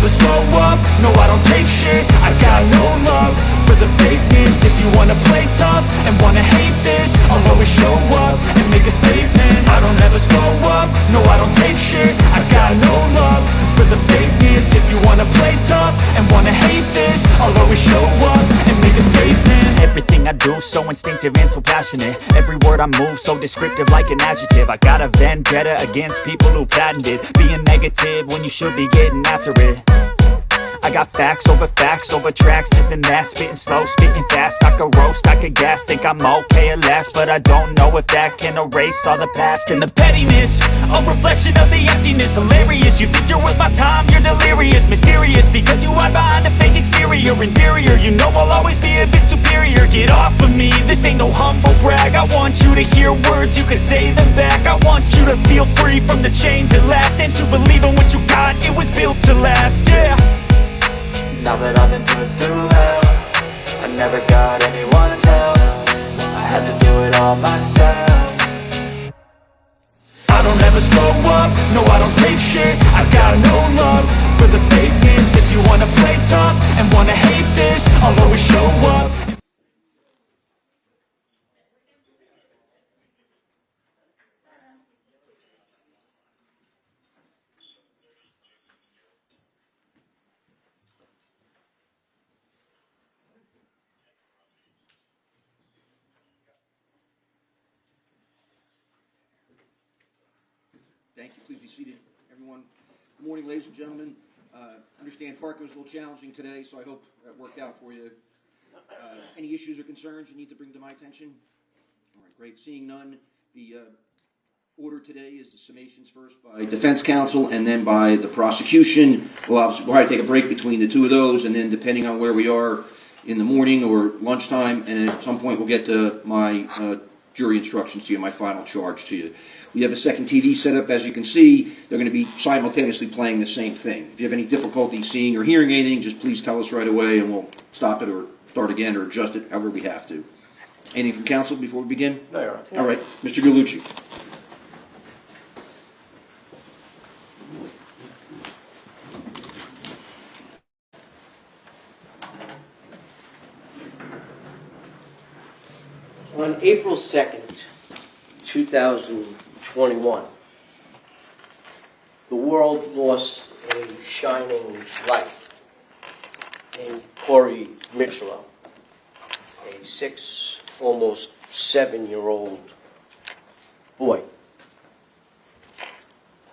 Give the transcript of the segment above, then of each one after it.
never slow up, no I don't take shit. I got no love for the fakeness. If you wanna play tough and wanna hate this, I'll always show up and make a statement. I don't ever slow up, no I don't take shit. I got no love for the fakeness. If you wanna play tough and wanna hate this, I'll always show up and make a statement. Everything I do so instinctive and so passionate. Every word I move so descriptive like an adjective. I got a vendetta against people who patented being negative when you should be getting after it. I got facts over tracks, this and that. Spitting slow, spitting fast. I could roast, I could gas. Think I'm okay at last, but I don't know if that can erase all the past. And the pettiness, a reflection of the emptiness. Hilarious, you think you're worth my time, you're delirious. Mysterious, because you hide behind a fake exterior. Inferior, you know I'll always be a bit superior. Get off of me, this ain't no humble brag. I want you to hear words, you can say them back. I want you to feel free from the chains at last, and to believe in what you got, it was built to last, yeah. Now that I've been put through hell, I never got anyone's help. I had to do it all myself. I don't ever slow up, no I don't take shit. I got no love for the fakeness. If you wanna play tough and wanna hate this, I'll always show up. Thank you. Please be seated, everyone. Good morning, ladies and gentlemen. Understand parking was a little challenging today, so I hope that worked out for you. Any issues or concerns you need to bring to my attention? All right, great. Seeing none, the order today is the summations first by defense counsel and then by the prosecution. We'll probably take a break between the two of those, and then depending on where we are in the morning or lunchtime, and at some point we'll get to my jury instructions to you, my final charge to you. We have a second TV set up. As you can see, they're going to be simultaneously playing the same thing. If you have any difficulty seeing or hearing anything, just please tell us right away and we'll stop it or start again or adjust it however we have to. Anything from counsel before we begin? No, Your Honor. All right, Mr. Gallucci. On April 2nd, 2021, the world lost a shining light named Corey Mitchell, a 6, almost 7-year-old boy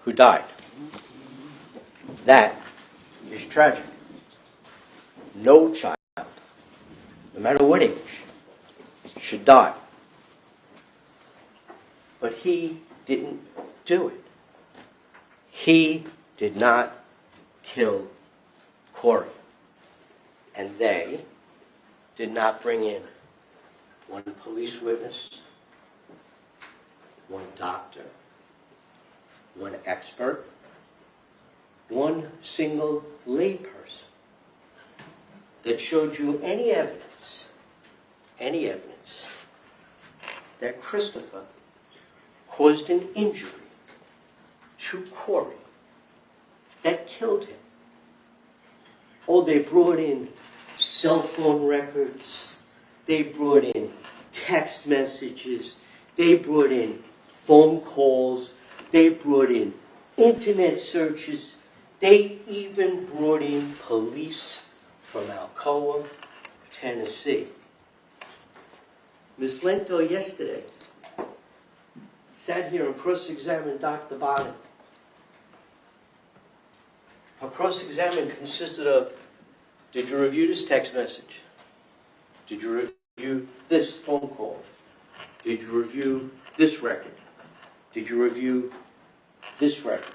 who died. That is tragic. No child, no matter what age, should die. But he didn't do it. He did not kill Corey. And they did not bring in one police witness, one doctor, one expert, one single layperson that showed you any evidence that Christopher caused an injury to Corey that killed him. Oh, they brought in cell phone records, they brought in text messages, they brought in phone calls, they brought in internet searches, they even brought in police from Alcoa, Tennessee. Ms. Lento yesterday sat here and cross-examined Dr. Bonnet. Her cross-examination consisted of, did you review this text message? Did you review this phone call? Did you review this record? Did you review this record?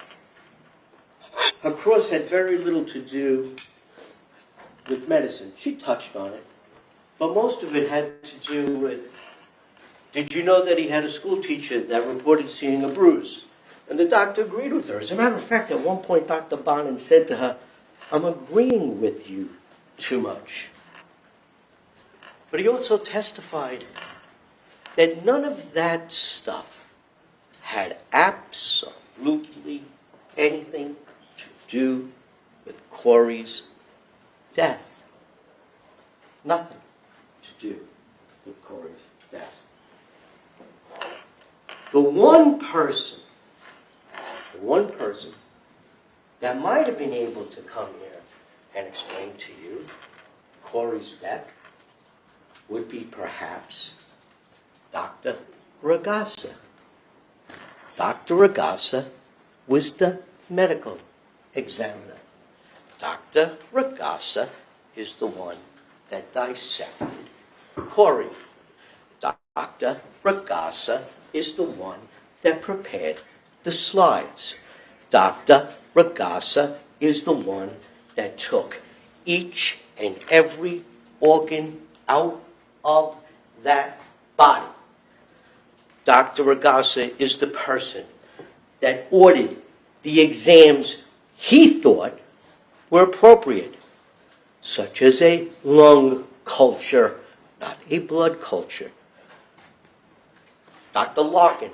Her cross had very little to do with medicine. She touched on it. But most of it had to do with, did you know that he had a school teacher that reported seeing a bruise? And the doctor agreed with her. As a matter of fact, at one point, Dr. Bonin said to her, I'm agreeing with you too much. But he also testified that none of that stuff had absolutely anything to do with Corey's death. Nothing to do with Corey's death. The one person that might have been able to come here and explain to you Corey's death would be perhaps Dr. Ragasa. Dr. Ragasa was the medical examiner. Dr. Ragasa is the one that dissected Corey. Dr. Ragasa is the one that prepared the slides. Dr. Ragasa is the one that took each and every organ out of that body. Dr. Ragasa is the person that ordered the exams he thought were appropriate, such as a lung culture, not a blood culture. Dr. Larkin,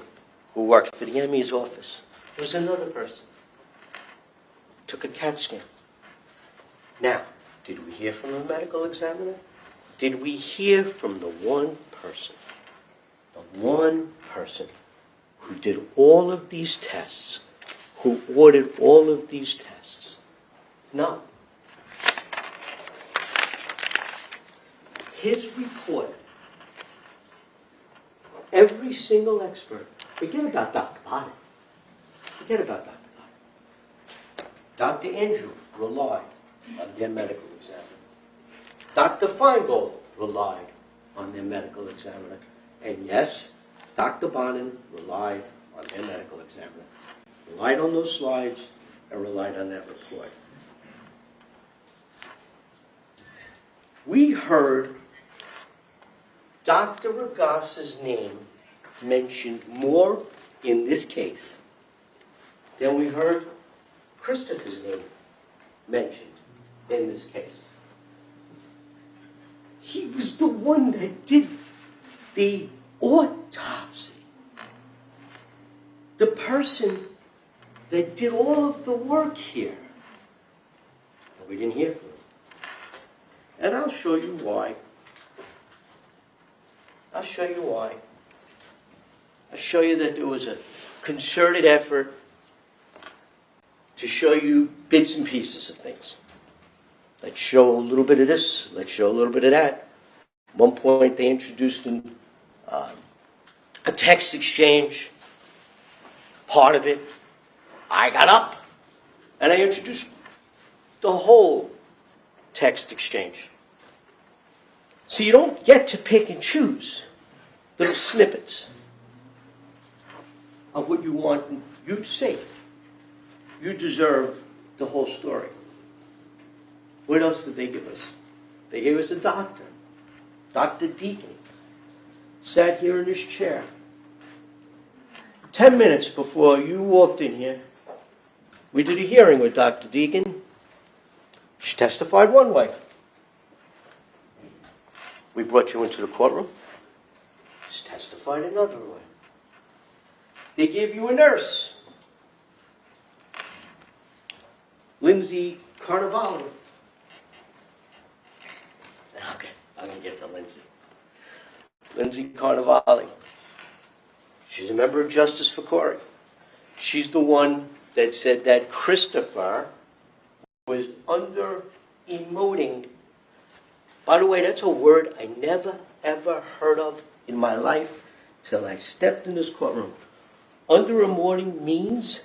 who worked for the ME's office, was another person. Took a CAT scan. Now, did we hear from the medical examiner? Did we hear from the one person who did all of these tests, who ordered all of these tests? No. His report, every single expert, forget about Dr. Bonnet, forget about Dr. Bonnet. Dr. Andrew relied on their medical examiner. Dr. Feingold relied on their medical examiner. And yes, Dr. Bonnet relied on their medical examiner. Relied on those slides and relied on that report. We heard Dr. Ragasa's name mentioned more in this case than we heard Christopher's name mentioned in this case. He was the one that did the autopsy. The person that did all of the work here. And we didn't hear from him. And I'll show you why. I'll show you why. I'll show you that there was a concerted effort to show you bits and pieces of things. Let's show a little bit of this. Let's show a little bit of that. At one point, they introduced a text exchange. Part of it, I got up and I introduced the whole text exchange. So you don't get to pick and choose little snippets of what you want you to say. You deserve the whole story. What else did they give us? They gave us a doctor. Dr. Deacon sat here in his chair. 10 minutes before you walked in here, we did a hearing with Dr. Deacon. She testified one way. We brought you into the courtroom. She testified another way. They gave you a nurse, Lindsay Carnivale. Okay, I'm going to get to Lindsay. Lindsay Carnivale. She's a member of Justice for Corey. She's the one that said that Christopher was under-emoting. By the way, that's a word I never, ever heard of in my life till I stepped in this courtroom. Under-emoting means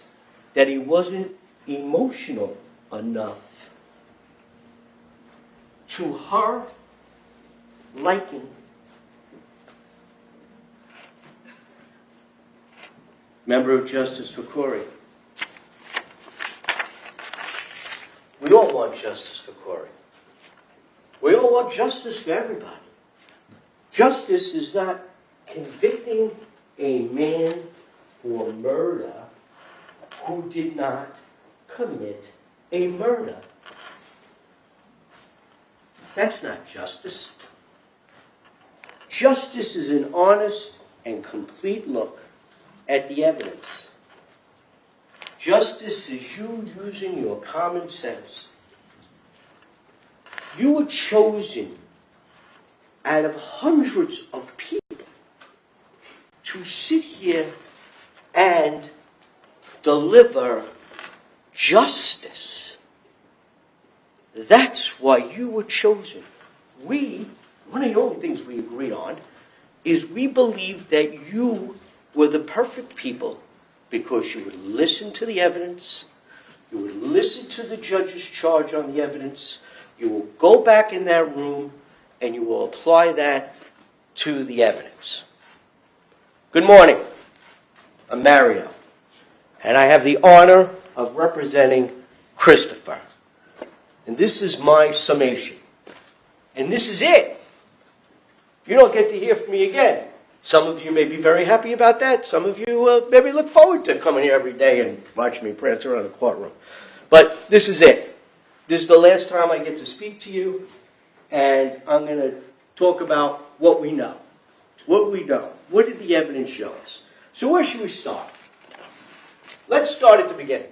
that he wasn't emotional enough to her liking. Member of Justice for Corey. We all want justice for Corey. We all want justice for everybody. Justice is not convicting a man for murder who did not commit a murder. That's not justice. Justice is an honest and complete look at the evidence. Justice is you using your common sense You were chosen out of hundreds of people to sit here and deliver justice. That's why you were chosen. One of the only things we agree on is we believe that you were the perfect people because you would listen to the evidence, you would listen to the judge's charge on the evidence, you will go back in that room and you will apply that to the evidence. Good morning. I'm Mario, and I have the honor of representing Christopher. And this is my summation. And this is it. You don't get to hear from me again. Some of you may be very happy about that. Some of you maybe look forward to coming here every day and watching me prance around the courtroom. But this is it. This is the last time I get to speak to you, and I'm going to talk about what we know. What we know. What did the evidence show us? So where should we start? Let's start at the beginning.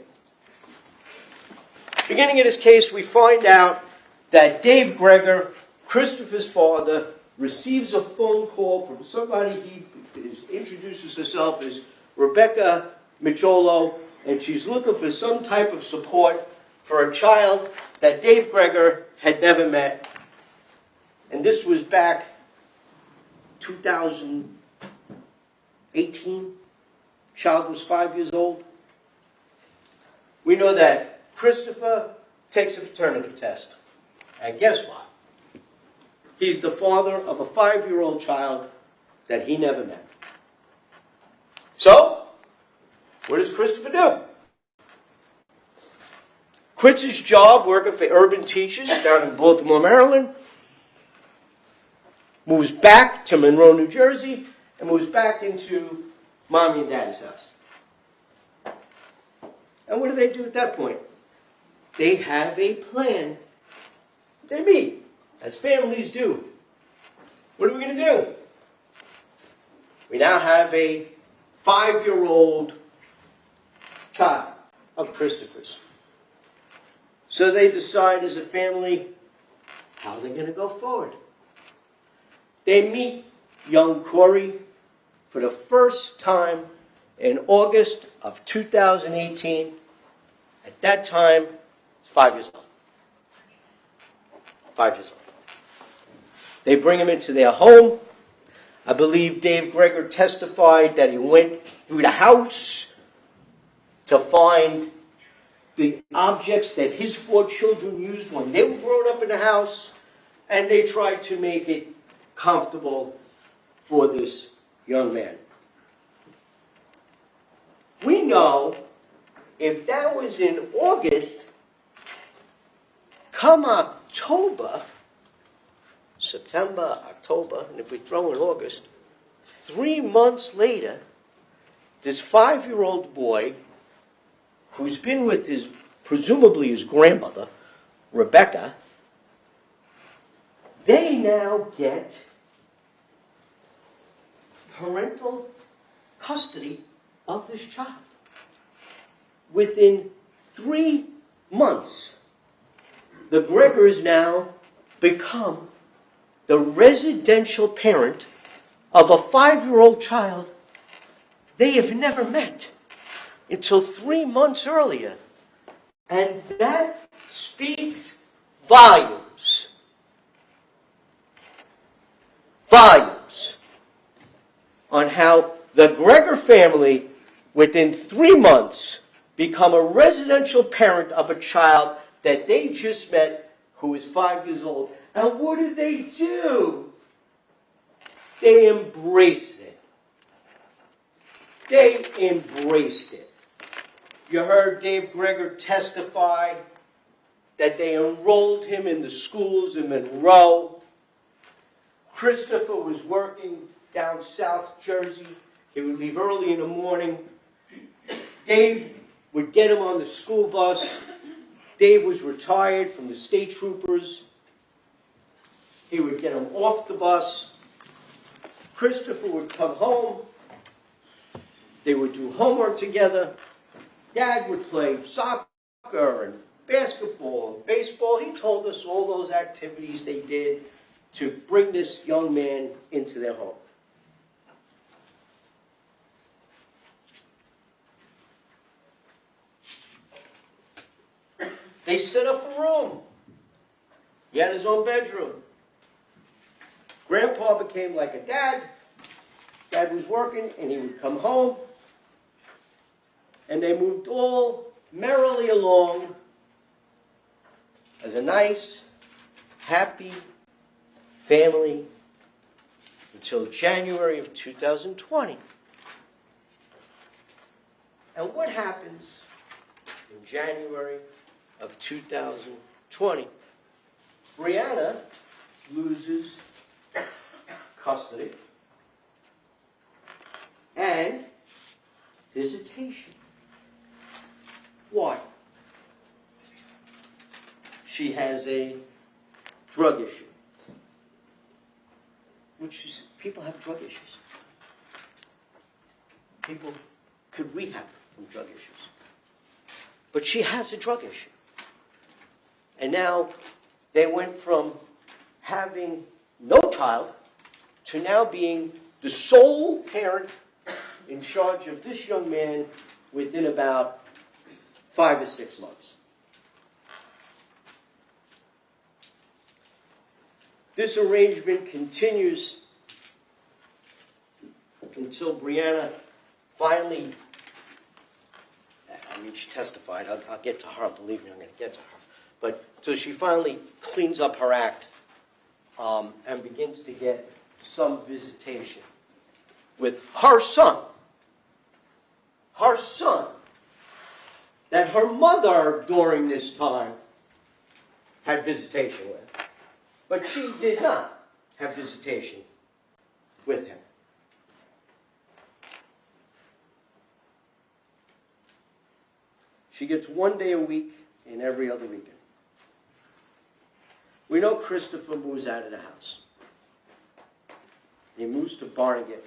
Beginning of this case, we find out that Dave Gregor, Christopher's father, receives a phone call from somebody. He introduces herself as Rebecca Micholo, and she's looking for some type of support for a child that Dave Gregor had never met. And this was back 2018. Child was 5 years old. We know that Christopher takes a paternity test. And guess what? He's the father of a 5-year-old child that he never met. So, what does Christopher do? Quits his job working for Urban Teachers down in Baltimore, Maryland, moves back to Monroe, New Jersey, and moves back into Mommy and Daddy's house. And what do they do at that point? They have a plan. They meet, as families do. What are we going to do? We now have a 5-year-old child of Christopher's. So they decide as a family how they're going to go forward. They meet young Corey for the first time in August of 2018. At that time, he's 5 years old. 5 years old. They bring him into their home. I believe Dave Gregor testified that he went through the house to find the objects that his 4 children used when they were growing up in the house, and they tried to make it comfortable for this young man. We know if that was in August, come October, September, October, and if we throw in August, 3 months later, this 5-year-old boy who's been with presumably his grandmother, Rebecca, they now get parental custody of this child. Within 3 months, the Gregors now become the residential parent of a 5-year-old child they have never met until 3 months earlier. And that speaks volumes. Volumes on how the Gregor family, within 3 months, become a residential parent of a child that they just met who is 5 years old. And what do? They embrace it. They embraced it. You heard Dave Gregor testify that they enrolled him in the schools in Monroe. Christopher was working down South Jersey. He would leave early in the morning. Dave would get him on the school bus. Dave was retired from the state troopers. He would get him off the bus. Christopher would come home. They would do homework together. Dad would play soccer and basketball, baseball. He told us all those activities they did to bring this young man into their home. They set up a room. He had his own bedroom. Grandpa became like a dad. Dad was working, and he would come home. And they moved all merrily along as a nice, happy family until January of 2020. And what happens in January of 2020? Brianna loses custody and visitation. Why? She has a drug issue. Which is, people have drug issues. People could rehab from drug issues. But she has a drug issue. And now they went from having no child to now being the sole parent in charge of this young man within about 5 or 6 months. This arrangement continues until Brianna finally, she testified. I'll get to her. Believe me, I'm going to get to her. But so she finally cleans up her act and begins to get some visitation with her son. Her son, that her mother during this time had visitation with. But she did not have visitation with him. She gets 1 day a week and every other weekend. We know Christopher moves out of the house. He moves to Barnegat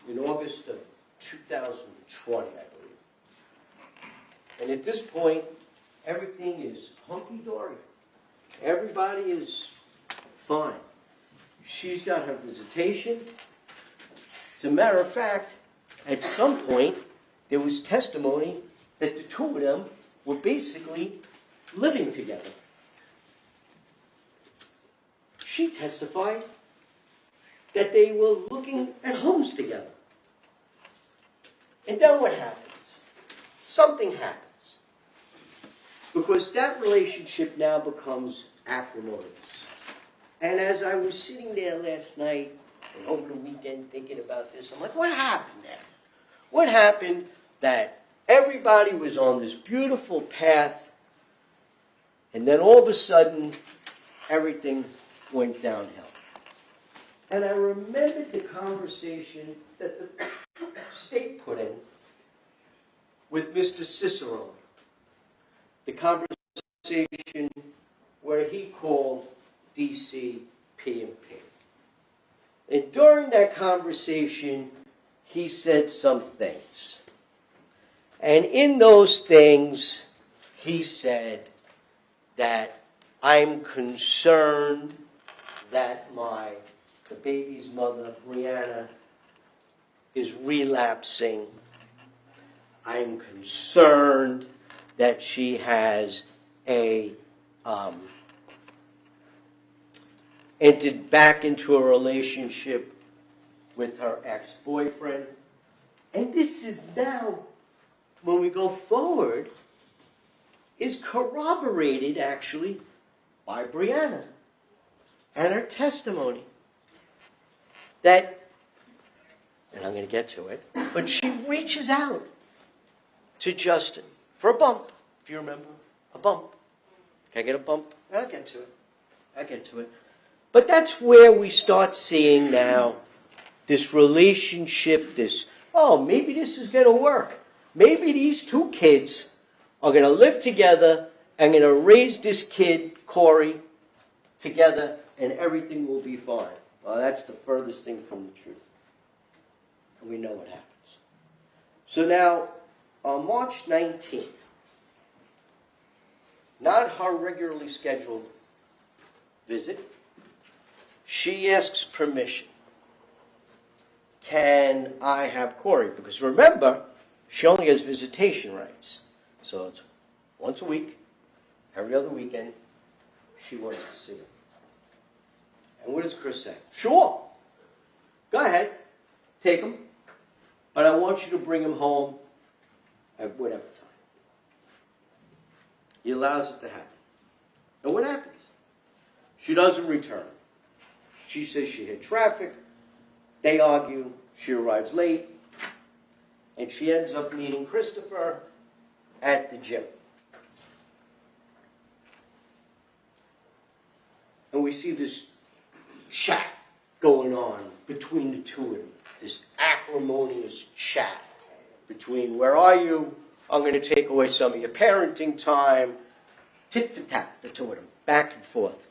in August of 2020, I believe. And at this point, everything is hunky-dory. Everybody is fine. She's got her visitation. As a matter of fact, at some point, there was testimony that the two of them were basically living together. She testified that they were looking at homes together. And then what happens? Something happens. Because that relationship now becomes acrimonious. And as I was sitting there last night and over the weekend thinking about this, I'm like, what happened there? What happened that everybody was on this beautiful path, and then all of a sudden, everything went downhill? And I remembered the conversation that the state put in with Mr. Cicero. The conversation where he called D.C. P&P. And during that conversation, he said some things. And in those things, he said that I'm concerned that the baby's mother, Brianna, is relapsing. I'm concerned that she has entered back into a relationship with her ex-boyfriend. And this is now, when we go forward, is corroborated actually by Brianna and her testimony. That, and I'm going to get to it, but she reaches out to Justin for a bump, if you remember, a bump. Can I get a bump? I'll get to it. But that's where we start seeing now this relationship, maybe this is going to work. Maybe these two kids are going to live together and going to raise this kid, Corey, together, and everything will be fine. Well, that's the furthest thing from the truth. And we know what happens. So now, on March 19th, not her regularly scheduled visit, she asks permission. Can I have Corey? Because remember, she only has visitation rights. So it's once a week, every other weekend, she wants to see him. And what does Chris say? Sure. Go ahead. Take him. But I want you to bring him home at whatever time. He allows it to happen. And what happens? She doesn't return. She says she hit traffic. They argue. She arrives late. And she ends up meeting Christopher at the gym. And we see this chat going on between the two of them. This acrimonious chat between, where are you? I'm going to take away some of your parenting time. Tit for tat, the two of them, back and forth.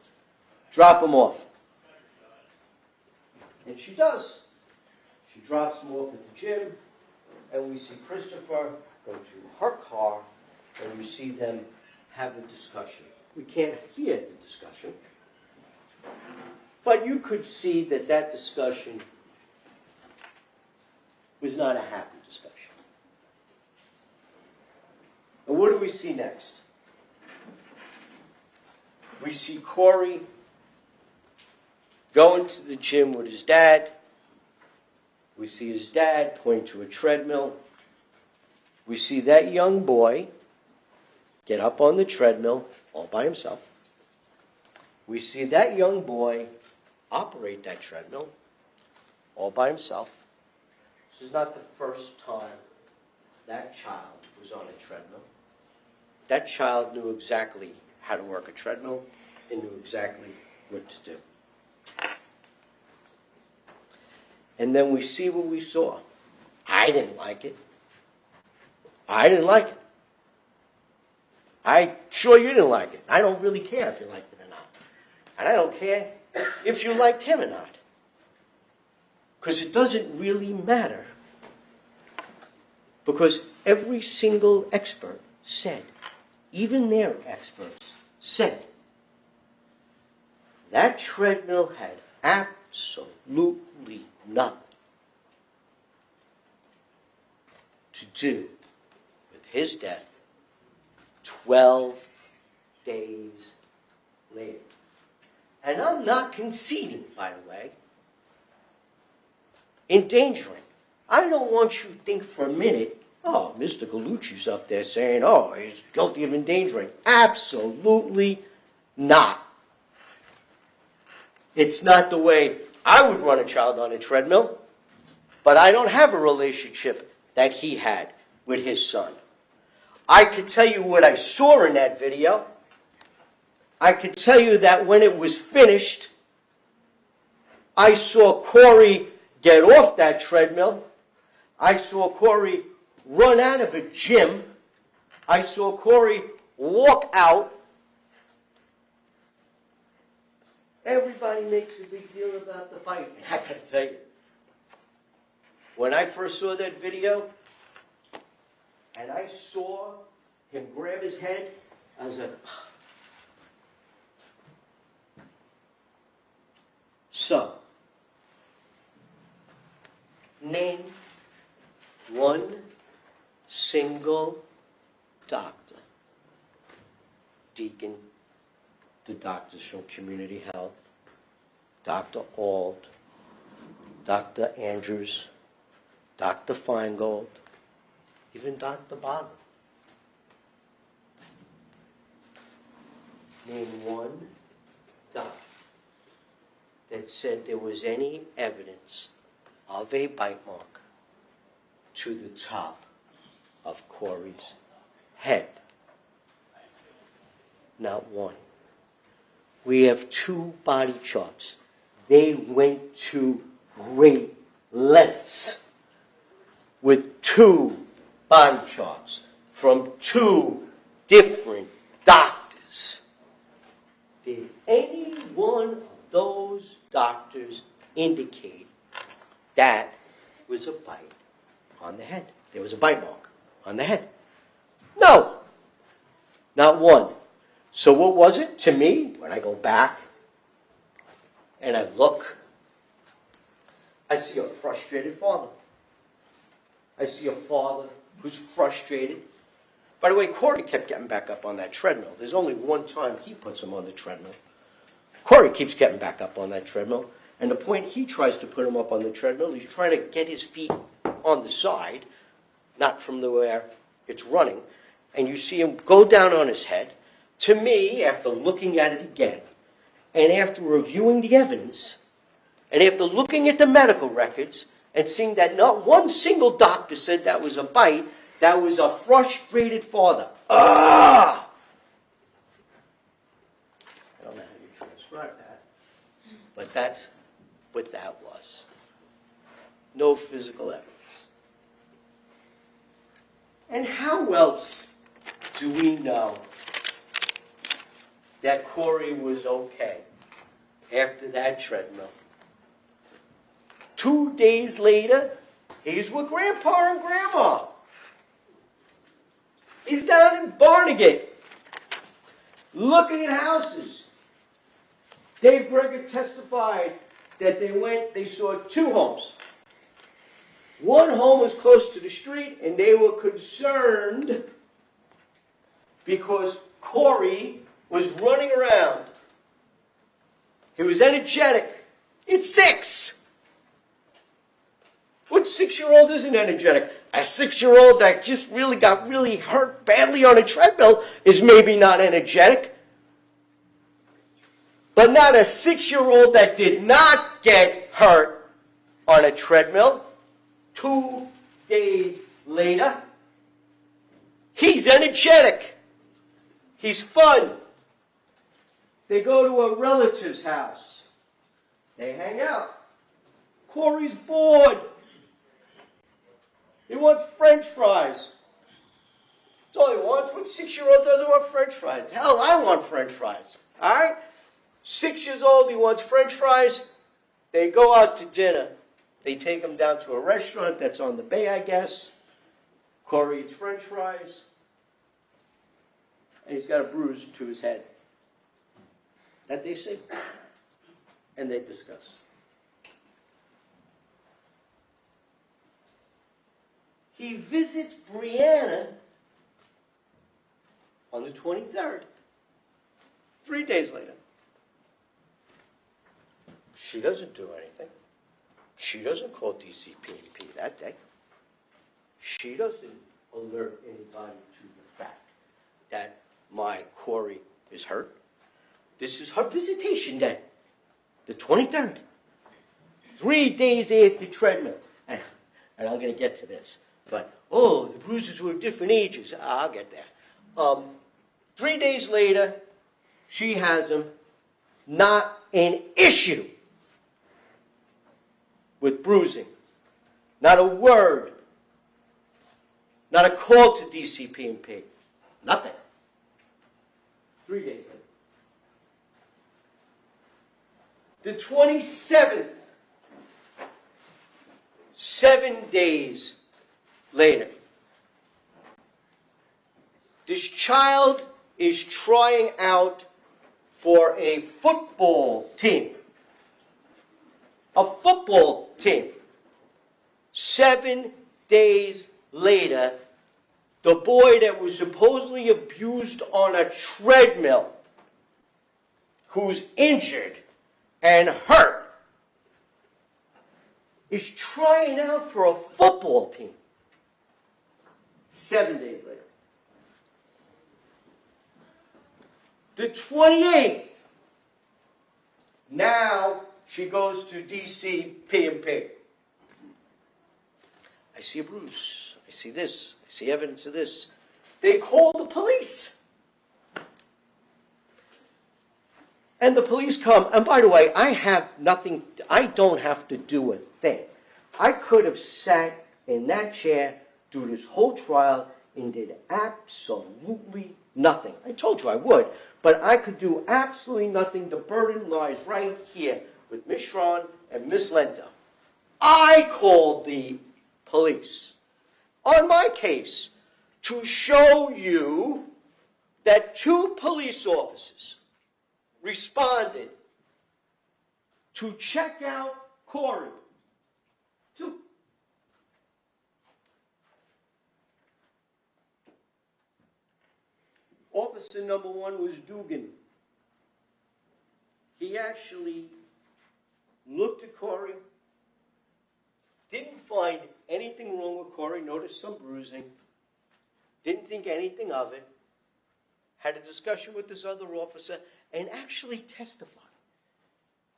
Drop him off. And she does. She drops him off at the gym, and we see Christopher go to her car, and we see them have a discussion. We can't hear the discussion, but you could see that that discussion was not a happy discussion. And what do we see next? We see Corey going to the gym with his dad. We see his dad point to a treadmill. We see that young boy get up on the treadmill all by himself. We see that young boy operate that treadmill all by himself. This is not the first time that child was on a treadmill. That child knew exactly how to work a treadmill and knew exactly what to do. And then we see what we saw. I didn't like it. I didn't like it. I'm sure you didn't like it. I don't really care if you liked it or not. And I don't care if you liked him or not. Because it doesn't really matter. Because every single expert said, even their experts said, that treadmill had absolutely nothing to do with his death 12 days later. And I'm not conceding, by the way, endangering. I don't want you to think for a minute, oh, Mr. Gallucci's up there saying, oh, he's guilty of endangering. Absolutely not. It's not the way I would run a child on a treadmill, but I don't have a relationship that he had with his son. I could tell you what I saw in that video. I could tell you that when it was finished, I saw Corey get off that treadmill. I saw Corey run out of a gym. I saw Corey walk out. Everybody makes a big deal about the fight. And I gotta tell you, when I first saw that video, and I saw him grab his head, I was like, so, name one single doctor, Deacon, the doctors from Community Health, Dr. Auld, Dr. Andrews, Dr. Feingold, even Dr. Bottom. Name one doctor that said there was any evidence of a bite mark to the top of Corey's head. Not one. We have 2 body charts. They went to great lengths with 2 body charts from 2 different doctors. Did any one of those doctors indicate that was a bite on the head? There was a bite mark on the head. No, not one. So what was it to me when I go back and I look? I see a frustrated father. I see a father who's frustrated. By the way, Corey kept getting back up on that treadmill. There's only one time he puts him on the treadmill. Corey keeps getting back up on that treadmill. And the point he tries to put him up on the treadmill, he's trying to get his feet on the side, not from where it's running. And you see him go down on his head. To me, after looking at it again, and after reviewing the evidence, and after looking at the medical records, and seeing that not one single doctor said that was a bite, that was a frustrated father. Ah! I don't know how you transcribe that, but that's what that was. No physical evidence. And how else do we know that Corey was okay after that treadmill? 2 days later, he's with Grandpa and Grandma. He's down in Barnegat, looking at houses. Dave Gregor testified that they saw 2 homes. One home was close to the street, and they were concerned because Corey was running around. He was energetic. It's 6. What 6-year-old isn't energetic? A 6-year-old that just got really hurt badly on a treadmill is maybe not energetic. But not a 6-year-old that did not get hurt on a treadmill. 2 days later, he's energetic. He's fun. They go to a relative's house. They hang out. Corey's bored. He wants French fries. That's all he wants. What 6-year-old doesn't want French fries? Hell, I want French fries. All right? 6 years old, he wants French fries. They go out to dinner. They take him down to a restaurant that's on the bay, I guess. Corey eats French fries. And he's got a bruise to his head. That they see. And they discuss. He visits Brianna on the 23rd. 3 days later. She doesn't do anything. She doesn't call DCP&P that day. She doesn't alert anybody to the fact that my Corey is hurt. This is her visitation day, the 23rd. 3 days after treadmill. And I'm going to get to this. But, the bruises were different ages. I'll get there. 3 days later, she has him. Not an issue with bruising. Not a word. Not a call to DCP&P. Nothing. 3 days later. The 27th. 7 days later. This child is trying out for a football team. A football team. 7 days later, the boy that was supposedly abused on a treadmill, who's injured and hurt, is trying out for a football team. 7 days later. The 28th. Now she goes to DCP&P. I see a bruise. I see this. I see evidence of this. They call the police. And the police come. And by the way, I don't have to do a thing. I could have sat in that chair through this whole trial and did absolutely nothing. I told you I would. But I could do absolutely nothing. The burden lies right here with Miss Schron and Miss Lento. I called the police on my case to show you that 2 police officers responded to check out Corey. 2. Officer number 1 was Dugan. He actually looked at Corey, didn't find anything wrong with Corey, noticed some bruising, didn't think anything of it, had a discussion with this other officer, and actually testified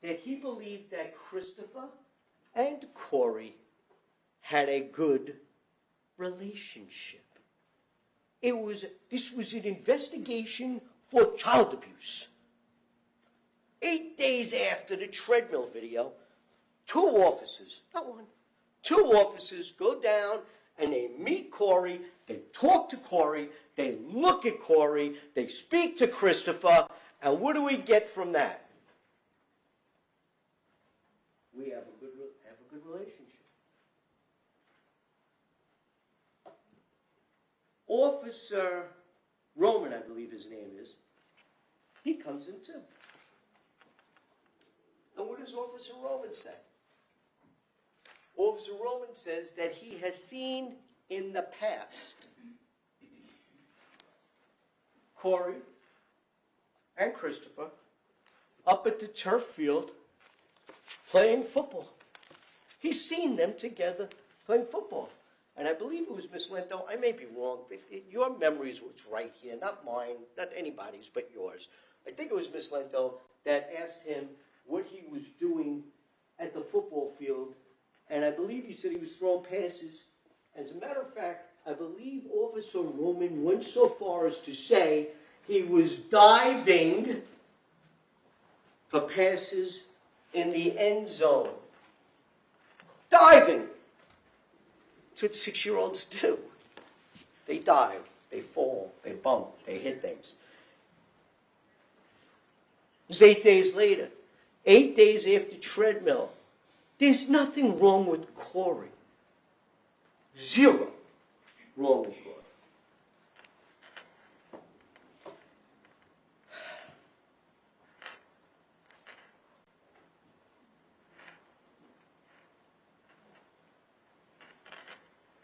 that he believed that Christopher and Corey had a good relationship. This was an investigation for child abuse. 8 days after the Treadmill video, 2 officers, not one, 2 officers go down and they meet Corey, they talk to Corey, they look at Corey, they speak to Christopher, and what do we get from that? We have a good relationship. Officer Roman, I believe his name is, he comes in too. And what does Officer Roman say? Officer Roman says that he has seen in the past Corey and Christopher up at the turf field playing football. He's seen them together playing football. And I believe it was Miss Lento. I may be wrong. Your memory is what's right here, not mine, not anybody's but yours. I think it was Miss Lento that asked him what he was doing at the football field. And I believe he said he was throwing passes. As a matter of fact, I believe Officer Roman went so far as to say he was diving for passes in the end zone. Diving. That's what 6-year-olds do. They dive, they fall, they bump, they hit things. It was 8 days later. 8 days after Treadmill. There's nothing wrong with Corey. 0 wrong with Corey.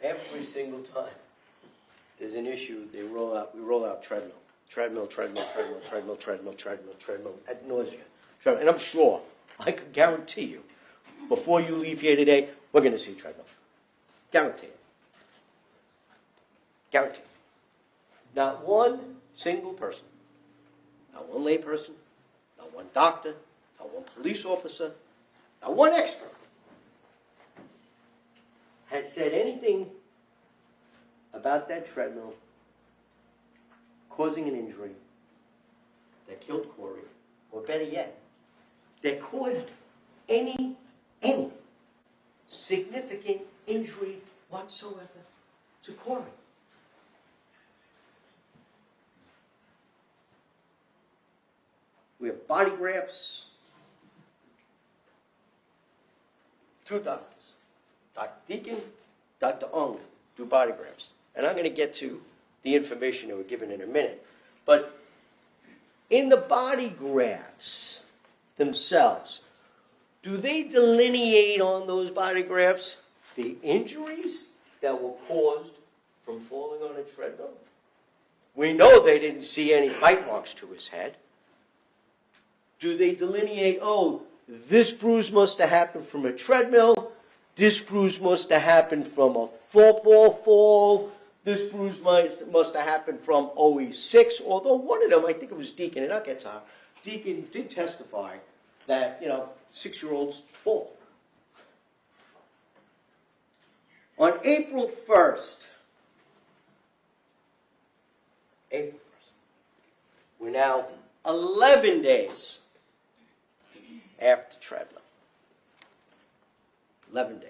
Every single time there's an issue, we roll out Treadmill. Treadmill, ad nauseam. And I'm sure, I can guarantee you, before you leave here today, we're going to see Treadmill. Guarantee it. Guarantee it. Not one single person, not one lay person, not one doctor, not one police officer, not one expert has said anything about that treadmill causing an injury that killed Corey, or better yet, that caused any significant injury whatsoever to Corey. We have body grafts. 2 doctors, Dr. Deacon, Dr. Ung, do body grafts. And I'm going to get to the information that we're given in a minute. But in the body grafts themselves, do they delineate on those body grafts the injuries that were caused from falling on a treadmill? We know they didn't see any bite marks to his head. Do they delineate, oh, this bruise must have happened from a treadmill, this bruise must have happened from a football fall, this bruise must have happened from OE6, although one of them, I think it was Deacon, and I'll get to her, Deacon did testify that, 6-year-olds fall. On April 1st, we're now 11 days after Treadmill. 11 days.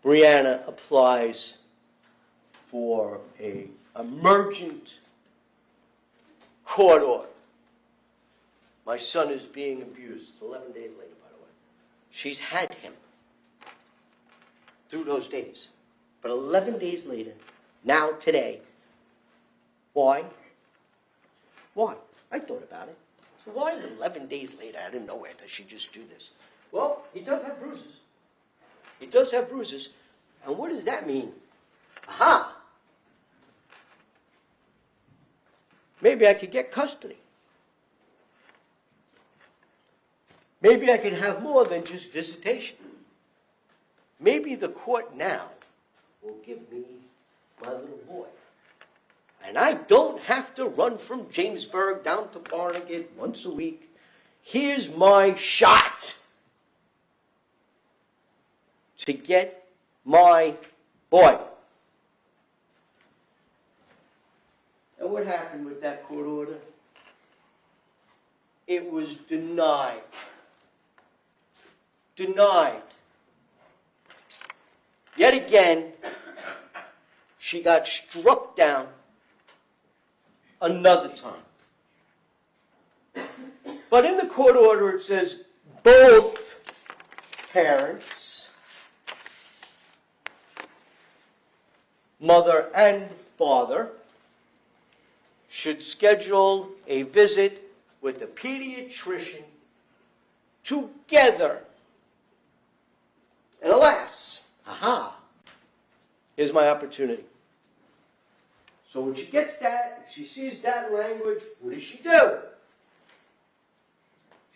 Brianna applies for an emergent court order. My son is being abused. It's 11 days later, by the way. She's had him through those days. But 11 days later, now today, Why? Why? I thought about it. So why 11 days later, out of nowhere, does she just do this? Well, he does have bruises. He does have bruises. And what does that mean? Aha! Maybe I could get custody. Maybe I could have more than just visitation. Maybe the court now will give me my little boy. And I don't have to run from Jamesburg down to Barnegat once a week. Here's my shot to get my boy. And what happened with that court order? It was denied. Denied. Yet again, she got struck down another time. But in the court order it says both parents, mother and father, should schedule a visit with the pediatrician together. And alas, aha, here's my opportunity. So when she gets that, she sees that language, what does she do?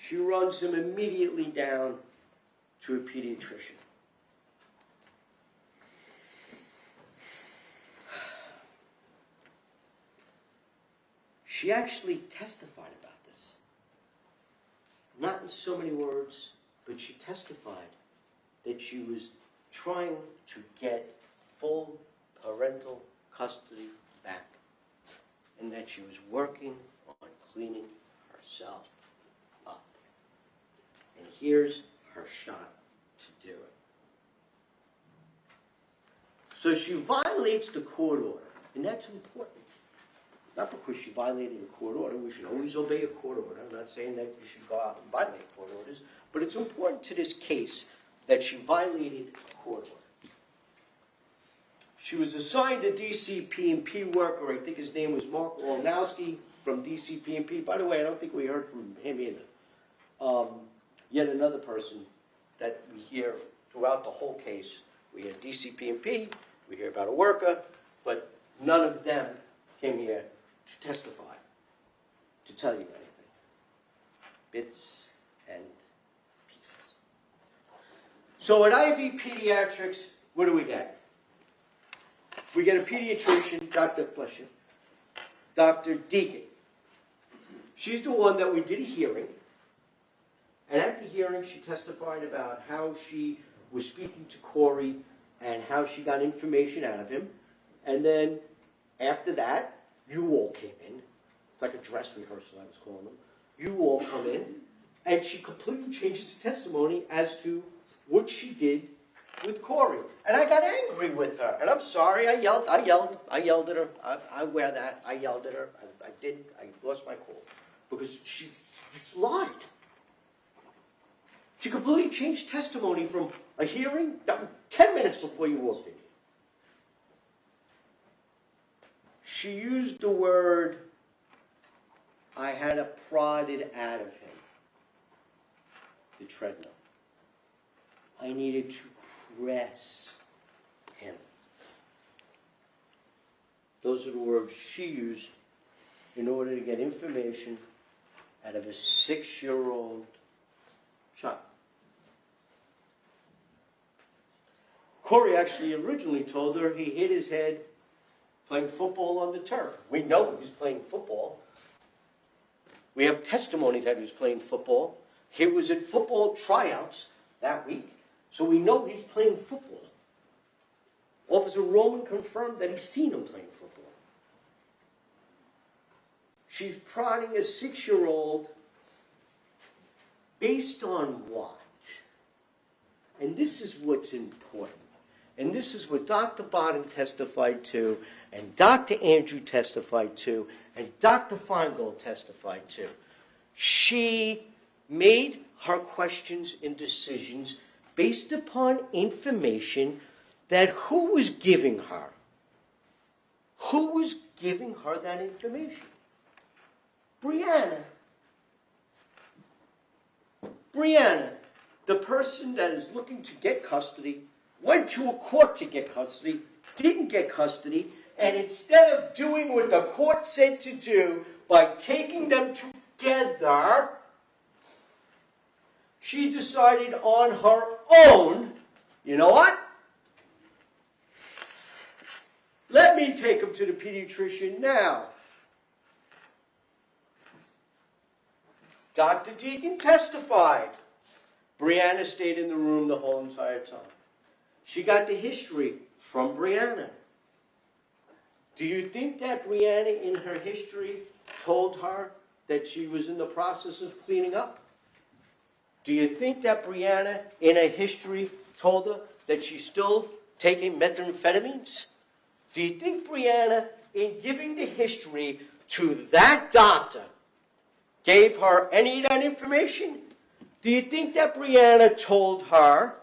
She runs him immediately down to a pediatrician. She actually testified about this. Not in so many words, but she testified that she was trying to get full parental custody back, and that she was working on cleaning herself up. And here's her shot to do it. So she violates the court order, and that's important. Not because she violated a court order. We should always obey a court order. I'm not saying that you should go out and violate court orders, but it's important to this case that she violated a court order. She was assigned a DCP&P worker. I think his name was Mark Walnowski from DCP&P. By the way, I don't think we heard from him either. Yet another person that we hear throughout the whole case. We hear DCP&P, we hear about a worker, but none of them came here to testify, to tell you anything. Bits and pieces. So at IV Pediatrics, what do we get? We get a pediatrician, Dr. Flesher, Dr. Deacon. She's the one that we did a hearing. And at the hearing, she testified about how she was speaking to Corey and how she got information out of him. And then after that, you all came in. It's like a dress rehearsal, I was calling them. You all come in, and she completely changes the testimony as to what she did with Corey. And I got angry with her. And I'm sorry, I yelled at her. I wear that. I yelled at her. I lost my cool. Because she lied. She completely changed testimony from a hearing 10 minutes before you walked in. She used the word, I had to prod it out of him. The treadmill. I needed to press him. Those are the words she used in order to get information out of a 6-year-old child. Corey actually originally told her he hit his head playing football on the turf. We know he was playing football. We have testimony that he was playing football. He was at football tryouts that week, so we know he's playing football. Officer Roman confirmed that he's seen him playing football. She's prodding a 6-year-old based on what? And this is what's important. And this is what Dr. Bodden testified to, and Dr. Andrew testified to, and Dr. Feingold testified to. She made her questions and decisions based upon information that who was giving her? Who was giving her that information? Brianna. Brianna, the person that is looking to get custody, went to a court to get custody, didn't get custody, and instead of doing what the court said to do by taking them together, she decided on her own, you know what? Let me take him to the pediatrician now. Dr. Deacon testified. Brianna stayed in the room the whole entire time. She got the history from Brianna. Do you think that Brianna in her history told her that she was in the process of cleaning up? Do you think that Brianna in her history told her that she's still taking methamphetamines? Do you think Brianna, in giving the history to that doctor, gave her any of that information? Do you think that Brianna told her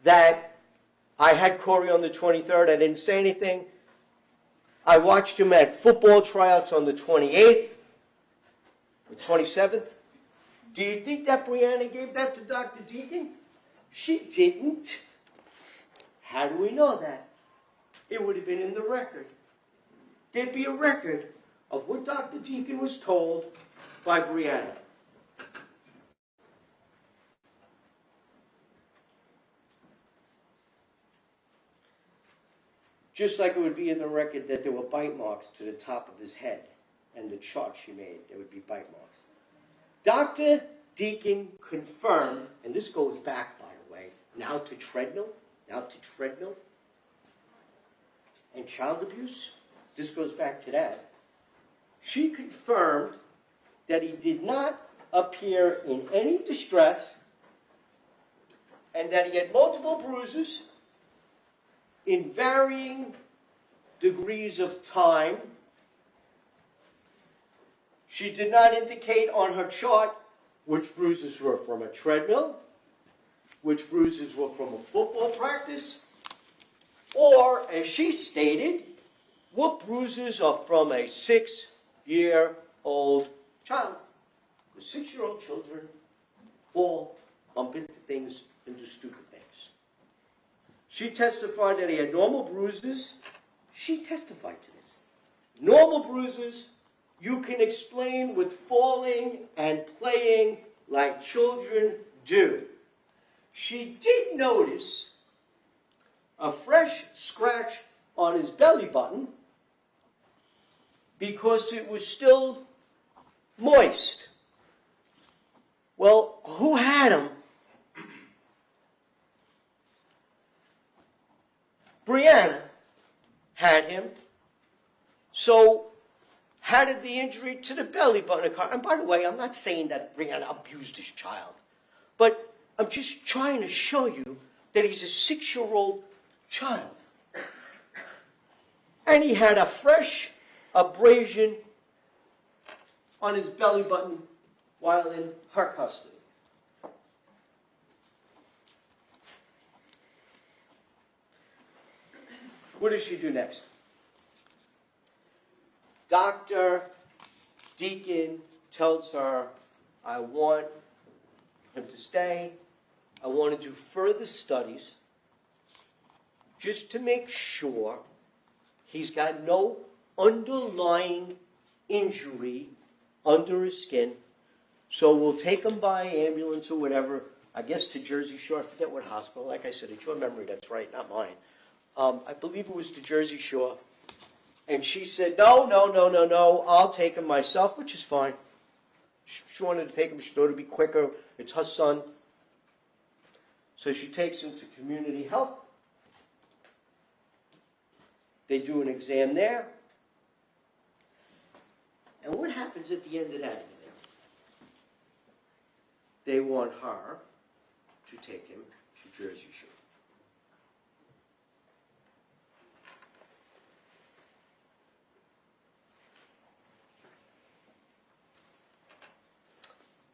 that I had Corey on the 23rd, I didn't say anything, I watched him at football tryouts on the 28th, the 27th? Do you think that Brianna gave that to Dr. Deacon? She didn't. How do we know that? It would have been in the record. There'd be a record of what Dr. Deacon was told by Brianna. Just like it would be in the record that there were bite marks to the top of his head, and the chart she made, there would be bite marks. Dr. Deacon confirmed, and this goes back, by the way, now to Treadmill, and child abuse. This goes back to that. She confirmed that he did not appear in any distress and that he had multiple bruises in varying degrees of time. She did not indicate on her chart which bruises were from a treadmill, which bruises were from a football practice, or, as she stated, what bruises are from a 6-year-old child. The 6-year-old children fall, bump into things, and do stupid things. She testified that he had normal bruises. She testified to this. Normal bruises you can explain with falling and playing like children do. She did notice a fresh scratch on his belly button because it was still moist. Well, who had him? Brianna had him. So how did the injury to the belly button occur? And by the way, I'm not saying that Brianna abused his child, but I'm just trying to show you that he's a 6-year-old child. And he had a fresh abrasion on his belly button while in her custody. What does she do next? Dr. Deacon tells her, I want him to stay. I want to do further studies just to make sure he's got no underlying injury under his skin. So we'll take him by ambulance or whatever, I guess to Jersey Shore. I forget what hospital. Like I said, it's your memory, that's right, not mine. I believe it was to Jersey Shore. And she said, no, I'll take him myself, which is fine. She wanted to take him. She thought it would be quicker. It's her son. So she takes him to community health. They do an exam there. And what happens at the end of that exam? They want her to take him to Jersey Shore.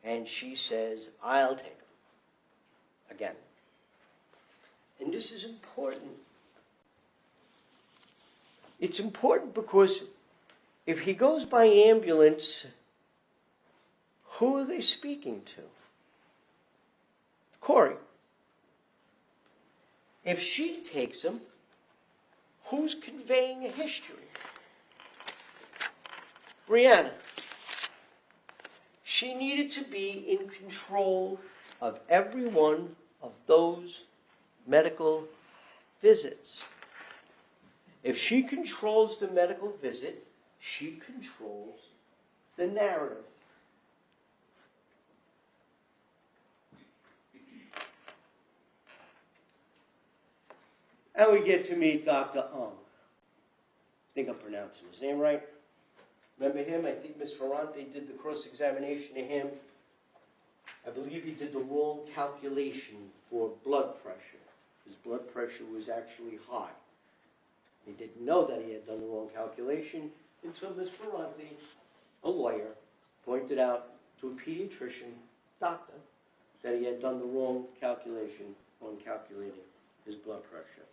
And she says, I'll take him. Again. And this is important. It's important because if he goes by ambulance, who are they speaking to? Corey. If she takes him, who's conveying a history? Brianna. She needed to be in control of every one of those medical visits. If she controls the medical visit, she controls the narrative. And we get to meet Dr. Ung. I think I'm pronouncing his name right. Remember him? I think Ms. Ferrante did the cross-examination of him. I believe he did the wrong calculation for blood pressure. His blood pressure was actually high. He didn't know that he had done the wrong calculation until Ms. Ferrante, a lawyer, pointed out to a pediatrician, doctor, that he had done the wrong calculation on calculating his blood pressure.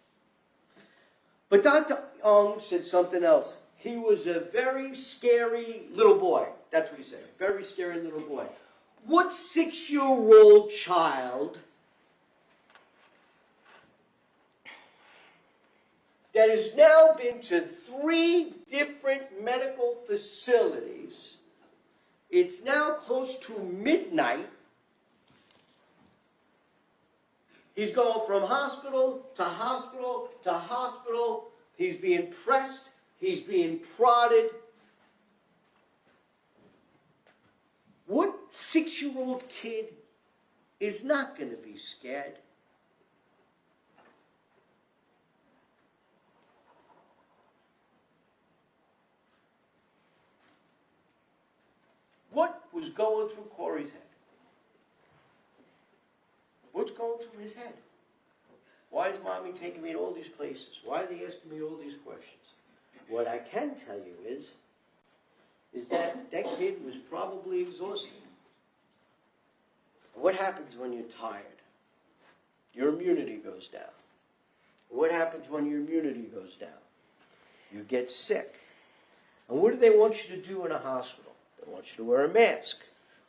But Dr. Ung said something else. He was a very scary little boy. That's what he said. A very scary little boy. What 6-year-old child that has now been to 3 different medical facilities, it's now close to midnight, he's going from hospital to hospital to hospital, he's being pressed, he's being prodded. What 6-year-old kid is not going to be scared? What was going through Corey's head? What's going through his head? Why is Mommy taking me to all these places? Why are they asking me all these questions? What I can tell you is that that kid was probably exhausted. What happens when you're tired? Your immunity goes down. What happens when your immunity goes down? You get sick. And what do they want you to do in a hospital? They want you to wear a mask.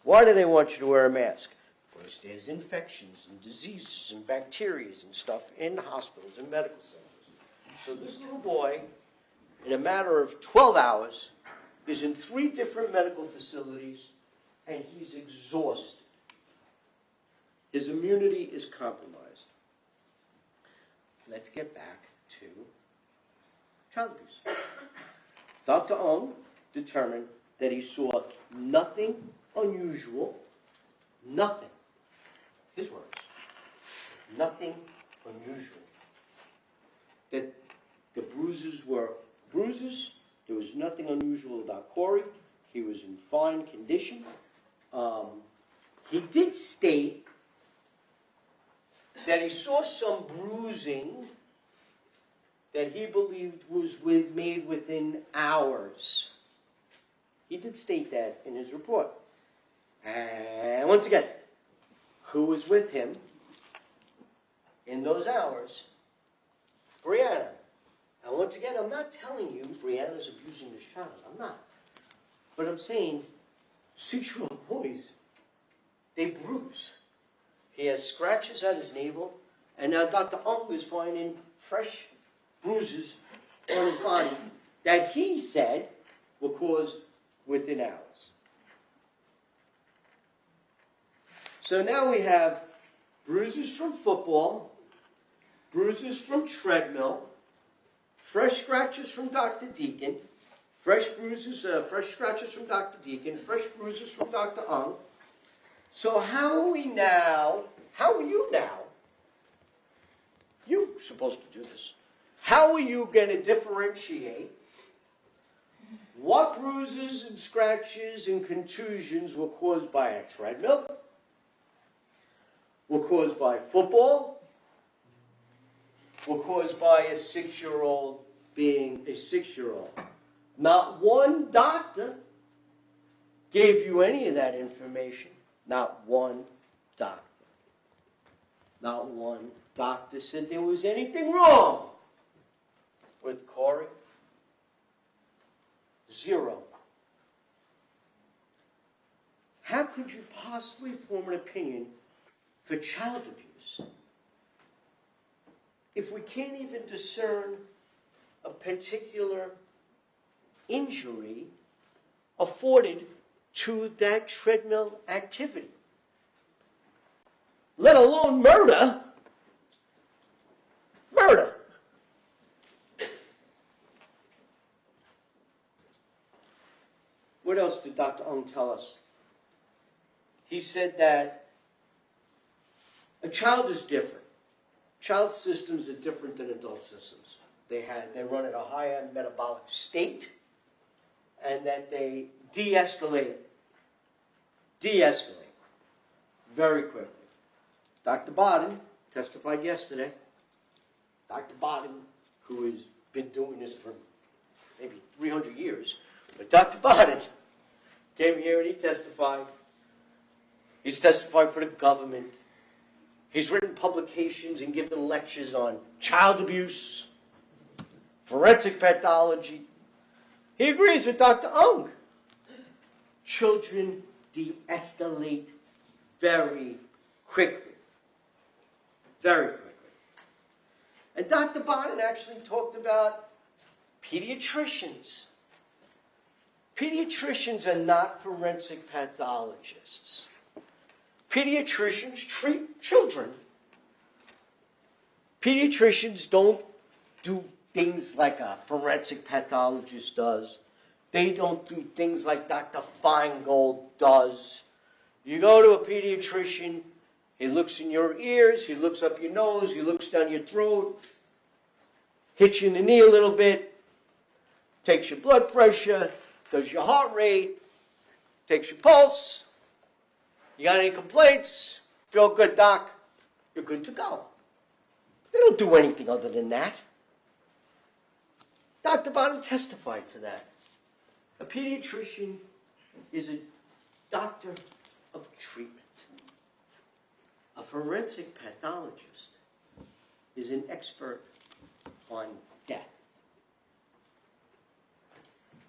Why do they want you to wear a mask? Because there's infections and diseases and bacteria and stuff in hospitals and medical centers. So this little boy, in a matter of 12 hours, is in 3 different medical facilities, and he's exhausted. His immunity is compromised. Let's get back to child abuse. Dr. Ung determined that he saw nothing unusual, nothing, his words, nothing unusual. That the bruises were bruises. There was nothing unusual about Corey. He was in fine condition. He did state that he saw some bruising that he believed was made within hours. He did state that in his report. And once again, who was with him in those hours? Brianna. And once again, I'm not telling you Brianna's abusing this child. I'm not. But I'm saying 6-year-old boys, they bruise. He has scratches at his navel, and now Dr. Ung is finding fresh bruises on his body that he said were caused within hours. So now we have bruises from football, bruises from treadmill, fresh scratches from Dr. Deacon, fresh scratches from Dr. Deacon, fresh bruises from Dr. Ung. So how are you now? You're supposed to do this. How are you going to differentiate what bruises and scratches and contusions were caused by a treadmill, were caused by football, were caused by a 6-year-old being a 6-year-old? Not one doctor gave you any of that information. Not one doctor. Not one doctor said there was anything wrong with Corey 0. How could you possibly form an opinion for child abuse if we can't even discern a particular injury afforded to that treadmill activity, let alone murder? Murder. What else did Dr. Ung tell us? He said that a child is different. Child systems are different than adult systems. They run at a higher metabolic state, and that they de-escalate very quickly. Dr. Bodden testified yesterday. Dr. Bodden, who has been doing this for maybe 300 years, but Dr. Bodden came here and he testified. He's testified for the government. He's written publications and given lectures on child abuse, forensic pathology. He agrees with Dr. Ung. Children de-escalate very quickly. Very quickly. And Dr. Bodden actually talked about pediatricians. Pediatricians are not forensic pathologists. Pediatricians treat children. Pediatricians don't do things like a forensic pathologist does. They don't do things like Dr. Feingold does. You go to a pediatrician, he looks in your ears, he looks up your nose, he looks down your throat, hits you in the knee a little bit, takes your blood pressure, does your heart rate, takes your pulse. You got any complaints? Feel good, doc? You're good to go. They don't do anything other than that. Dr. Bodden testified to that. A pediatrician is a doctor of treatment. A forensic pathologist is an expert on death.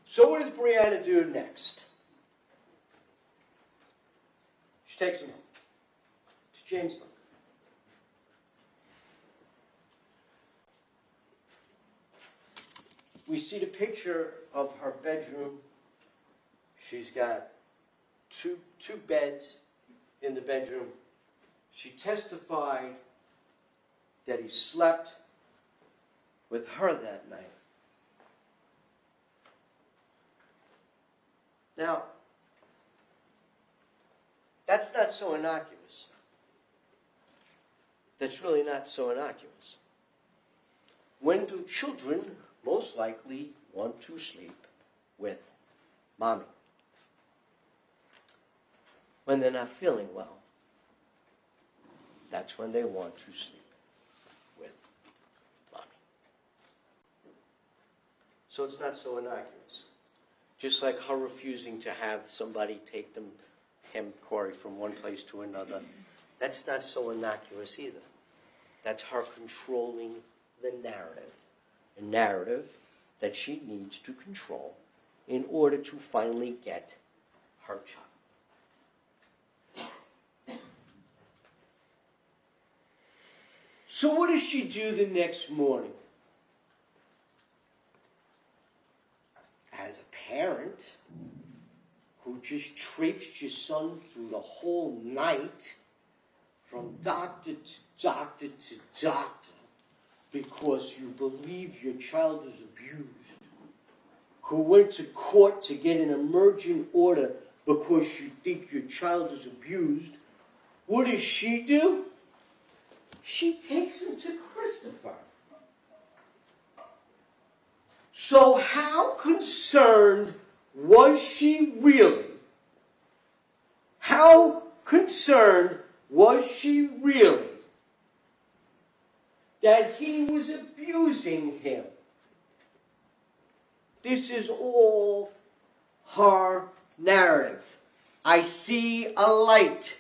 So what does Brianna do next? She takes him home to Jamesburg. We see the picture of her bedroom. She's got two beds in the bedroom. She testified that he slept with her that night. Now, that's not so innocuous. That's really not so innocuous. When do children most likely want to sleep with mommy? When they're not feeling well. That's when they want to sleep with mommy. So it's not so innocuous. Just like her refusing to have somebody take him, Corey, from one place to another. That's not so innocuous either. That's her controlling the narrative. A narrative that she needs to control in order to finally get her child. So what does she do the next morning? As a parent who just traipsed your son through the whole night from doctor to doctor to doctor because you believe your child is abused, who went to court to get an emergent order because you think your child is abused, what does she do? She takes him to Christopher. So how concerned was she really? How concerned was she really that he was abusing him? This is all her narrative. I see a light.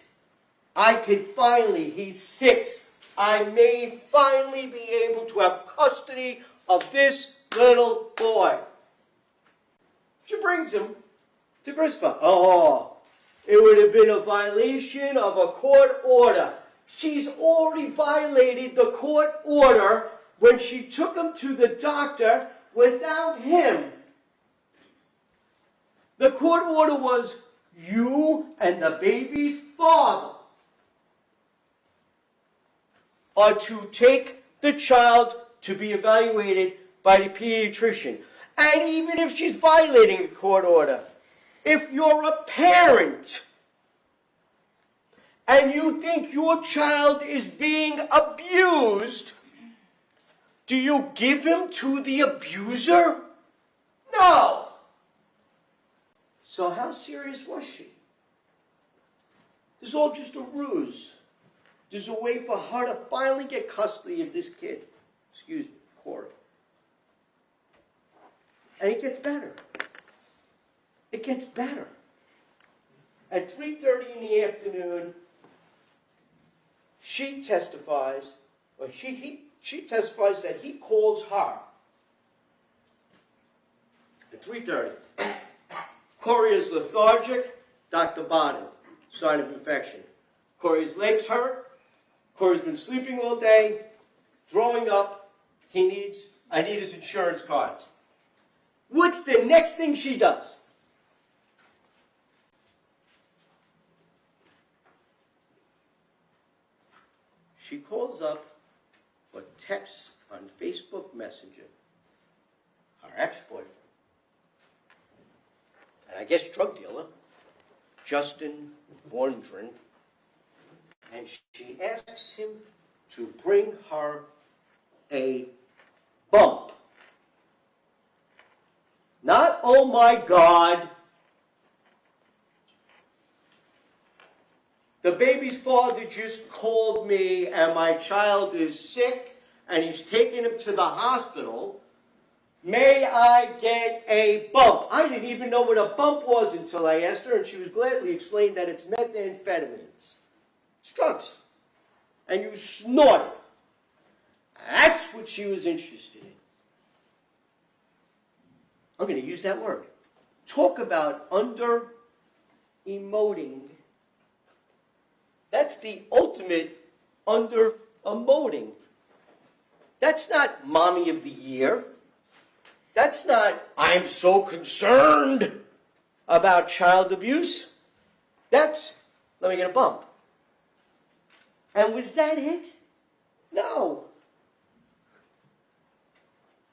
I could finally, he's 6. I may finally be able to have custody of this little boy. She brings him to Grispa. Oh, it would have been a violation of a court order. She's already violated the court order when she took him to the doctor without him. The court order was you and the baby's father are to take the child to be evaluated by the pediatrician. And even if she's violating a court order, if you're a parent and you think your child is being abused, do you give him to the abuser? No. So how serious was she? This is all just a ruse. There's a way for her to finally get custody of this kid. Excuse me, Corey. And it gets better. It gets better. At 3:30 in the afternoon, she testifies, or she testifies that he calls her at 3:30. Corey is lethargic, Dr. Bonnet, sign of infection. Corey's legs hurt. Corey's been sleeping all day, throwing up. I need his insurance cards. What's the next thing she does? She calls up or texts on Facebook Messenger her ex-boyfriend, and I guess drug dealer, Justin Vondren, and she asks him to bring her a bump. Not, oh my God, the baby's father just called me and my child is sick and he's taking him to the hospital. May I get a bump? I didn't even know what a bump was until I asked her, and she was gladly explained that it's methamphetamines. It's drugs. And you snort it. That's what she was interested in. I'm going to use that word. Talk about under-emoting. That's the ultimate under-emoting. That's not Mommy of the Year. That's not, I'm so concerned about child abuse. That's, let me get a bump. And was that it? No.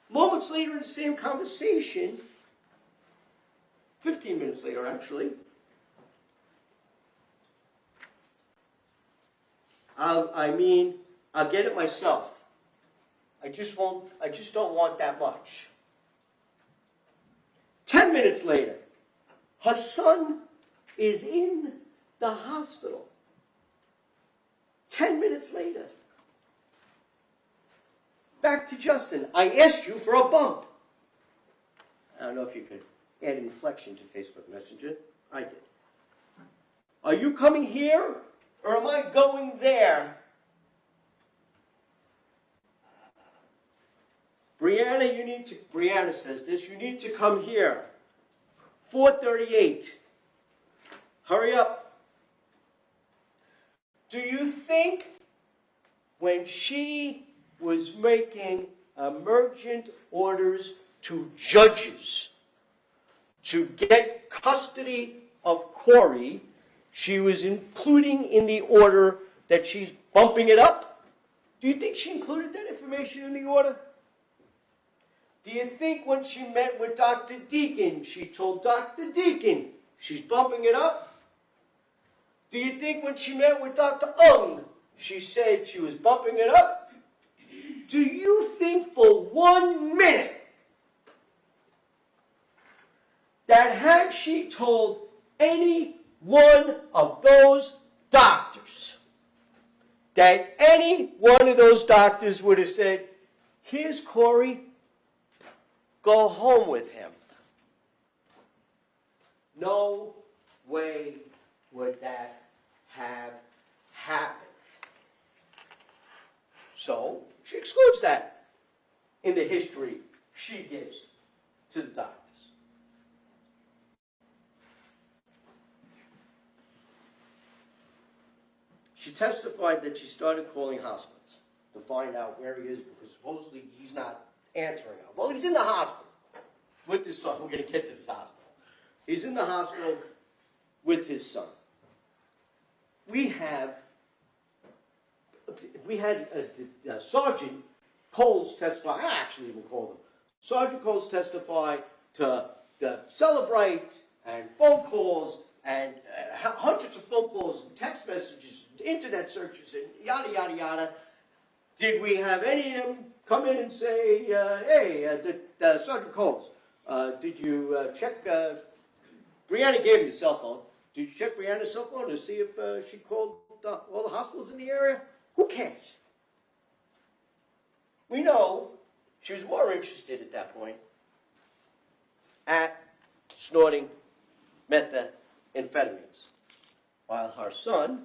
Moments later in the same conversation, 15 minutes later actually, I'll get it myself. I just don't want that much. 10 minutes later, her son is in the hospital. 10 minutes later. Back to Justin. I asked you for a bump. I don't know if you could add inflection to Facebook Messenger. I did. Are you coming here or am I going there? Brianna says this, you need to come here. 4:38. Hurry up. Do you think when she was making emergent orders to judges to get custody of Corey, she was including in the order that she's bumping it up? Do you think she included that information in the order? Do you think when she met with Dr. Deacon, she told Dr. Deacon she's bumping it up? Do you think when she met with Dr. Ung, she said she was bumping it up? Do you think for 1 minute that had she told any one of those doctors, that any one of those doctors would have said, here's Corey, go home with him? No way would that have happened. So she excludes that in the history she gives to the doctors. She testified that she started calling hospitals to find out where he is because supposedly he's not answering her. Well, he's in the hospital with his son. We're going to get to this hospital. He's in the hospital with his son. We had Sergeant Coles testify. I actually even called him. Sergeant Coles testified to Celebrate and phone calls and hundreds of phone calls and text messages, internet searches, and yada, yada, yada. Did we have any of them come in and say, hey, Sergeant Coles, did you check, Brianna gave me the cell phone. Did you check Brianna's cell phone to see if she called all the hospitals in the area? Who cares? We know she was more interested at that point at snorting methamphetamines while her son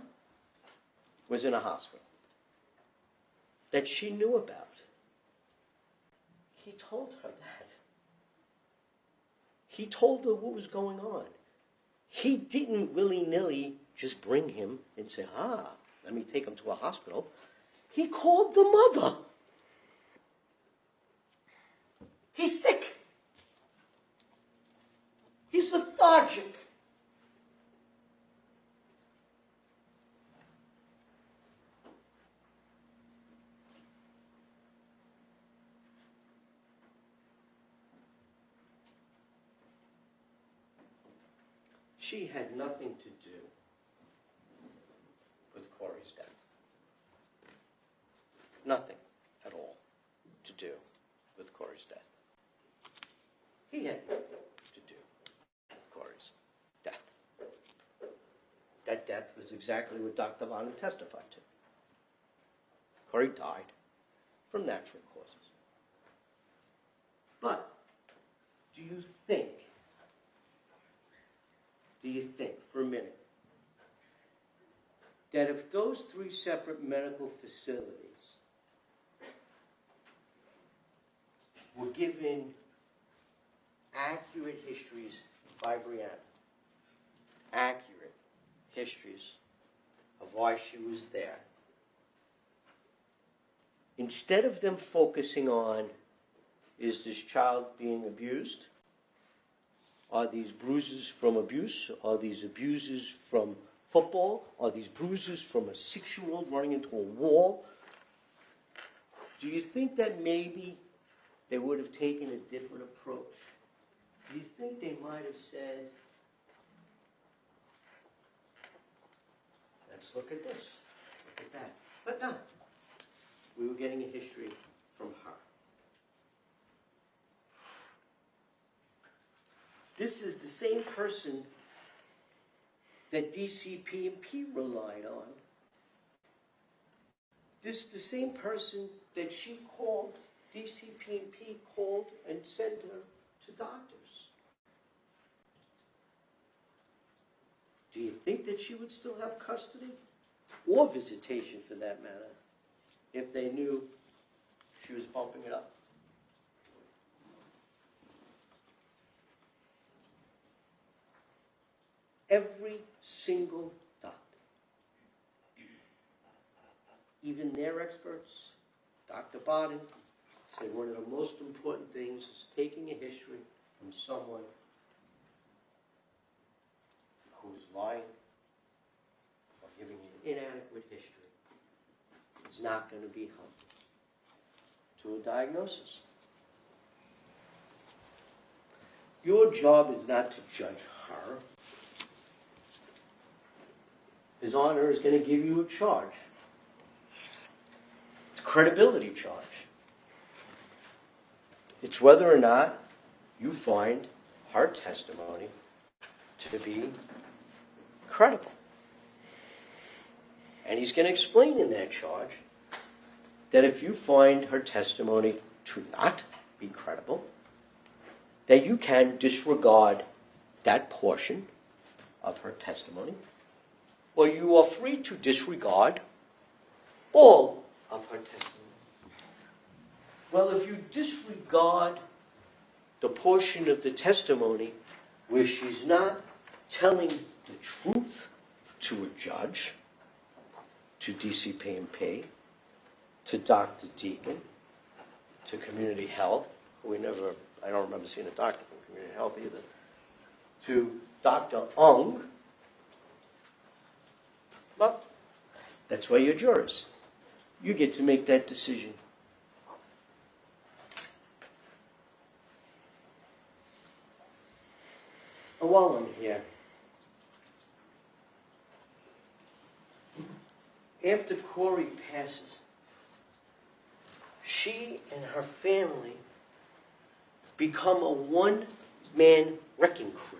was in a hospital that she knew about. He told her that. He told her what was going on. He didn't willy-nilly just bring him and say, let me take him to a hospital. He called the mother. He's sick. He's lethargic. She had nothing to do with Corey's death. Nothing at all to do with Corey's death. He had nothing to do with Corey's death. That death was exactly what Dr. Bonin testified to. Corey died from natural causes. But do you think for a minute that if those three separate medical facilities were given accurate histories by Brianna, accurate histories of why she was there, instead of them focusing on, is this child being abused? Are these bruises from abuse? Are these abuses from football? Are these bruises from a 6-year-old running into a wall? Do you think that maybe they would have taken a different approach? Do you think they might have said, let's look at this, look at that? But no. We were getting a history from her. This is the same person that DCP&P relied on. This is the same person that she called, DCP&P called and sent her to doctors. Do you think that she would still have custody? Or visitation, for that matter, if they knew she was bumping it up? Every single doctor, even their experts, Dr. Bonin, said one of the most important things is taking a history from someone who's lying or giving an inadequate history. It's not going to be helpful to a diagnosis. Your job is not to judge her. His Honor is going to give you a charge. It's a credibility charge. It's whether or not you find her testimony to be credible. And he's going to explain in that charge that if you find her testimony to not be credible, that you can disregard that portion of her testimony, or you are free to disregard all of her testimony. Well, if you disregard the portion of the testimony where she's not telling the truth to a judge, to DC Pay and Pay, to Dr. Deacon, to Community Health. I don't remember seeing a doctor from Community Health either. To Dr. Ung. Well, that's why you're jurors. You get to make that decision. And while I'm here, after Corey passes, she and her family become a one-man wrecking crew.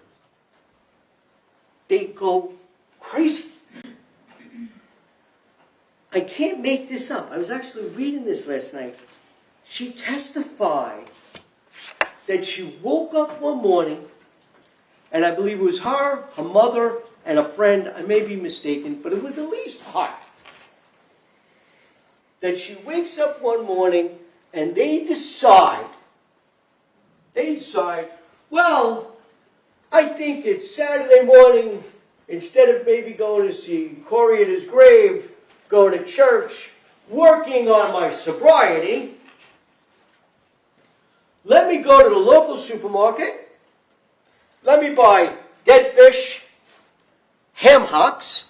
They go crazy. I can't make this up. I was actually reading this last night. She testified that she woke up one morning, and I believe it was her mother, and a friend. I may be mistaken, but it was at least her. That she wakes up one morning and they decide, well, I think it's Saturday morning, instead of maybe going to see Corey at his grave, going to church, working on my sobriety, let me go to the local supermarket, let me buy dead fish, ham hocks,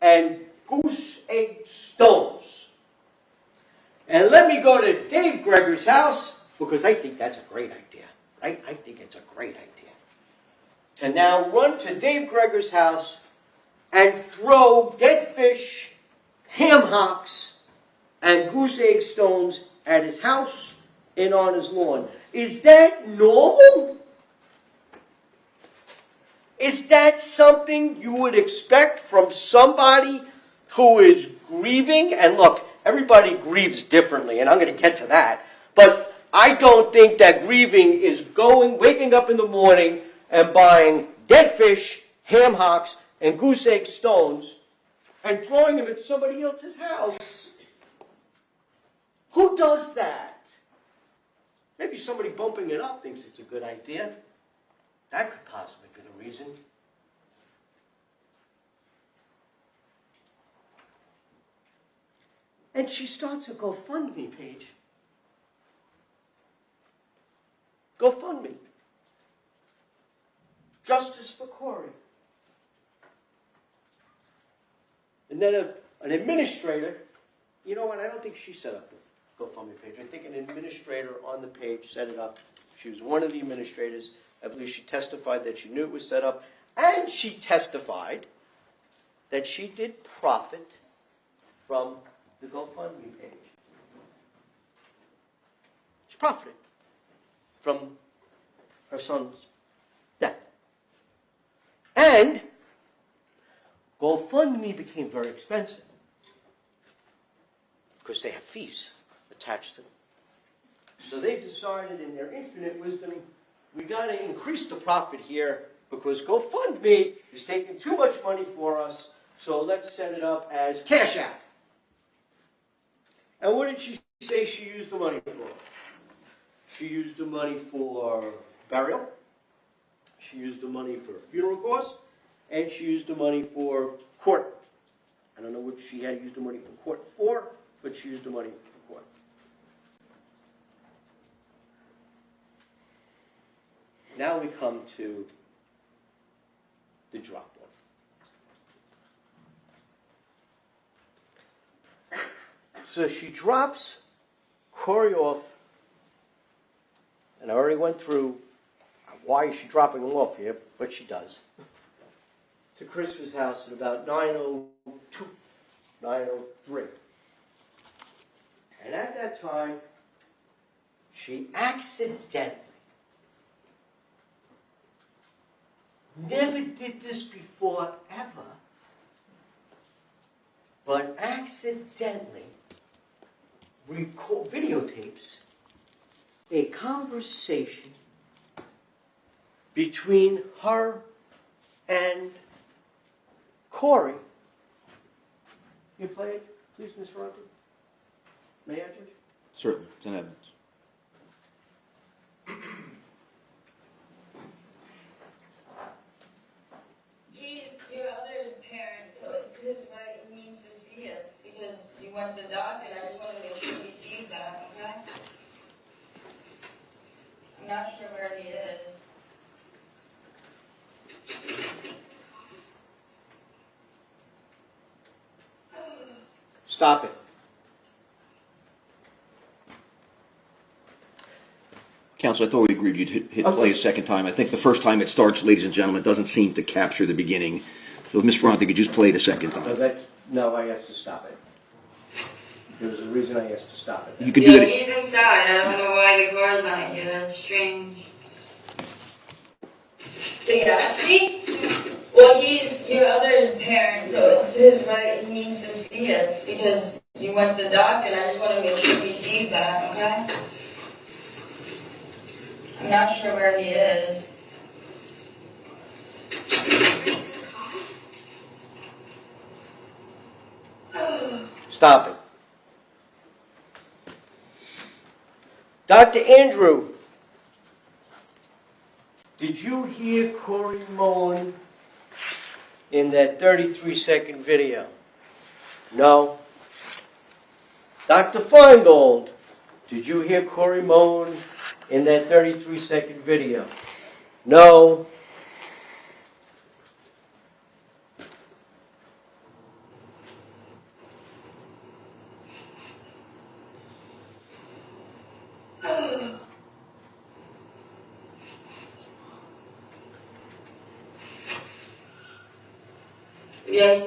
and goose egg stones. And let me go to Dave Gregor's house, because I think that's a great idea. Right? I think it's a great idea. To now run to Dave Gregor's house and throw dead fish, ham hocks, and goose egg stones at his house and on his lawn. Is that normal? Is that something you would expect from somebody who is grieving? And look, everybody grieves differently, and I'm going to get to that. But I don't think that grieving is waking up in the morning and buying dead fish, ham hocks, and goose egg stones and throwing them at somebody else's house. Who does that? Maybe somebody bumping it up thinks it's a good idea. That could possibly be the reason. And she starts a GoFundMe page. GoFundMe. Justice for Corey. And then an administrator, you know what, I don't think she set up the GoFundMe page. I think an administrator on the page set it up. She was one of the administrators. I believe she testified that she knew it was set up. And she testified that she did profit from the GoFundMe page. She profited from her son's death. And GoFundMe became very expensive because they have fees attached to them. So they decided in their infinite wisdom, we got to increase the profit here because GoFundMe is taking too much money for us, so let's set it up as Cash App. And what did she say she used the money for? She used the money for burial, she used the money for funeral costs, and she used the money for court. I don't know what she had used the money for court for, but she used the money for court. Now we come to the drop-off. So she drops Corey off, and I already went through why is she dropping him off here, but she does, to Christopher's house at about 9:02, 9:03. And at that time, she accidentally, never did this before ever, but accidentally videotapes a conversation between her and Corey. You play it, please, Ms. Roger? May I, Judge? Certainly, it's in evidence. He's your other parent, so it's his right means to see it. went to the doctor, and I just want to make sure he sees that, okay? I'm not sure where he is. Stop it. Counsel, I thought we agreed you'd hit play a second time. I think the first time it starts, ladies and gentlemen, doesn't seem to capture the beginning. So, Ms. Ferrante, could you just play it a second time? No, I asked to stop it. There was a reason I asked to stop it. You could do Yeah, that. he's inside. I don't know why the car's not here. That's strange. Did you ask me? Well, he's your other parent, so it's his right. He needs to see it because you went to the doctor, and I just want to make sure he sees that, okay? I'm not sure where he is. Stop it. Dr. Andrew, did you hear Corey moan in that 33-second video? No. Dr. Feingold, did you hear Corey moan in that 33-second video? No. Yeah.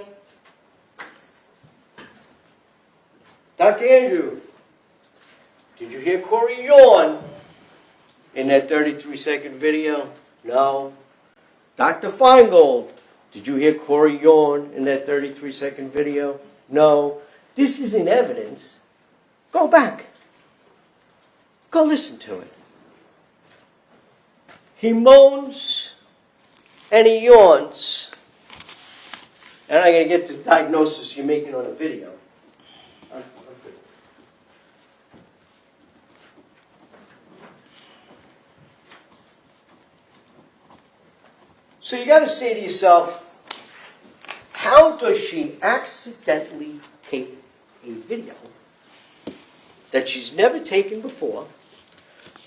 Dr. Andrew, did you hear Corey yawn in that 33-second video? No. Dr. Feingold, did you hear Corey yawn in that 33-second video? No. This is in evidence. Go back. Go listen to it. He moans and he yawns. And I'm going to get to the diagnosis you're making on a video. I'm good. So you got to say to yourself, how does she accidentally take a video that she's never taken before,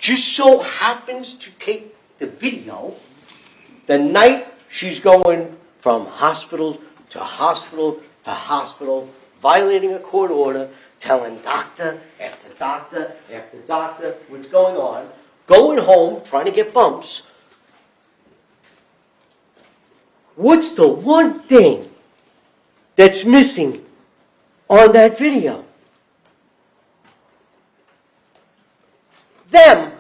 just so happens to take the video the night she's going from hospital to hospital to hospital, violating a court order, telling doctor after doctor after doctor what's going on, going home, trying to get bumps. What's the one thing that's missing on that video? Them.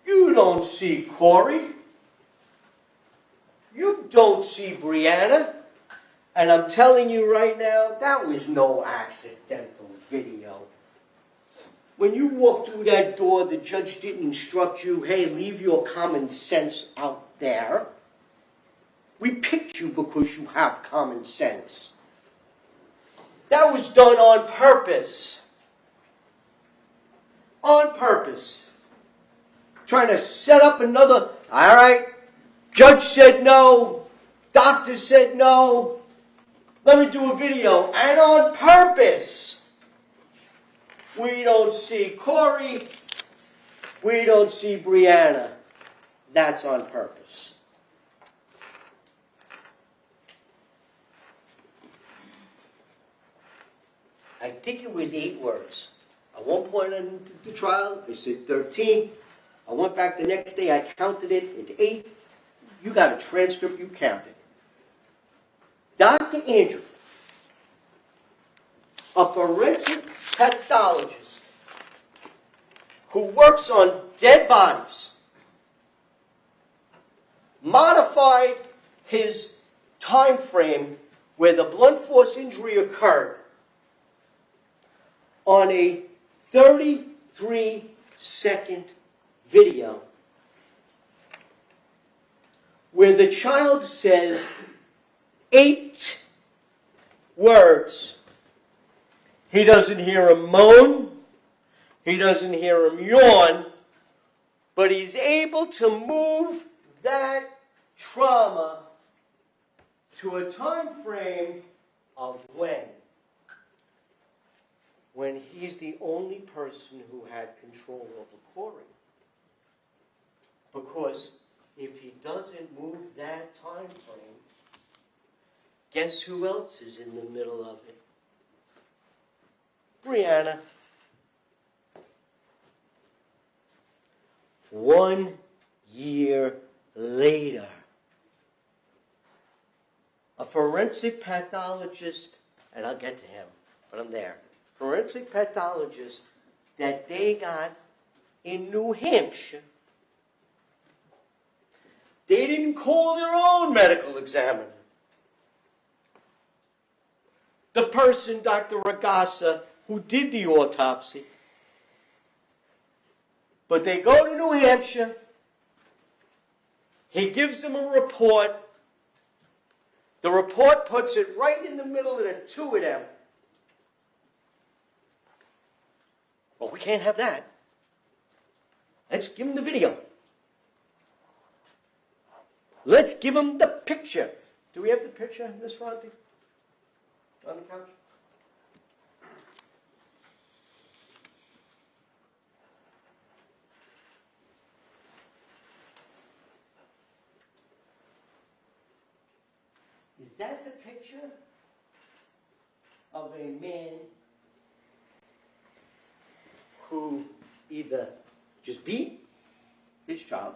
You don't see Corey. You don't see Brianna. And I'm telling you right now, that was no accidental video. When you walked through that door, the judge didn't instruct you, hey, leave your common sense out there. We picked you because you have common sense. That was done on purpose. On purpose. Trying to set up another, all right, judge said no, doctor said no, let me do a video. And on purpose, we don't see Corey, we don't see Brianna. That's on purpose. I think it was 8 words. At one point in the trial, I said 13. I went back the next day, I counted it, it's 8. You got a transcript, you counted. Dr. Andrew, a forensic pathologist who works on dead bodies, modified his time frame where the blunt force injury occurred on a 33-second video where the child says 8 words. He doesn't hear him moan, he doesn't hear him yawn, but he's able to move that trauma to a time frame of when? when he's the only person who had control over Corey. Because if he doesn't move that time frame, guess who else is in the middle of it? Brianna. 1 year later, a forensic pathologist, and I'll get to him, but I'm there. Forensic pathologist that they got in New Hampshire. They didn't call their own medical examiner. The person, Dr. Ragassa, who did the autopsy. But they go to New Hampshire. He gives them a report. The report puts it right in the middle of the two of them. Well, we can't have that. Let's give him the video. Let's give him the picture. Do we have the picture, Miss Fonte? On the couch? Is that the picture of a man who either just beat his child,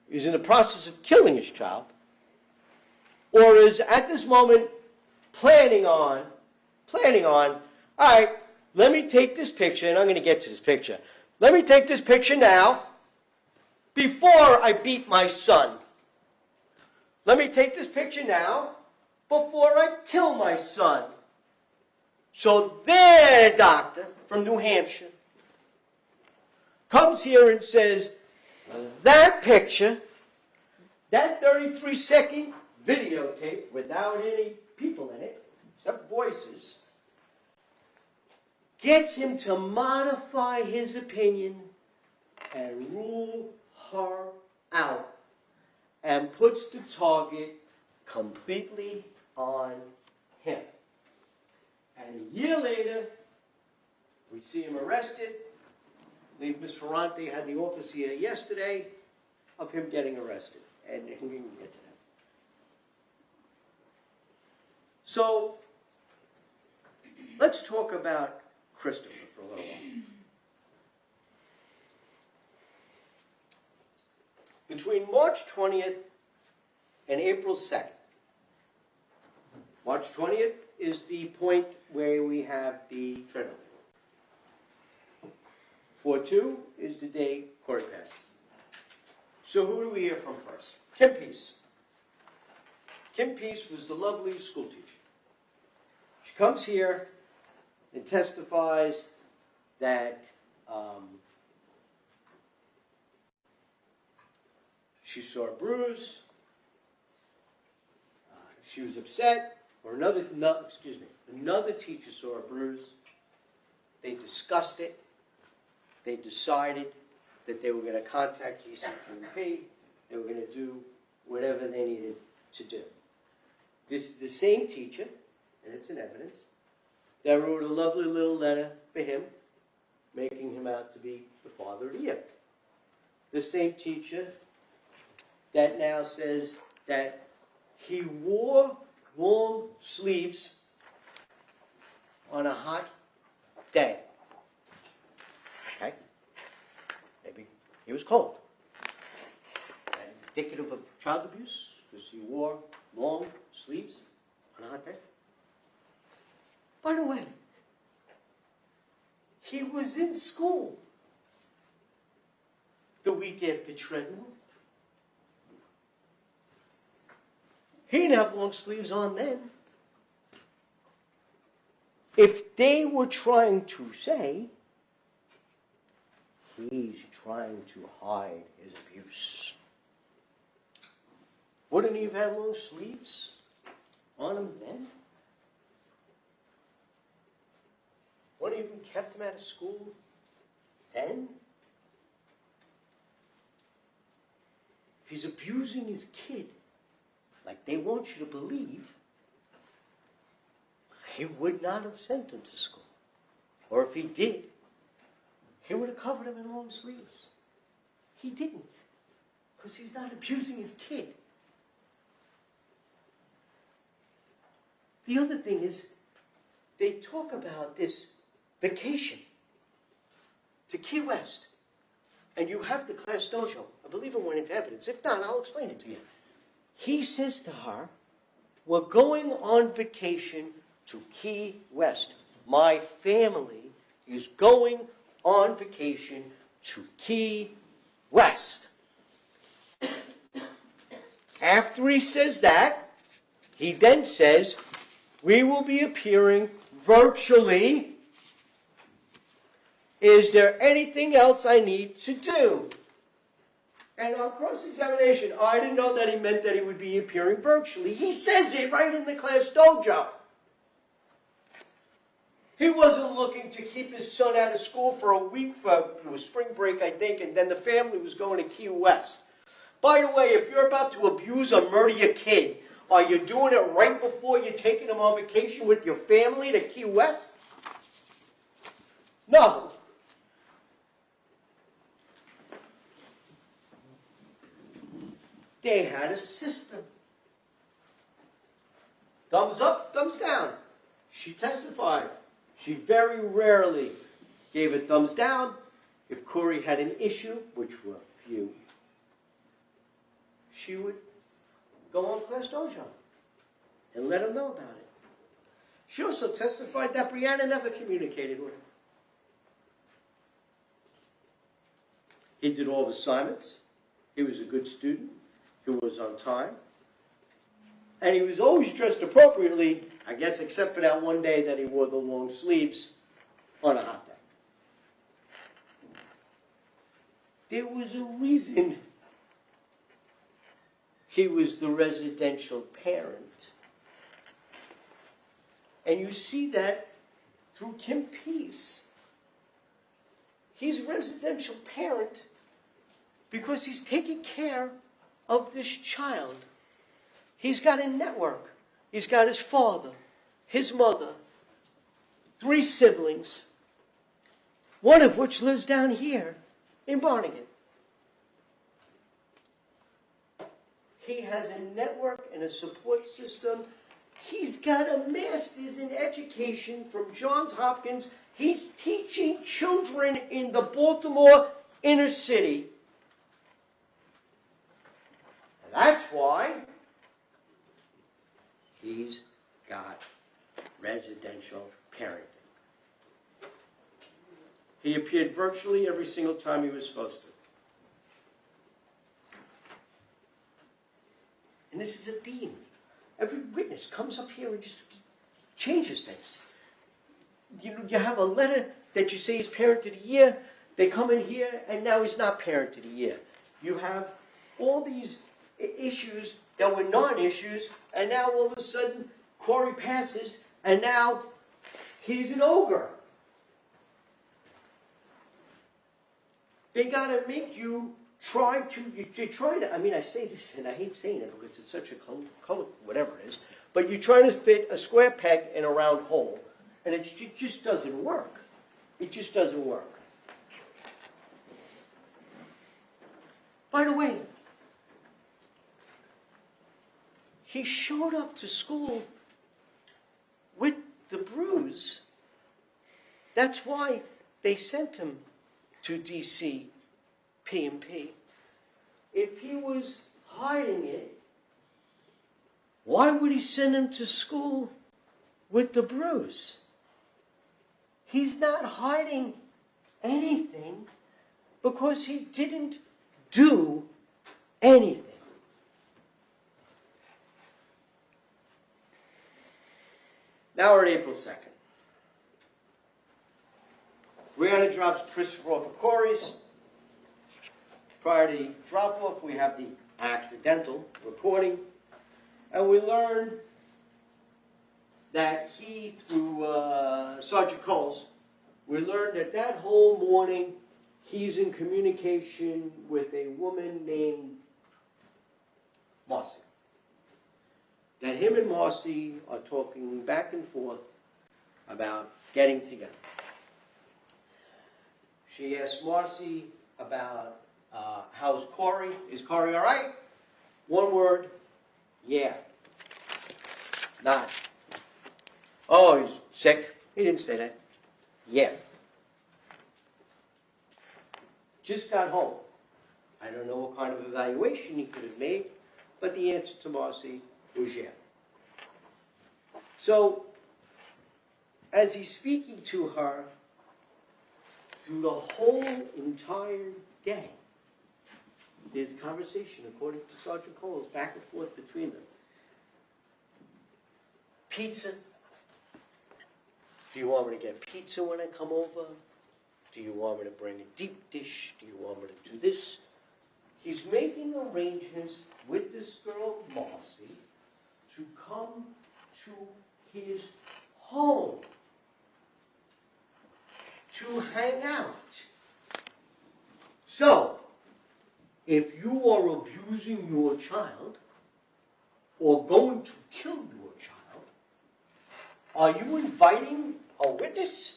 is in the process of killing his child, or is at this moment planning on, all right, let me take this picture, and I'm going to get to this picture. Let me take this picture now before I beat my son. Let me take this picture now before I kill my son. So their doctor from New Hampshire comes here and says, that picture, that 33-second videotape without any people in it, except voices, gets him to modify his opinion and rule her out and puts the target completely on him. And a year later, we see him arrested. I believe Ms. Ferrante had the office here yesterday of him getting arrested. And we can get to that. So, let's talk about Christopher for a little while. Between March 20th and April 2nd, March 20th is the point where we have the treadmill. 4/2 is the day Corey passes. So who do we hear from first? Kim Peace. Kim Peace was the lovely school teacher. She comes here and testifies that she saw a bruise. She was upset, or another teacher saw a bruise. They discussed it. They decided that they were going to contact GCQP. They were going to do whatever they needed to do. This is the same teacher, and it's in evidence, that wrote a lovely little letter for him, making him out to be the father of the year. The same teacher that now says that he wore long sleeves on a hot day. Okay? Maybe he was cold. And indicative of child abuse, because he wore long sleeves on a hot day. By the way, he was in school the week after Treadmill. He didn't have long sleeves on then. If they were trying to say he's trying to hide his abuse, wouldn't he have had long sleeves on him then? Wouldn't he even kept him out of school then? If he's abusing his kid, like they want you to believe, he would not have sent him to school. Or if he did, he would have covered him in long sleeves. He didn't, because he's not abusing his kid. The other thing is, they talk about this vacation to Key West. And you have the class dojo. I believe it went into evidence. If not, I'll explain it to you. He says to her, we're going on vacation to Key West. My family is going on vacation to Key West. After he says that, he then says, we will be appearing virtually. Is there anything else I need to do? And on cross-examination, I didn't know that he meant that he would be appearing virtually. He says it right in the class dojo. He wasn't looking to keep his son out of school for a week for spring break, I think, and then the family was going to Key West. By the way, if you're about to abuse or murder your kid, are you doing it right before you're taking him on vacation with your family to Key West? No. They had a system. Thumbs up, thumbs down. She testified. She very rarely gave a thumbs down. If Corey had an issue, which were few, she would go on class dojo and let him know about it. She also testified that Brianna never communicated with him. He did all the assignments. He was a good student. He was on time. And he was always dressed appropriately, I guess except for that one day that he wore the long sleeves on a hot day. There was a reason he was the residential parent. And you see that through Kim Peace. He's a residential parent because he's taking care of this child. He's got a network. He's got his father, his mother, 3 siblings, one of which lives down here in Barnegat. He has a network and a support system. He's got a master's in education from Johns Hopkins. He's teaching children in the Baltimore inner city. And that's why he's got residential parenting. He appeared virtually every single time he was supposed to. And this is a theme. Every witness comes up here and just changes things. You have a letter that you say is parent of the year. They come in here and now he's not parent of the year. You have all these issues that were non-issues, and now all of a sudden Corey passes and now he's an ogre. They got to make you try to, I mean, I say this and I hate saying it because it's such a color, whatever it is, but you're trying to fit a square peg in a round hole, and it just doesn't work. It just doesn't work. By the way, he showed up to school with the bruise. That's why they sent him to D.C. P&P. If he was hiding it, why would he send him to school with the bruise? He's not hiding anything because he didn't do anything. Now we're at April 2nd. Brianna drops Christopher off at Corey's. Prior to the drop-off, we have the accidental reporting. And we learn that he, through Sergeant Coles, we learned that that whole morning he's in communication with a woman named Marcy. That him and Marcy are talking back and forth about getting together. She asked Marcy about how's Corey? Is Corey all right? One word, yeah. Not, oh, he's sick. He didn't say that. Yeah. Just got home. I don't know what kind of evaluation he could have made, but the answer to Marcy was yeah. So, as he's speaking to her through the whole entire day, there's a conversation, according to Sergeant Coles, back and forth between them. Pizza. Do you want me to get pizza when I come over? Do you want me to bring a deep dish? Do you want me to do this? He's making arrangements with this girl, Marcy, to come to his home, to hang out. So, if you are abusing your child or going to kill your child, are you inviting a witness?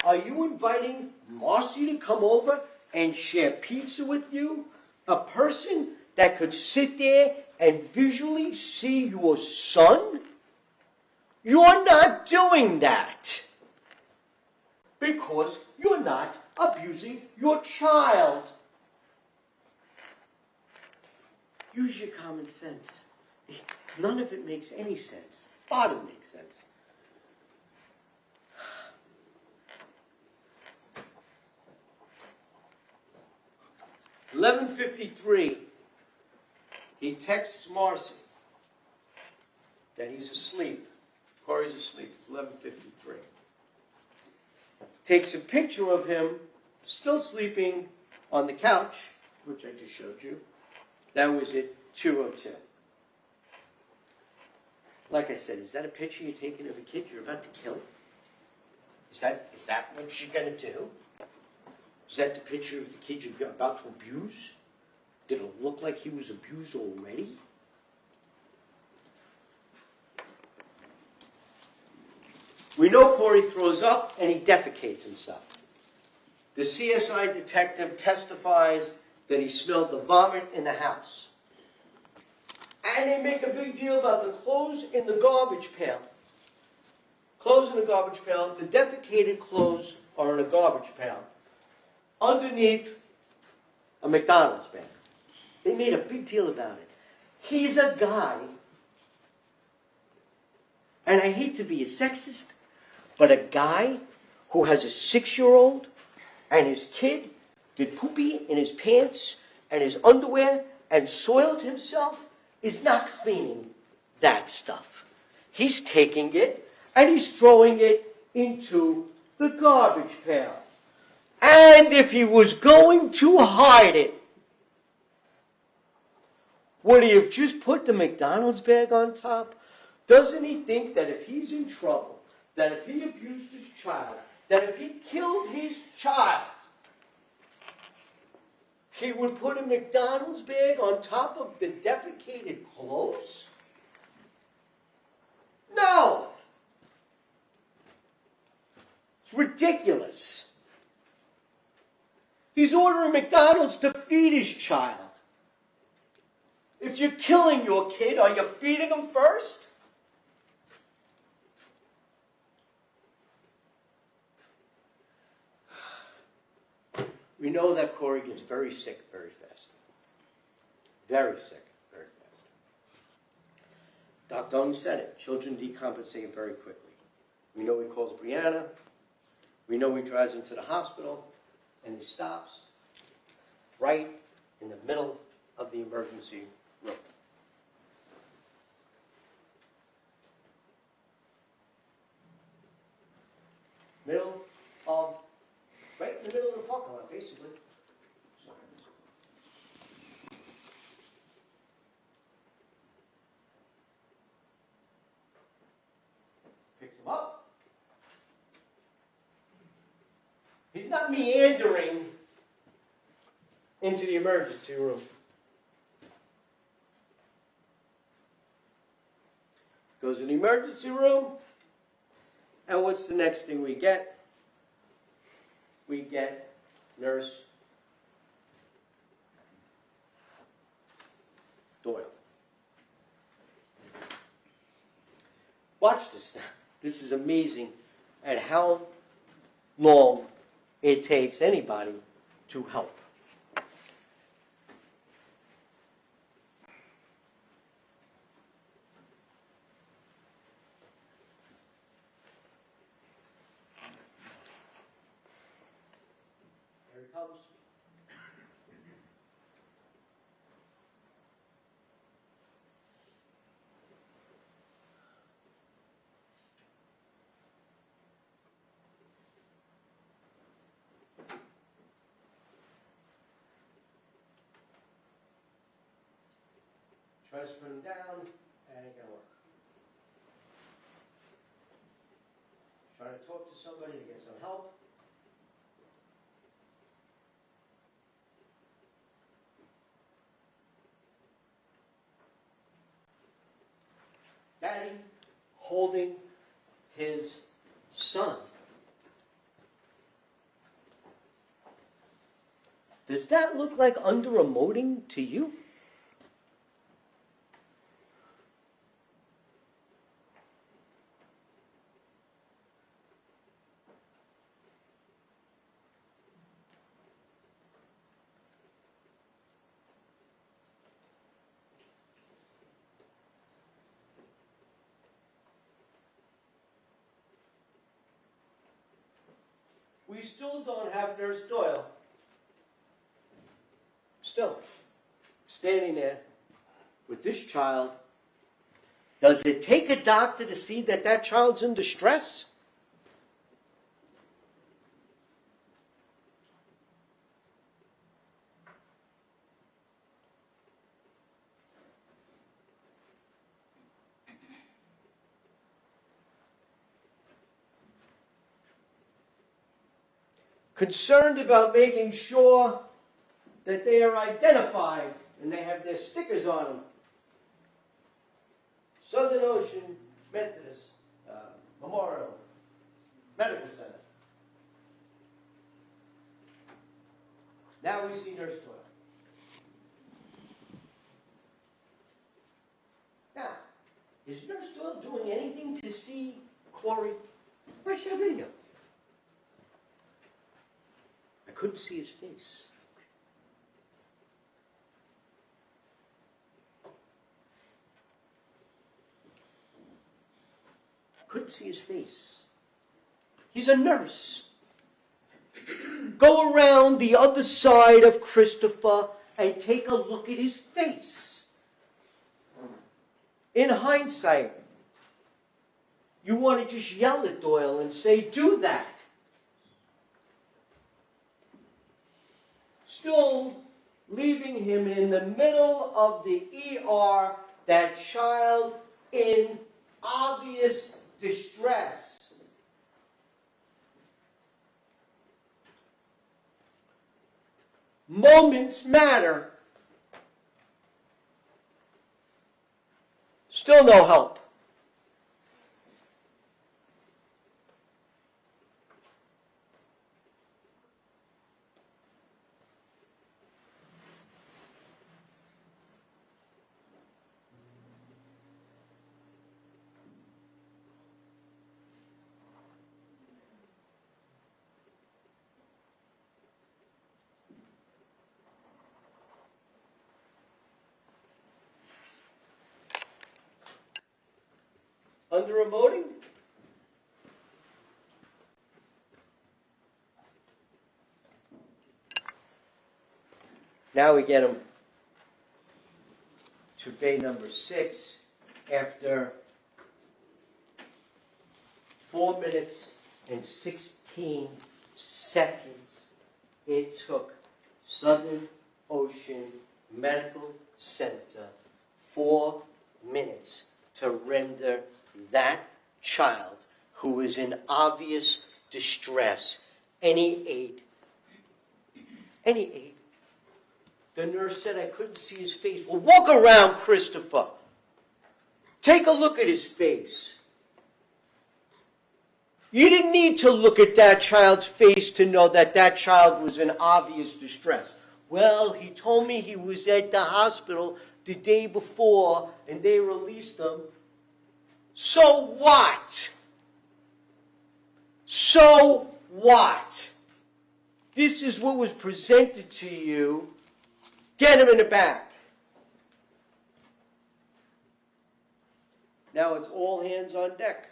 Are you inviting Marcy to come over and share pizza with you? A person that could sit there and visually see your son? You're not doing that. Because you're not abusing your child. Use your common sense. None of it makes any sense. Part of it makes sense. $11:53. He texts Marcy that he's asleep. Corey's asleep. It's 11:53. Takes a picture of him still sleeping on the couch, which I just showed you. That was at 2:02. Like I said, is that a picture you're taking of a kid you're about to kill? Is that what you're going to do? Is that the picture of the kid you're about to abuse? Did it look like he was abused already? We know Corey throws up and he defecates himself. The CSI detective testifies that he smelled the vomit in the house. And they make a big deal about the clothes in the garbage pail. Clothes in the garbage pail. The defecated clothes are in a garbage pail underneath a McDonald's bag. They made a big deal about it. He's a guy, and I hate to be a sexist, but a guy who has a 6-year-old and his kid did poopy in his pants and his underwear and soiled himself is not cleaning that stuff. He's taking it and he's throwing it into the garbage pail. And if he was going to hide it, would he have just put the McDonald's bag on top? Doesn't he think that if he's in trouble, that if he abused his child, that if he killed his child, he would put a McDonald's bag on top of the defecated clothes? No! It's ridiculous. He's ordering McDonald's to feed his child. If you're killing your kid, are you feeding him first? We know that Corey gets very sick very fast. Very sick very fast. Dr. Owens said it. Children decompensate very quickly. We know he calls Brianna. We know he drives him to the hospital. And he stops right in the middle of the emergency room. Right in the middle of the parking lot, basically. Picks him up. He's not meandering into the emergency room. Goes in the emergency room, And what's the next thing we get? We get Nurse Doyle. Watch this now. This is amazing at how long it takes anybody to help. Here it comes. Try to put him down, and it ain't gonna work. Try to talk to somebody to get some help. Daddy holding his son. Does that look like under-emoting to you? We still don't have Nurse Doyle. Still, standing there with this child. Does it take a doctor to see that that child's in distress? Concerned about making sure that they are identified and they have their stickers on them. Southern Ocean Methodist Memorial Medical Center. Now we see Nurse Doyle. Now, is Nurse Doyle doing anything to see Corey? Watch that video. I couldn't see his face. Couldn't see his face. He's a nurse. Go around the other side of Christopher and take a look at his face. In hindsight, you want to just yell at Doyle and say, do that. Still leaving him in the middle of the ER, that child in obvious distress. Moments matter. Still no help. Under-emoting? Now we get him to bay number 6 after 4 minutes and 16 seconds. It took Southern Ocean Medical Center 4 minutes to render that child who is in obvious distress any aid. Any aid. The nurse said I couldn't see his face. Well, walk around, Christopher. Take a look at his face. You didn't need to look at that child's face to know that that child was in obvious distress. Well, he told me he was at the hospital the day before and they released him. So what? So what? This is what was presented to you. Get him in the back. Now it's all hands on deck.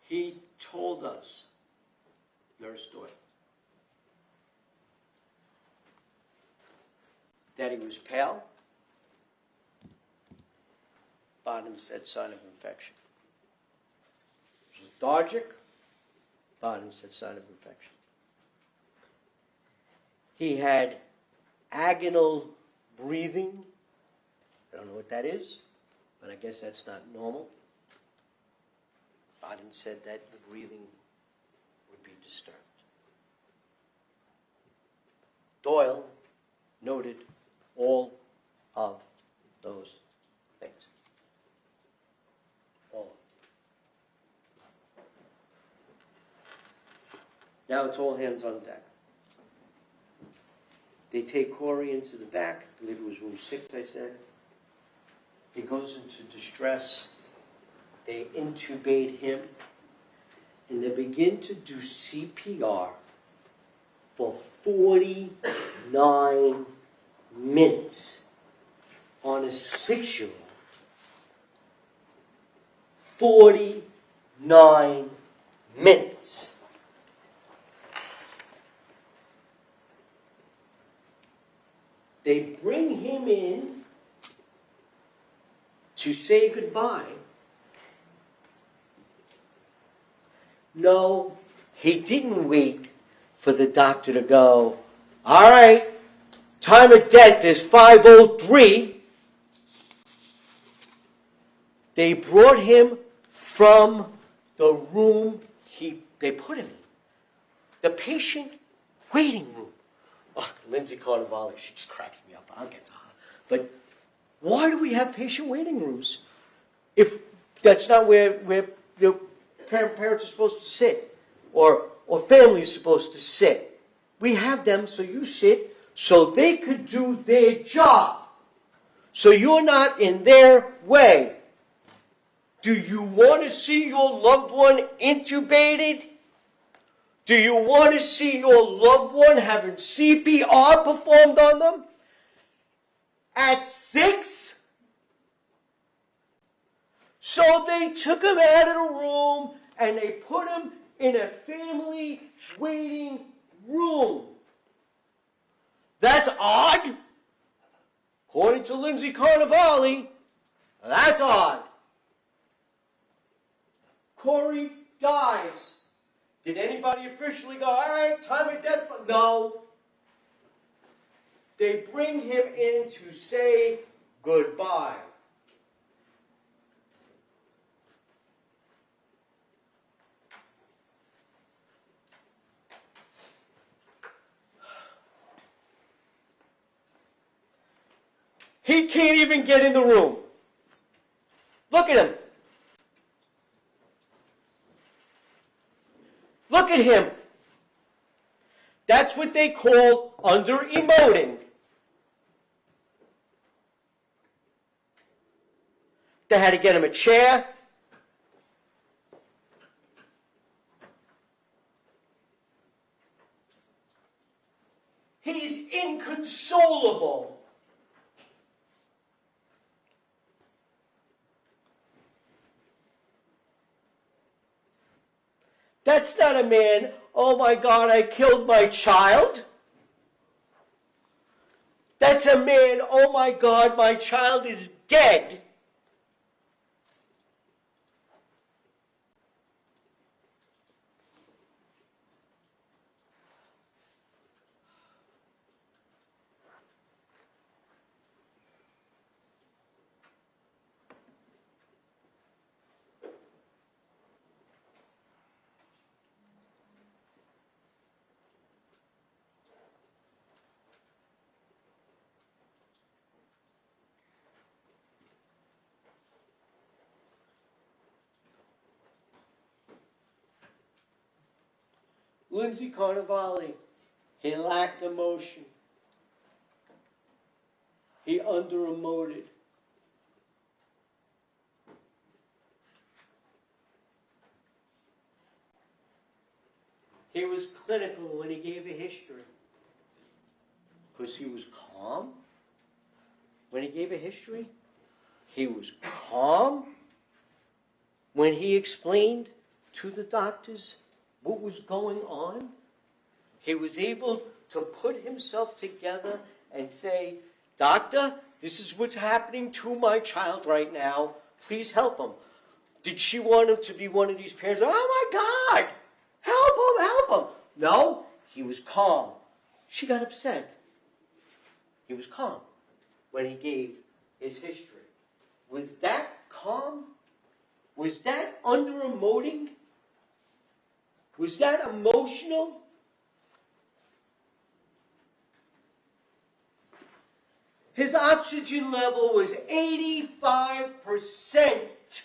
He told us, nurse Doyle, that he was pale. Bottom said sign of infection. He was lethargic. Bottom said sign of infection. He had agonal breathing. I don't know what that is, but I guess that's not normal. Bottom said that the breathing would be disturbed. Doyle noted all of those things. All. Now it's all hands on deck. They take Corey into the back. I believe it was room 6, I said. He goes into distress. They intubate him. And they begin to do CPR for 49 minutes on a 6-year-old. 49 minutes. They bring him in to say goodbye. No, he didn't wait for the doctor to go, all right, time of death is 5:03. They brought him from the room they put him in. The patient waiting room. Oh, Lindsay Carnivale, she just cracks me up. I'll get to her. But why do we have patient waiting rooms if that's not where the parents are supposed to sit or families are supposed to sit? We have them so you sit so they could do their job. So you're not in their way. Do you want to see your loved one intubated? Do you want to see your loved one having CPR performed on them? At 6? So they took him out of the room and they put him in a family waiting room. That's odd. According to Lindsay Carnivale, that's odd. Corey dies. Did anybody officially go, all right, time of death? No. They bring him in to say goodbye. He can't even get in the room. Look at him. Look at him. That's what they call under-emoting. They had to get him a chair. He's inconsolable. That's not a man, oh my God, I killed my child. That's a man, oh my God, my child is dead. Lindsay Carnevale, he lacked emotion. He under-emoted. He was clinical when he gave a history. Because he was calm. When he gave a history, he was calm. When he explained to the doctors what was going on, he was able to put himself together and say, "Doctor, this is what's happening to my child right now. Please help him." Did she want him to be one of these parents? "Oh my God, help him, help him." No, he was calm. She got upset. He was calm when he gave his history. Was that calm? Was that under-emoting? Was that emotional? His oxygen level was 85%.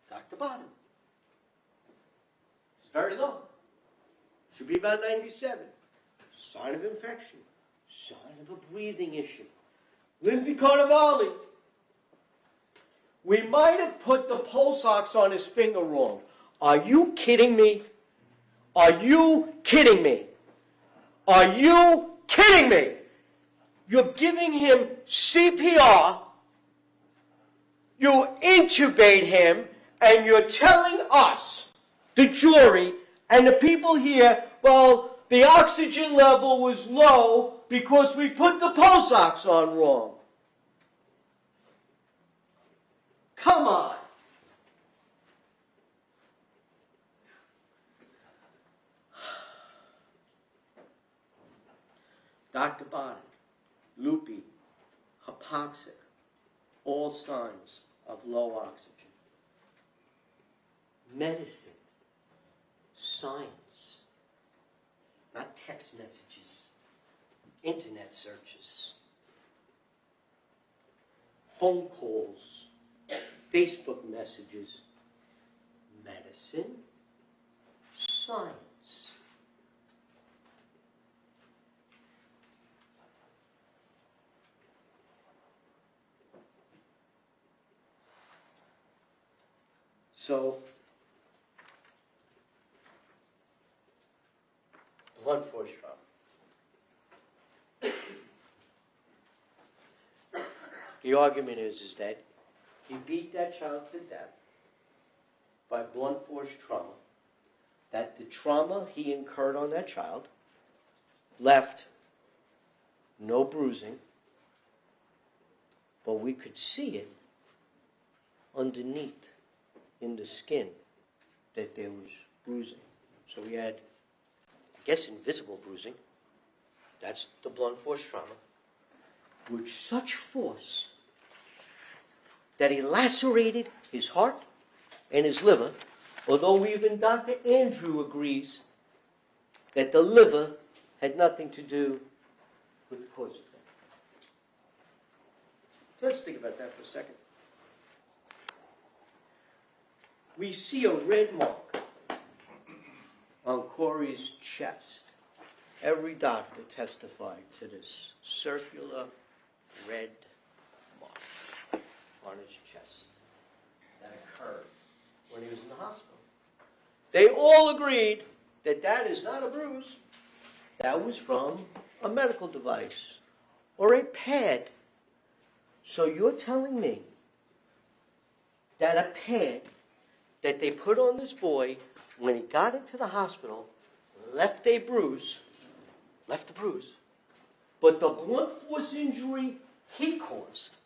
Dr. Bottom. It's very low. Should be about 97. Sign of infection. Sign of a breathing issue. Lindsay Carnevale. We might have put the pulse ox on his finger wrong. Are you kidding me? Are you kidding me? Are you kidding me? You're giving him CPR, you intubate him, and you're telling us, the jury, and the people here, well, the oxygen level was low because we put the pulse ox on wrong. Come on. Dr. Bonnet, loopy, hypoxic, all signs of low oxygen. Medicine, science, not text messages, internet searches, phone calls, Facebook messages, medicine, science. So, blunt force trauma. The argument is that he beat that child to death by blunt force trauma, that the trauma he incurred on that child left no bruising, but we could see it underneath in the skin that there was bruising. So we had, I guess, invisible bruising. That's the blunt force trauma. With such force that he lacerated his heart and his liver, although even Dr. Andrew agrees that the liver had nothing to do with the cause of death. So let's think about that for a second. We see a red mark on Corey's chest. Every doctor testified to this circular red mark on his chest that occurred when he was in the hospital. They all agreed that that is not a bruise. That was from a medical device or a pad. So you're telling me that a pad that they put on this boy when he got into the hospital left a bruise, but the blunt force injury he caused,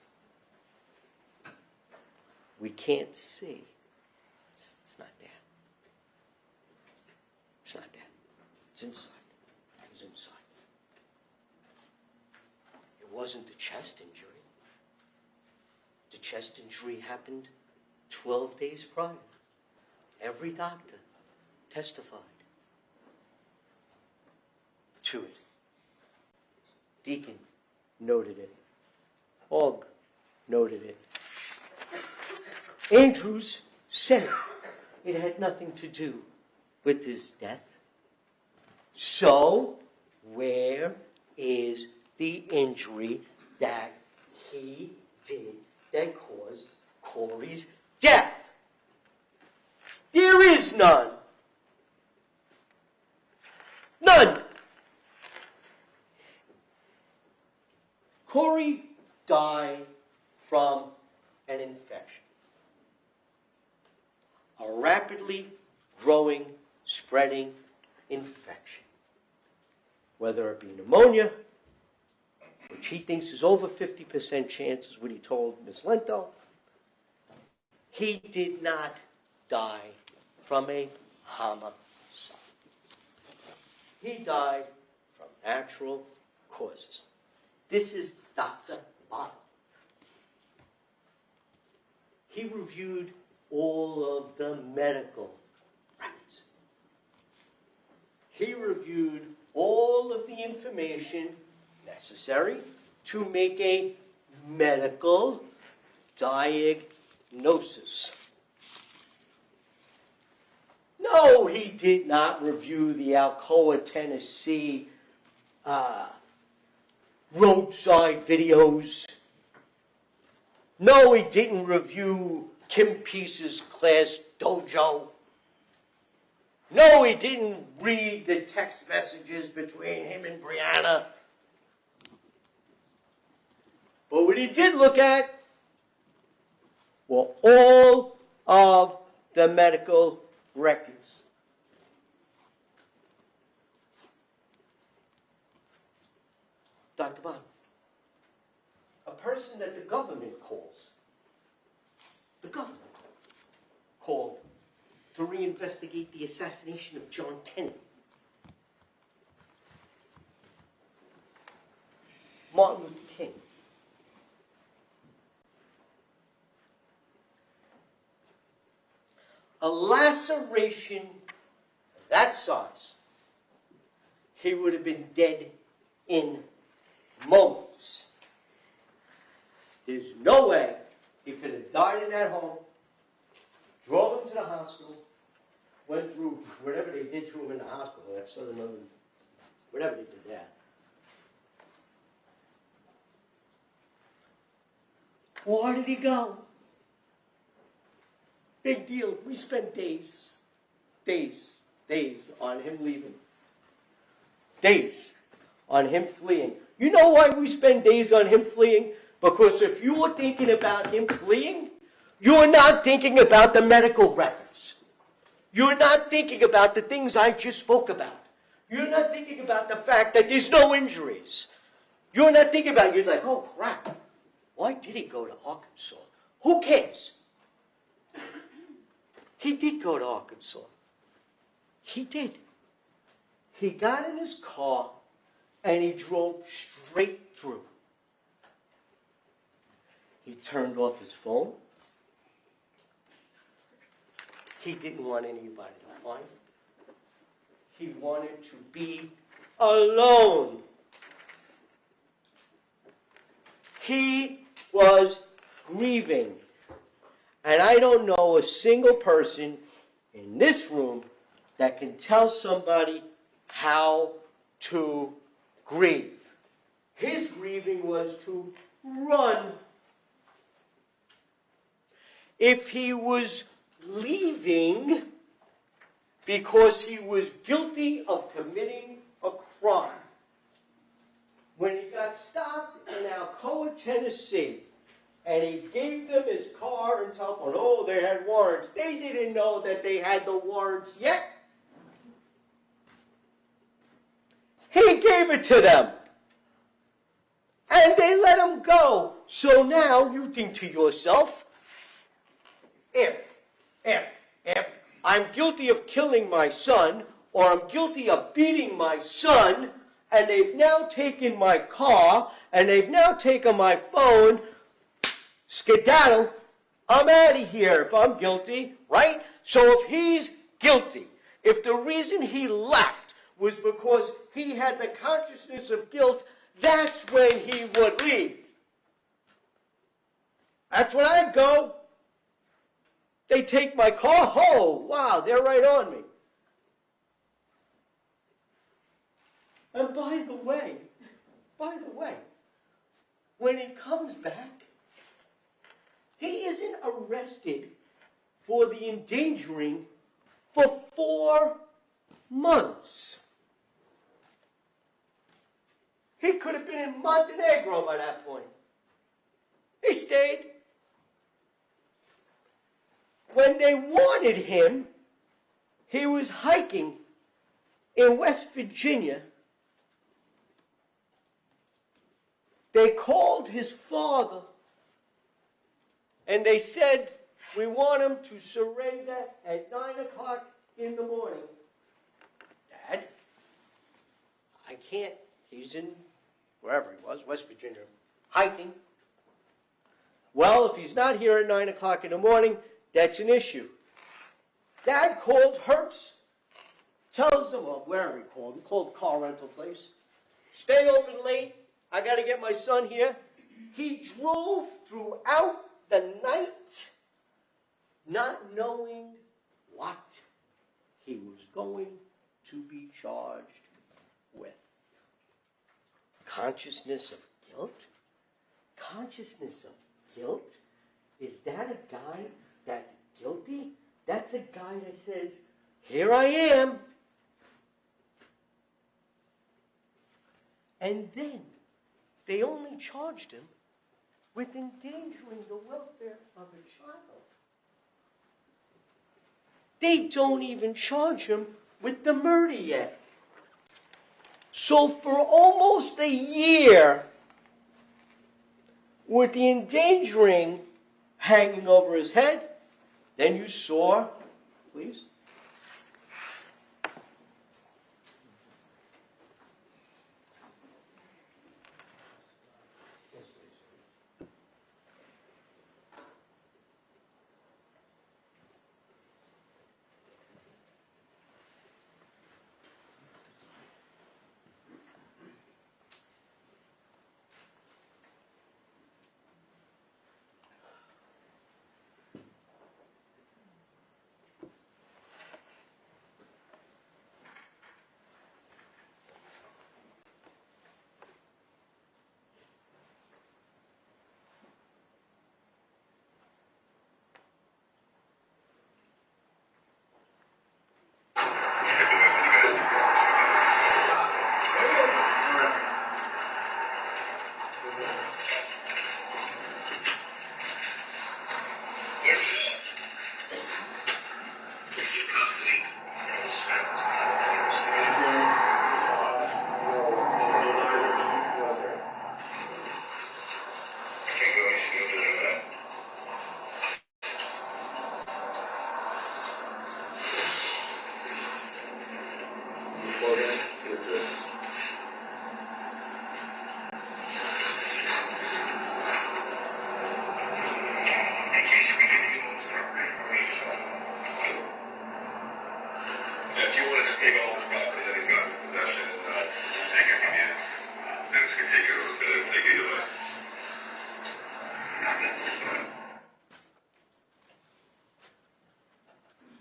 we can't see. It's not there. It's not there. It's inside. It was inside. It wasn't the chest injury. The chest injury happened 12 days prior. Every doctor testified to it. Deacon noted it. Og noted it. Andrews said it had nothing to do with his death. So, where is the injury that he did that caused Corey's death? There is none. None. Corey died from an infection. A rapidly growing, spreading infection. Whether it be pneumonia, which he thinks is over 50% chance, is what he told Ms. Lento. He did not die from a homicide. He died from natural causes. This is Dr. Boathouse. He reviewed all of the medical records. He reviewed all of the information necessary to make a medical diagnosis. No, he did not review the Alcoa, Tennessee roadside videos. No, he didn't review Kim Peace's class dojo. No, he didn't read the text messages between him and Brianna. But what he did look at were all of the medical records. Dr. Bob, a person that the government called to reinvestigate the assassination of John Kennedy. Martin Luther King. A laceration of that size, he would have been dead in moments. There's no way he could have died in that home, drove him to the hospital, went through whatever they did to him in the hospital, that Southern Northern, whatever they did there. Where did he go? Big deal. We spent days on him leaving. Days on him fleeing. You know why we spend days on him fleeing? Because if you were thinking about him fleeing, you're not thinking about the medical records. You're not thinking about the things I just spoke about. You're not thinking about the fact that there's no injuries. You're not thinking about it. You're like, oh crap, why did he go to Arkansas? Who cares? He did go to Arkansas. He did. He got in his car and he drove straight through. He turned off his phone. He didn't want anybody to find him. He wanted to be alone. He was grieving. And I don't know a single person in this room that can tell somebody how to grieve. His grieving was to run. If he was leaving because he was guilty of committing a crime, when he got stopped in Alcoa, Tennessee, and he gave them his car and telephone, oh, they had warrants. They didn't know that they had the warrants yet. He gave it to them. And they let him go. So now you think to yourself, if I'm guilty of killing my son, or I'm guilty of beating my son, and they've now taken my car, and they've now taken my phone, skedaddle, I'm out of here if I'm guilty, right? So if he's guilty, if the reason he left was because he had the consciousness of guilt, that's when he would leave. That's when I'd go. They take my car. Oh, wow, they're right on me. And by the way, when he comes back, he isn't arrested for the endangering for 4 months. He could have been in Montenegro by that point. He stayed. When they wanted him, he was hiking in West Virginia. They called his father and they said, we want him to surrender at 9 o'clock in the morning. Dad, I can't. He's in wherever he was, West Virginia, hiking. Well, if he's not here at 9 o'clock in the morning, that's an issue. Dad called Hertz, tells them, well, wherever he called the car rental place. Stay open late. I got to get my son here. He drove throughout the night, not knowing what he was going to be charged with. Consciousness of guilt? Consciousness of guilt? Is that a guy that's guilty? That's a guy that says, here I am. And then they only charged him with endangering the welfare of a child. They don't even charge him with the murder yet. So for almost a year, with the endangering hanging over his head, then you saw, please.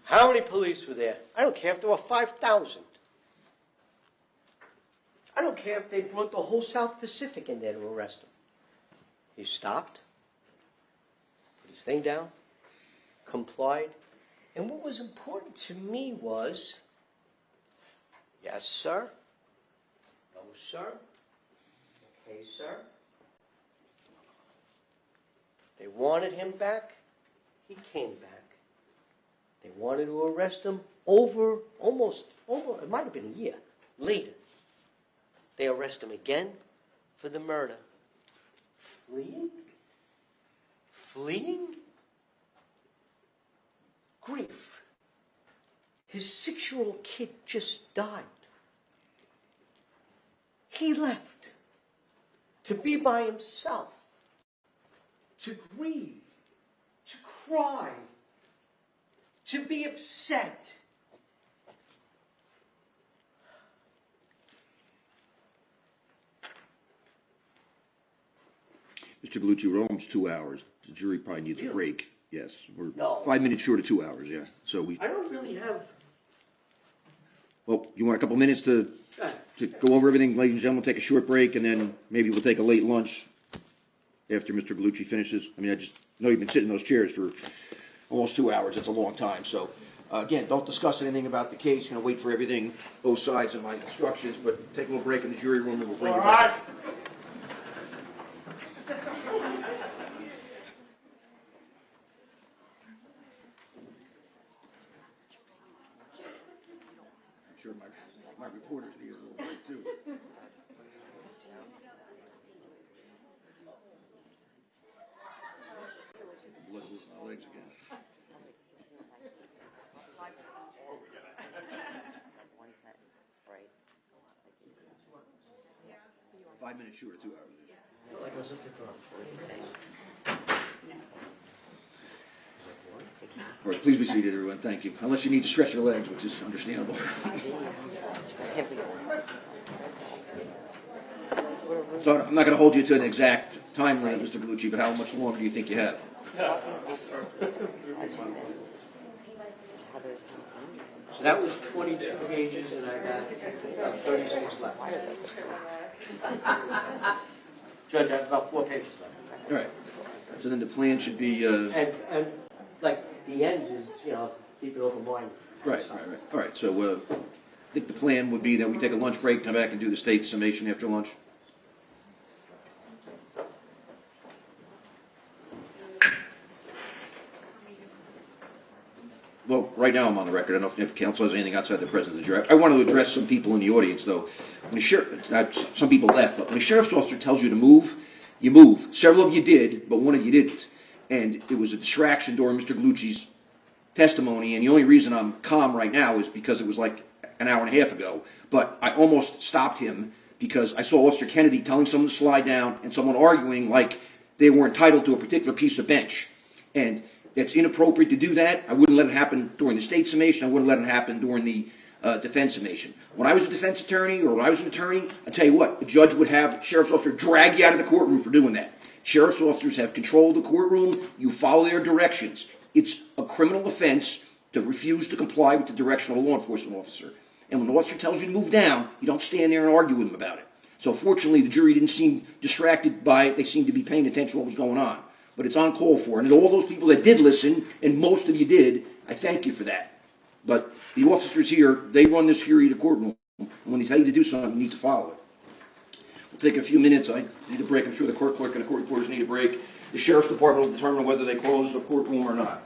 How many police were there? I don't care if there were 5,000. I don't care if they brought the whole South Pacific in there to arrest him. He stopped, put his thing down, complied, and what was important to me was, yes, sir. No, sir. Okay, sir. They wanted him back. He came back. They wanted to arrest him almost, it might have been a year later. They arrest him again for the murder. Fleeing? Fleeing? Grief. His 6-year-old kid just died. He left to be by himself, to grieve, to cry, to be upset. Mr. Bellucci, we're almost 2 hours. The jury probably needs a Really? break. Yes, we're No. 5 minutes short of 2 hours, yeah. So I don't really have, well, you want a couple minutes to go over everything, ladies and gentlemen, take a short break, and then maybe we'll take a late lunch after Mr. Gallucci finishes. I mean, I just know you've been sitting in those chairs for almost 2 hours. That's a long time. So, again, don't discuss anything about the case. Wait for everything, both sides of my instructions, but take a little break in the jury room and we'll bring you back. I'm sure my reporters need a little break too. Blood loose in my legs again. 5 minutes short of 2 hours. like I was looking for a All right, please be seated, everyone. Thank you. Unless you need to stretch your legs, which is understandable. So I'm not going to hold you to an exact time limit, Mr. Gallucci, but how much longer do you think you have? So that was 22 pages, and I got 36 left. Judge, I have about 4 pages left. All right. So then the plan should be... And like, the end is, keep it open-minded. Right. All right, so I think the plan would be that we take a lunch break, come back and do the state summation after lunch. Well, right now I'm on the record. I don't know if counsel has anything outside the presence of the jury. I want to address some people in the audience, though. When the some people left, but when a sheriff's officer tells you to move, you move. Several of you did, but one of you didn't. And it was a distraction during Mr. Gallucci's testimony, and the only reason I'm calm right now is because it was like an hour and a half ago. But I almost stopped him because I saw Officer Kennedy telling someone to slide down and someone arguing like they were entitled to a particular piece of bench. And it's inappropriate to do that. I wouldn't let it happen during the state summation. I wouldn't let it happen during the defense summation. When I was a defense attorney or when I was an attorney, I tell you what, a judge would have the sheriff's officer drag you out of the courtroom for doing that. Sheriff's officers have control of the courtroom. You follow their directions. It's a criminal offense to refuse to comply with the direction of a law enforcement officer. And when the officer tells you to move down, you don't stand there and argue with them about it. So fortunately, the jury didn't seem distracted by it. They seemed to be paying attention to what was going on. But it's uncalled for. And all those people that did listen, and most of you did, I thank you for that. But the officers here, they run this here at the courtroom. And when they tell you to do something, you need to follow it. We'll take a few minutes. I need a break. I'm sure the court clerk and the court reporters need a break. The sheriff's department will determine whether they close the courtroom or not.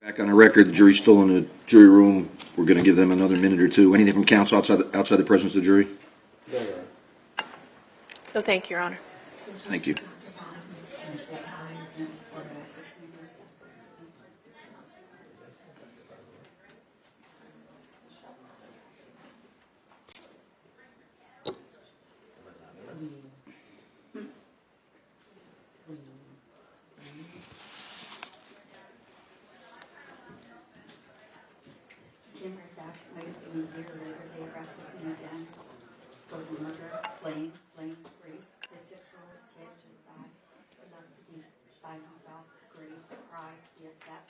Back on the record, the jury's still in the jury room. We're going to give them another minute or two. Anything from counsel outside the presence of the jury? No, thank you, Your Honor. Thank you. Came right back, like a year later, they arrested him again for the murder, flaying, rape. His 6-year-old kid just died. He loved to be by himself, to grieve, to cry, to be upset.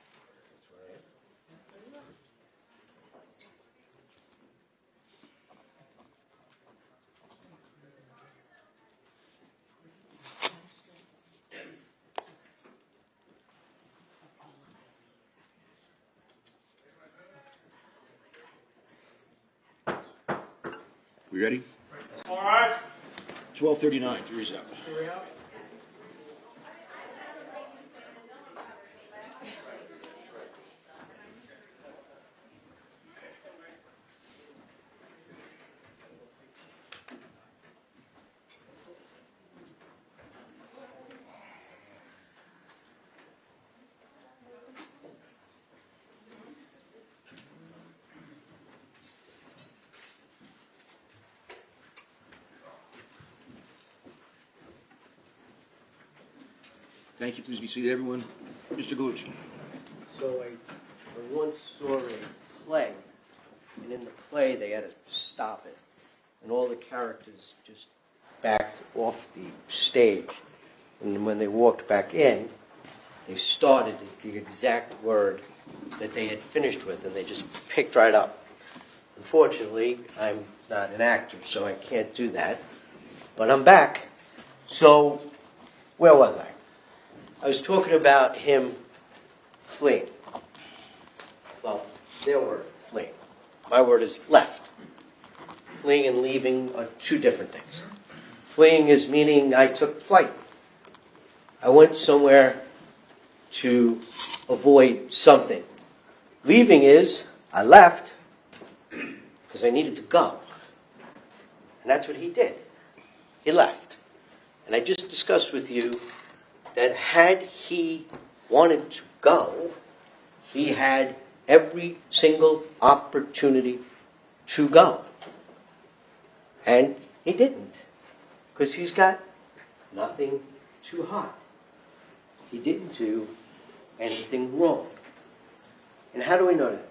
We ready? All right. 12:39, jury's out. Thank you. Please be seated, everyone. Mr. Gooch. So I once saw a play, and in the play they had to stop it, and all the characters just backed off the stage, and when they walked back in, they started the exact word that they had finished with, and they just picked right up. Unfortunately, I'm not an actor, so I can't do that, but I'm back. So, where was I? I was talking about him fleeing. Well, their word, fleeing. My word is left. Fleeing and leaving are two different things. Fleeing is meaning I took flight. I went somewhere to avoid something. Leaving is I left because I needed to go. And that's what he did. He left. And I just discussed with you that had he wanted to go, he had every single opportunity to go. And he didn't, because he's got nothing to hide. He didn't do anything wrong. And how do we know that?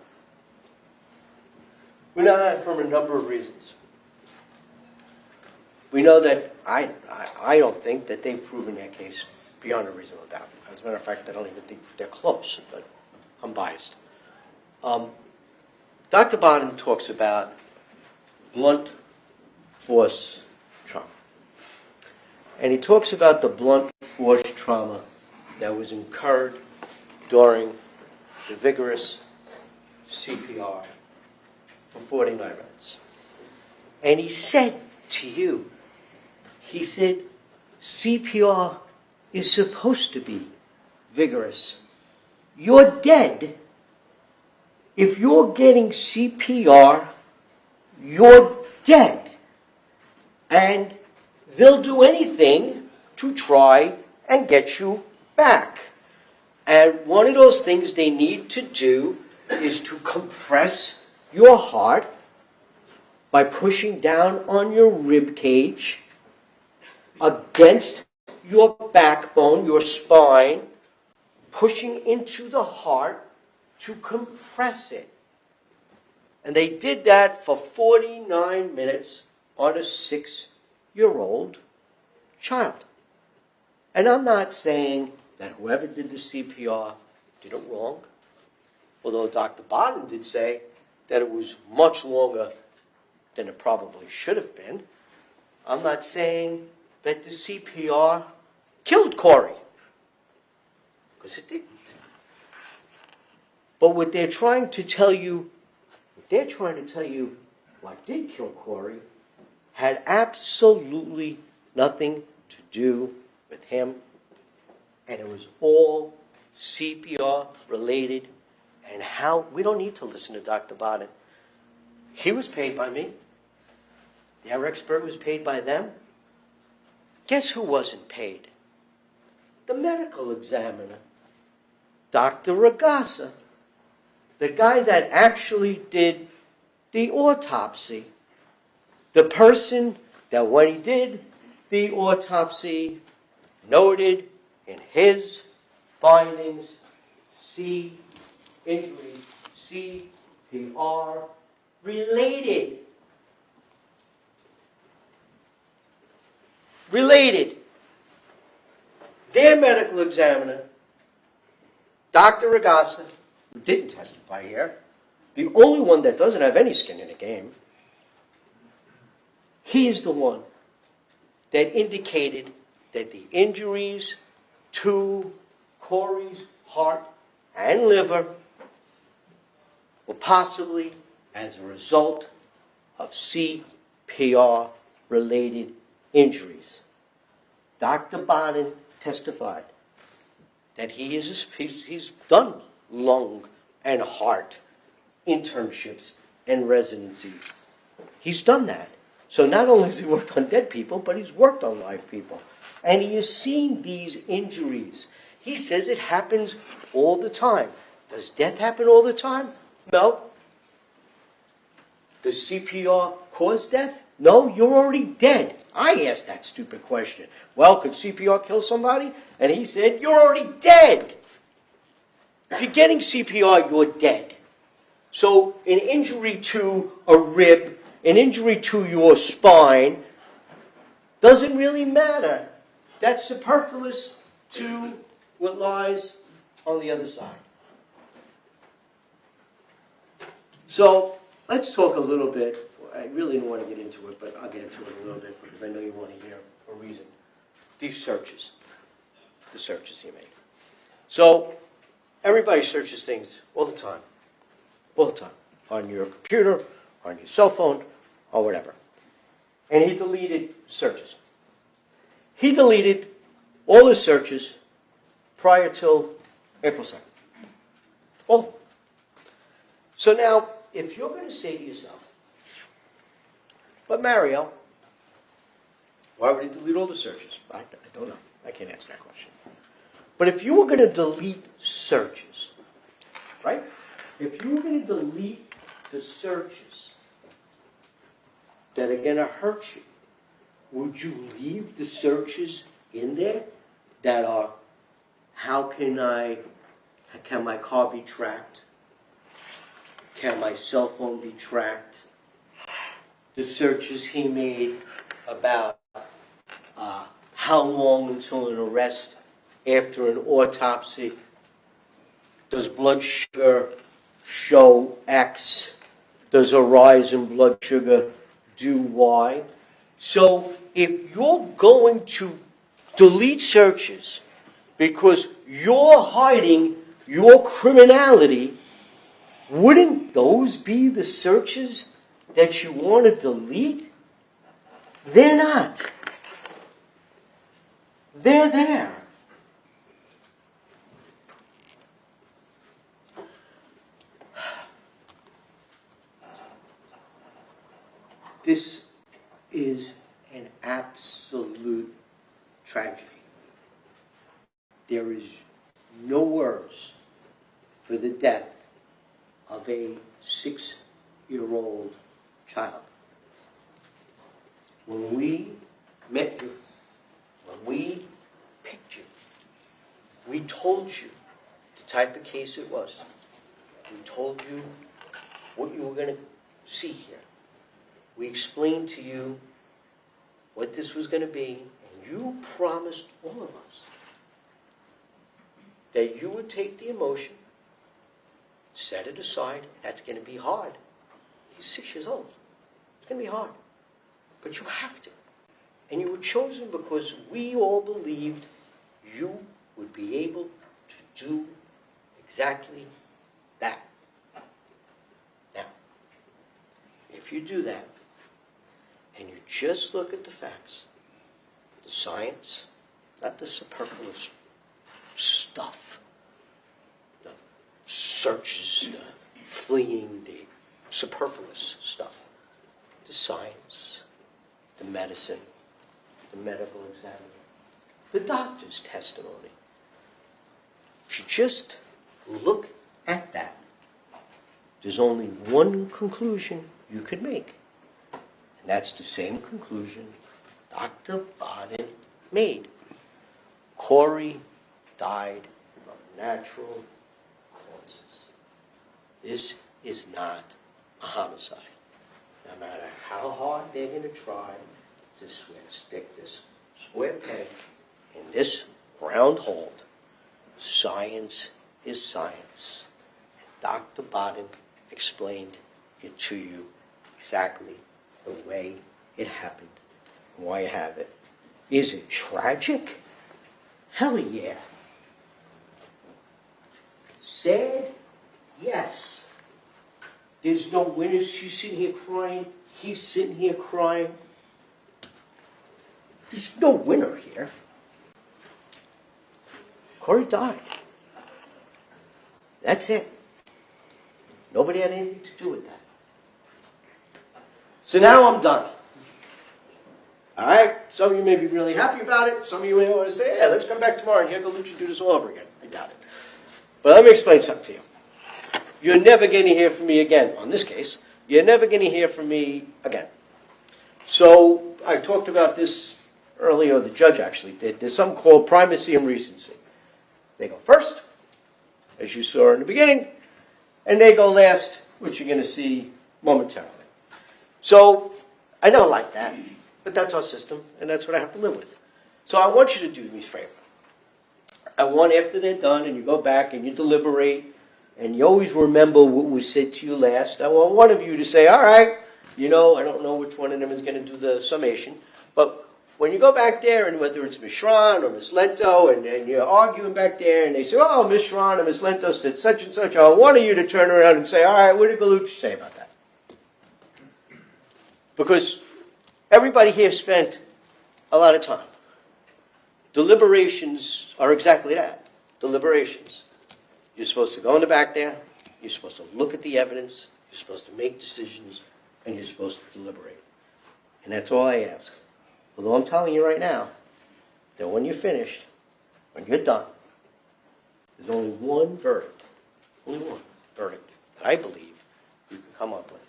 We know that from a number of reasons. We know that I don't think that they've proven their case beyond a reasonable doubt. As a matter of fact, I don't even think they're close, but I'm biased. Dr. Bodden talks about blunt force trauma. And he talks about the blunt force trauma that was incurred during the vigorous CPR for 49 minutes. And he said to you, he said, CPR is supposed to be vigorous. You're dead. If you're getting CPR, you're dead. And they'll do anything to try and get you back. And one of those things they need to do is to compress your heart by pushing down on your rib cage against your backbone, your spine, pushing into the heart to compress it. And they did that for 49 minutes on a 6-year-old child. And I'm not saying that whoever did the CPR did it wrong, although Dr. Bodden did say that it was much longer than it probably should have been. I'm not saying that the CPR killed Corey, because it didn't. But what they're trying to tell you what did kill Corey had absolutely nothing to do with him, and it was all CPR related and how, we don't need to listen to Dr. Bodden. He was paid by me. Their expert was paid by them. Guess who wasn't paid? The medical examiner, Dr. Ragasa, the guy that actually did the autopsy. The person that when he did the autopsy noted in his findings, C, injury, CPR, related. Related. Their medical examiner, Dr. Ragasa, who didn't testify here, the only one that doesn't have any skin in the game, he's the one that indicated that the injuries to Corey's heart and liver were possibly as a result of CPR-related injuries. Dr. Bodden testified that he's done lung and heart internships and residencies. He's done that. So not only has he worked on dead people, but he's worked on live people. And he has seen these injuries. He says it happens all the time. Does death happen all the time? No. Does CPR cause death? No, you're already dead. I asked that stupid question. Well, could CPR kill somebody? And he said, you're already dead. If you're getting CPR, you're dead. So an injury to a rib, an injury to your spine, doesn't really matter. That's superfluous to what lies on the other side. So let's talk a little bit. I really don't want to get into it, but I'll get into it a little bit because I know you want to hear a reason. These searches. The searches he made. So everybody searches things all the time. All the time. On your computer, on your cell phone, or whatever. And he deleted searches. He deleted all his searches prior till April 2nd. All. So now, if you're going to say to yourself, but Mario, why would he delete all the searches? I don't know. I can't answer that question. But if you were going to delete searches, right? If you were going to delete the searches that are going to hurt you, would you leave the searches in there that are, can my car be tracked? Can my cell phone be tracked? The searches he made about how long until an arrest after an autopsy. Does blood sugar show X? Does a rise in blood sugar do Y? So if you're going to delete searches because you're hiding your criminality, wouldn't those be the searches that you want to delete? They're not. They're there. This is an absolute tragedy. There is no words for the death of a 6-year-old child. When we met you, when we picked you, we told you the type of case it was. We told you what you were going to see here. We explained to you what this was going to be, and you promised all of us that you would take the emotion, set it aside. That's going to be hard. He's 6 years old. It's going to be hard. But you have to. And you were chosen because we all believed you would be able to do exactly that. Now, if you do that, and you just look at the facts, the science, not the superfluous stuff, searches the fleeing, the superfluous stuff. The science, the medicine, the medical examiner, the doctor's testimony. If you just look at that, there's only one conclusion you could make. And that's the same conclusion Dr. Baden made. Corey died from natural causes. This is not a homicide. No matter how hard they're going to try to stick this square peg in this round hole, science is science. And Dr. Baden explained it to you exactly the way it happened and why you have it. Is it tragic? Hell yeah. Sad? Yes. There's no winner. She's sitting here crying. He's sitting here crying. There's no winner here. Corey died. That's it. Nobody had anything to do with that. So now I'm done. All right? Some of you may be really happy about it. Some of you may want to say, yeah, let's come back tomorrow and hear Galucci do this all over again. I doubt it. But let me explain something to you. You're never going to hear from me again. On this case, you're never going to hear from me again. So I talked about this earlier, the judge actually did. There's something called primacy and recency. They go first, as you saw in the beginning, and they go last, which you're going to see momentarily. So I don't like that, but that's our system, and that's what I have to live with. So I want you to do me a favor. I want, after they're done, and you go back and you deliberate, and you always remember what was said to you last, I want one of you to say, all right, I don't know which one of them is going to do the summation, but when you go back there, and whether it's Ms. Schran or Ms. Lento, and you're arguing back there, and they say, oh, Ms. Schran or Ms. Lento said such and such, I want one of you to turn around and say, all right, what did Galucci say about that? Because everybody here spent a lot of time. Deliberations are exactly that, deliberations. You're supposed to go in the back there, you're supposed to look at the evidence, you're supposed to make decisions, and you're supposed to deliberate. And that's all I ask. Although I'm telling you right now that when you're finished, when you're done, there's only one verdict that I believe you can come up with.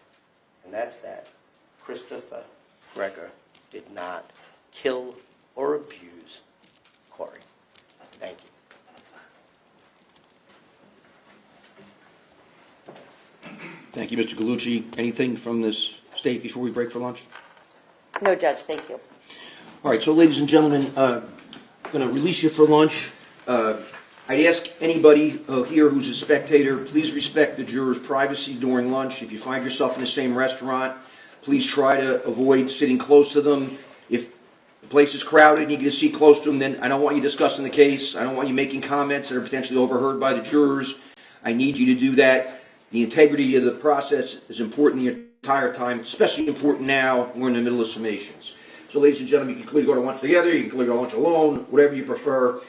And that's that Christopher Gregor did not kill or abuse Corey. Thank you. Thank you, Mr. Galucci. Anything from this state before we break for lunch? No, Judge, thank you. All right, so ladies and gentlemen, I'm going to release you for lunch. I'd ask anybody here who's a spectator, please respect the jurors' privacy during lunch. If you find yourself in the same restaurant, please try to avoid sitting close to them. If the place is crowded and you get to sit close to them, then I don't want you discussing the case. I don't want you making comments that are potentially overheard by the jurors. I need you to do that. The integrity of the process is important the entire time, especially important now. We're in the middle of summations. So, ladies and gentlemen, you can clearly go to lunch together, you can clearly go to lunch alone, whatever you prefer.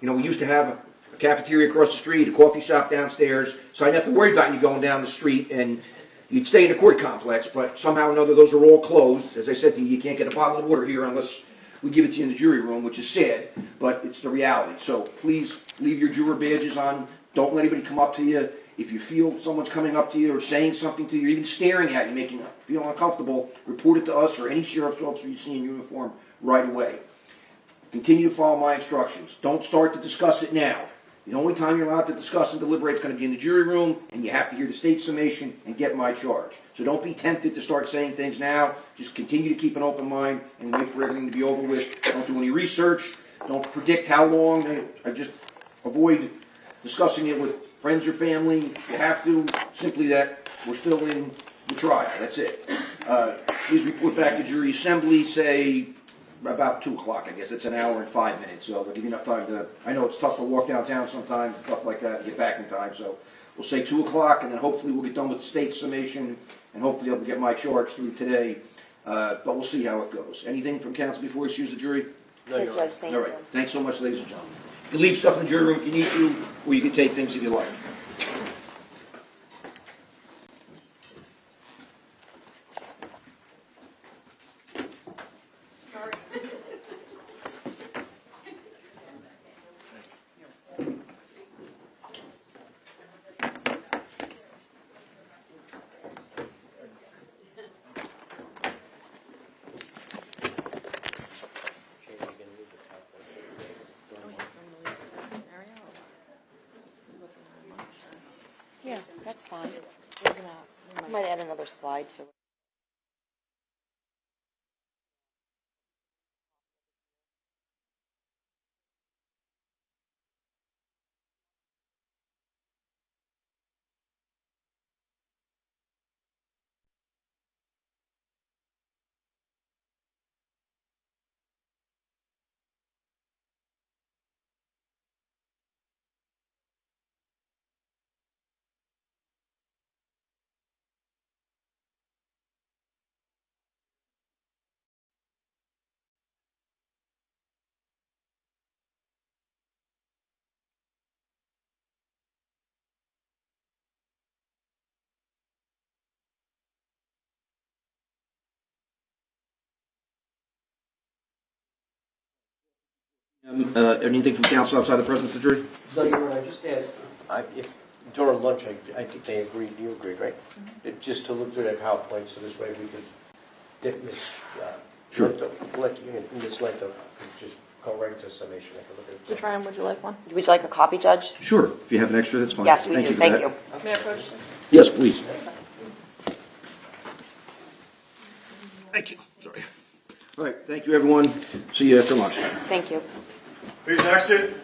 We used to have a cafeteria across the street, a coffee shop downstairs, so I didn't have to worry about you going down the street, and you'd stay in the court complex, but somehow or another those are all closed. As I said to you, you can't get a bottle of water here unless we give it to you in the jury room, which is sad, but it's the reality. So please leave your juror badges on. Don't let anybody come up to you. If you feel someone's coming up to you or saying something to you, or even staring at you, making you feel uncomfortable, report it to us or any sheriff's officer you see in uniform right away. Continue to follow my instructions. Don't start to discuss it now. The only time you're allowed to discuss and deliberate is going to be in the jury room, and you have to hear the state summation and get my charge. So don't be tempted to start saying things now. Just continue to keep an open mind and wait for everything to be over with. Don't do any research. Don't predict how long. Just avoid discussing it with friends or family. You have to. Simply that we're still in the trial. That's it. Please report back to jury assembly, say, about 2 o'clock, I guess. It's an hour and 5 minutes, so we'll give you enough time to... I know it's tough to walk downtown sometimes, stuff like that, get back in time, so we'll say 2 o'clock, and then hopefully we'll get done with the state summation, and hopefully able to get my charge through today, but we'll see how it goes. Anything from counsel before we excuse the jury? No, you're right. Thank All right. Thanks so much, ladies and gentlemen. You can leave stuff in the jury room if you need to, or you can take things if you like. another slide to it. Anything from council outside the presence of the jury? No, Your Honor, I just asked, if during lunch, I think they agreed, you agreed, right? Just to look through that PowerPoint, so this way we could dip this, Sure. let just go right into summation. I can look at it. Ryan, would you like one? Would you like a copy, Judge? Sure. If you have an extra, that's fine. Yes, we do. for Thank that. you. May I approach? Yes, please. Thank you. Sorry. All right. Thank you, everyone. See you after lunch. Thank you. Please exit.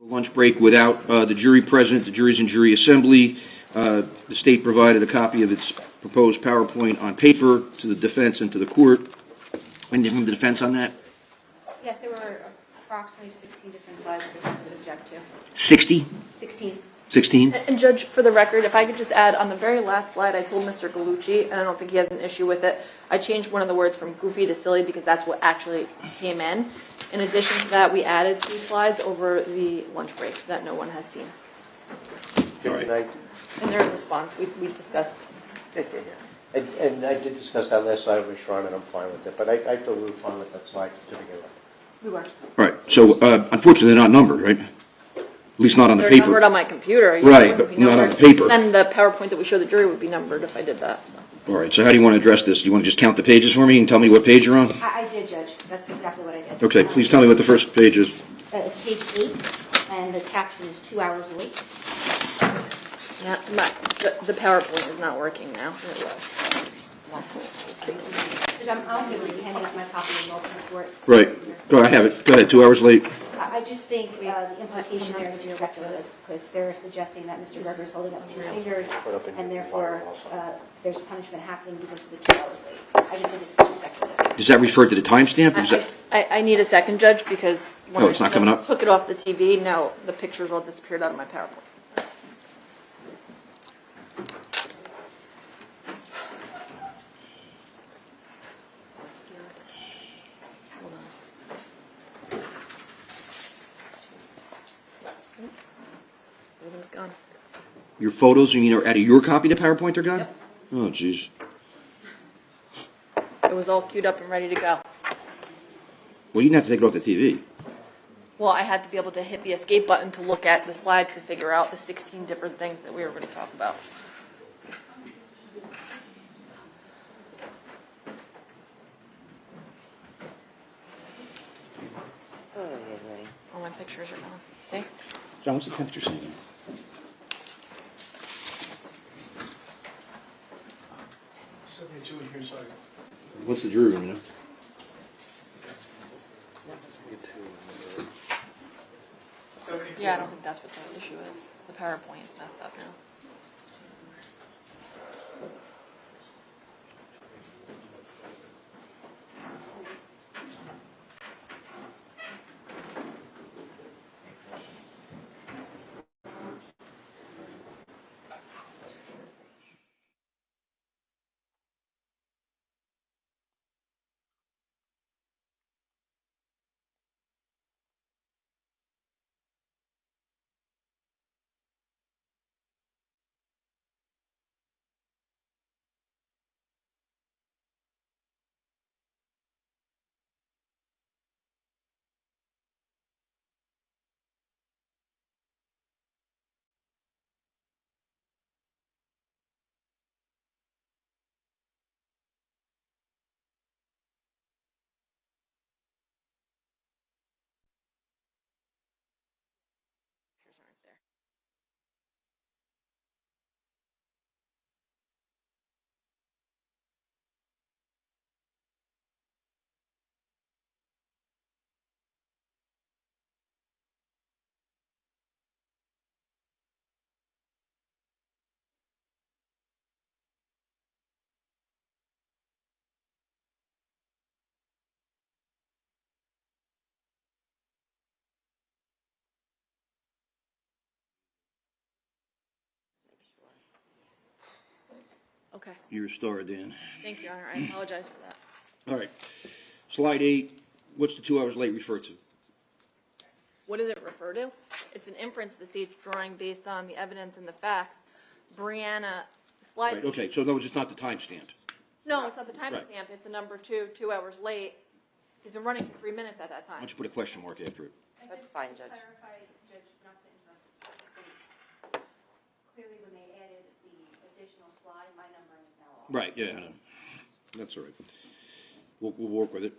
Lunch break without the jury present. The jury's in jury assembly. The state provided a copy of its proposed PowerPoint on paper to the defense and to the court. Anything from the defense on that? Yes, there were approximately 16 different slides that the defense would object to. 60? 16. 16? And Judge, for the record, if I could just add, on the very last slide, I told Mr. Gallucci, and I don't think he has an issue with it, I changed one of the words from goofy to silly because that's what actually came in. In addition to that, we added 2 slides over the lunch break that no one has seen. All right. In their response, we discussed. And I did discuss that last slide with Sharon, and I'm fine with it, but I thought we were fine with that slide to begin with. We were. All right. So, unfortunately, they're not numbered, right? At least not on the They're paper. numbered on my computer. Right, It would but be not on numbered. the paper. Then the PowerPoint that we show the jury would be numbered if I did that. So. All right. So how do you want to address this? Do you want to just count the pages for me and tell me what page you're on? I did, Judge. That's exactly what I did. Okay. Please tell me what the first page is. It's page 8, and the caption is 2 hours late. Yeah, the PowerPoint is not working now. It was. Judge, I'm going to be handing out my copy of the ultimate report. Right. Go. I have it. Go ahead. 2 hours late. I just think the implication there is speculative, because they're suggesting that Mr. Gregor is holding up 2 fingers, and therefore there's punishment happening because of the 2 hours late. I just think it's just speculative. Does that refer to the timestamp? Or is that... I need a second, Judge, because when Oh, it's not coming up? took it off the TV, now the pictures all disappeared out of my PowerPoint. Hold on. Everything's gone. Your photos, you mean, are out of your copy of the PowerPoint they're gone? Yep. Oh, jeez. It was all queued up and ready to go. Well, you didn't have to take it off the TV. Well, I had to be able to hit the escape button to look at the slides to figure out the 16 different things that we were going to talk about. All my pictures are gone. See? John, what's the temperature saying? What's the jury room, you know? Yeah, I don't think that's what the issue is. The PowerPoint is messed up now. Pictures aren't there. Okay. You're a star, Dan. Thank you, Your Honor. I apologize for that. All right. Slide 8. What's the 2 hours late refer to? What does it refer to? It's an inference the state's drawing based on the evidence and the facts. Brianna, slide. Right. Okay. So no, it's just not the timestamp. No, it's not the timestamp. Right. It's a number 2, 2 hours late. He's been running for 3 minutes at that Why time. don't you put a question mark after it? That's fine, Judge. Clarify, Judge, not to interrupt. Clearly, when they added the additional slide, my numbering is now off. Right. Yeah. I know. That's all right. We'll work with it.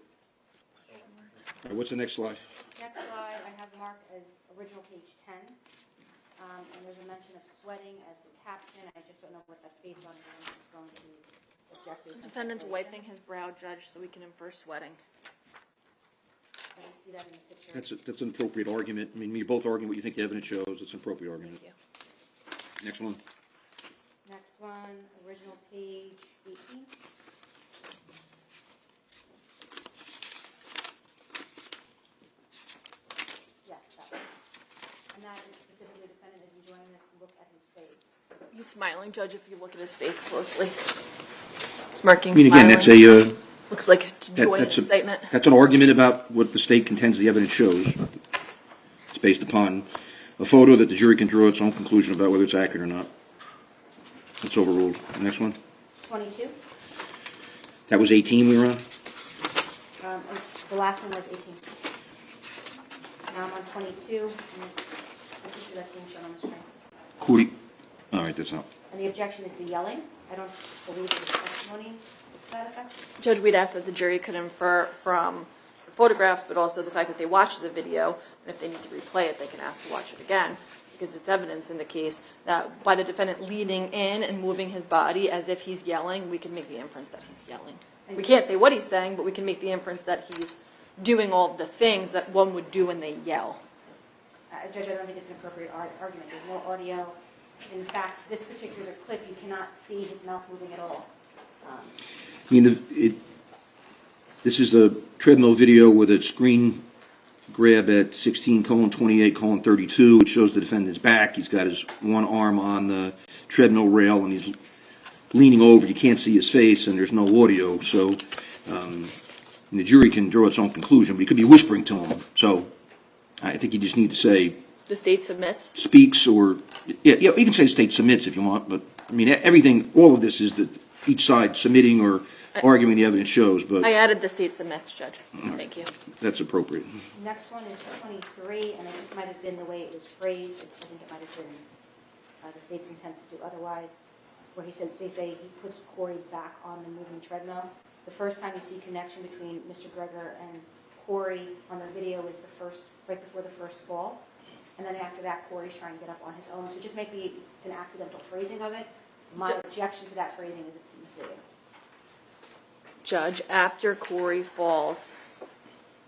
All right. What's the next slide? Next slide, I have marked as original page 10, and there's a mention of sweating as the caption. I just don't know what that's based on. I'm going to object to The defendant's wiping his brow, Judge, so we can infer sweating. I didn't see that in the picture. That's an appropriate argument. I mean, you're both arguing what you think the evidence shows. It's an appropriate argument. Thank you. Next one. Next one, original page 18. Yes, that one. And that is specifically the defendant is enjoying this look at his face. He's smiling, Judge, if you look at his face closely. Smirking, I mean, again, smiling. that's Looks like joy and that's excitement. that's an argument about what the state contends the evidence shows. It's based upon a photo that the jury can draw its own conclusion about whether it's accurate or not. It's overruled. Next one. 22. That was 18 we were on? And the last one was 18. Now I'm on 22, and I'm pretty sure that's being shown on the screen. Who do you, all right, that's not. And the objection is the yelling. I don't believe there's testimony to that effect. Judge, we'd ask that the jury could infer from the photographs, but also the fact that they watched the video, and if they need to replay it, they can ask to watch it again, because it's evidence in the case that by the defendant leaning in and moving his body as if he's yelling, we can make the inference that he's yelling. We can't say what he's saying, but we can make the inference that he's doing all of the things that one would do when they yell. Judge, I don't think it's an appropriate argument. There's no audio. In fact, this particular clip, you cannot see his mouth moving at all. I mean, this is the Treadmill video with a screen grab at 16:28:32. It shows the defendant's back. He's got his one arm on the treadmill rail and he's leaning over. You can't see his face and there's no audio. So the jury can draw its own conclusion, but he could be whispering to him. So I think you just need to say The state submits? speaks or, yeah, you can say state submits if you want, but I mean, everything, all of this is that each side submitting or arguing the evidence shows, but I added the state submits, Judge. Thank you. that's appropriate. Next one is 23, and it just might have been the way it was phrased. I think it might have been the state's intent to do otherwise, where they say he puts Corey back on the moving treadmill. The first time you see connection between Mr. Gregor and Corey on the video is right before the first fall. And then after that, Corey's trying to get up on his own. So just might be an accidental phrasing of it. My objection to that phrasing is it's misleading. Judge, after Corey falls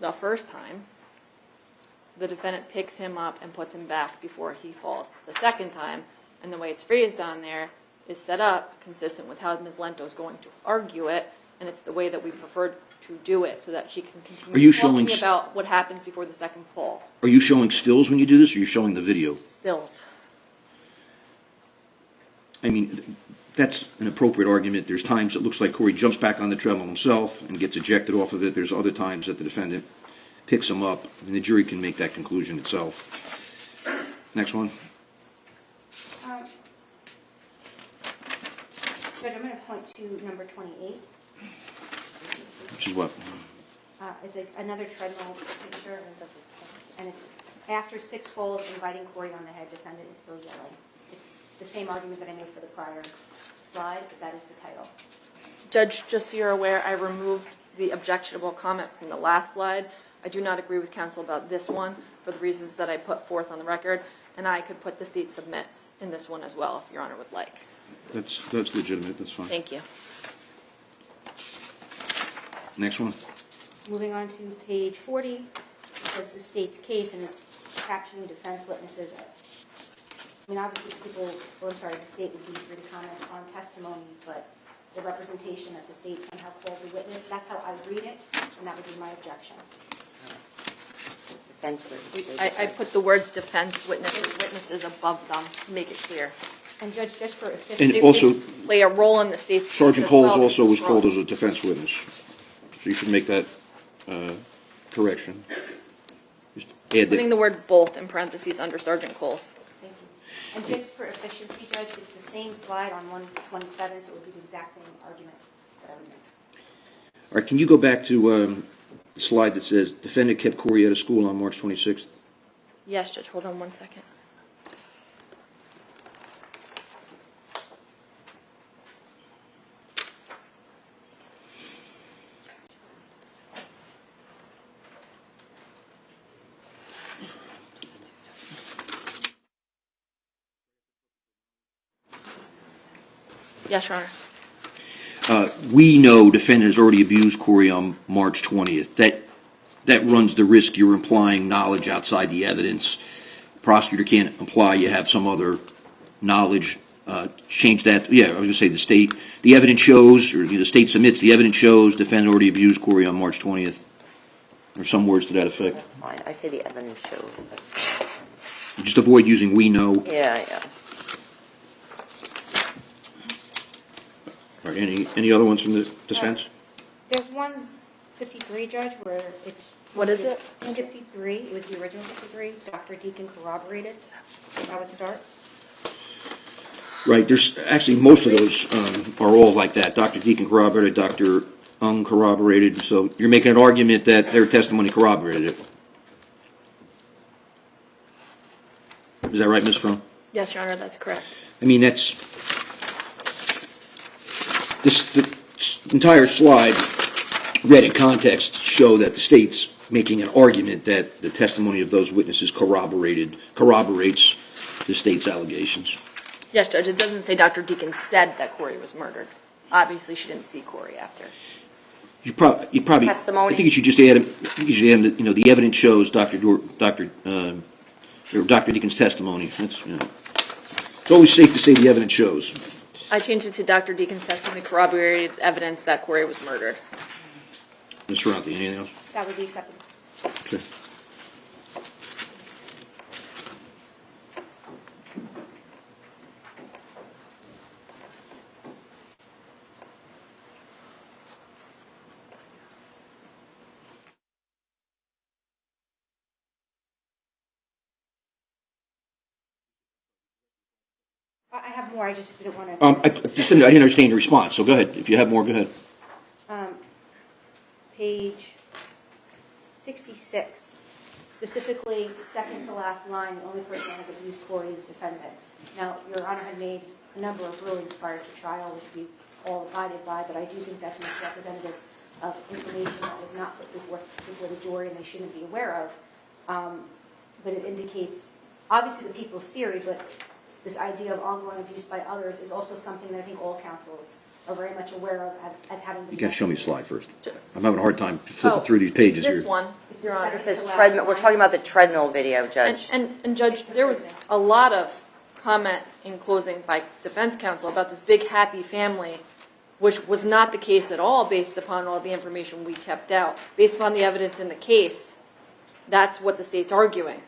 the first time, the defendant picks him up and puts him back before he falls. The second time, and the way it's phrased on there, is set up consistent with how Ms. Lento is going to argue it, and it's the way that we preferred to do it so that she can continue Are you talking showing about what happens before the second fall. Are you showing stills when you do this, or are you showing the video? Stills. I mean, that's an appropriate argument. There's times it looks like Corey jumps back on the treadmill himself and gets ejected off of it. There's other times that the defendant picks him up, and the jury can make that conclusion itself. Next one. Judge, I'm going to point to number 28. Which is what? It's another treadmill picture, and it's after 6 falls, inviting Corey on the head, defendant is still yelling. It's the same argument that I made for the prior slide, but that is the title. Judge, just so you're aware, I removed the objectionable comment from the last slide. I do not agree with counsel about this one for the reasons that I put forth on the record, and I could put the state submits in this one as well, if Your Honor would like. That's legitimate. That's fine. Thank you. Next one. Moving on to page 40, because the state's case and it's capturing defense witnesses. I mean, obviously the state would be free to comment on testimony, but the representation that the state somehow called the witness, that's how I read it, and that would be my objection. Defense witnesses. I put the words defense witnesses above them to make it clear. And Judge, just for And efficiency, also, Play a role in the state's case Sergeant as Coles well. also was called as a defense witness. So you should make that correction. Just add Putting that. the word both in parentheses under Sergeant Coles. thank you. And just for efficiency, Judge, it's the same slide on 127, so it would be the exact same argument that I would make. All right, can you go back to the slide that says defendant kept Corey out of school on March 26th? Yes, Judge. Hold on one second. Yes, Your Honor. We know defendant has already abused Corey on March 20th. that runs the risk you're implying knowledge outside the evidence. Prosecutor can't imply you have some other knowledge. Change that. Yeah, I was going to say the evidence shows, or the state submits, the evidence shows defendant already abused Corey on March 20th. Or some words to that effect. That's fine. I say the evidence shows. Just avoid using we know. Yeah. All right, any other ones from the defense? There's one 53, Judge, where it's. What is it? 53, it was the original 53, Dr. Deacon corroborated, how it starts. Right, there's actually most of those are all like that. Dr. Deacon corroborated, Dr. Uncorroborated. So you're making an argument that their testimony corroborated it. Is that right, Ms. Fromm? Yes, Your Honor, that's correct. I mean, the entire slide, read in context, show that the state's making an argument that the testimony of those witnesses corroborates the state's allegations. Yes, Judge, it doesn't say Dr. Deacon said that Corey was murdered. Obviously, she didn't see Corey after. You probably. Testimony. I think you should just add. The evidence shows Dr. Deacon's testimony. It's always safe to say the evidence shows. I changed it to Dr. Deacon's testimony corroborated evidence that Corey was murdered. Ms. Ferranti, anything else? That would be acceptable. Okay. I have more, I just didn't want to. I didn't understand your response, so go ahead. If you have more, go ahead. Page 66, specifically, second to last line, the only person that has abused Corey is defendant. Now, Your Honor had made a number of rulings prior to trial, which we all abided by, but I do think that's misrepresentative of information that was not put before the jury and they shouldn't be aware of. But it indicates, obviously, the people's theory, but this idea of ongoing abuse by others is also something that I think all counsels are very much aware of as having been. You got to show me a slide first. I'm having a hard time flipping through these pages This here. one, Your Honor. It says treadmill. We're talking about the treadmill video, Judge. And Judge, there was a lot of comment in closing by defense counsel about this big happy family, which was not the case at all based upon all the information we kept out. Based upon the evidence in the case, that's what the state's arguing.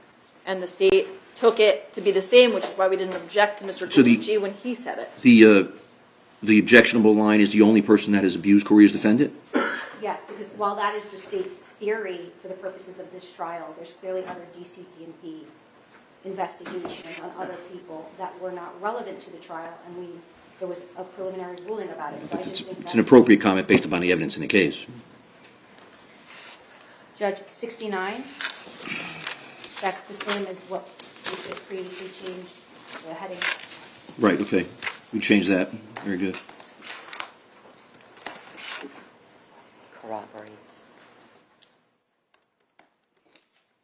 And the state took it to be the same, which is why we didn't object to Mr. Gucci when he said it. The objectionable line is the only person that has abused Corey is defendant? Yes, because while that is the state's theory for the purposes of this trial, there's clearly other DCP&P investigations on other people that were not relevant to the trial, and there was a preliminary ruling about it. So I just think It's an appropriate comment based upon the evidence in the case. Judge, 69, that's the same as what we just previously changed the heading. Right, okay. We changed that. Very good. Corroborates.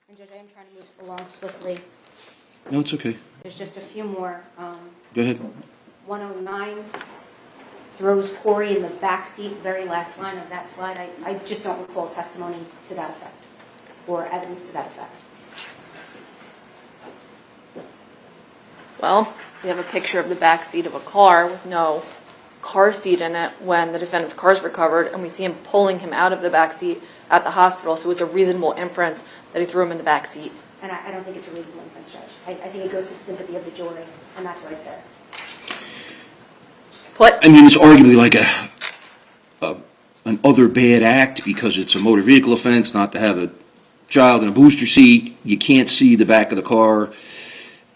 And Judge, I am trying to move along swiftly. No, it's okay. There's just a few more. Go ahead. 109 throws Corey in the back seat, very last line of that slide. I just don't recall testimony to that effect or evidence to that effect. Well, we have a picture of the back seat of a car with no car seat in it when the defendant's car is recovered, and we see him pulling him out of the back seat at the hospital, so it's a reasonable inference that he threw him in the back seat. And I don't think it's a reasonable inference, Judge. I think it goes to the sympathy of the jury, and that's why it's there. I mean, it's arguably like an other bad act because it's a motor vehicle offense not to have a child in a booster seat. You can't see the back of the car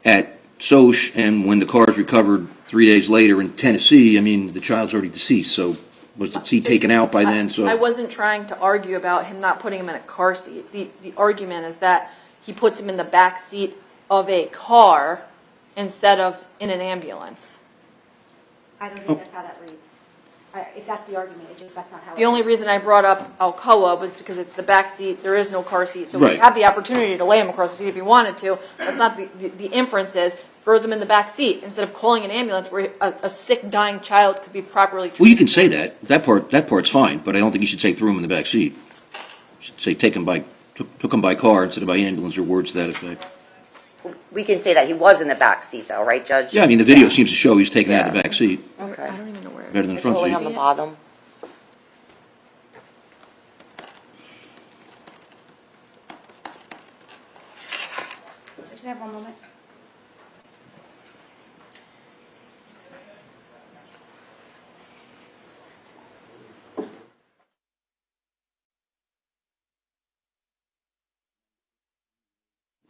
at Soch, and when the car is recovered 3 days later in Tennessee, I mean, the child's already deceased, so was the seat taken out by then? So I wasn't trying to argue about him not putting him in a car seat. The argument is that he puts him in the back seat of a car instead of in an ambulance. I don't think that's how that reads. If that's the argument, that's not how The only reason I brought up Alcoa was because it's the back seat, there is no car seat, so Right. we have the opportunity to lay him across the seat if you wanted to. That's not the inference is, throws him in the back seat instead of calling an ambulance where a sick, dying child could be properly treated. well, you can say that. That part's fine, but I don't think you should say threw him in the back seat. You should say take him by took him by car instead of by ambulance, or words to that effect. We can say that he was in the back seat though, right, Judge? Yeah, I mean, the video seems to show he's taken out of the Yeah. back seat, Okay. I don't even know where. better than the It's front only seat. on the bottom. Just have one moment.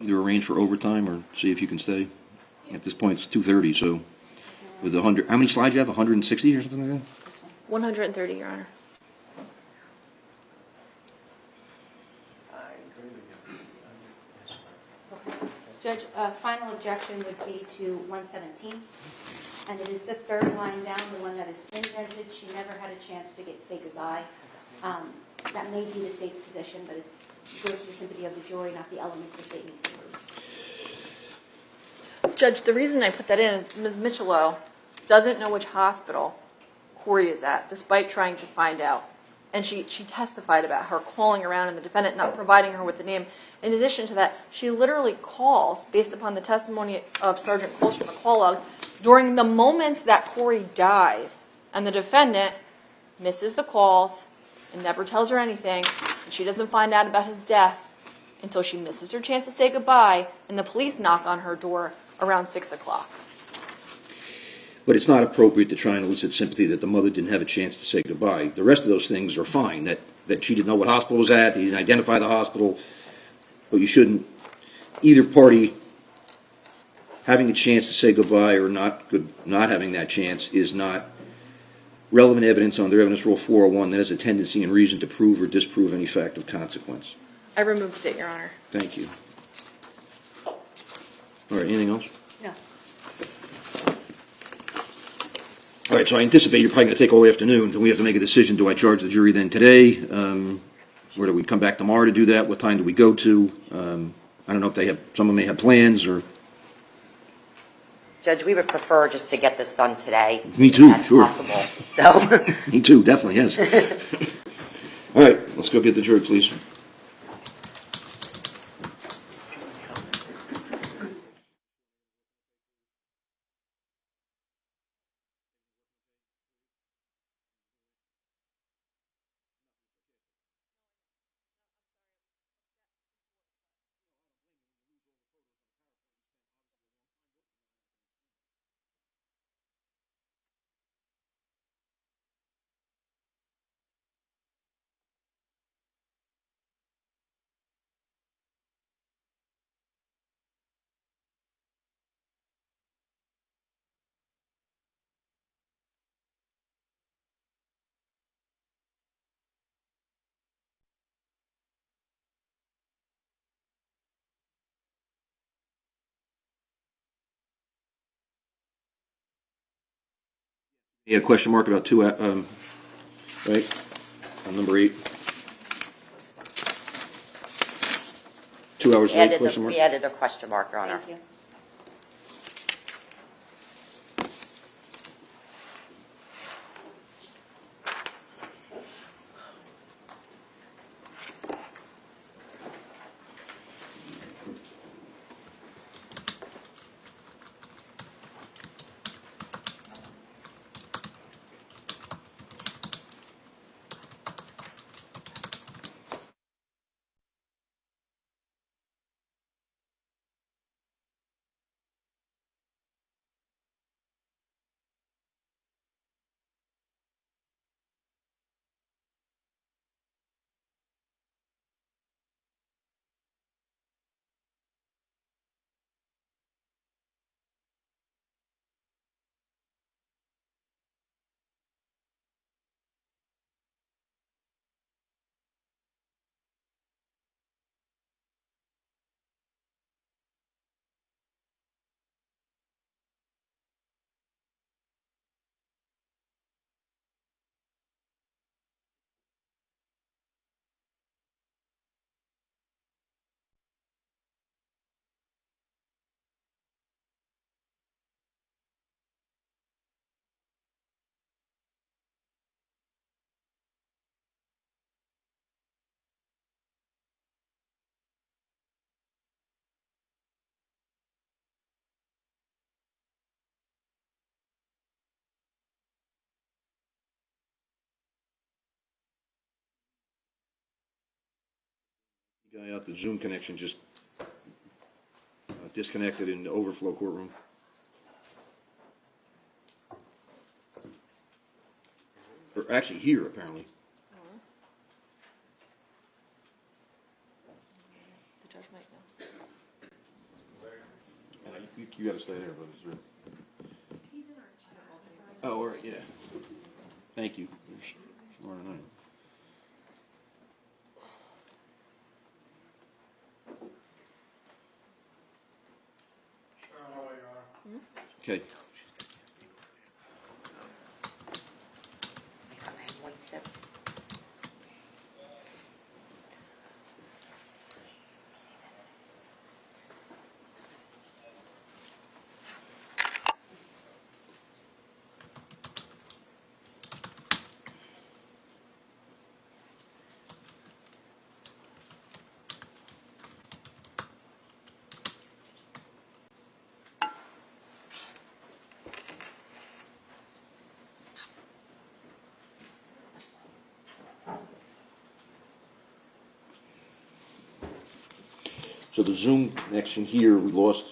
Either arrange for overtime or see if you can stay. At this point, it's 2:30, so with 100, how many slides you have? 160 or something like that? 130, Your Honor. Judge, final objection would be to 117, and it is the third line down, the one that is indented. She never had a chance to say goodbye. That may be the state's position, but it goes to the sympathy of the jury, not the elements the state needs to prove. Judge, the reason I put that in is Ms. Michelot doesn't know which hospital Corey is at, despite trying to find out. And she testified about her calling around and the defendant not providing her with the name. In addition to that, she literally calls, based upon the testimony of Sergeant Coles from the call log, during the moments that Corey dies, and the defendant misses the calls and never tells her anything, and she doesn't find out about his death until she misses her chance to say goodbye, and the police knock on her door around 6 o'clock. But it's not appropriate to try and elicit sympathy that the mother didn't have a chance to say goodbye. The rest of those things are fine, that she didn't know what hospital was at, he didn't identify the hospital, but you shouldn't, either party having a chance to say goodbye or not having that chance is not relevant evidence under Evidence Rule 401 that has a tendency and reason to prove or disprove any fact of consequence. I removed it, Your Honor. Thank you. All right, anything else? No. All right, so I anticipate you're probably going to take all afternoon, then we have to make a decision. Do I charge the jury then today? Or do we come back tomorrow to do that? What time do we go to? I don't know if someone may have plans or... Judge, we would prefer just to get this done today. Me too, if that's sure. possible. So, Me too, definitely, yes. All right, let's go get the jury, please. Yeah, question mark about right? On number 8. 2 hours late, question mark? we added the question mark, Your Honor. Thank you. Guy out the Zoom connection just disconnected in the overflow courtroom. Or actually here, apparently. The judge might know. You gotta stay there, but it's real. Oh, all right, yeah. Thank you. Smarter than I am. Okay. One step. So the Zoom connection here, we lost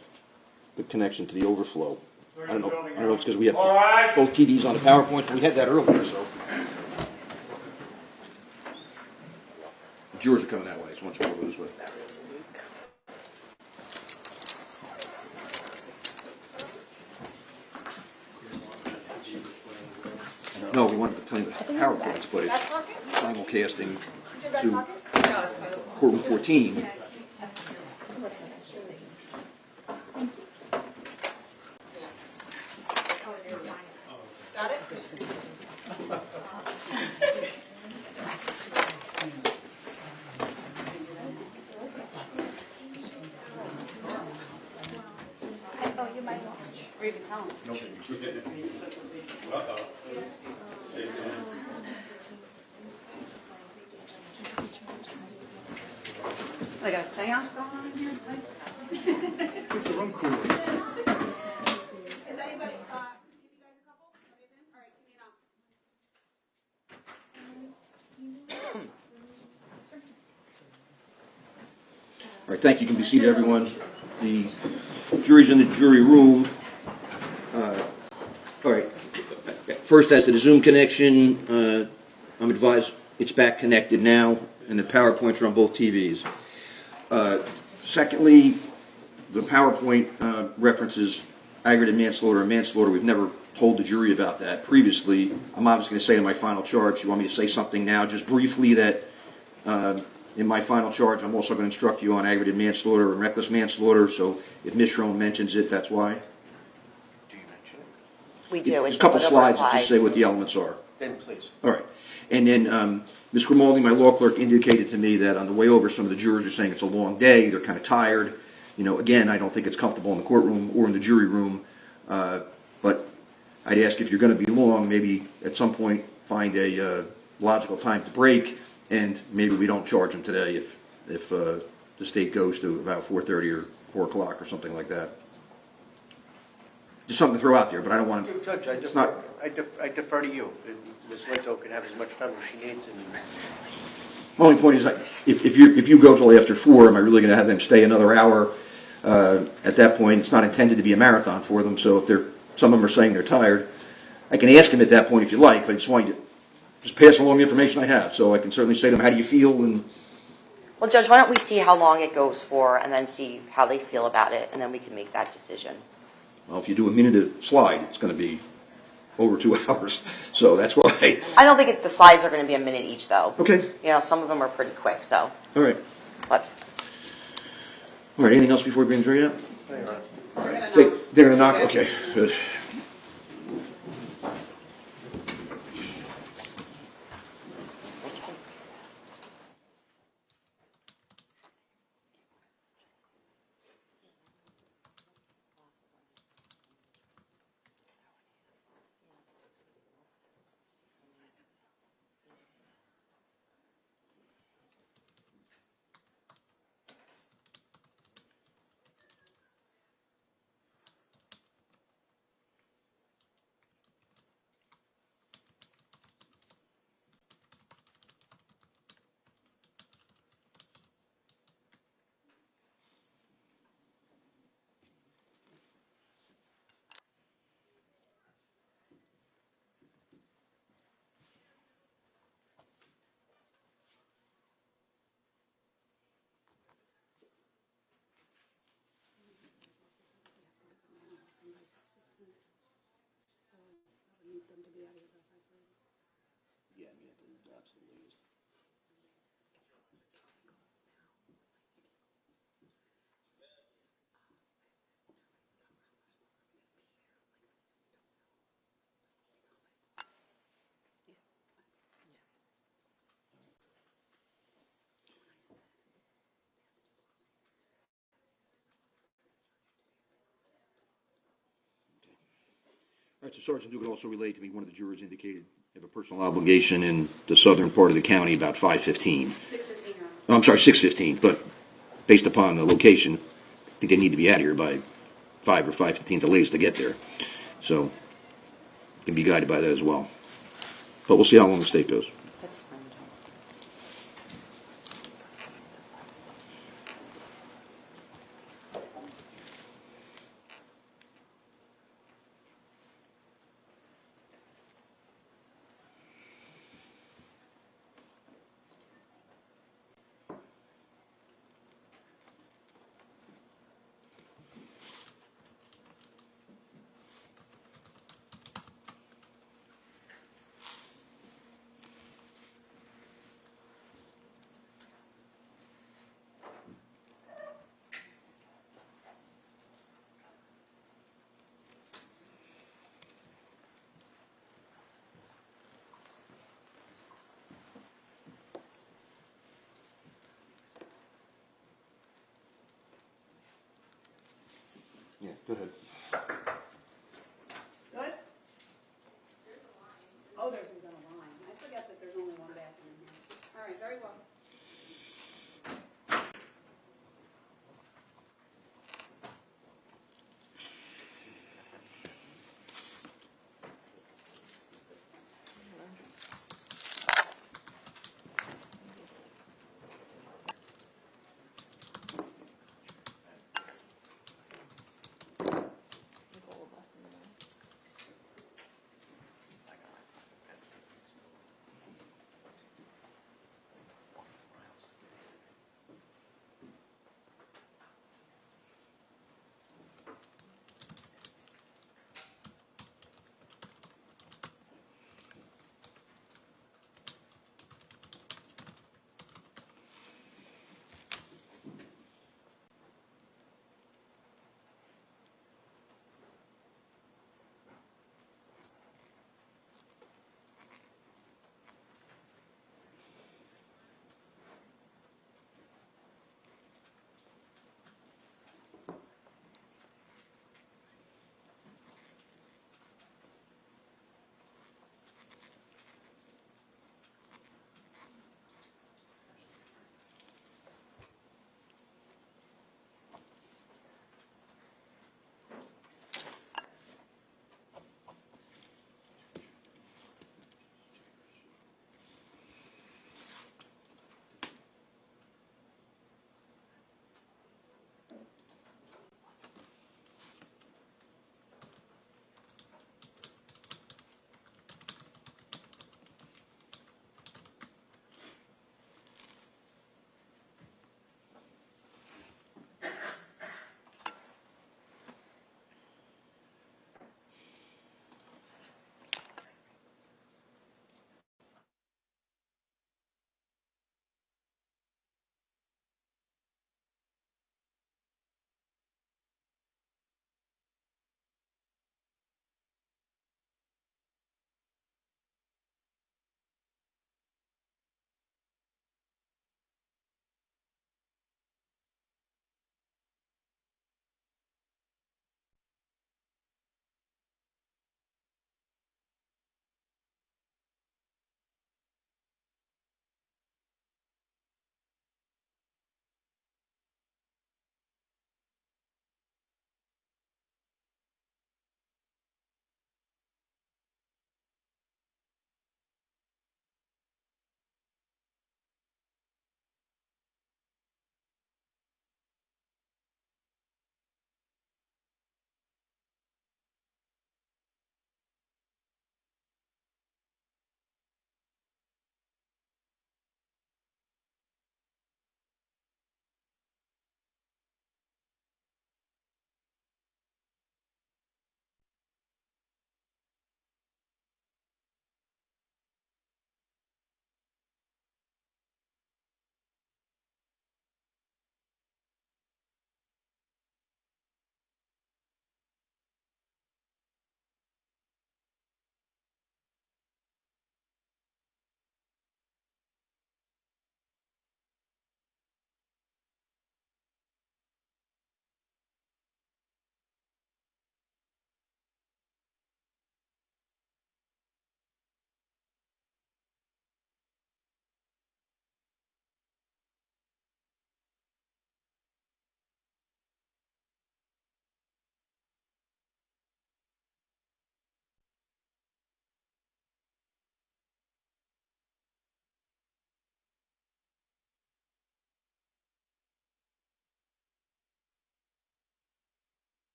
the connection to the overflow. I don't know if it's because we have both TVs on the PowerPoint, but we had that earlier, so. The jurors are coming that way, so why don't you go this way? No, we wanted to play the PowerPoints, but it's simulcasting to courtroom 14. Or you can tell them. Like a seance going on in here? Keep the room cooler. Is anybody, give you guys a couple? Nobody's in? All right, give me All right, thank you. You can be seated, everyone. The jury's in the jury room. All right. First, as to the Zoom connection, I'm advised it's back connected now, and the PowerPoints are on both TVs. Secondly, the PowerPoint references aggravated manslaughter and manslaughter. We've never told the jury about that previously. I'm obviously going to say in my final charge. You want me to say something now, just briefly, that in my final charge, I'm also going to instruct you on aggravated manslaughter and reckless manslaughter. So if Ms. Schroen mentions it, that's why. Do you mention it? We do. There's It's a couple the slides that slide. just say what the elements are. Then please. All right. And then Ms. Grimaldi, my law clerk, indicated to me that on the way over, some of the jurors are saying it's a long day. They're kind of tired. You know, again, I don't think it's comfortable in the courtroom or in the jury room. But I'd ask if you're going to be long, maybe at some point find a logical time to break, and maybe we don't charge them today if the state goes to about 4:30 or 4 o'clock or something like that. Just something to throw out there, but I don't want to. Judge, I defer to you. Ms. Linto can have as much time as she needs. And My only point is, if you go till after 4, am I really going to have them stay another hour? At that point, it's not intended to be a marathon for them. So if some of them are saying they're tired, I can ask them at that point if you like. But I just want you to just pass along the information I have, so I can certainly say to them, "How do you feel?" And Well, Judge, why don't we see how long it goes for and then see how they feel about it, and then we can make that decision. well, if you do a minute a slide, it's going to be over 2 hours. So that's why. I don't think the slides are going to be a minute each, though. Okay. You know, some of them are pretty quick, so. All right. But All right. Anything else before we bring the jury out? hang on. They're going to knock. Okay. Good. them to be out of here by 5:30. Yeah, I mean, at the absolute latest. All right, so Sergeant Dugan also relayed to me, one of the jurors indicated they have a personal obligation in the southern part of the county about 5:15. 6:15, Your Honor. Oh, I'm sorry, 6:15, but based upon the location, I think they need to be out of here by 5 or 5:15 at the latest to get there. So, can be guided by that as well. But we'll see how long the state goes. That's fine, Tom. Yeah, go ahead. Good? Oh, there's even a line. I forget that there's only one bathroom in here. All right, very well.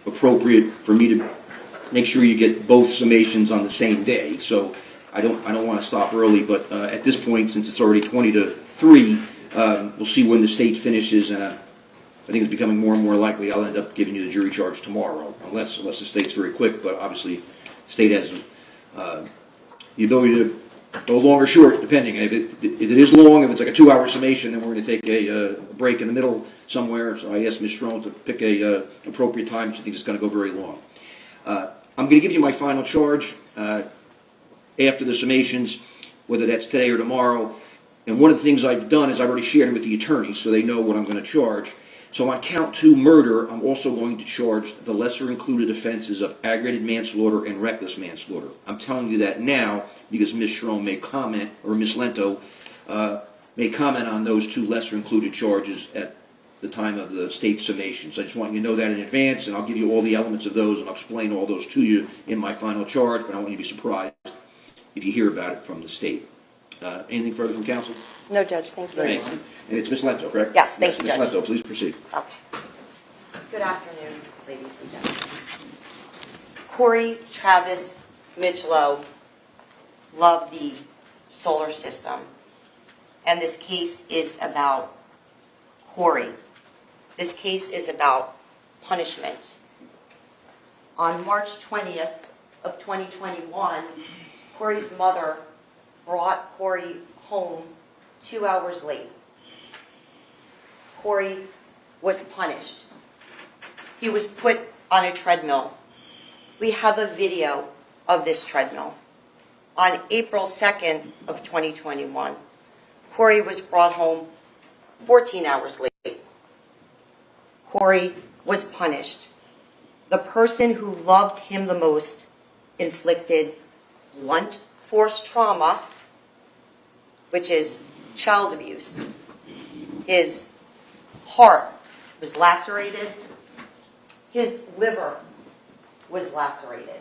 appropriate for me to make sure you get both summations on the same day. So I don't want to stop early, but at this point, since it's already 20 to 3, we'll see when the state finishes, and I think it's becoming more and more likely I'll end up giving you the jury charge tomorrow, unless the state's very quick. But obviously, the state has the ability to go long or short, depending. If it is long, if it's like a 2-hour summation, then we're going to take a break in the middle somewhere. So I asked Ms. Strone to pick a appropriate time. She thinks it's going to go very long. I'm going to give you my final charge after the summations, whether that's today or tomorrow. And one of the things I've done is I've already shared it with the attorneys, so they know what I'm going to charge. So on count 2, murder, I'm also going to charge the lesser included offenses of aggravated manslaughter and reckless manslaughter. I'm telling you that now because Ms. Strome may comment, or Ms. Lento may comment on those 2 lesser included charges at the time of the state summation. So I just want you to know that in advance, and I'll give you all the elements of those, and I'll explain all those to you in my final charge, but I don't want you to be surprised if you hear about it from the state. Anything further from counsel? No, Judge, thank you. Thank you. And it's Ms. Lento, correct? Yes, thank you, Ms. Judge. Lento, please proceed. Okay. Good afternoon, ladies and gentlemen. Corey Travis Michelow loved the solar system, and this case is about Corey. This case is about punishment. On March 20th of 2021, Corey's mother brought Corey home 2 hours late. Corey was punished. He was put on a treadmill. We have a video of this treadmill. On April 2nd of 2021, Corey was brought home 14 hours late. Corey was punished. The person who loved him the most inflicted blunt force trauma, which is child abuse. His heart was lacerated. His liver was lacerated.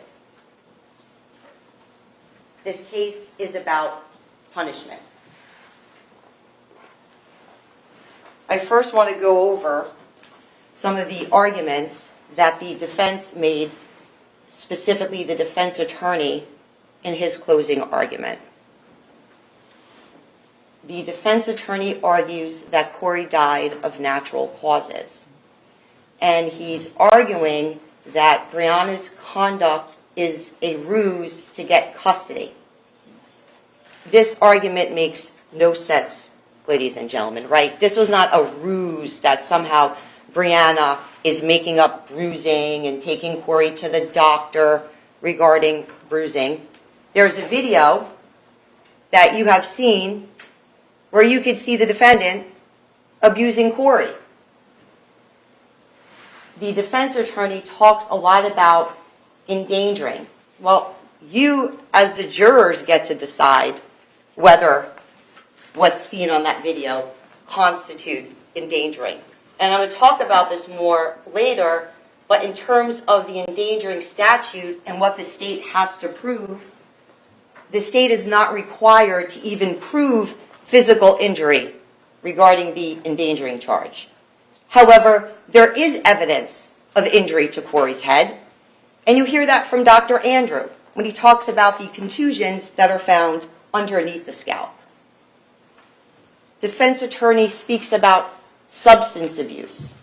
This case is about punishment. I first want to go over some of the arguments that the defense made, specifically the defense attorney, in his closing argument. The defense attorney argues that Corey died of natural causes. And he's arguing that Brianna's conduct is a ruse to get custody. This argument makes no sense, ladies and gentlemen, right? This was not a ruse that somehow Brianna is making up bruising and taking Corey to the doctor regarding bruising. There's a video that you have seen where you could see the defendant abusing Corey. The defense attorney talks a lot about endangering. Well, you as the jurors get to decide whether what's seen on that video constitutes endangering. And I'm going to talk about this more later, but in terms of the endangering statute and what the state has to prove, the state is not required to even prove physical injury regarding the endangering charge. However, there is evidence of injury to Corey's head, and you hear that from Dr. Andrew when he talks about the contusions that are found underneath the scalp. Defense attorney speaks about substance abuse.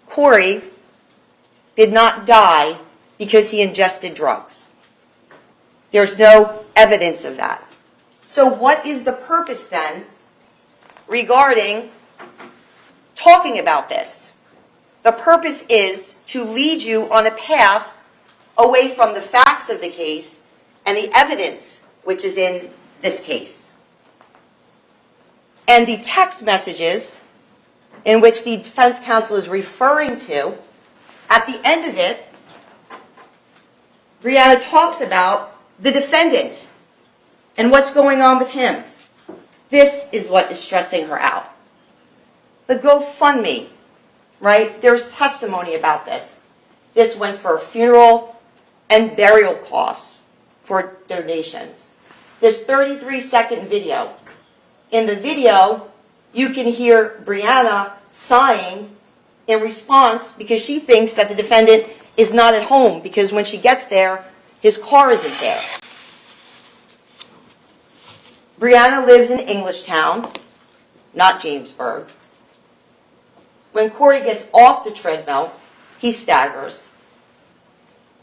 Corey did not die because he ingested drugs. There's no evidence of that. So what is the purpose then regarding talking about this? The purpose is to lead you on a path away from the facts of the case and the evidence which is in this case. And the text messages in which the defense counsel is referring to, at the end of it, Brianna talks about the defendant and what's going on with him. This is what is stressing her out. The GoFundMe, right? There's testimony about this. This went for funeral and burial costs for donations. This 33-second video. In the video, you can hear Brianna sighing in response because she thinks that the defendant is not at home because when she gets there, his car isn't there. Brianna lives in Englishtown, not Jamesburg. When Corey gets off the treadmill, he staggers.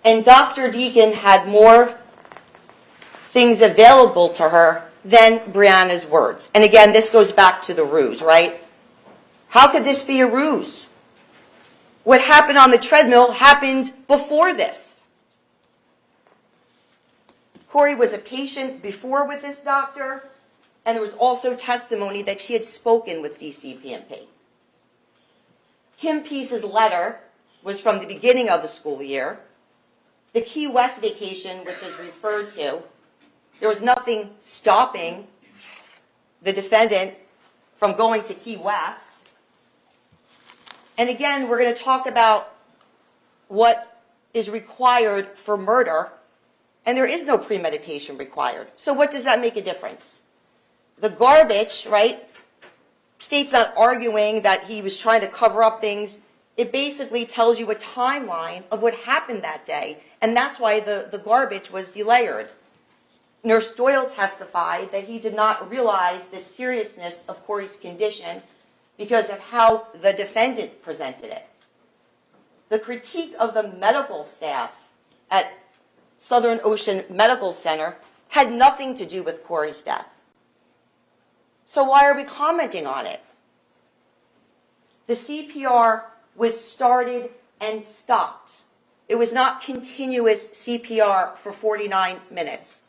And Dr. Deacon had more things available to her than Brianna's words. And again, this goes back to the ruse, right? How could this be a ruse? What happened on the treadmill happened before this. Corey was a patient before with this doctor, and there was also testimony that she had spoken with DCPMP. Kim Peace's letter was from the beginning of the school year. The Key West vacation, which is referred to, there was nothing stopping the defendant from going to Key West. And again, we're going to talk about what is required for murder, and there is no premeditation required. So what does that make a difference? The garbage, right? State's not arguing that he was trying to cover up things. It basically tells you a timeline of what happened that day, and that's why the garbage was delayered. Nurse Doyle testified that he did not realize the seriousness of Corey's condition because of how the defendant presented it. The critique of the medical staff at Southern Ocean Medical Center had nothing to do with Corey's death. So why are we commenting on it? The CPR was started and stopped. It was not continuous CPR for 49 minutes.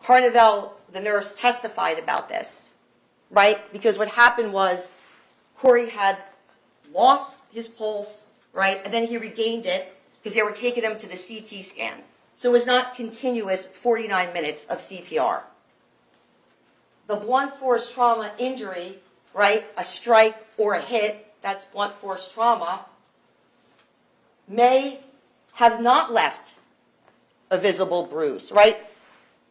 Carnival, the nurse, testified about this, right? Because what happened was Corey had lost his pulse, right? And then he regained it because they were taking him to the CT scan. So it was not continuous 49 minutes of CPR. The blunt force trauma injury, right, a strike or a hit, that's blunt force trauma, may have not left a visible bruise, right?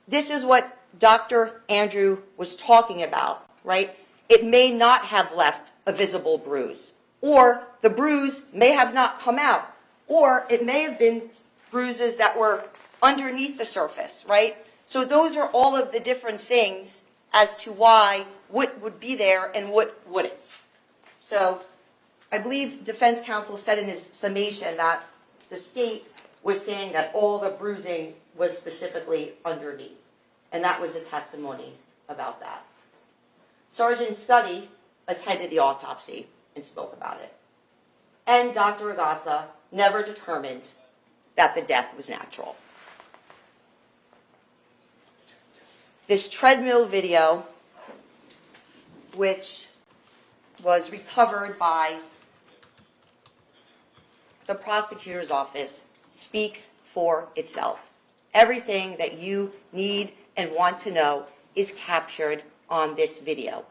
This is what Dr. Andrew was talking about, right? It may not have left a visible bruise, or the bruise may have not come out, or it may have been bruises that were underneath the surface, right? So those are all of the different things as to why what would be there and what wouldn't. So I believe defense counsel said in his summation that the state was saying that all the bruising was specifically underneath. And that was a testimony about that. Sergeant Studdy attended the autopsy and spoke about it. And Dr. Agasa never determined that the death was natural. This treadmill video, which was recovered by the prosecutor's office, speaks for itself. Everything that you need and want to know is captured on this video.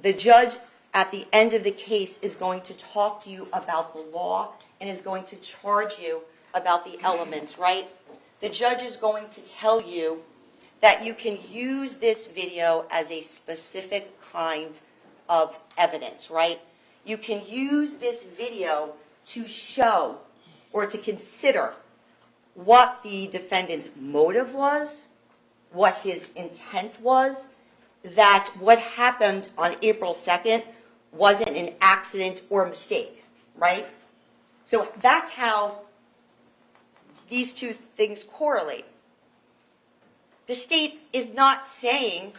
The judge at the end of the case is going to talk to you about the law and is going to charge you about the elements, right? The judge is going to tell you that you can use this video as a specific kind of evidence, right? You can use this video to show or to consider what the defendant's motive was, what his intent was, that what happened on April 2nd wasn't an accident or mistake, right? So that's how these two things correlate. The state is not saying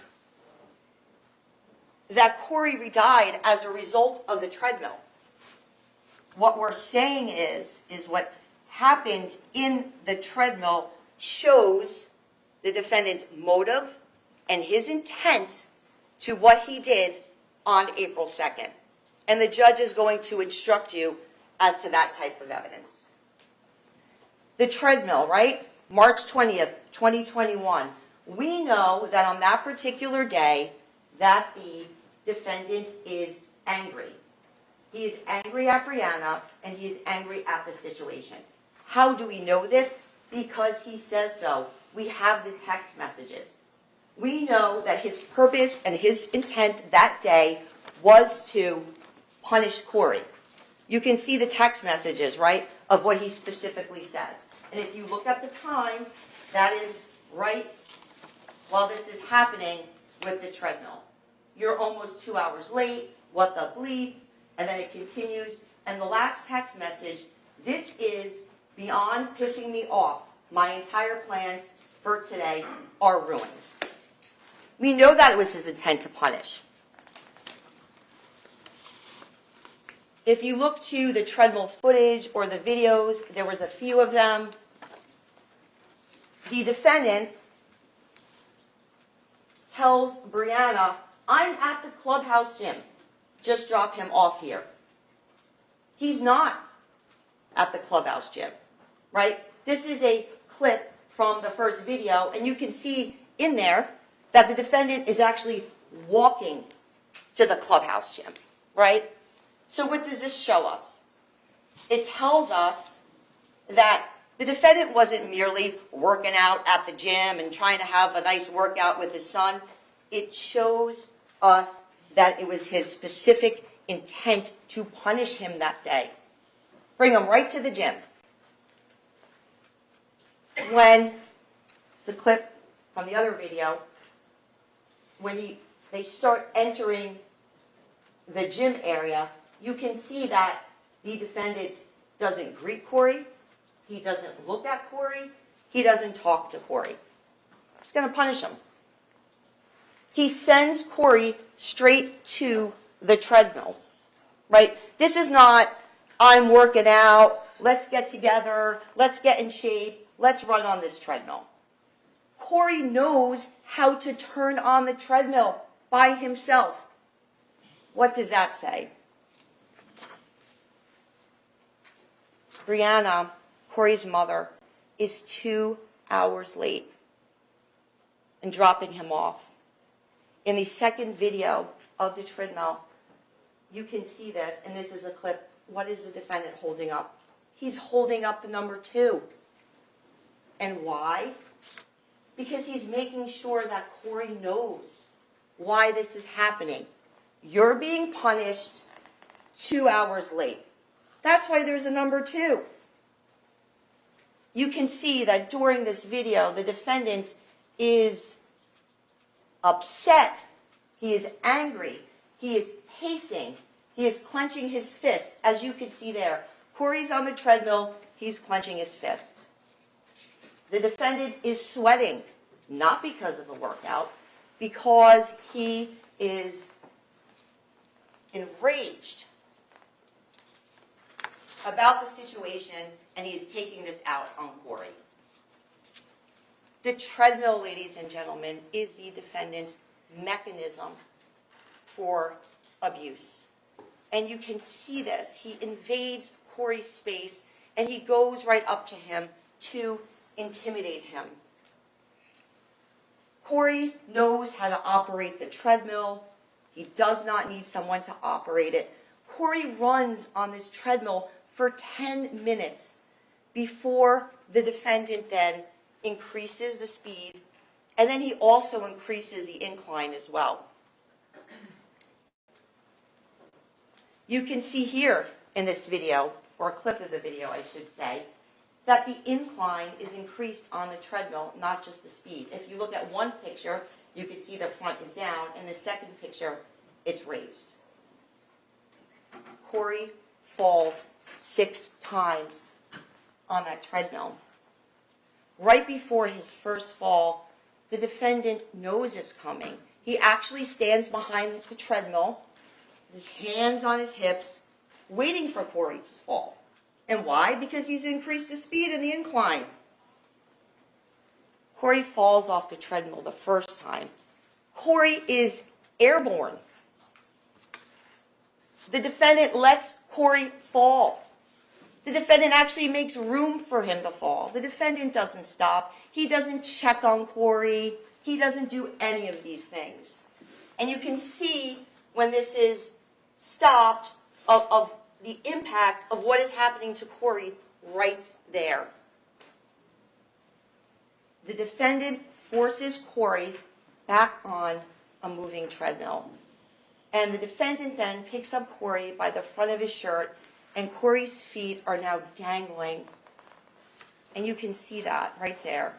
that Corey died as a result of the treadmill. What we're saying is what happened in the treadmill shows the defendant's motive and his intent to what he did on April 2nd. And the judge is going to instruct you as to that type of evidence. The treadmill, right? March 20th, 2021. We know that on that particular day that the defendant is angry. He is angry at Brianna and he is angry at the situation. How do we know this? Because he says so. We have the text messages. We know that his purpose and his intent that day was to punish Corey. You can see the text messages, right? of what he specifically says. And if you look at the time, that is right while this is happening with the treadmill. You're almost 2 hours late, what the bleep, and then it continues. And the last text message, this is beyond pissing me off. My entire plans for today are ruined. We know that it was his intent to punish. If you look to the treadmill footage or the videos, there was a few of them. The defendant tells Brianna, I'm at the clubhouse gym. Just drop him off here. He's not at the clubhouse gym, right? This is a clip from the first video, and you can see in there that the defendant is actually walking to the clubhouse gym, right? So what does this show us? It tells us that the defendant wasn't merely working out at the gym and trying to have a nice workout with his son. It shows us that it was his specific intent to punish him that day. Bring him right to the gym. When, it's a clip from the other video, when they start entering the gym area, you can see that the defendant doesn't greet Corey, he doesn't look at Corey, he doesn't talk to Corey. He's going to punish him. He sends Corey straight to the treadmill, right? This is not, I'm working out, let's get together, let's get in shape, let's run on this treadmill. Corey knows how to turn on the treadmill by himself. What does that say? Brianna, Corey's mother, is 2 hours late and dropping him off. In the second video of the treadmill, you can see this, and this is a clip. What is the defendant holding up? He's holding up the number 2. And why? Because he's making sure that Corey knows why this is happening. You're being punished 2 hours late. That's why there's a number 2. You can see that during this video, the defendant is upset. He is angry. He is pacing. He is clenching his fists, as you can see there. Corey's on the treadmill. He's clenching his fist. The defendant is sweating, not because of a workout, because he is enraged about the situation, and he's taking this out on Corey. The treadmill, ladies and gentlemen, is the defendant's mechanism for abuse. And you can see this. He invades Corey's space, and he goes right up to him to intimidate him. Corey knows how to operate the treadmill. He does not need someone to operate it. Corey runs on this treadmill for 10 minutes before the defendant then increases the speed, and then he also increases the incline as well. You can see here in this video, or a clip of the video I should say, that the incline is increased on the treadmill, not just the speed. If you look at one picture, you can see the front is down, and the second picture, it's raised. Corey falls 6 times on that treadmill. Right before his first fall, the defendant knows it's coming. He actually stands behind the treadmill, his hands on his hips, waiting for Corey to fall. And why? Because he's increased the speed in the incline. Corey falls off the treadmill the first time. Corey is airborne. The defendant lets Corey fall. The defendant actually makes room for him to fall. The defendant doesn't stop. He doesn't check on Corey. He doesn't do any of these things. And you can see when this is stopped of the impact of what is happening to Corey right there. The defendant forces Corey back on a moving treadmill. And the defendant then picks up Corey by the front of his shirt and Corey's feet are now dangling. And you can see that right there.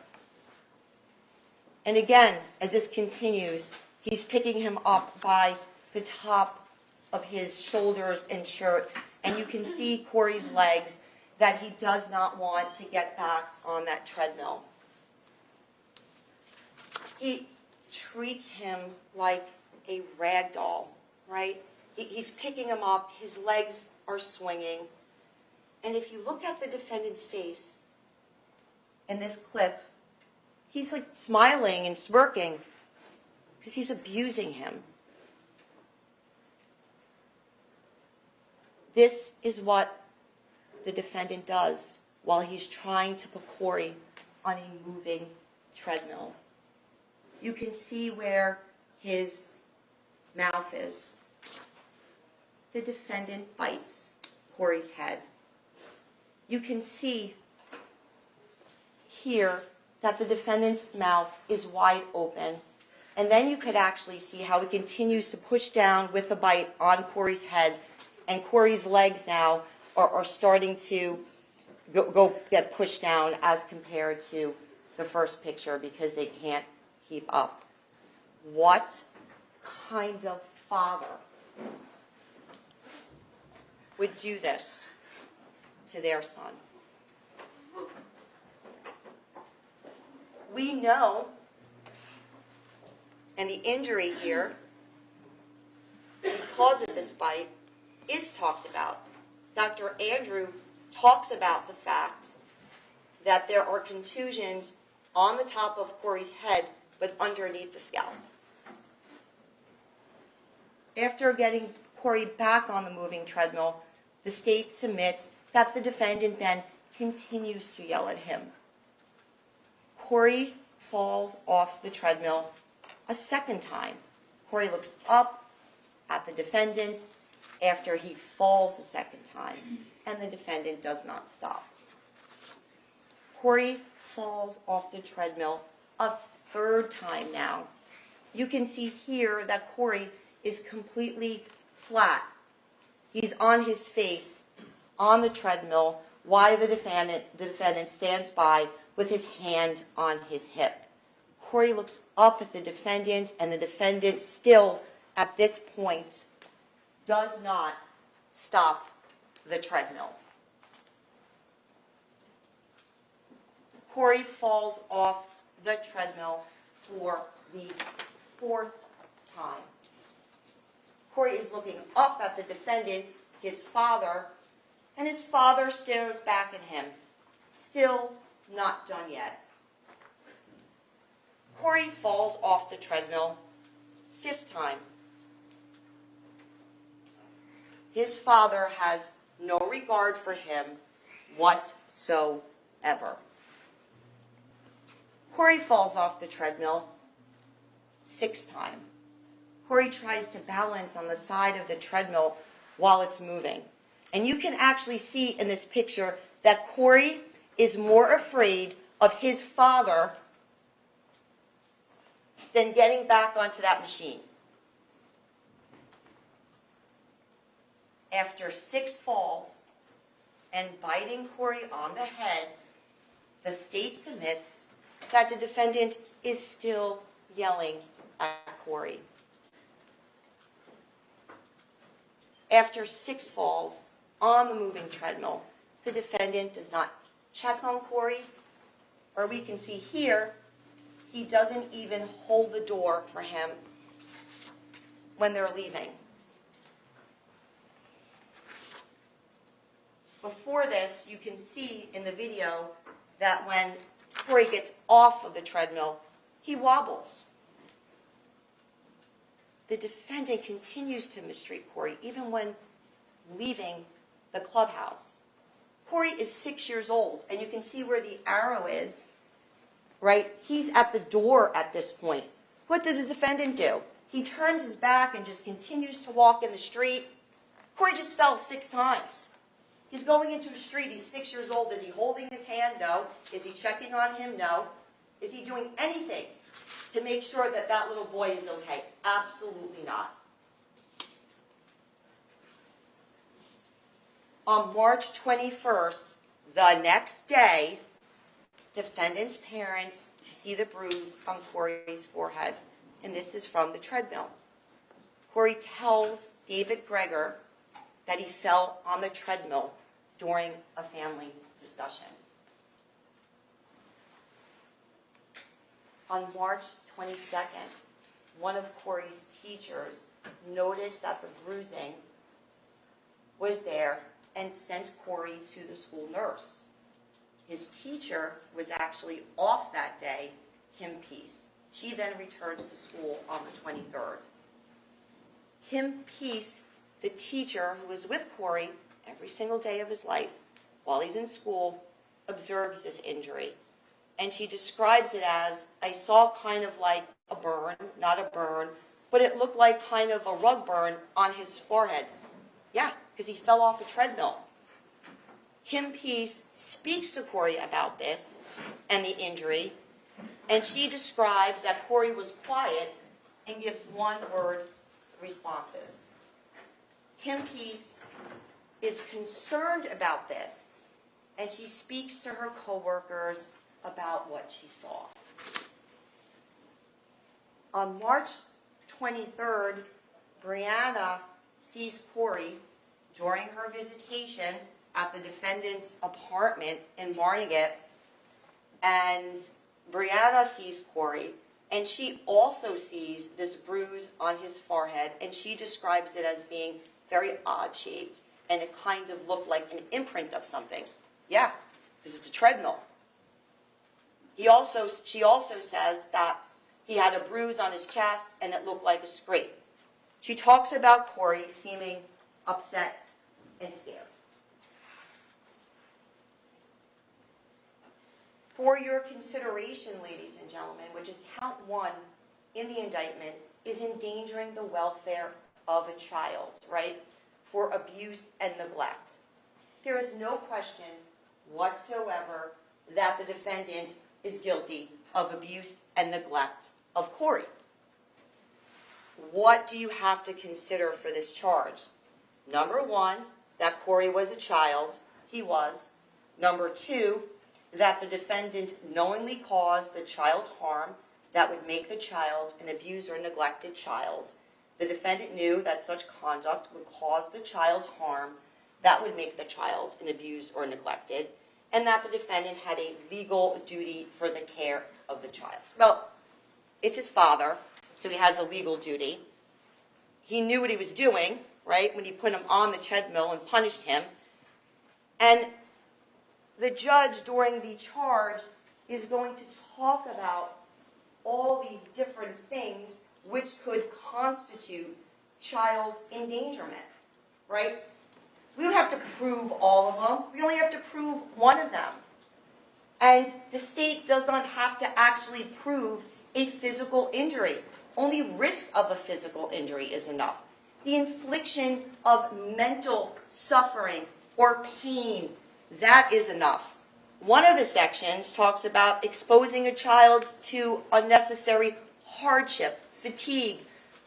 And again, as this continues, he's picking him up by the top of his shoulders and shirt. And you can see Corey's legs that he does not want to get back on that treadmill. He treats him like a rag doll, right? He's picking him up, his legs are swinging. And if you look at the defendant's face in this clip, he's like smiling and smirking because he's abusing him. This is what the defendant does while he's trying to put Corey on a moving treadmill. You can see where his mouth is. The defendant bites Corey's head. You can see here that the defendant's mouth is wide open. And then you could actually see how he continues to push down with a bite on Corey's head. And Corey's legs now are starting to get pushed down as compared to the first picture because they can't keep up. What kind of father would do this to their son? We know, and the injury here, because of this bite, is talked about. Dr. Andrew talks about the fact that there are contusions on the top of Corey's head, but underneath the scalp. After getting Corey back on the moving treadmill, the state submits that the defendant then continues to yell at him. Corey falls off the treadmill a second time. Corey looks up at the defendant after he falls the second time, and the defendant does not stop. Corey falls off the treadmill a third time now. You can see here that Corey is completely flat. He's on his face on the treadmill while the defendant stands by with his hand on his hip. Corey looks up at the defendant, and the defendant still, at this point, does not stop the treadmill. Corey falls off the treadmill for the fourth time. Corey is looking up at the defendant, his father, and his father stares back at him. Still not done yet. Corey falls off the treadmill fifth time. His father has no regard for him whatsoever. Corey falls off the treadmill sixth time. Corey tries to balance on the side of the treadmill while it's moving. And you can actually see in this picture that Corey is more afraid of his father than getting back onto that machine. After 6 falls and biting Corey on the head, the state submits that the defendant is still yelling at Corey. After 6 falls on the moving treadmill, the defendant does not check on Corey, or we can see here, he doesn't even hold the door for him when they're leaving. Before this, you can see in the video that when Corey gets off of the treadmill, he wobbles. The defendant continues to mistreat Corey even when leaving the clubhouse. Corey is 6 years old, and you can see where the arrow is, right? He's at the door at this point. What does the defendant do? He turns his back and just continues to walk in the street. Corey just fell 6 times. He's going into a street. He's 6 years old. Is he holding his hand? No. Is he checking on him? No. Is he doing anything to make sure that that little boy is okay? Absolutely not. On March 21st, the next day, defendant's parents see the bruise on Corey's forehead, and this is from the Treadmill. Corey tells David Gregor that he fell on the treadmill during a family discussion. On March 22nd, one of Corey's teachers noticed that the bruising was there and sent Corey to the school nurse. His teacher was actually off that day, Kim Peace. She then returns to school on the 23rd. Kim Peace, the teacher who was with Corey every single day of his life while he's in school, observes this injury. And she describes it as, I saw kind of like a burn, not a burn, but it looked like kind of a rug burn on his forehead. Yeah, because he fell off a treadmill. Kim Peace speaks to Corey about this and the injury, and she describes that Corey was quiet and gives one-word responses. Kim Peace is concerned about this, and she speaks to her coworkers about what she saw. On March 23rd, Brianna sees Corey during her visitation at the defendant's apartment in Barnegat, and Brianna sees Corey, and she also sees this bruise on his forehead, and she describes it as being very odd-shaped, and it kind of looked like an imprint of something. Yeah, because it's a treadmill. She also says that he had a bruise on his chest, and it looked like a scrape. She talks about Corey seeming upset and scared. For your consideration, ladies and gentlemen, which is count 1 in the indictment, is endangering the welfare of a child, right, for abuse and neglect. There is no question whatsoever that the defendant is guilty of abuse and neglect of Corey. What do you have to consider for this charge? Number 1, that Corey was a child. He was. Number 2, that the defendant knowingly caused the child harm that would make the child an abused or neglected child. The defendant knew that such conduct would cause the child harm that would make the child an abused or neglected, and that the defendant had a legal duty for the care of the child. Well, it's his father, so he has a legal duty. He knew what he was doing, right, when he put him on the treadmill and punished him. And the judge, during the charge, is going to talk about all these different things which could constitute child endangerment, right? We don't have to prove all of them. We only have to prove one of them. And the state does not have to actually prove a physical injury. Only risk of a physical injury is enough. The infliction of mental suffering or pain, that is enough. One of the sections talks about exposing a child to unnecessary hardship, fatigue,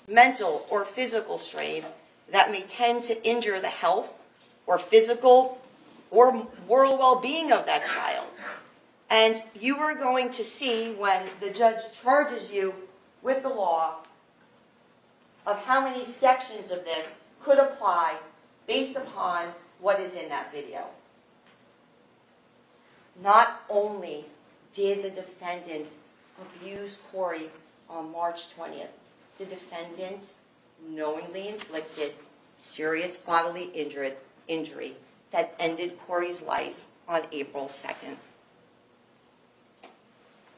mental or physical strain that may tend to injure the health or physical or moral well-being of that child. And you are going to see when the judge charges you with the law of how many sections of this could apply based upon what is in that video. Not only did the defendant abuse Corey on March 20th, the defendant knowingly inflicted serious bodily injury that ended Corey's life on April 2nd.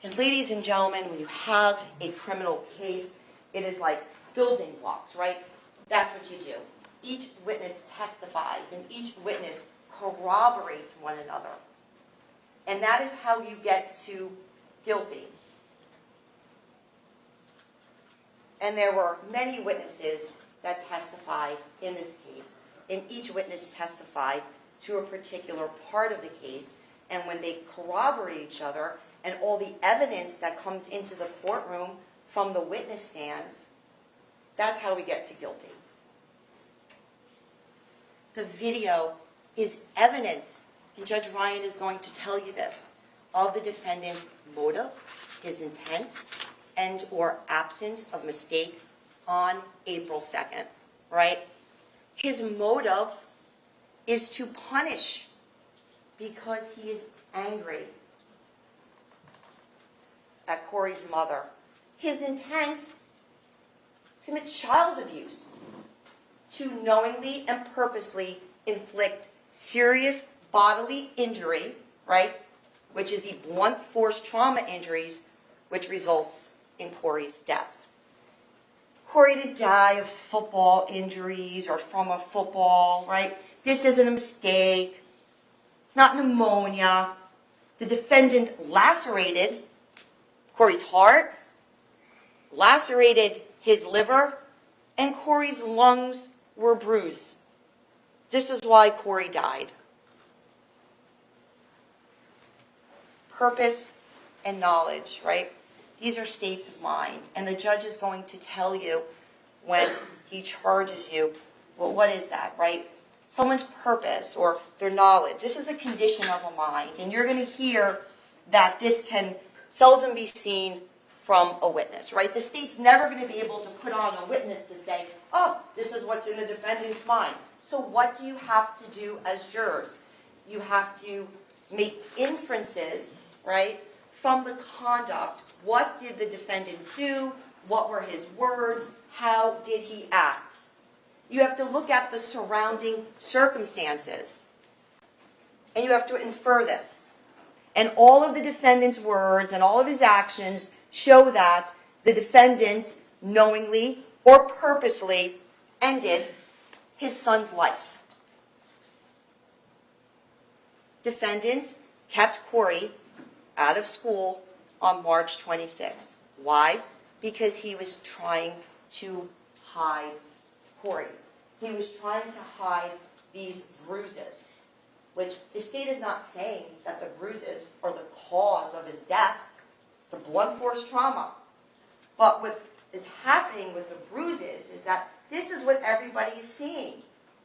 And ladies and gentlemen, when you have a criminal case, it is like building blocks, right? That's what you do. Each witness testifies, and each witness corroborates one another. And that is how you get to guilty. And there were many witnesses that testified in this case, and each witness testified to a particular part of the case, and when they corroborate each other, and all the evidence that comes into the courtroom from the witness stands, that's how we get to guilty. The video is evidence, and Judge Ryan is going to tell you this, of the defendant's motive, his intent, and or absence of mistake on April 2nd, right? His motive is to punish because he is angry at Corey's mother. His intent is to commit child abuse, to knowingly and purposely inflict serious bodily injury, right, which is the blunt force trauma injuries, which results in Corey's death. Corey to die of football injuries or from a football, right? This isn't a mistake. It's not pneumonia. The defendant lacerated Corey's heart, lacerated his liver, and Corey's lungs were bruised. This is why Corey died. Purpose and knowledge, right? These are states of mind. And the judge is going to tell you when he charges you, well, what is that, right? Someone's purpose or their knowledge. This is a condition of a mind. And you're going to hear that this can seldom be seen from a witness, right? The state's never going to be able to put on a witness to say, oh, this is what's in the defendant's mind. So what do you have to do as jurors? You have to make inferences, right, from the conduct. What did the defendant do? What were his words? How did he act? You have to look at the surrounding circumstances. And you have to infer this. And all of the defendant's words and all of his actions show that the defendant knowingly or purposely ended his son's life. Defendant kept Corey out of school on March 26th. Why? Because he was trying to hide Corey. He was trying to hide these bruises, which the state is not saying that the bruises are the cause of his death. It's the blunt force trauma. But what is happening with the bruises is that this is what everybody is seeing.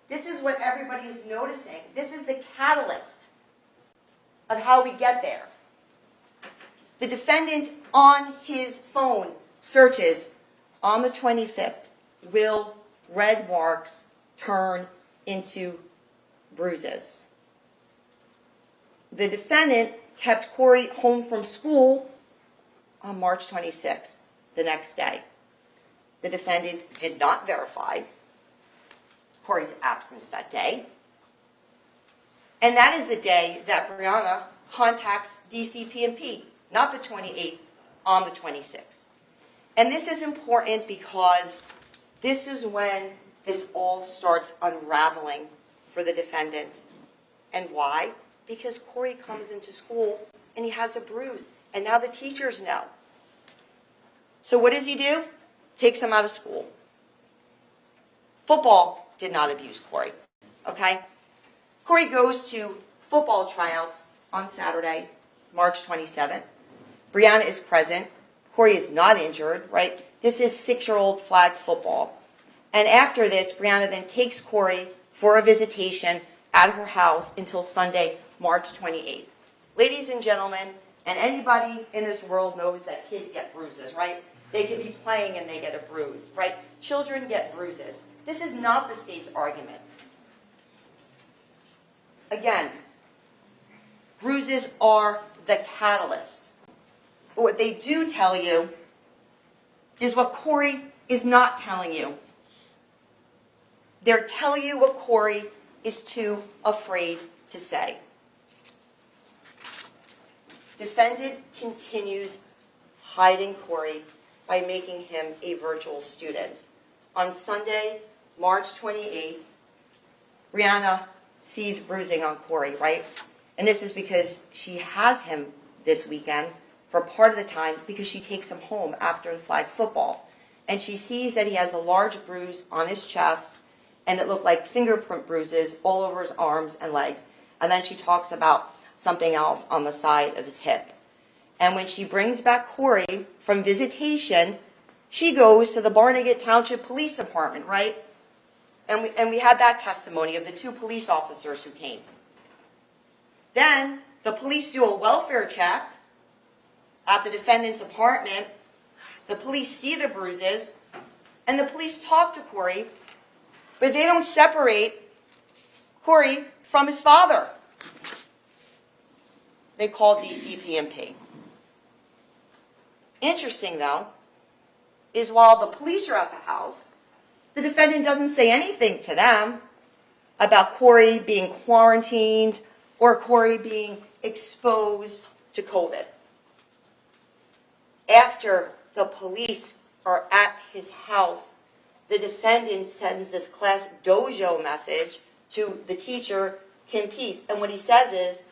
This is what everybody is noticing. This is the catalyst of how we get there. The defendant on his phone searches on the 25th, will red marks turn into bruises? The defendant kept Corey home from school on March 26th, the next day. The defendant did not verify Corey's absence that day. And that is the day that Brianna contacts DCP&P, not the 28th, on the 26th. And this is important because this is when this all starts unraveling for the defendant. And why? Because Corey comes into school and he has a bruise. And now the teachers know. So what does he do? Takes him out of school. Football did not abuse Corey. Okay? Corey goes to football tryouts on Saturday, March 27th. Brianna is present. Corey is not injured, right? This is 6-year-old flag football. And after this, Brianna then takes Corey for a visitation at her house until Sunday, March 28th. Ladies and gentlemen, and anybody in this world knows that kids get bruises, right? They could be playing and they get a bruise, right? Children get bruises. This is not the state's argument. Again, bruises are the catalyst. But what they do tell you is what Corey is not telling you. They're telling you what Corey is too afraid to say. Defendant continues hiding Corey by making him a virtual student. On Sunday, March 28th, Brianna sees bruising on Corey, right? And this is because she has him this weekend for part of the time because she takes him home after the flag football. And she sees that he has a large bruise on his chest, and it looked like fingerprint bruises all over his arms and legs. And then she talks about something else on the side of his hip. And when she brings back Corey from visitation, she goes to the Barnegat Township Police Department, right? And we had that testimony of the 2 police officers who came. Then the police do a welfare check at the defendant's apartment. The police see the bruises, and the police talk to Corey, but they don't separate Corey from his father. They call DCP&P. Interesting, though, is while the police are at the house, the defendant doesn't say anything to them about Corey being quarantined or Corey being exposed to COVID. After the police are at his house, the defendant sends this class dojo message to the teacher, Kim Peace. And what he says is,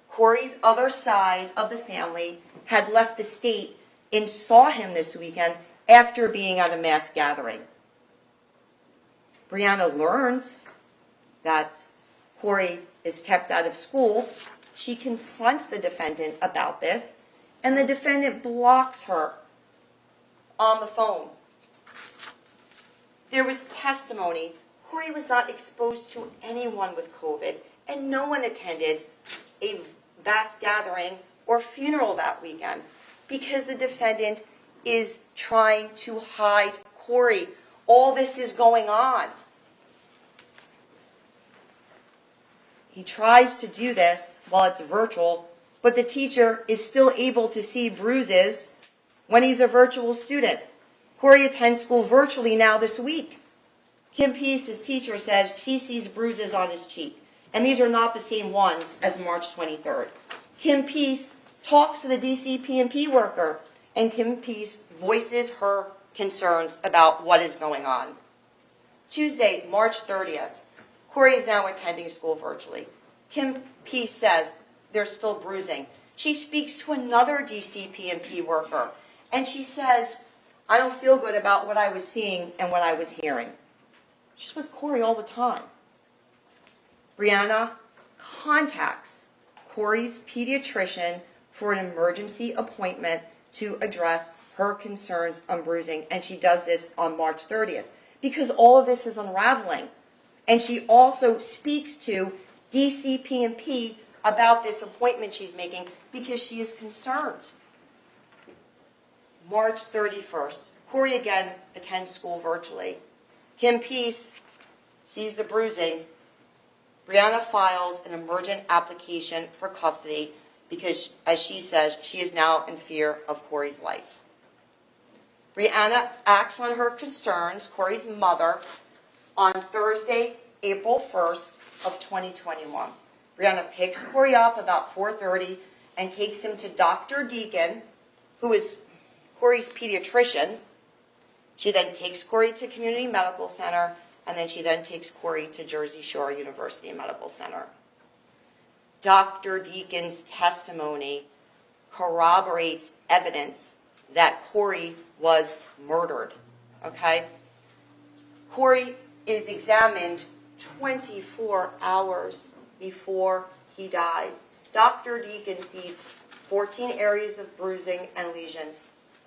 Corey's other side of the family had left the state and saw him this weekend after being at a mass gathering. Brianna learns that Corey is kept out of school. She confronts the defendant about this, and the defendant blocks her on the phone. There was testimony. Corey was not exposed to anyone with COVID, and no one attended a mass gathering or funeral that weekend because the defendant is trying to hide Corey. All this is going on. He tries to do this while it's virtual, but the teacher is still able to see bruises when he's a virtual student. Corey attends school virtually now this week. Kim Peace, his teacher, says she sees bruises on his cheek, and these are not the same ones as March 23rd. Kim Peace talks to the DCP&P worker, and Kim Peace voices her concerns about what is going on. Tuesday, March 30th, Corey is now attending school virtually. Kim Peace says there's still bruising. She speaks to another DCP&P worker, and she says, I don't feel good about what I was seeing and what I was hearing. She's with Corey all the time. Brianna contacts Corey's pediatrician for an emergency appointment to address her concerns on bruising, and she does this on March 30th because all of this is unraveling. And she also speaks to DCP&P about this appointment she's making because she is concerned. March 31st, Corey again attends school virtually. Kim Peace sees the bruising. Brianna files an emergent application for custody because, as she says, she is now in fear of Corey's life. Brianna acts on her concerns, Corey's mother, on Thursday, April 1st of 2021. Brianna picks Corey up about 4:30 and takes him to Dr. Deacon, who is Corey's pediatrician. She then takes Corey to Community Medical Center, and then she then takes Corey to Jersey Shore University Medical Center. Dr. Deacon's testimony corroborates evidence that Corey was murdered, okay? Corey is examined 24 hours before he dies. Dr. Deacon sees 14 areas of bruising and lesions.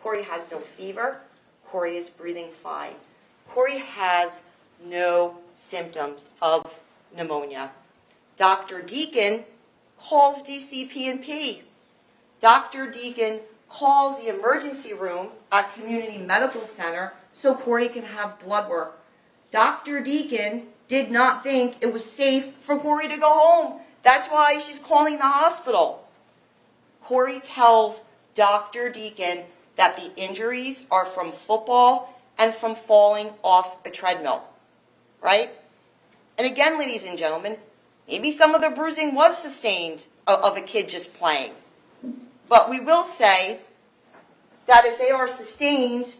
Corey has no fever. Corey is breathing fine. Corey has no symptoms of pneumonia. Dr. Deacon calls DCP&P. Dr. Deacon calls the emergency room at Community Medical Center so Corey can have blood work. Dr. Deacon did not think it was safe for Corey to go home. That's why she's calling the hospital. Corey tells Dr. Deacon that the injuries are from football and from falling off a treadmill, right? And again, ladies and gentlemen, maybe some of the bruising was sustained of a kid just playing. But we will say that if they are sustained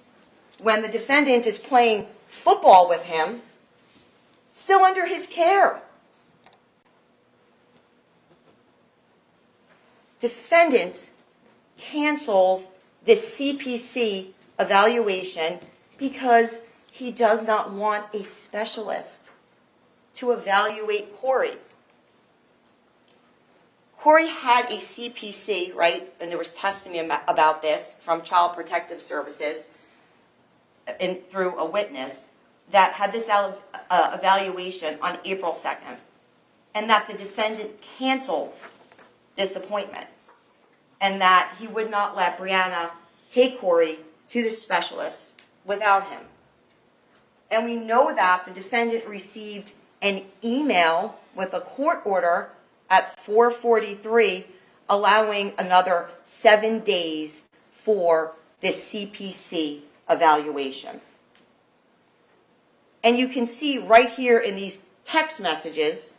when the defendant is playing football with him, still under his care. Defendant cancels this CPC evaluation because he does not want a specialist to evaluate Corey. Corey had a CPC, right? And there was testimony about this from Child Protective Services and through a witness that had this evaluation on April 2nd, and that the defendant canceled this appointment, and that he would not let Brianna take Corey to the specialist without him. And we know that the defendant received an email with a court order at 4:43 allowing another 7 days for this CPC evaluation. And you can see right here in these text messages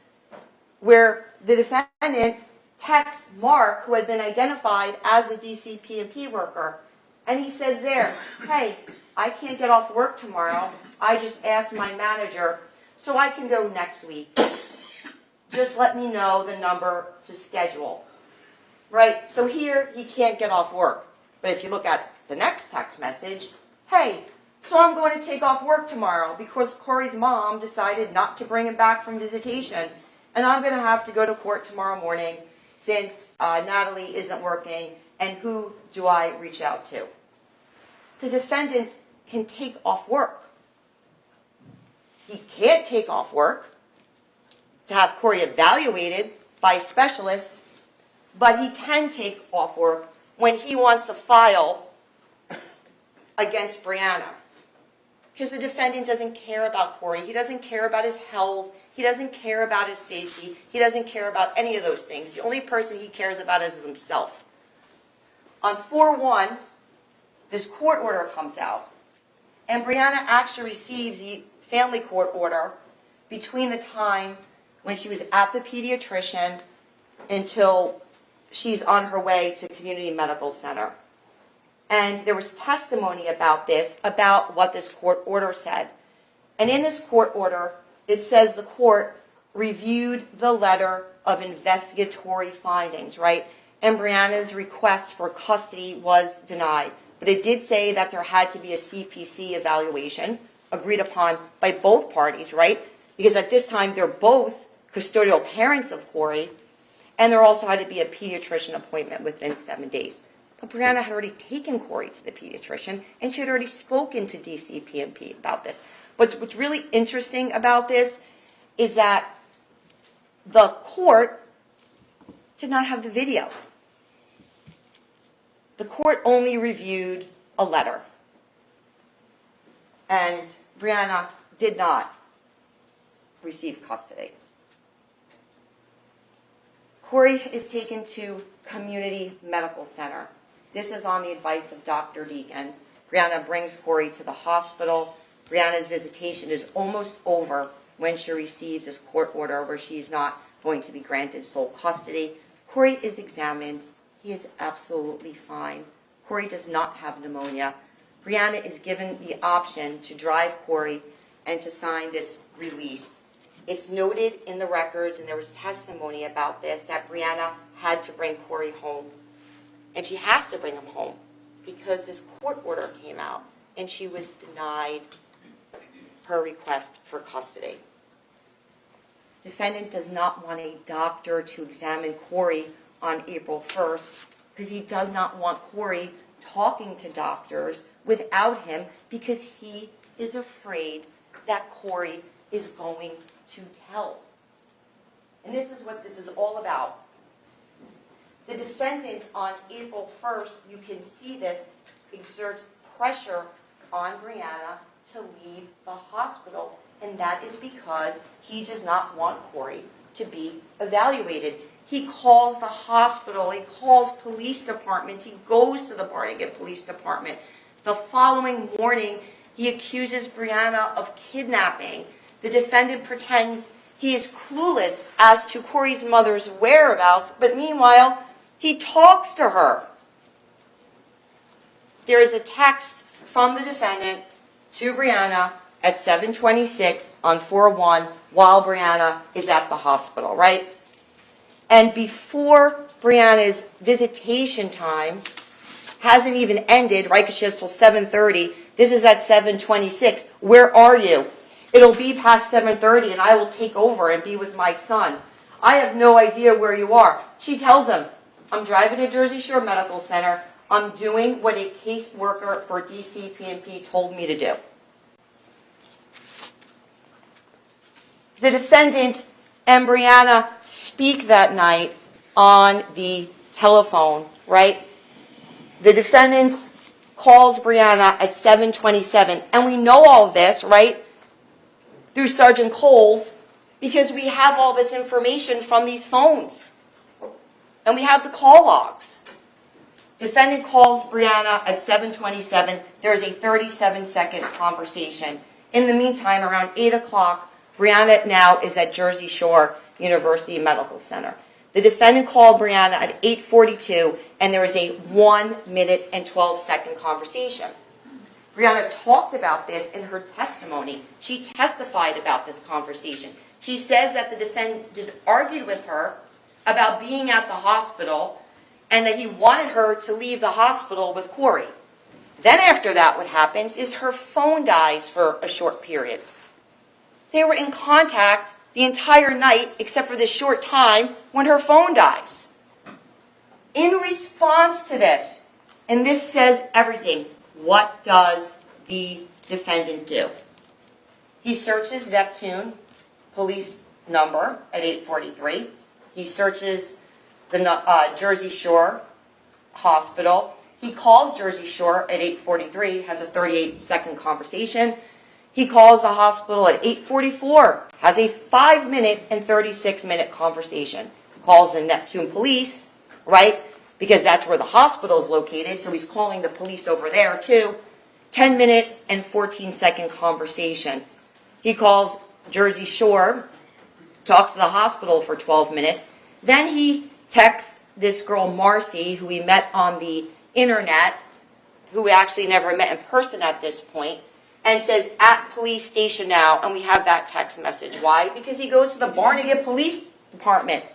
where the defendant texts Mark, who had been identified as a DCP&P worker, and he says there, hey, I can't get off work tomorrow. I just asked my manager, so I can go next week. Just let me know the number to schedule. Right? So here, he can't get off work. But if you look at the next text message, hey, so I'm going to take off work tomorrow because Corey's mom decided not to bring him back from visitation, and I'm going to have to go to court tomorrow morning since Natalie isn't working, and who do I reach out to? The defendant can take off work. He can't take off work to have Corey evaluated by a specialist, but he can take off work when he wants to file against Brianna. Because the defendant doesn't care about Corey. He doesn't care about his health. He doesn't care about his safety. He doesn't care about any of those things. The only person he cares about is himself. On 4/1, this court order comes out, and Brianna actually receives the family court order between the time when she was at the pediatrician until she's on her way to community medical center. And there was testimony about this, about what this court order said. And in this court order, it says the court reviewed the letter of investigatory findings, right? And Brianna's request for custody was denied. But it did say that there had to be a CPC evaluation agreed upon by both parties, right? Because at this time, they're both custodial parents of Corey, and there also had to be a pediatrician appointment within 7 days. But Brianna had already taken Corey to the pediatrician, and she had already spoken to DCP&P about this. But what's really interesting about this is that the court did not have the video. The court only reviewed a letter. And Brianna did not receive custody. Corey is taken to community medical center. This is on the advice of Dr. Deacon. Brianna brings Corey to the hospital. Brianna's visitation is almost over when she receives this court order where she's not going to be granted sole custody. Corey is examined. He is absolutely fine. Corey does not have pneumonia. Brianna is given the option to drive Corey and to sign this release. It's noted in the records, and there was testimony about this, that Brianna had to bring Corey home. And she has to bring him home because this court order came out and she was denied her request for custody. Defendant does not want a doctor to examine Corey on April 1st because he does not want Corey talking to doctors without him because he is afraid that Corey is going to tell. And this is what this is all about. The defendant on April 1st, you can see this, exerts pressure on Brianna to leave the hospital, and that is because he does not want Corey to be evaluated. He calls the hospital, he calls police departments, he goes to the Barnegat Police Department. The following morning, he accuses Brianna of kidnapping. The defendant pretends he is clueless as to Corey's mother's whereabouts, but meanwhile, he talks to her. There is a text from the defendant to Brianna at 7:26 on 4/1 while Brianna is at the hospital, right? And before Brianna's visitation time hasn't even ended, right, because she has till 7:30, this is at 7:26. Where are you? It'll be past 7:30 and I will take over and be with my son. I have no idea where you are. She tells him, I'm driving to Jersey Shore Medical Center. I'm doing what a caseworker for DCP&P told me to do. the defendant and Brianna speak that night on the telephone, right? The defendant calls Brianna at 7:27, and we know all this, right, through Sergeant Coles, because we have all this information from these phones, and we have the call logs. Defendant calls Brianna at 7:27. There's a 37-second conversation. In the meantime, around 8 o'clock, Brianna now is at Jersey Shore University Medical Center. The defendant called Brianna at 8:42, and there was a 1 minute and 12-second conversation. Brianna talked about this in her testimony. She testified about this conversation. She says that the defendant argued with her about being at the hospital and that he wanted her to leave the hospital with Corey. Then after that, what happens is her phone dies for a short period. They were in contact the entire night except for this short time when her phone dies. In response to this, and this says everything, what does the defendant do? He searches Neptune police number at 8:43. He searches the Jersey Shore hospital. He calls Jersey Shore at 8:43, has a 38-second conversation. He calls the hospital at 8:44, has a 5-minute and 36-minute conversation. Calls the Neptune police, right? Because that's where the hospital is located, so he's calling the police over there too. 10-minute and 14-second conversation. He calls Jersey Shore, talks to the hospital for 12 minutes. Then he texts this girl Marcy, who we met on the internet, who we actually never met in person at this point, and says, at police station now, and we have that text message. Why? Because he goes to the Barnegat Police Department.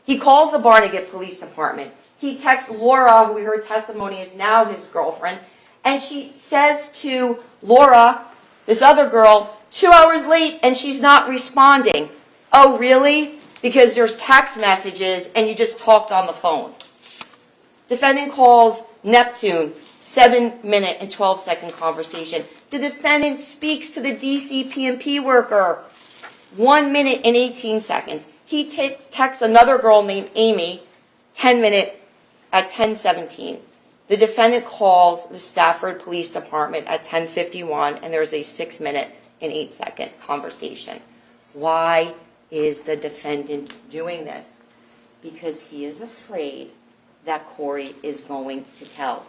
He calls the Barnegat Police Department. He texts Laura, who we heard testimony is now his girlfriend, and she says to Laura, this other girl, 2 hours late, and she's not responding. Oh, really? Because there's text messages, and you just talked on the phone. Defendant calls Neptune, 7-minute and 12-second conversation. The defendant speaks to the DCPMP worker, 1 minute and 18 seconds. He texts another girl named Amy, 10-minute at 10:17. The defendant calls the Stafford Police Department at 10:51, and there's a 6-minute and 8-second conversation. Why is the defendant doing this? Because he is afraid that Corey is going to tell.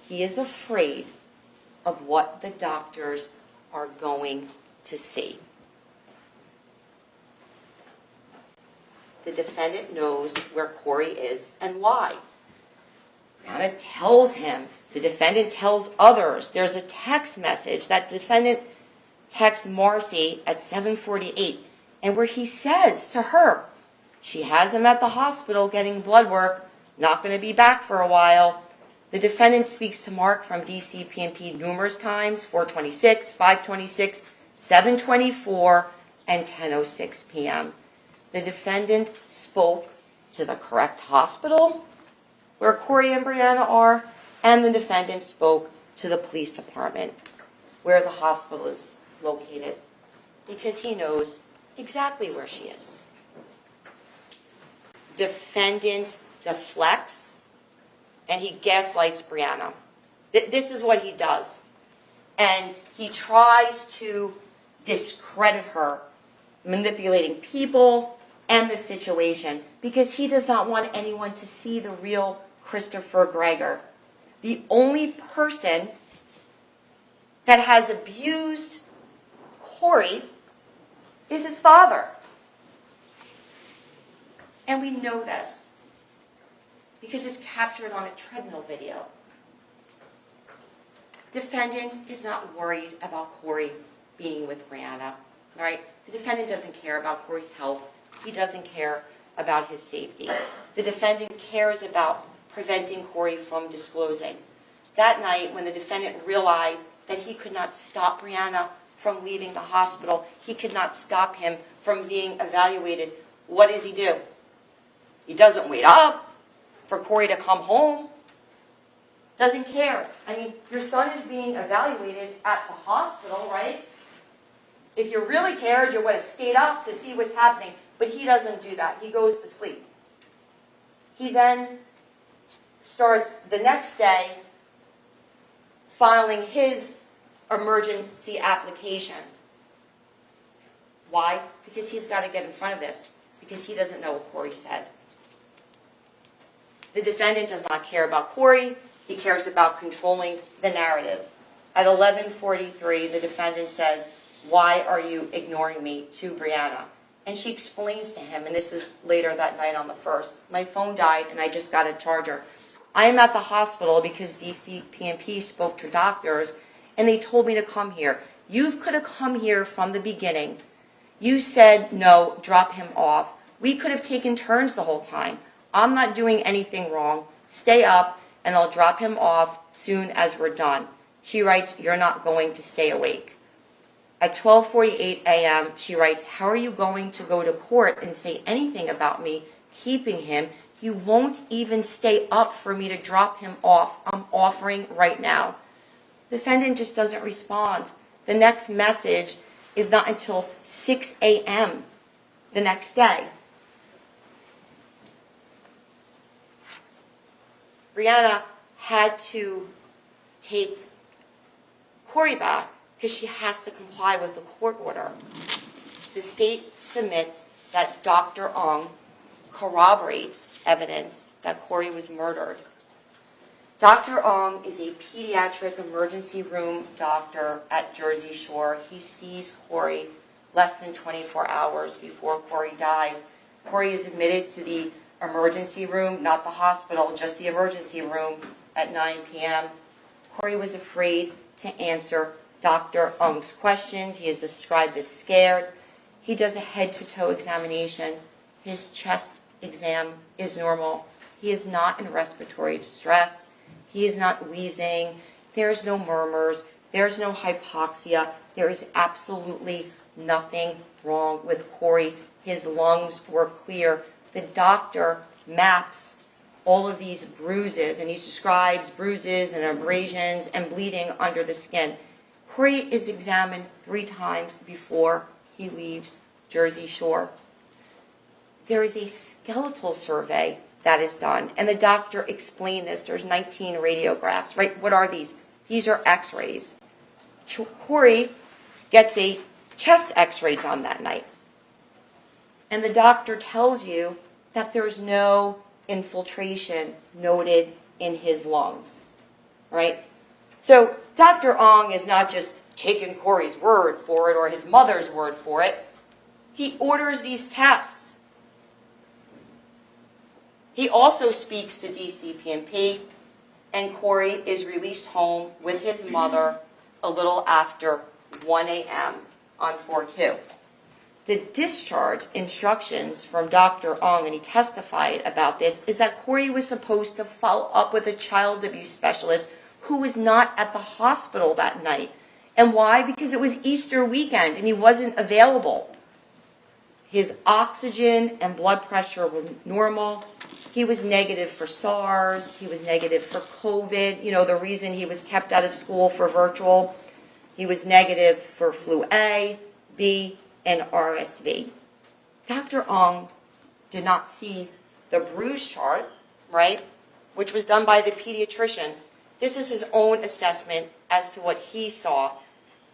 He is afraid of what the doctors are going to see. The defendant knows where Corey is and why. Brianna tells him. The defendant tells others. There's a text message that defendant texts Marcy at 7:48, and where he says to her, she has him at the hospital getting blood work, not going to be back for a while. The defendant speaks to Mark from DCPMP numerous times, 4:26, 5:26, 7:24, and 10:06 p.m. The defendant spoke to the correct hospital where Corey and Brianna are, and the defendant spoke to the police department where the hospital is located, because he knows exactly where she is. Defendant deflects, and he gaslights Brianna. This is what he does. And he tries to discredit her, manipulating people and the situation, because he does not want anyone to see the real Christopher Gregor. The only person that has abused Corey is his father. And we know this because it's captured on a Treadmill video. Defendant is not worried about Corey being with Brianna. All right? The defendant doesn't care about Corey's health. He doesn't care about his safety. The defendant cares about preventing Corey from disclosing. That night, when the defendant realized that he could not stop Brianna from leaving the hospital, he could not stop him from being evaluated, what does he do? He doesn't wait up for Corey to come home. Doesn't care. I mean, your son is being evaluated at the hospital, right? If you really cared, you would have stayed up to see what's happening. But he doesn't do that. He goes to sleep. He then starts the next day filing his emergency application. Why? Because he's got to get in front of this. Because he doesn't know what Corey said. The defendant does not care about Corey. He cares about controlling the narrative. At 11:43, the defendant says, "Why are you ignoring me?" to Brianna. And she explains to him, and this is later that night on the 1st, "My phone died and I just got a charger. I am at the hospital because DCPMP spoke to doctors and they told me to come here. You could have come here from the beginning. You said, no, drop him off. We could have taken turns the whole time. I'm not doing anything wrong. Stay up and I'll drop him off soon as we're done." She writes, "You're not going to stay awake." At 12:48 a.m., she writes, "How are you going to go to court and say anything about me keeping him? You won't even stay up for me to drop him off. I'm offering right now." The defendant just doesn't respond. The next message is not until 6 a.m. the next day. Brianna had to take Corey back because she has to comply with the court order. The state submits that Dr. Ong corroborates evidence that Corey was murdered. Dr. Ong is a pediatric emergency room doctor at Jersey Shore. He sees Corey less than 24 hours before Corey dies. Corey is admitted to the emergency room, not the hospital, just the emergency room at 9 p.m. Corey was afraid to answer Dr. Ong's questions. He is described as scared. He does a head-to-toe examination. His chest exam is normal. He is not in respiratory distress. He is not wheezing. There's no murmurs. There's no hypoxia. There is absolutely nothing wrong with Corey. His lungs were clear. The doctor maps all of these bruises, and he describes bruises and abrasions and bleeding under the skin. Corey is examined 3 times before he leaves Jersey Shore. There is a skeletal survey that is done, and the doctor explained this. There's 19 radiographs, right? What are these? These are x-rays. Corey gets a chest x-ray done that night, and the doctor tells you that there's no infiltration noted in his lungs, right? So Dr. Ong is not just taking Corey's word for it or his mother's word for it. He orders these tests. He also speaks to DCPMP, and Corey is released home with his mother a little after 1 a.m. on 4/2. The discharge instructions from Dr. Ong, and he testified about this, is that Corey was supposed to follow up with a child abuse specialist who was not at the hospital that night. And why? Because it was Easter weekend and he wasn't available. His oxygen and blood pressure were normal. He was negative for SARS. He was negative for COVID. You know, the reason he was kept out of school for virtual. He was negative for flu A, B, and RSV. Dr. Ong did not see the bruise chart, right, which was done by the pediatrician. This is his own assessment as to what he saw,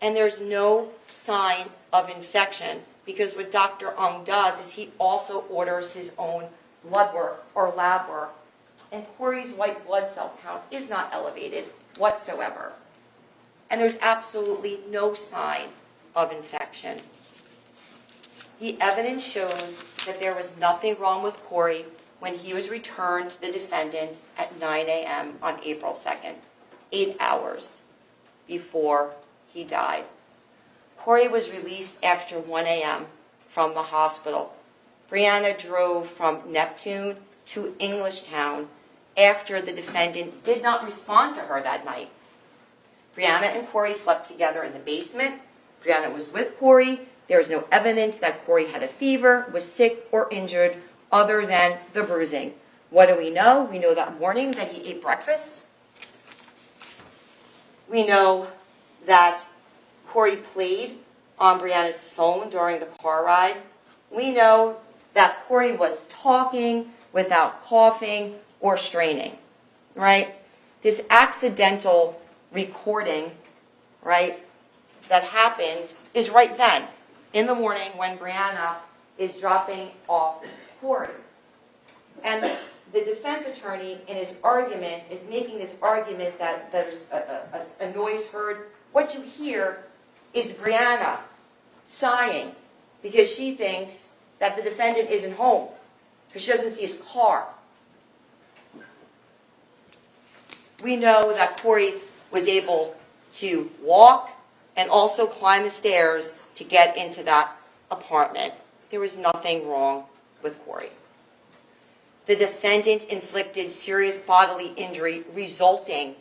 and there's no sign of infection, because what Dr. Ong does is he also orders his own blood work or lab work, and Corey's white blood cell count is not elevated whatsoever, and there's absolutely no sign of infection. The evidence shows that there was nothing wrong with Corey when he was returned to the defendant at 9 a.m. on April 2nd, 8 hours before he died. Corey was released after 1 a.m. from the hospital. Brianna drove from Neptune to Englishtown after the defendant did not respond to her that night. Brianna and Corey slept together in the basement. Brianna was with Corey. There was no evidence that Corey had a fever, was sick, or injured other than the bruising. What do we know? We know that morning that he ate breakfast. We know that Corey played on Brianna's phone during the car ride. We know that Corey was talking without coughing or straining, right? This accidental recording, right, that happened is right then, in the morning when Brianna is dropping off Corey. And the defense attorney in his argument is making this argument that there's a noise heard. What you hear is Brianna sighing because she thinks that the defendant isn't home because she doesn't see his car. We know that Corey was able to walk and also climb the stairs to get into that apartment. There was nothing wrong with Corey. The defendant inflicted serious bodily injury resulting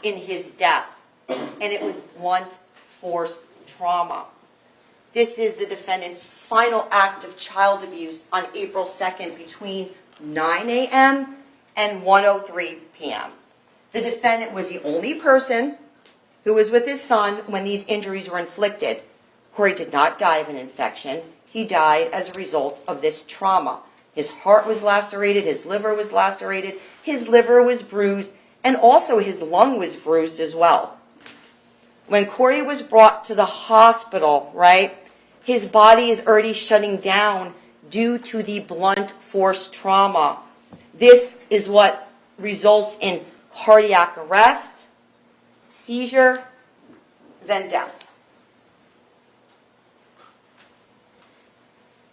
in his death, and it was blunt force trauma. This is the defendant's final act of child abuse on April 2nd between 9 a.m. and 1:03 p.m. The defendant was the only person who was with his son when these injuries were inflicted. Corey did not die of an infection. He died as a result of this trauma. His heart was lacerated, his liver was lacerated, his liver was bruised, and also his lung was bruised as well. When Corey was brought to the hospital, right, his body is already shutting down due to the blunt force trauma. This is what results in cardiac arrest, seizure, then death.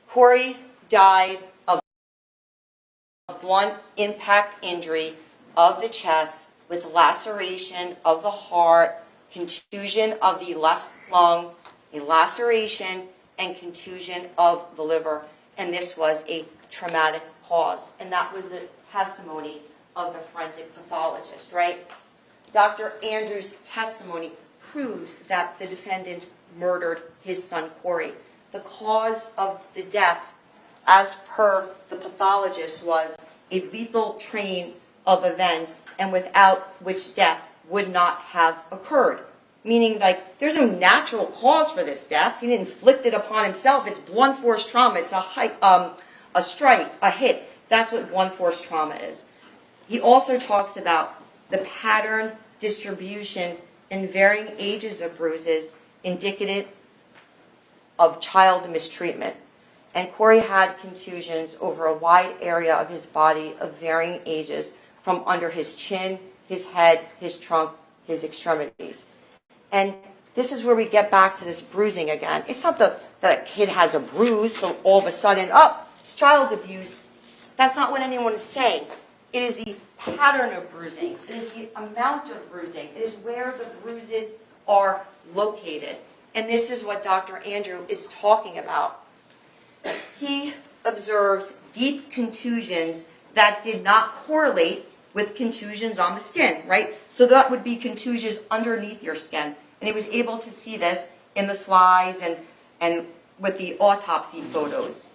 Corey died of blunt impact injury of the chest with laceration of the heart, contusion of the left lung, a laceration and contusion of the liver. And this was a traumatic cause. And that was the testimony of the forensic pathologist, right? Dr. Andrews' testimony proves that the defendant murdered his son, Corey. The cause of the death, as per the pathologist, was a lethal train of events, and without which death would not have occurred. Meaning, like, there's no natural cause for this death. He didn't inflict it upon himself. It's blunt force trauma. It's a strike, a hit. That's what blunt force trauma is. He also talks about the pattern, distribution, and varying ages of bruises indicative of child mistreatment. And Corey had contusions over a wide area of his body of varying ages, from under his chin, his head, his trunk, his extremities. And this is where we get back to this bruising again. It's not that a kid has a bruise, so all of a sudden, it's child abuse. That's not what anyone is saying. It is the pattern of bruising. It is the amount of bruising. It is where the bruises are located. And this is what Dr. Andrew is talking about. He observes deep contusions that did not correlate with contusions on the skin, right? So that would be contusions underneath your skin. And he was able to see this in the slides and with the autopsy photos.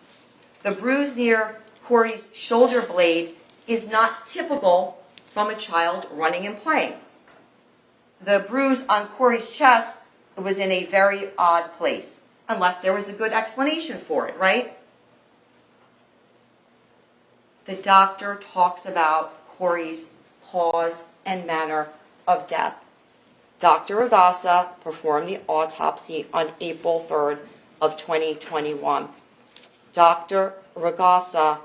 The bruise near Corey's shoulder blade is not typical from a child running and playing. The bruise on Corey's chest was in a very odd place, unless there was a good explanation for it, right? The doctor talks about Corey's cause and manner of death. Dr. Ragasa performed the autopsy on April 3rd of 2021. Dr. Ragasa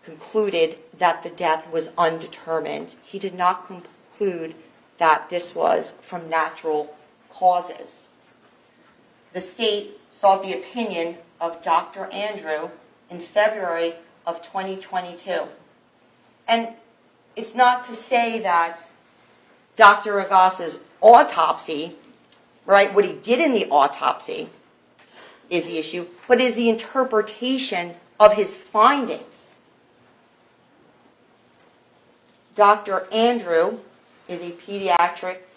concluded that the death was undetermined. He did not conclude that this was from natural causes. The state sought the opinion of Dr. Andrew in February of 2022. And it's not to say that Dr. Ragasa's autopsy, right, what he did in the autopsy is the issue, but is the interpretation of his findings. Dr. Andrew is a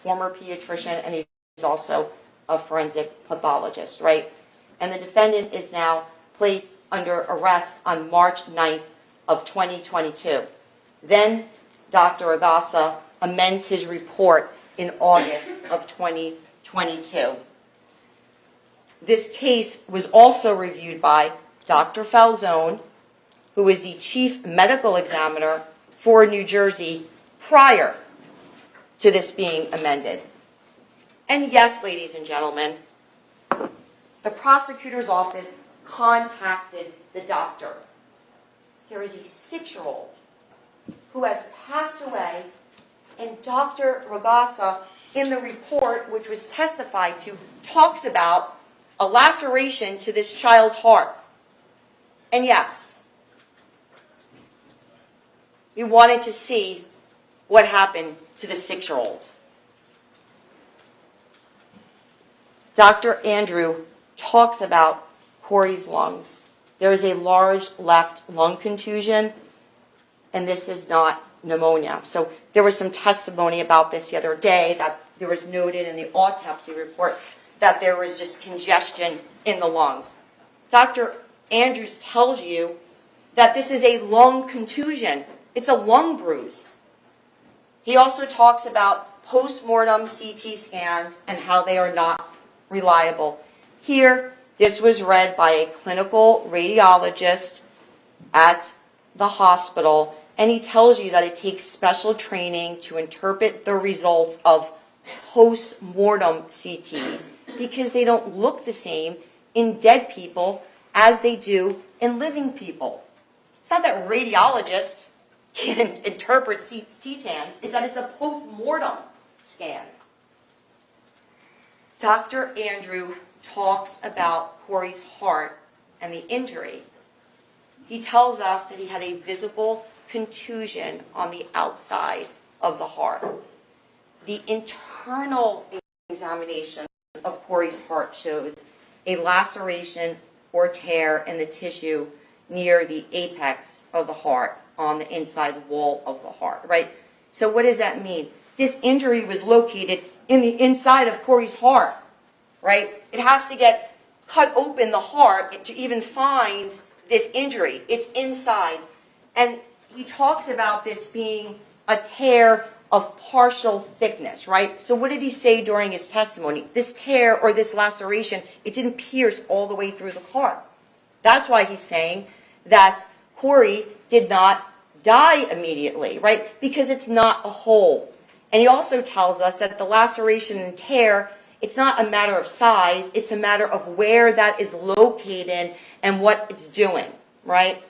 former pediatrician, and he's also a forensic pathologist, right? And the defendant is now placed under arrest on March 9th of 2022. Then Dr. Ragasa amends his report in August of 2022. this case was also reviewed by Dr. Falzone, who is the chief medical examiner for New Jersey prior to this being amended. And yes, ladies and gentlemen, the prosecutor's office contacted the doctor. There is a 6-year-old who has passed away, and Dr. Ragasa, in the report which was testified to, talks about a laceration to this child's heart. And yes, we wanted to see what happened to the 6-year-old. Dr. Andrew talks about Corey's lungs. There is a large left lung contusion, and this is not pneumonia. So there was some testimony about this the other day that there was noted in the autopsy report that there was just congestion in the lungs. Dr. Andrews tells you that this is a lung contusion. It's a lung bruise. He also talks about post-mortem CT scans and how they are not reliable. Here, this was read by a clinical radiologist at the hospital, and he tells you that it takes special training to interpret the results of post-mortem CTs because they don't look the same in dead people as they do in living people. It's not that radiologists can interpret CT scans, it's that it's a post-mortem scan. Dr. Andrew talks about Corey's heart and the injury. He tells us that he had a visible contusion on the outside of the heart. The internal examination of Corey's heart shows a laceration or tear in the tissue near the apex of the heart on the inside wall of the heart, right? So what does that mean? This injury was located in the inside of Corey's heart, right? It has to get cut open the heart to even find this injury. It's inside. And he talks about this being a tear of partial thickness, right? So what did he say during his testimony? This tear or this laceration, it didn't pierce all the way through the heart. That's why he's saying that Corey did not die immediately, right? Because it's not a hole. And he also tells us that the laceration and tear, it's not a matter of size, it's a matter of where that is located and what it's doing, right?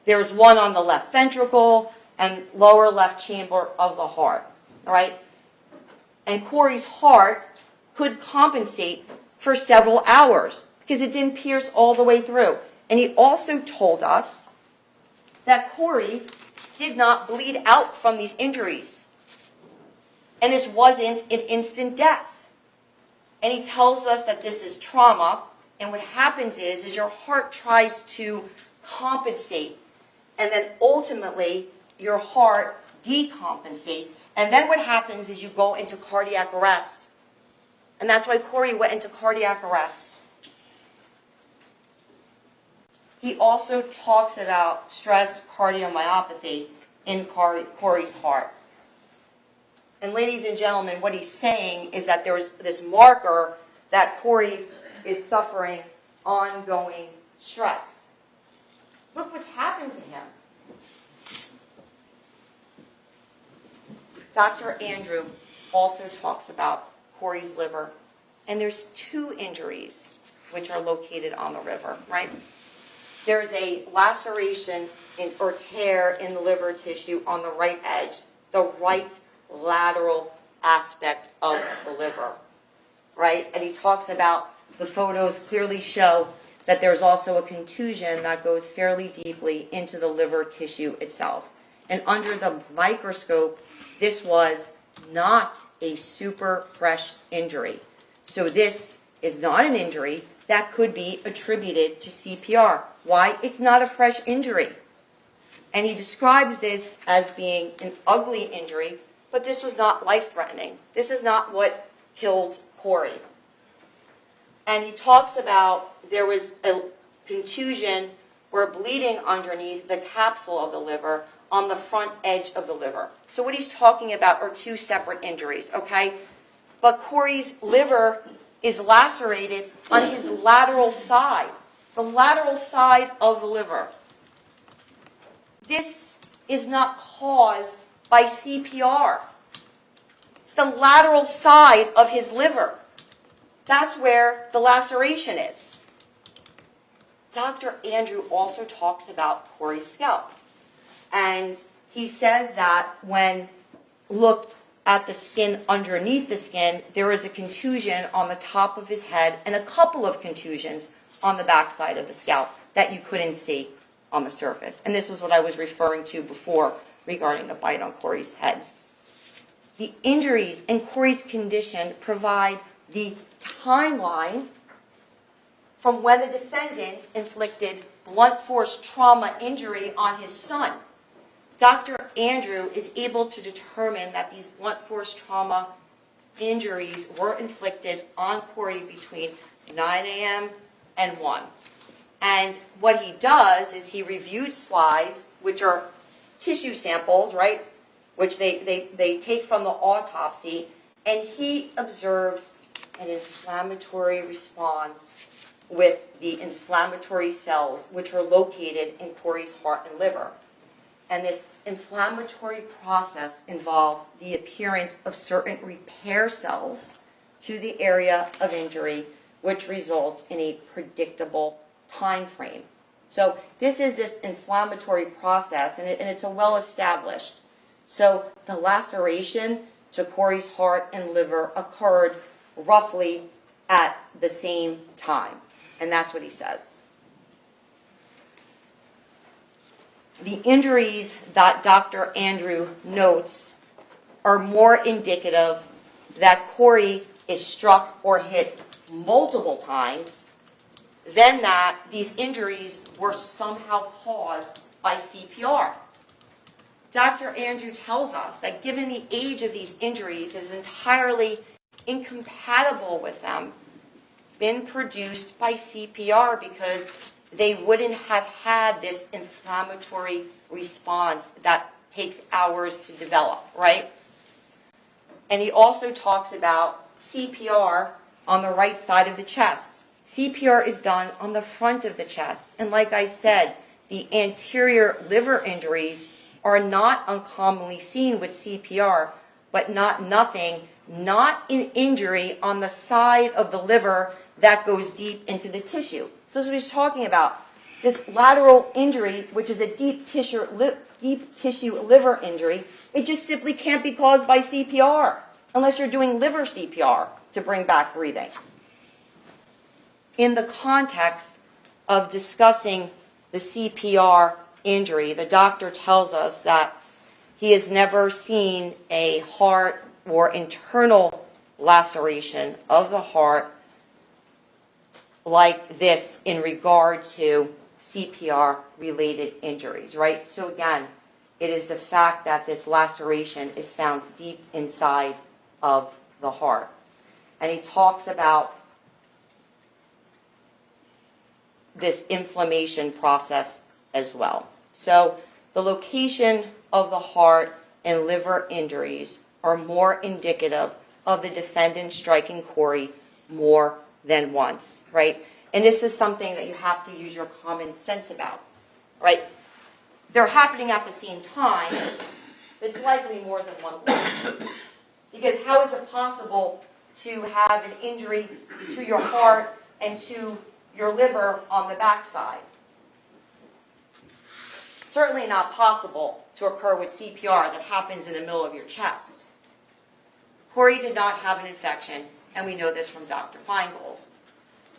There's one on the left ventricle and lower left chamber of the heart, all right? And Corey's heart could compensate for several hours because it didn't pierce all the way through. And he also told us that Corey did not bleed out from these injuries. And this wasn't an instant death. And he tells us that this is trauma, and what happens is your heart tries to compensate, and then ultimately your heart decompensates, and then what happens is you go into cardiac arrest. And that's why Corey went into cardiac arrest. He also talks about stress cardiomyopathy in Corey's heart. And ladies and gentlemen, what he's saying is that there's this marker that Corey is suffering ongoing stress. Look what's happened to him. Dr. Andrew also talks about Corey's liver. And there's 2 injuries which are located on the liver, right? There's a laceration or tear in the liver tissue on the right edge, the right lateral aspect of the liver, right? And he talks about the photos clearly show that there's also a contusion that goes fairly deeply into the liver tissue itself. And under the microscope, this was not a super fresh injury. So this is not an injury that could be attributed to CPR. Why? It's not a fresh injury. And he describes this as being an ugly injury, but this was not life-threatening. This is not what killed Corey. And he talks about there was a contusion or bleeding underneath the capsule of the liver on the front edge of the liver. So what he's talking about are 2 separate injuries, okay? But Corey's liver is lacerated on his lateral side, the lateral side of the liver. This is not caused by CPR. It's the lateral side of his liver. That's where the laceration is. Dr. Andrew also talks about Corey's scalp. And he says that when looked at the skin underneath the skin, there was a contusion on the top of his head and a couple of contusions on the backside of the scalp that you couldn't see on the surface. And this is what I was referring to before regarding the bite on Corey's head. The injuries in Corey's condition provide the timeline from when the defendant inflicted blunt force trauma injury on his son. Dr. Andrew is able to determine that these blunt force trauma injuries were inflicted on Corey between 9 a.m. and 1. And what he does is he reviewed slides, which are tissue samples, right, which they take from the autopsy, and he observes an inflammatory response with the inflammatory cells which are located in Corey's heart and liver. And this inflammatory process involves the appearance of certain repair cells to the area of injury, which results in a predictable time frame. So this is this inflammatory process, and it's a well-established. So the laceration to Corey's heart and liver occurred roughly at the same time. And that's what he says. The injuries that Dr. Andrew notes are more indicative that Corey is struck or hit multiple times than that these injuries were somehow caused by CPR. Dr. Andrew tells us that given the age of these injuries is entirely incompatible with them been produced by CPR because they wouldn't have had this inflammatory response that takes hours to develop, right? And he also talks about CPR on the right side of the chest. CPR is done on the front of the chest. And like I said, the anterior liver injuries are not uncommonly seen with CPR, but not an injury on the side of the liver that goes deep into the tissue. So that's what he's talking about. This lateral injury, which is a deep tissue liver injury, it just simply can't be caused by CPR unless you're doing liver CPR to bring back breathing. In the context of discussing the CPR injury, the doctor tells us that he has never seen a heart or internal laceration of the heart like this in regard to CPR-related injuries, right? So again, it is the fact that this laceration is found deep inside of the heart. And he talks about this inflammation process as well. So the location of the heart and liver injuries are more indicative of the defendant striking Corey more than once, right? And this is something that you have to use your common sense about, right? They're happening at the same time. It's likely more than one way. Because how is it possible to have an injury to your heart and to your liver on the backside? Certainly not possible to occur with CPR that happens in the middle of your chest. Corey did not have an infection, and we know this from Dr. Feingold.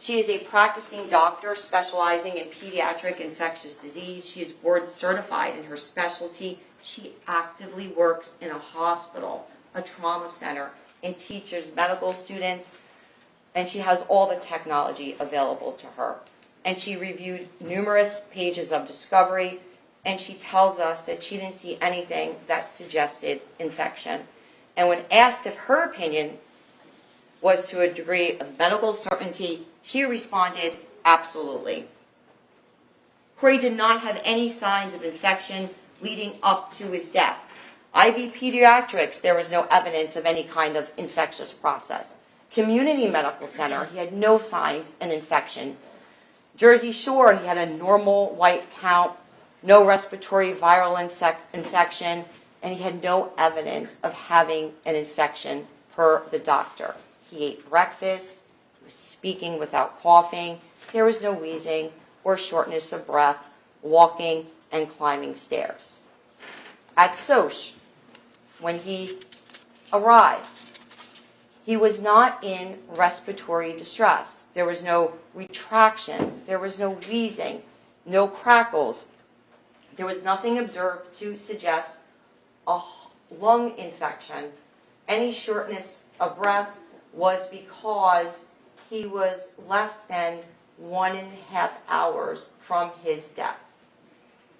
She is a practicing doctor specializing in pediatric infectious disease. She is board certified in her specialty. She actively works in a hospital, a trauma center, and teaches medical students, and she has all the technology available to her. And she reviewed numerous pages of discovery, and she tells us that she didn't see anything that suggested infection. And when asked if her opinion was to a degree of medical certainty, she responded, absolutely. Corey did not have any signs of infection leading up to his death. IV pediatrics, there was no evidence of any kind of infectious process. Community Medical Center, he had no signs of infection. Jersey Shore, he had a normal white count, no respiratory viral infection, and he had no evidence of having an infection per the doctor. He ate breakfast, he was speaking without coughing, there was no wheezing or shortness of breath, walking and climbing stairs. At Soch, when he arrived, he was not in respiratory distress. There was no retractions, there was no wheezing, no crackles. There was nothing observed to suggest a lung infection. Any shortness of breath was because he was less than 1.5 hours from his death.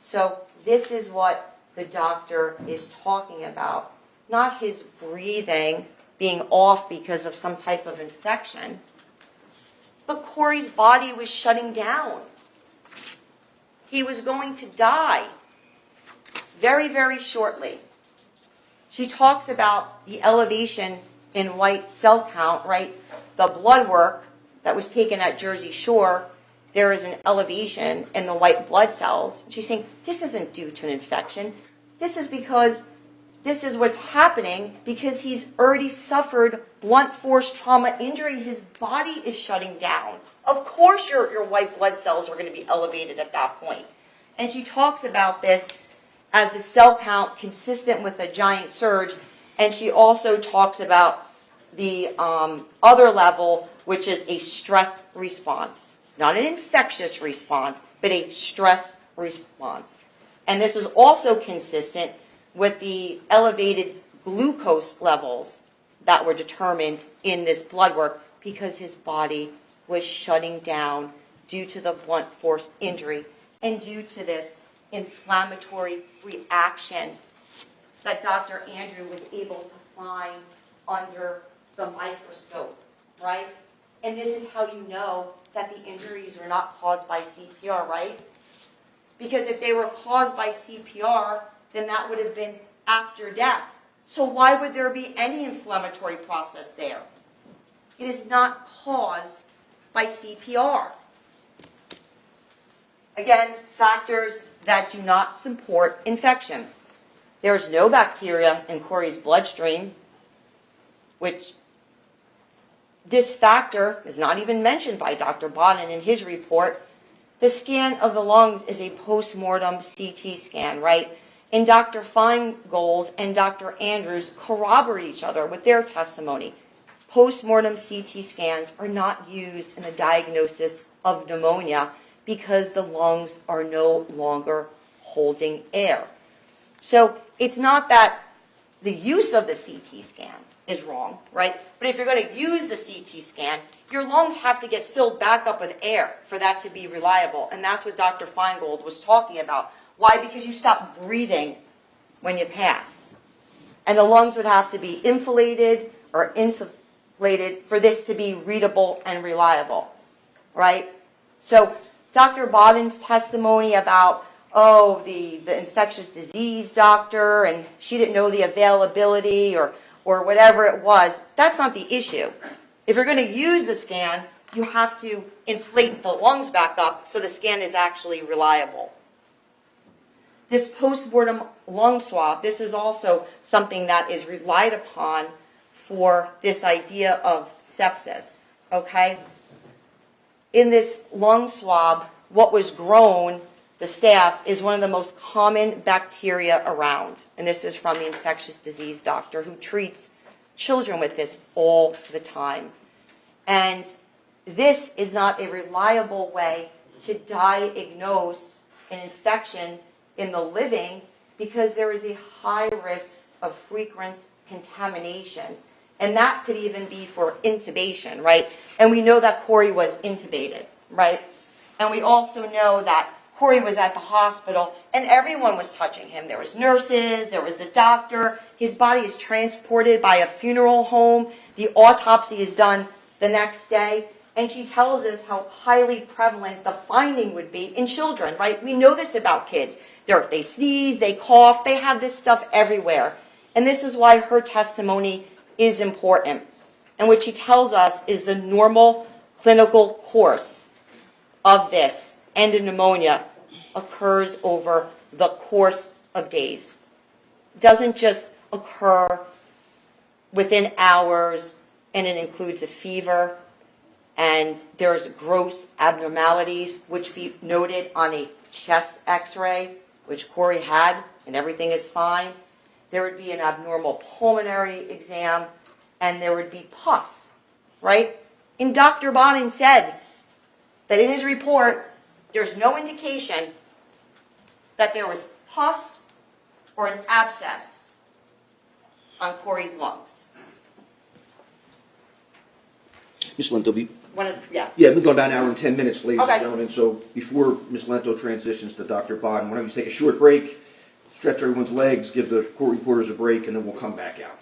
So this is what the doctor is talking about, not his breathing being off because of some type of infection, but Corey's body was shutting down. He was going to die very, very shortly. She talks about the elevation in white cell count, right? The blood work that was taken at Jersey Shore, there is an elevation in the white blood cells. She's saying, this isn't due to an infection. This is because this is what's happening because he's already suffered blunt force trauma injury. His body is shutting down. Of course your white blood cells are going to be elevated at that point. And she talks about this as a cell count consistent with a giant surge. And she also talks about the other level, which is a stress response. Not an infectious response, but a stress response. And this is also consistent with the elevated glucose levels that were determined in this blood work because his body was shutting down due to the blunt force injury and due to this inflammatory reaction that Dr. Andrew was able to find under the microscope, right? And this is how you know that the injuries were not caused by CPR, right? Because if they were caused by CPR, then that would have been after death. So why would there be any inflammatory process there? It is not caused by CPR. Again, factors that do not support infection. There's no bacteria in Corey's bloodstream, which this factor is not even mentioned by Dr. Bodden in his report. The scan of the lungs is a post-mortem CT scan, right? And Dr. Feingold and Dr. Andrews corroborate each other with their testimony. Post-mortem CT scans are not used in the diagnosis of pneumonia because the lungs are no longer holding air. So it's not that the use of the CT scan is wrong, right? But if you're going to use the CT scan, your lungs have to get filled back up with air for that to be reliable. And that's what Dr. Feingold was talking about. Why? Because you stop breathing when you pass. And the lungs would have to be inflated or insulated for this to be readable and reliable, right? So Dr. Bodden's testimony about, the infectious disease doctor, and she didn't know the availability or whatever it was, that's not the issue. If you're going to use the scan, you have to inflate the lungs back up so the scan is actually reliable. This post-mortem lung swab, this is also something that is relied upon for this idea of sepsis, okay? In this lung swab, what was grown, the staph, is one of the most common bacteria around. And this is from the infectious disease doctor who treats children with this all the time. And this is not a reliable way to diagnose an infection in the living because there is a high risk of frequent contamination. And that could even be for intubation, right? And we know that Corey was intubated, right? And we also know that Corey was at the hospital and everyone was touching him. There was nurses, there was a doctor. His body is transported by a funeral home. The autopsy is done the next day. And she tells us how highly prevalent the finding would be in children, right? We know this about kids. They sneeze, they cough, they have this stuff everywhere. And this is why her testimony is important. and which he tells us is the normal clinical course of this endopneumonia, occurs over the course of days. It doesn't just occur within hours, and it includes a fever, and there's gross abnormalities, which be noted on a chest x-ray, which Corey had, and everything is fine. There would be an abnormal pulmonary exam, and there would be pus, right? And Dr. Bonin said that in his report, there's no indication that there was pus or an abscess on Corey's lungs. Ms. Lento, Yeah. yeah, we've gone about an hour and 10 minutes, ladies Okay. and gentlemen. So before Ms. Lento transitions to Dr. Bodden, why don't you take a short break, stretch everyone's legs, give the court reporters a break, and then we'll come back out.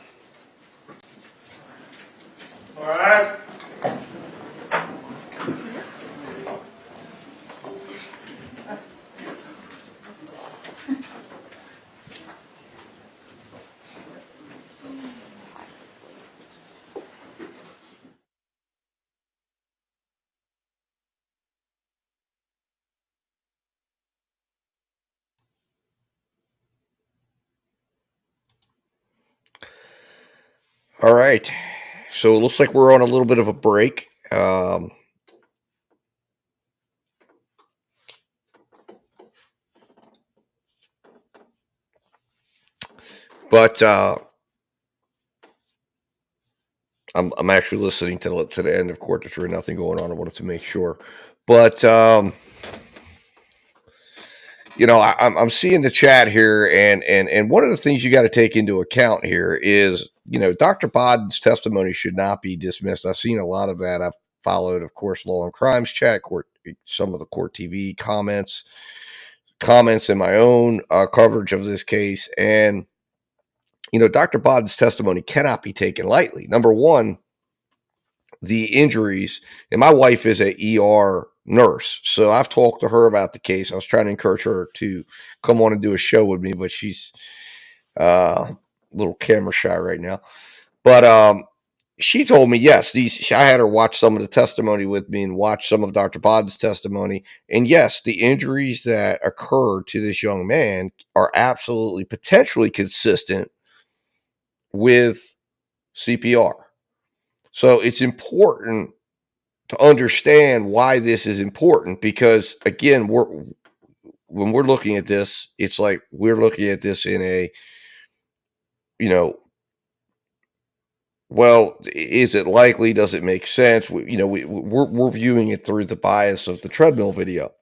All right. All right. So it looks like we're on a little bit of a break. But I'm actually listening to the end of court. There's really nothing going on. I wanted to make sure. But you know, I'm seeing the chat here, and one of the things you got to take into account here is, you know, Dr. Bodden's testimony should not be dismissed. I've seen a lot of that. I've followed, of course, Law and Crimes chat, some of the court TV comments in my own coverage of this case, and you know, Dr. Bodden's testimony cannot be taken lightly. Number one, the injuries, and my wife is a ER nurse, so I've talked to her about the case. I was trying to encourage her to come on and do a show with me, but she's a little camera shy right now. But she told me, yes, I had her watch some of the testimony with me and watch some of Dr. Bodden's testimony. And yes, the injuries that occurred to this young man are absolutely potentially consistent with CPR. So it's important to understand why this is important, because again, when we're looking at this, it's like we're looking at this in a, you know, well, is it likely? Does it make sense? We're viewing it through the bias of the treadmill video.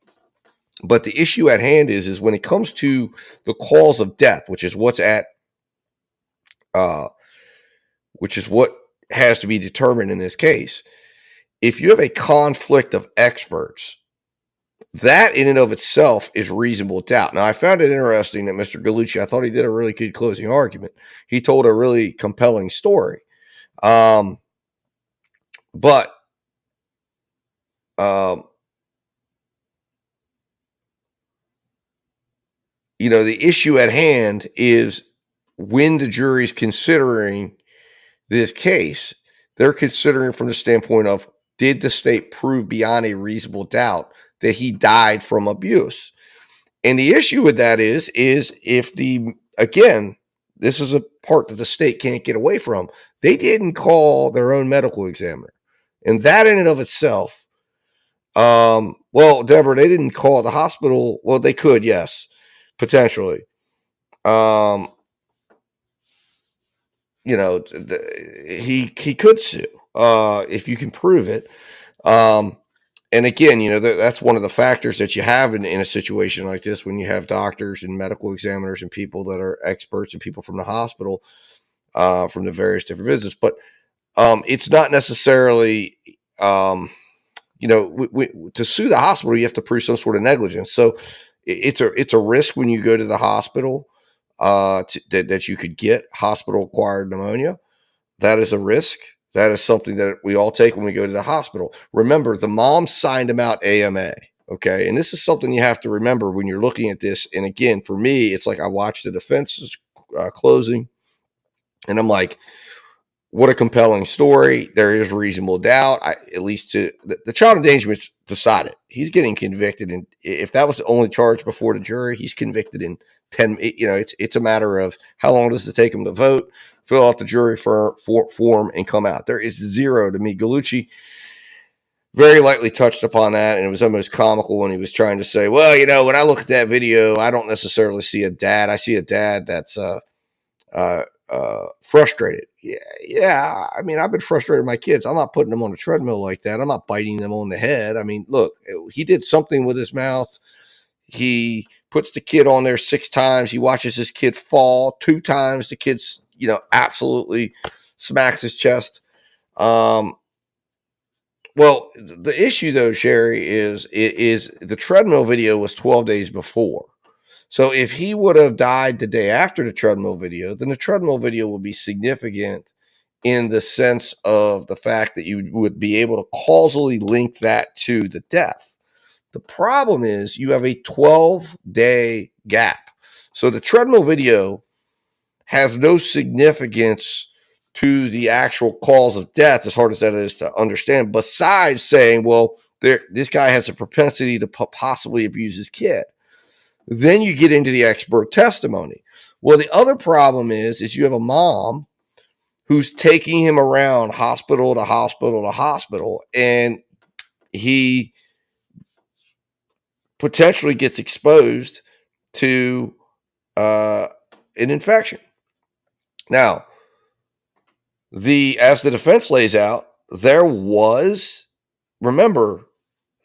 But the issue at hand is when it comes to the cause of death, which is what has to be determined in this case. If you have a conflict of experts, that in and of itself is reasonable doubt. Now, I found it interesting that Mr. Gallucci, I thought he did a really good closing argument. He told a really compelling story. But you know, the issue at hand is when the jury's considering this case, they're considering from the standpoint of, did the state prove beyond a reasonable doubt that he died from abuse? And the issue with that is if again, this is a part that the state can't get away from. They didn't call their own medical examiner. And that in and of itself, well, Deborah, they didn't call the hospital. Well, they could, yes, potentially. You know, he could sue if you can prove it. And again, you know, that's one of the factors that you have in a situation like this, when you have doctors and medical examiners and people that are experts and people from the hospital, from the various different visits. But it's not necessarily, you know, to sue the hospital, you have to prove some sort of negligence. So it's a risk when you go to the hospital that you could get hospital-acquired pneumonia. That is a risk. That is something that we all take when we go to the hospital. Remember, the mom signed him out AMA, okay? And this is something you have to remember when you're looking at this. And again, for me, it's like I watched the defense's closing, and I'm like, what a compelling story. There is reasonable doubt, at least to the child endangerment's decided. He's getting convicted, and if that was the only charge before the jury, he's convicted in 10. It's a matter of how long does it take him to vote, fill out the jury form, and come out. There is zero to me. Gallucci very lightly touched upon that, and it was almost comical when he was trying to say, well, when I look at that video, I don't necessarily see a dad. I see a dad that's frustrated. Yeah. I mean, I've been frustrated with my kids. I'm not putting them on a treadmill like that. I'm not biting them on the head. I mean, look, he did something with his mouth. He puts the kid on there 6 times. He watches his kid fall 2 times. The kid's, absolutely smacks his chest. Well, the issue though, Sherry, is the treadmill video was 12 days before. So if he would have died the day after the treadmill video, then the treadmill video would be significant in the sense of the fact that you would be able to causally link that to the death. The problem is you have a 12-day gap. So the treadmill video has no significance to the actual cause of death, as hard as that is to understand, besides saying, well, this guy has a propensity to possibly abuse his kid. Then you get into the expert testimony. Well, the other problem is you have a mom who's taking him around hospital to hospital to hospital, and he potentially gets exposed to an infection. Now, as the defense lays out, remember,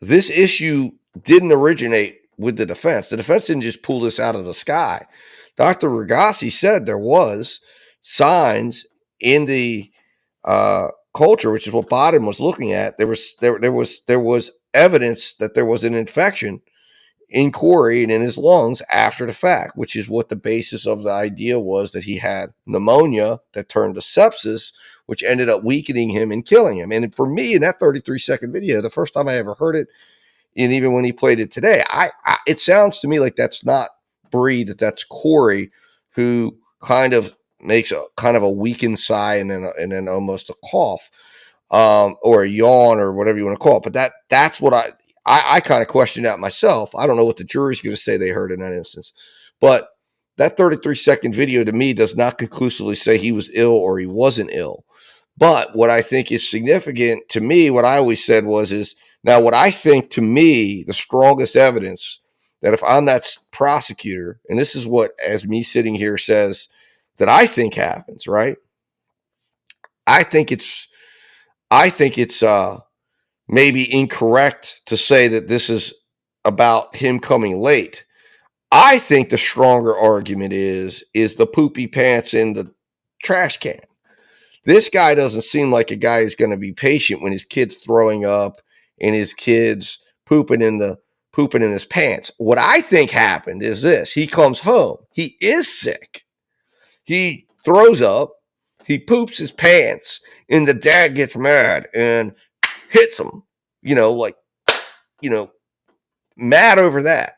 this issue didn't originate with the defense. The defense didn't just pull this out of the sky. Dr. Ragassi said there was signs in the culture, which is what Bodden was looking at. There was evidence that there was an infection in Corey and in his lungs after the fact, which is what the basis of the idea was, that he had pneumonia that turned to sepsis, which ended up weakening him and killing him. And for me, in that 33-second video, the first time I ever heard it, and even when he played it today, it sounds to me like that's not Bree, that's Corey, who kind of makes a weakened sigh and then almost a cough, or a yawn, or whatever you want to call it. But that's what I kind of question that myself. I don't know what the jury's going to say they heard in that instance, but that 33-second video to me does not conclusively say he was ill or he wasn't ill. But what I think is significant to me, what I always said is now what I think to me, the strongest evidence that if I'm that prosecutor, and this is what, as me sitting here says, that I think happens, right? I think it's maybe incorrect to say that this is about him coming late. I think the stronger argument is the poopy pants in the trash can. This guy doesn't seem like a guy who's going to be patient when his kid's throwing up and his kid's pooping in his pants. What I think happened is this: he comes home, he is sick, he throws up, he poops his pants, and the dad gets mad and hits him, mad over that.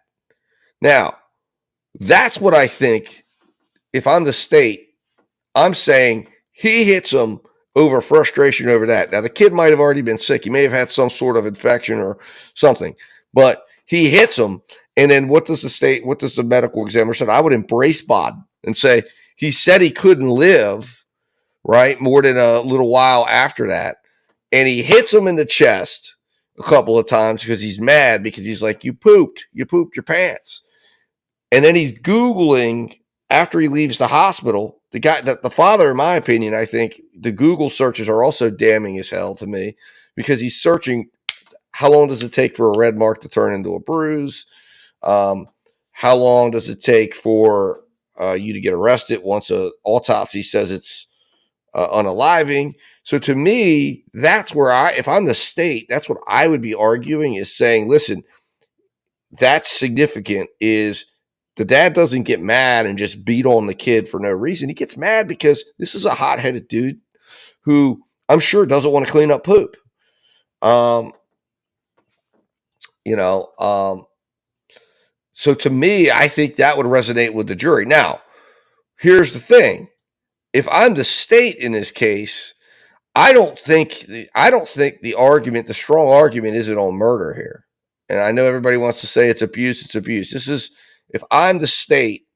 Now, that's what I think. If I'm the state, I'm saying he hits him over frustration over that. Now, the kid might have already been sick. He may have had some sort of infection or something, but he hits him. And then what does the medical examiner say? I would embrace Bod and say, he said he couldn't live, right, more than a little while after that. And he hits him in the chest a couple of times because he's mad, because he's like, you pooped your pants. And then he's Googling after he leaves the hospital. The father, in my opinion, I think the Google searches are also damning as hell to me, because he's searching, how long does it take for a red mark to turn into a bruise? How long does it take for you to get arrested once an autopsy says it's unaliving? So to me, that's where if I'm the state, that's what I would be arguing, is saying, listen, that's significant, is the dad doesn't get mad and just beat on the kid for no reason. He gets mad because this is a hot-headed dude who I'm sure doesn't want to clean up poop. So to me, I think that would resonate with the jury. Now, here's the thing. If I'm the state in this case, I don't think the argument, the strong argument, isn't on murder here. And I know everybody wants to say it's abuse. It's abuse. This is, if I'm the state,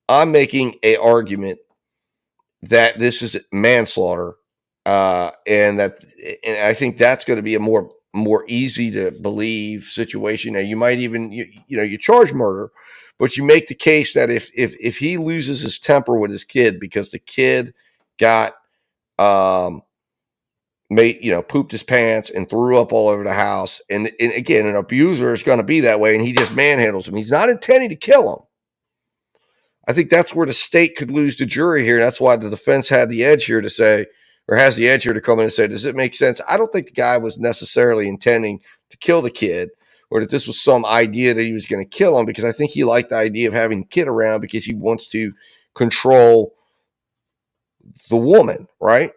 I'm making a argument that this is manslaughter, and I think that's going to be a more easy to believe situation. Now, you might even you charge murder, but you make the case that if he loses his temper with his kid because the kid got pooped his pants and threw up all over the house, and again, an abuser is going to be that way, and he just manhandles him. He's not intending to kill him. I think that's where the state could lose the jury here. That's why the defense had the edge here to say, or has the edge here to come in and say, does it make sense? I don't think the guy was necessarily intending to kill the kid, or that this was some idea that he was going to kill him, because I think he liked the idea of having the kid around because he wants to control the woman, right?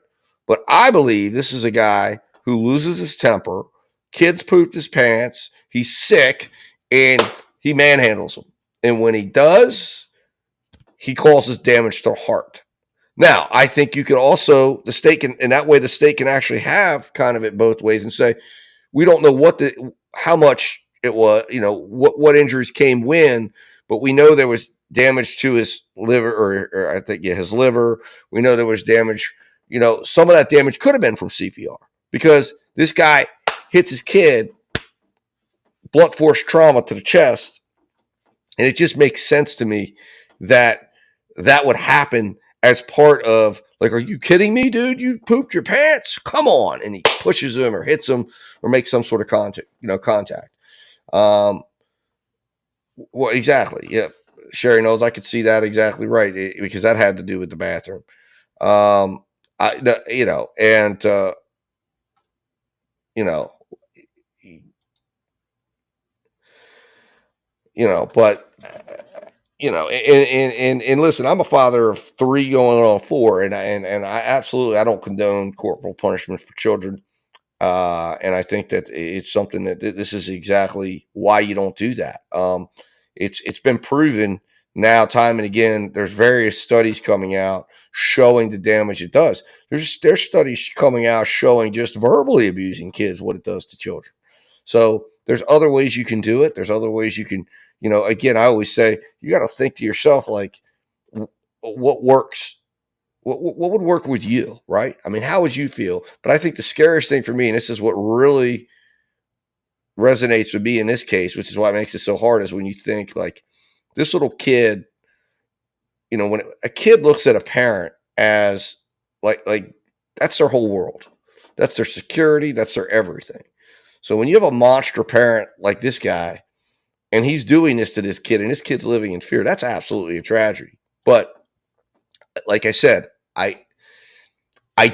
But I believe this is a guy who loses his temper, kids pooped his pants, he's sick, and he manhandles them. And when he does, he causes damage to the heart. Now, I think you could also, the state can, in that way, the state can actually have kind of it both ways and say, we don't know how much it was, what injuries came when, but we know there was damage to his liver, or I think, his liver. We know there was damage, some of that damage could have been from CPR, because this guy hits his kid, blunt force trauma to the chest. And it just makes sense to me that would happen as part of, like, are you kidding me, dude? You pooped your pants? Come on. And he pushes him or hits him or makes some sort of contact. Well, exactly. Yeah. Sherry knows I could see that exactly right, because that had to do with the bathroom. But and listen, I'm a father of 3 going on 4, and I absolutely, I don't condone corporal punishment for children. And I think that it's something that this is exactly why you don't do that. It's been proven now time and again. There's various studies coming out showing the damage it does. There's studies coming out showing just verbally abusing kids, what it does to children. So there's other ways you can do it. There's other ways you can, again, I always say, you got to think to yourself, like, what works? What would work with you, right? I mean, how would you feel? But I think the scariest thing for me, and this is what really resonates with me in this case, which is why it makes it so hard, is when you think, like, this little kid, when a kid looks at a parent as like that's their whole world. That's their security. That's their everything. So when you have a monster parent like this guy, and he's doing this to this kid, and this kid's living in fear, that's absolutely a tragedy. But like I said, I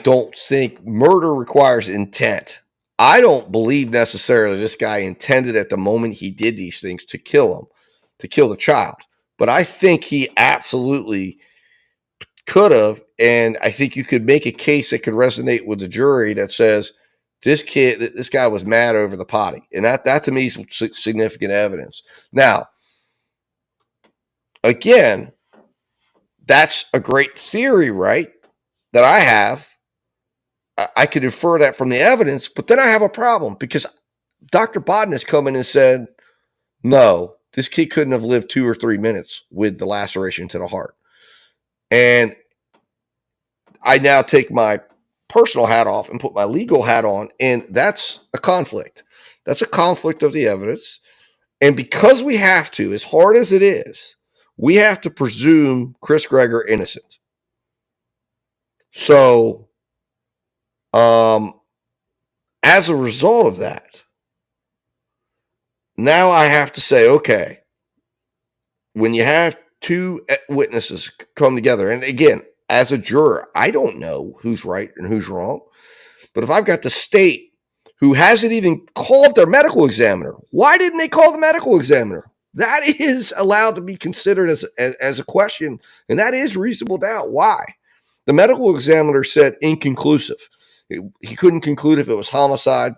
don't think murder requires intent. I don't believe necessarily this guy intended at the moment he did these things to kill him, to kill the child. But I think he absolutely could have, and I think you could make a case that could resonate with the jury that says, this guy was mad over the potty. And that to me is significant evidence. Now, again, that's a great theory, right? That I have. I could infer that from the evidence, but then I have a problem, because Dr. Bodden has come in and said, no, this kid couldn't have lived 2 or 3 minutes with the laceration to the heart. And I now take my personal hat off and put my legal hat on, and that's a conflict. That's a conflict of the evidence. And because we have to, as hard as it is, we have to presume Chris Gregor innocent. So, as a result of that, now I have to say, okay, when you have 2 witnesses come together, and again, as a juror, I don't know who's right and who's wrong. But if I've got the state who hasn't even called their medical examiner, why didn't they call the medical examiner? That is allowed to be considered as a question, and that is reasonable doubt. Why? The medical examiner said inconclusive. He couldn't conclude if it was homicide.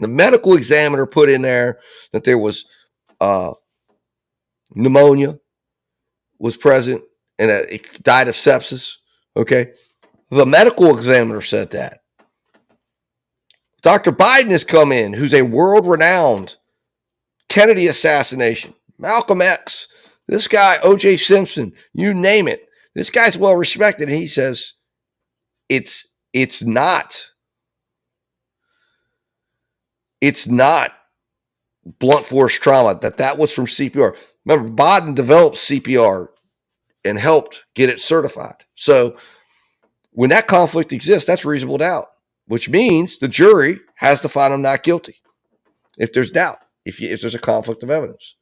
The medical examiner put in there that there was pneumonia was present and that it died of sepsis. Okay. The medical examiner said that. Dr. Biden has come in, who's a world-renowned Kennedy assassination, Malcolm X, this guy, O.J. Simpson, you name it. This guy's well respected, and he says it's not blunt force trauma, that was from CPR. Remember, Biden developed CPR and helped get it certified. So when that conflict exists, that's reasonable doubt, which means the jury has to find him not guilty if there's doubt, if there's a conflict of evidence.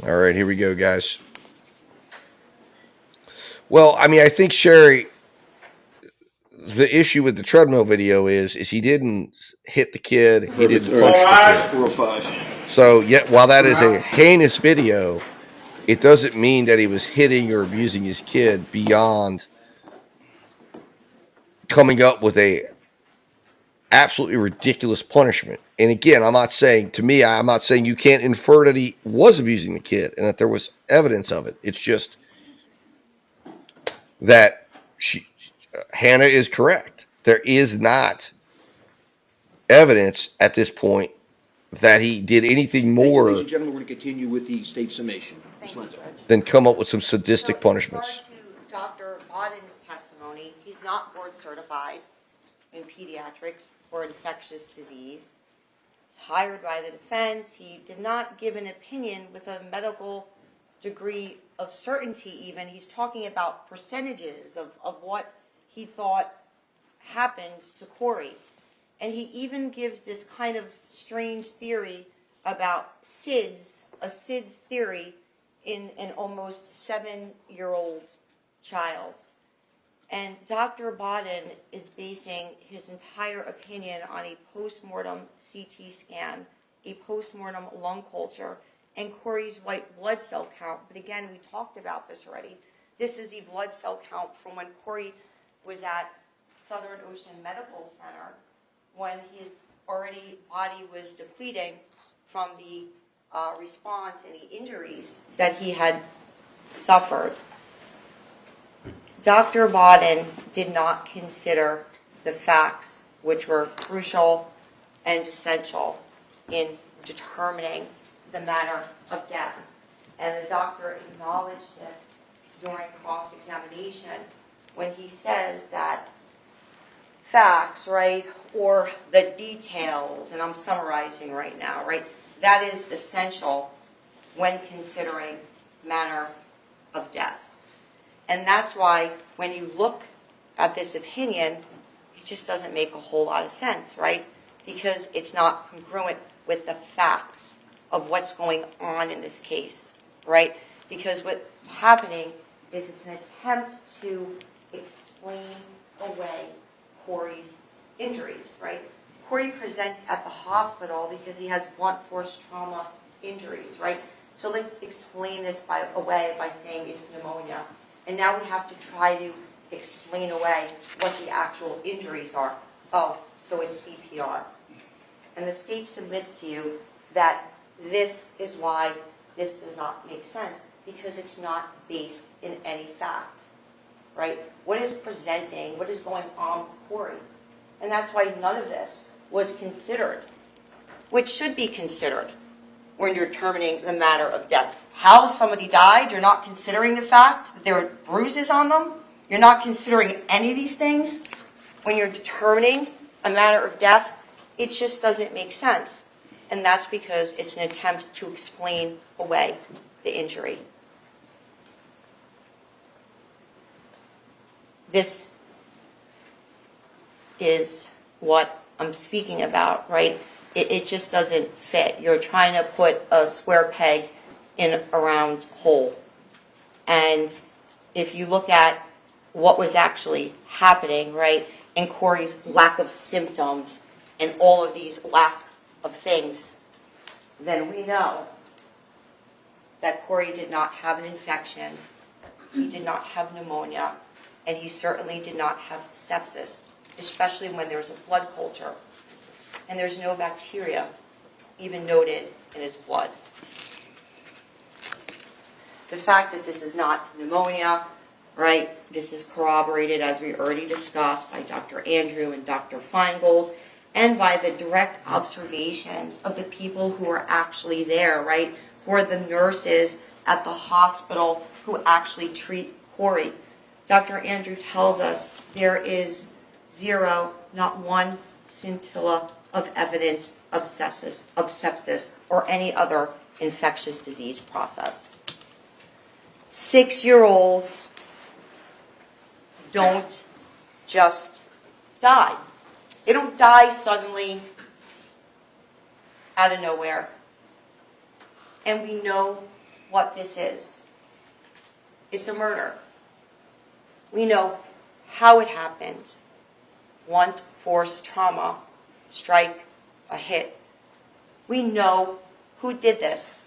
All right, here we go, guys. Well, I mean, I think, Sherry, the issue with the treadmill video is he didn't hit the kid, he didn't punch the kid. 405. So, yet, while that is a heinous video, it doesn't mean that he was hitting or abusing his kid beyond coming up with a absolutely ridiculous punishment. And again, I'm not saying you can't infer that he was abusing the kid and that there was evidence of it. It's just that Hannah is correct. There is not evidence at this point that he did anything more Ladies and gentlemen, we're going to continue with the state summation. Thank you, Judge. than come up with some sadistic punishments. So in regard to Dr. Auden's testimony, he's not board certified in pediatrics or infectious disease. He's hired by the defense. He did not give an opinion with a medical degree of certainty even. He's talking about percentages of what he thought happened to Corey. And he even gives this kind of strange theory about SIDS, a SIDS theory in an almost 7-year-old child. And Dr. Bauden is basing his entire opinion on a postmortem CT scan, a postmortem lung culture, and Corey's white blood cell count. But again, we talked about this already. This is the blood cell count from when Corey was at Southern Ocean Medical Center, when his body was depleting from the response and the injuries that he had suffered. Dr. Bauden did not consider the facts, which were crucial and essential in determining the matter of death. And the doctor acknowledged this during cross-examination when he says that facts, right, or the details, and I'm summarizing right now, right, that is essential when considering manner of death. And that's why when you look at this opinion, it just doesn't make a whole lot of sense, right? Because it's not congruent with the facts of what's going on in this case, right? Because what's happening is it's an attempt to explain away Corey's injuries, right? Corey presents at the hospital because he has blunt force trauma injuries, right? So let's explain this away by saying it's pneumonia. And now we have to try to explain away what the actual injuries are. Oh, so it's CPR. And the state submits to you that this is why this does not make sense, because it's not based in any fact, right? What is presenting, what is going on with Corey? And that's why none of this was considered, which should be considered when you're determining the matter of death. How somebody died, you're not considering the fact that there were bruises on them. You're not considering any of these things when you're determining a matter of death. It just doesn't make sense. And that's because it's an attempt to explain away the injury. This is what I'm speaking about, right? It just doesn't fit. You're trying to put a square peg in a round hole. And if you look at what was actually happening, right, and Corey's lack of symptoms and all of these lack of things, then we know that Corey did not have an infection he did not have pneumonia, and he certainly did not have sepsis, especially when there's a blood culture, and there's no bacteria even noted in his blood. The fact that this is not pneumonia, right, this is corroborated, as we already discussed, by Dr. Andrew and Dr. Feingold, and by the direct observations of the people who are actually there, right, who are the nurses at the hospital who actually treat Corey. Dr. Andrew tells us there is zero, not one scintilla of evidence of sepsis or any other infectious disease process. 6-year-olds don't just die. They don't die suddenly out of nowhere. And we know what this is. It's a murder. We know how it happened. Blunt force trauma, strike, a hit. We know who did this.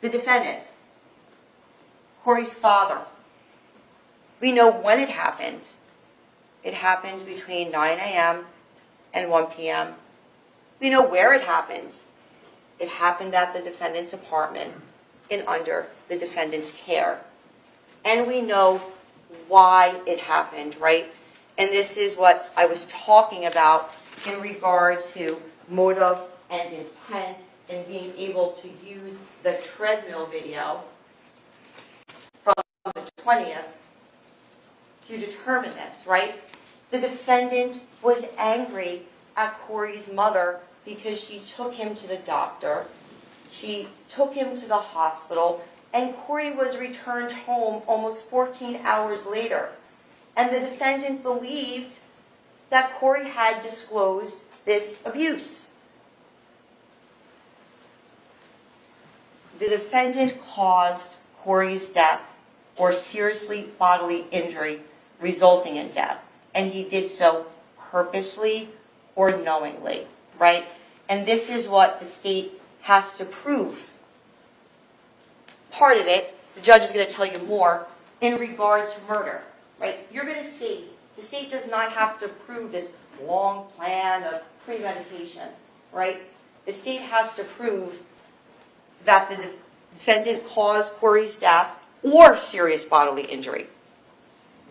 The defendant, Corey's father. We know when it happened. It happened between 9 a.m. and 1 p.m. We know where it happened. It happened at the defendant's apartment and under the defendant's care. And we know why it happened, right? And this is what I was talking about in regard to motive and intent and being able to use the treadmill video from the 20th to determine this, right? The defendant was angry at Corey's mother because she took him to the doctor, she took him to the hospital, and Corey was returned home almost 14 hours later. And the defendant believed that Corey had disclosed this abuse. The defendant caused Corey's death or seriously bodily injury resulting in death. And he did so purposely or knowingly, right? And this is what the state has to prove. Part of it, the judge is going to tell you more in regard to murder, right? You're going to see the state does not have to prove this long plan of premeditation, right? The state has to prove that the defendant caused Corey's death or serious bodily injury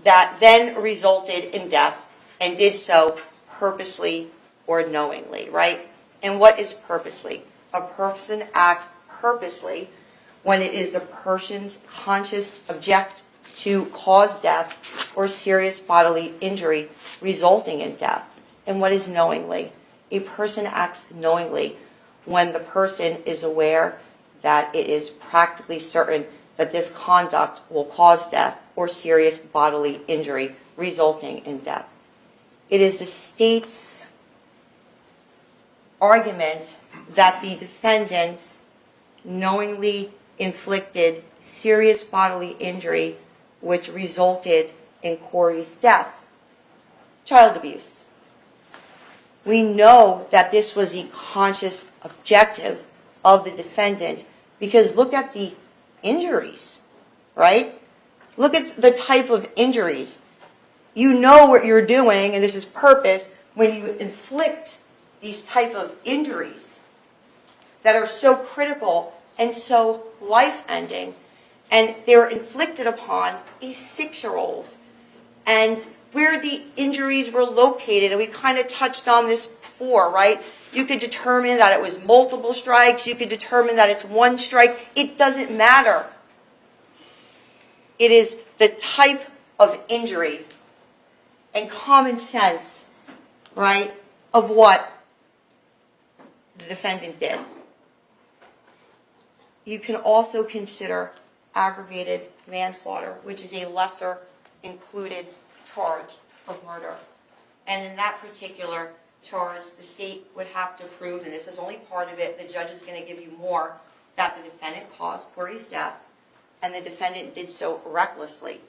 that then resulted in death and did so purposely or knowingly, right? And what is purposely? A person acts purposely when it is the person's conscious object to cause death or serious bodily injury resulting in death. And what is knowingly? A person acts knowingly when the person is aware that it is practically certain that this conduct will cause death or serious bodily injury resulting in death. It is the state's argument that the defendant knowingly inflicted serious bodily injury which resulted in Corey's death. Child abuse. We know that this was the conscious objective of the defendant because look at the injuries, right? Look at the type of injuries. You know what you're doing, and this is purpose, when you inflict these type of injuries that are so critical and so life-ending, and they're inflicted upon a 6-year-old. And where the injuries were located, and we kind of touched on this before, right? You could determine that it was multiple strikes. You could determine that it's one strike. It doesn't matter. It is the type of injury and common sense, right, of what the defendant did. You can also consider aggravated manslaughter, which is a lesser included charge of murder. And in that particular charge, the state would have to prove, and this is only part of it, the judge is going to give you more, that the defendant caused Corey's death, and the defendant did so recklessly.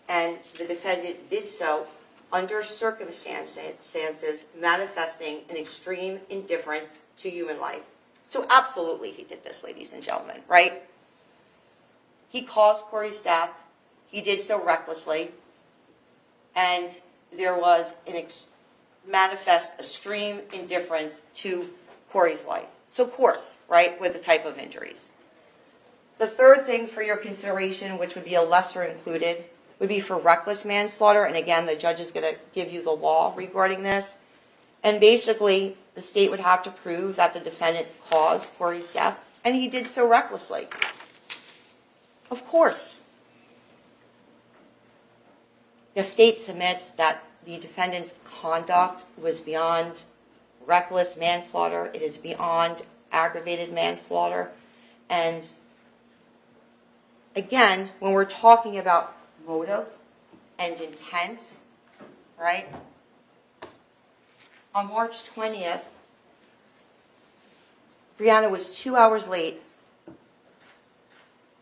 And the defendant did so under circumstances manifesting an extreme indifference to human life. So absolutely he did this, ladies and gentlemen, right? He caused Corey's death. He did so recklessly, and there was manifest extreme indifference to Corey's life. So, of course, right, with the type of injuries. The third thing for your consideration, which would be a lesser included, would be for reckless manslaughter. And again, the judge is going to give you the law regarding this. And basically, the state would have to prove that the defendant caused Corey's death, and he did so recklessly. Of course. The state submits that the defendant's conduct was beyond reckless manslaughter. It is beyond aggravated manslaughter. And again, when we're talking about motive and intent, right? On March 20th, Brianna was 2 hours late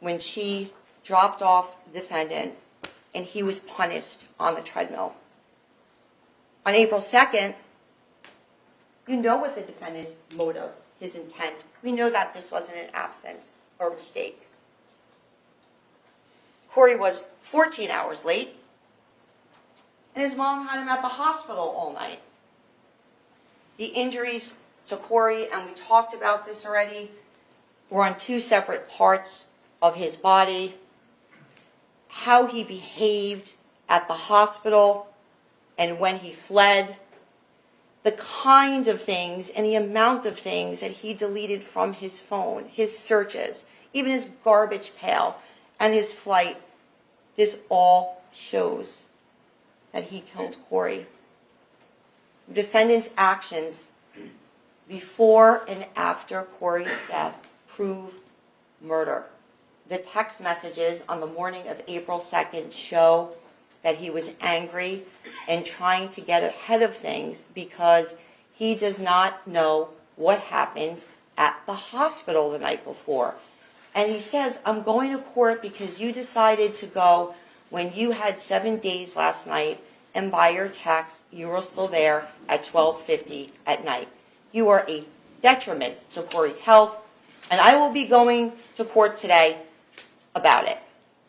when she dropped off the defendant, and he was punished on the treadmill. On April 2nd, you know what the defendant's motive, his intent. We know that this wasn't an absence or mistake. Corey was 14 hours late, and his mom had him at the hospital all night. The injuries to Corey, and we talked about this already, were on two separate parts of his body. How he behaved at the hospital and when he fled, the kind of things and the amount of things that he deleted from his phone, his searches, even his garbage pail and his flight, this all shows that he killed Corey. The defendant's actions before and after Corey's death prove murder. The text messages on the morning of April 2nd show that he was angry and trying to get ahead of things because he does not know what happened at the hospital the night before. And he says, I'm going to court because you decided to go when you had 7 days last night, and by your text, you were still there at 12:50 at night. You are a detriment to Corey's health, and I will be going to court today about it.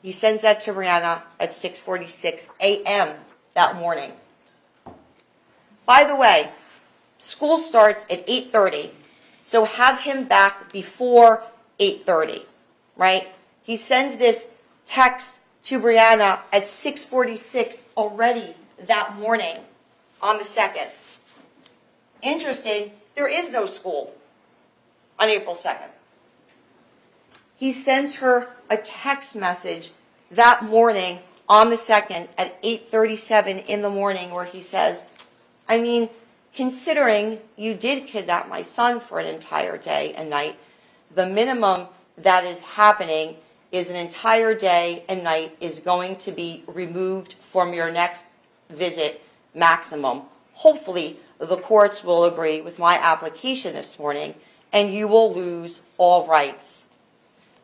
He sends that to Brianna at 6:46 a.m. that morning. By the way, school starts at 8:30, so have him back before 8:30, right? He sends this text to Brianna at 6:46 already that morning on the 2nd. Interesting, there is no school on April 2nd. He sends her a text message that morning on the 2nd at 8:37 in the morning where he says, I mean, considering you did kidnap my son for an entire day and night, the minimum that is happening is an entire day and night is going to be removed from your next visit maximum. Hopefully, the courts will agree with my application this morning and you will lose all rights.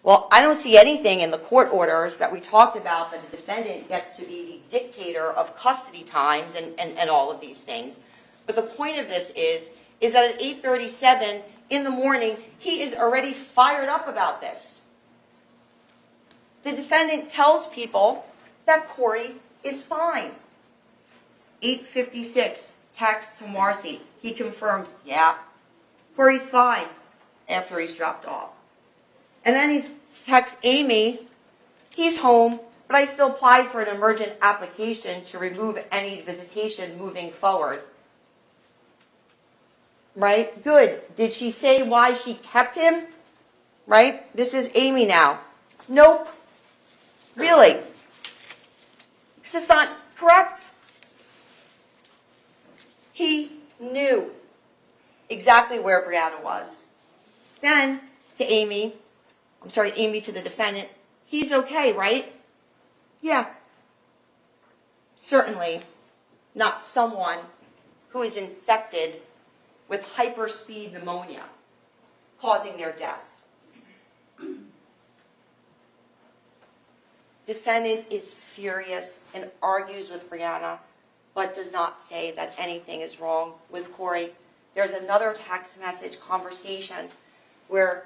Well, I don't see anything in the court orders that we talked about that the defendant gets to be the dictator of custody times and all of these things. But the point of this is that at 8:37 in the morning, he is already fired up about this. The defendant tells people that Corey is fine. 8:56, text to Marcy. He confirms, yeah, Corey's fine after he's dropped off. And then he texts Amy, he's home, but I still applied for an emergent application to remove any visitation moving forward. Right? Good. Did she say why she kept him? Right? This is Amy now. Nope. Really? This is not correct. He knew exactly where Brianna was. Then to Amy to the defendant, he's okay, right? Yeah. Certainly not someone who is infected with hyperspeed pneumonia causing their death. Defendant is furious and argues with Brianna, but does not say that anything is wrong with Corey. There's another text message conversation where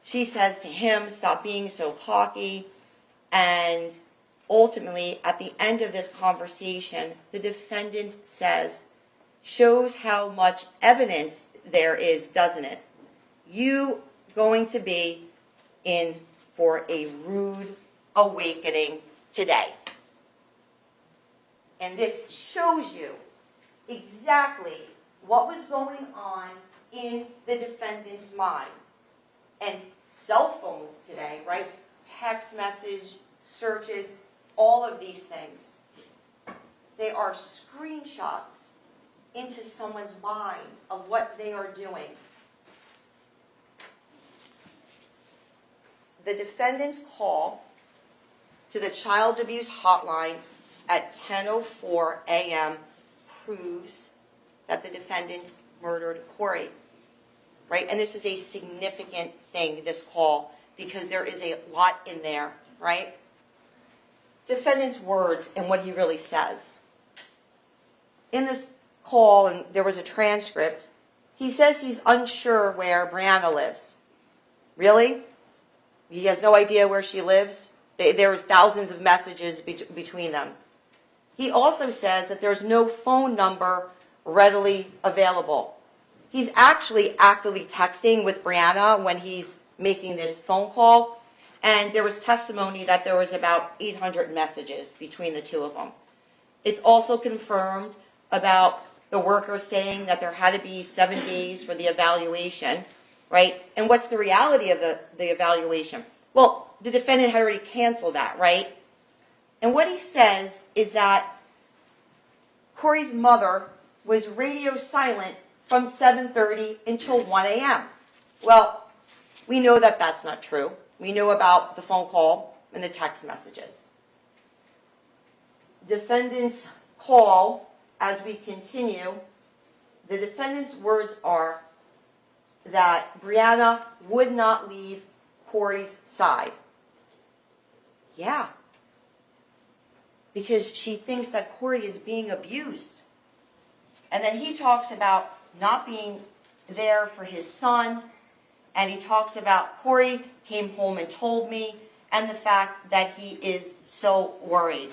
she says to him, stop being so cocky, and ultimately, at the end of this conversation, the defendant says, shows how much evidence there is, doesn't it? You going to be in for a rude awakening today. And this shows you exactly what was going on in the defendant's mind. And cell phones today, right? Text message, searches, all of these things. They are screenshots into someone's mind of what they are doing. The defendant's call to the child abuse hotline at 10:04 a.m. proves that the defendant murdered Corey, right? And this is a significant thing, this call, because there is a lot in there, right? Defendant's words and what he really says. In this call, and there was a transcript, he says he's unsure where Brianna lives. Really? He has no idea where she lives? There was thousands of messages between them. He also says that there's no phone number readily available. He's actually actively texting with Brianna when he's making this phone call, and there was testimony that there was about 800 messages between the two of them. It's also confirmed about the worker saying that there had to be 7 days for the evaluation, right? And what's the reality of the evaluation? Well, the defendant had already canceled that, right? And what he says is that Corey's mother was radio silent from 7:30 until 1 a.m. Well, we know that that's not true. We know about the phone call and the text messages. Defendant's call, as we continue, the defendant's words are that Brianna would not leave Corey's side. Yeah. Because she thinks that Corey is being abused. And then he talks about not being there for his son, and he talks about Corey came home and told me, and the fact that he is so worried.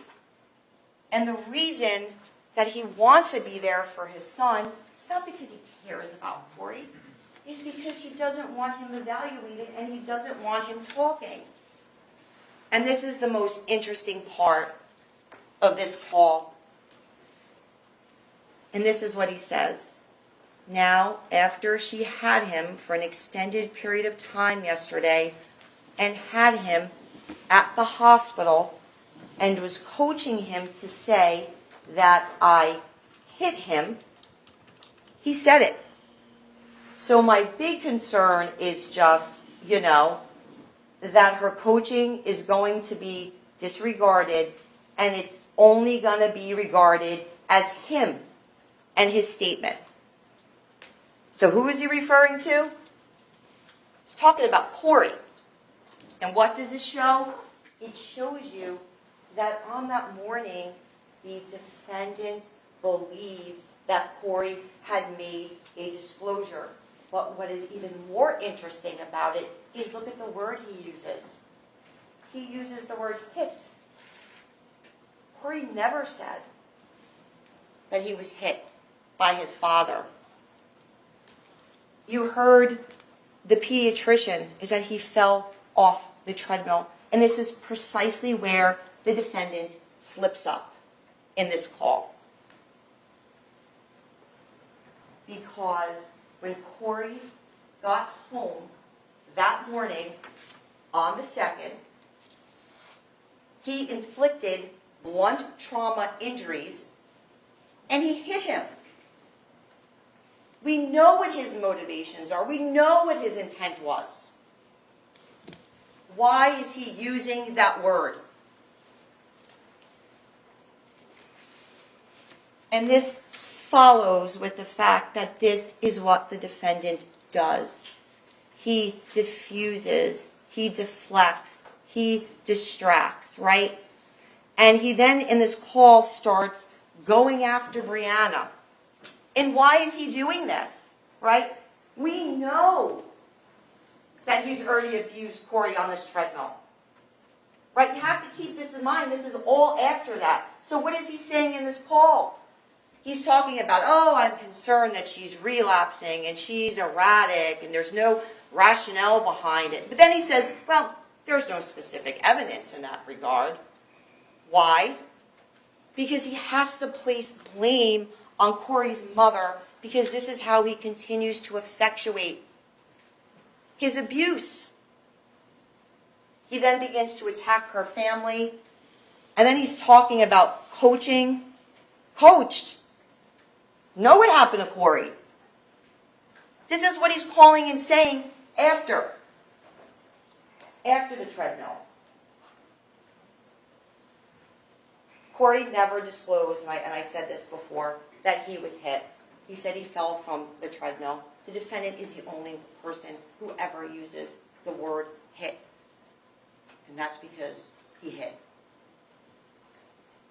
And the reason that he wants to be there for his son is not because he cares about Corey, it's because he doesn't want him evaluated and he doesn't want him talking. And this is the most interesting part of this call. And this is what he says. Now, after she had him for an extended period of time yesterday and had him at the hospital and was coaching him to say that I hit him, he said it. So my big concern is just, that her coaching is going to be disregarded, and it's only going to be regarded as him and his statement. So who is he referring to? He's talking about Corey. And what does this show? It shows you that on that morning, the defendant believed that Corey had made a disclosure. But what is even more interesting about it is look at the word he uses. He uses the word hit. Corey never said that he was hit by his father. You heard the pediatrician is that he fell off the treadmill. And this is precisely where the defendant slips up in this call. Because when Corey got home that morning on the 2nd, he inflicted blunt trauma injuries and he hit him. We know what his motivations are. We know what his intent was. Why is he using that word? And this follows with the fact that this is what the defendant does. He diffuses, he deflects, he distracts, right? And he then in this call starts going after Brianna. And why is he doing this, right? We know that he's already abused Corey on this treadmill, Right? You have to keep this in mind. This is all after that. So what is he saying in this call? He's talking about, oh, I'm concerned that she's relapsing and she's erratic and there's no rationale behind it. But then he says, well, there's no specific evidence in that regard. Why? Because he has to place blame on Corey's mother because this is how he continues to effectuate his abuse. He then begins to attack her family. And then he's talking about coaching. Coached. Know what happened to Corey. This is what he's calling and saying after the treadmill. Corey never disclosed, and I said this before, that he was hit. He said he fell from the treadmill. The defendant is the only person who ever uses the word hit. And that's because he hit.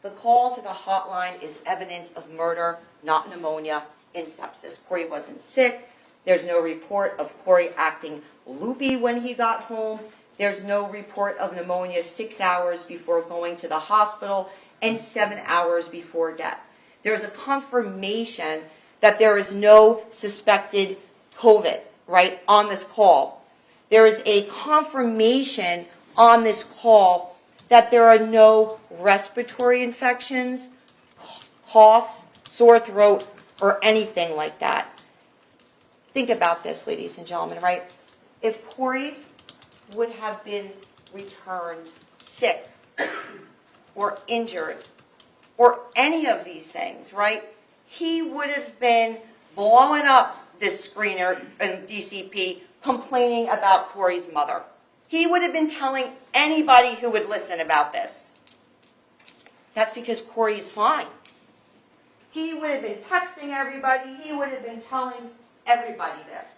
The call to the hotline is evidence of murder, not pneumonia, and sepsis. Corey wasn't sick. There's no report of Corey acting loopy when he got home. There's no report of pneumonia 6 hours before going to the hospital and 7 hours before death. There's a confirmation that there is no suspected COVID, right, on this call. There is a confirmation on this call that there are no respiratory infections, coughs, sore throat, or anything like that. Think about this, ladies and gentlemen, right? If Corey would have been returned sick or injured or any of these things, right, he would have been blowing up this screener and DCP complaining about Corey's mother. He would have been telling anybody who would listen about this. That's because Corey's fine. He would have been texting everybody. He would have been telling everybody this.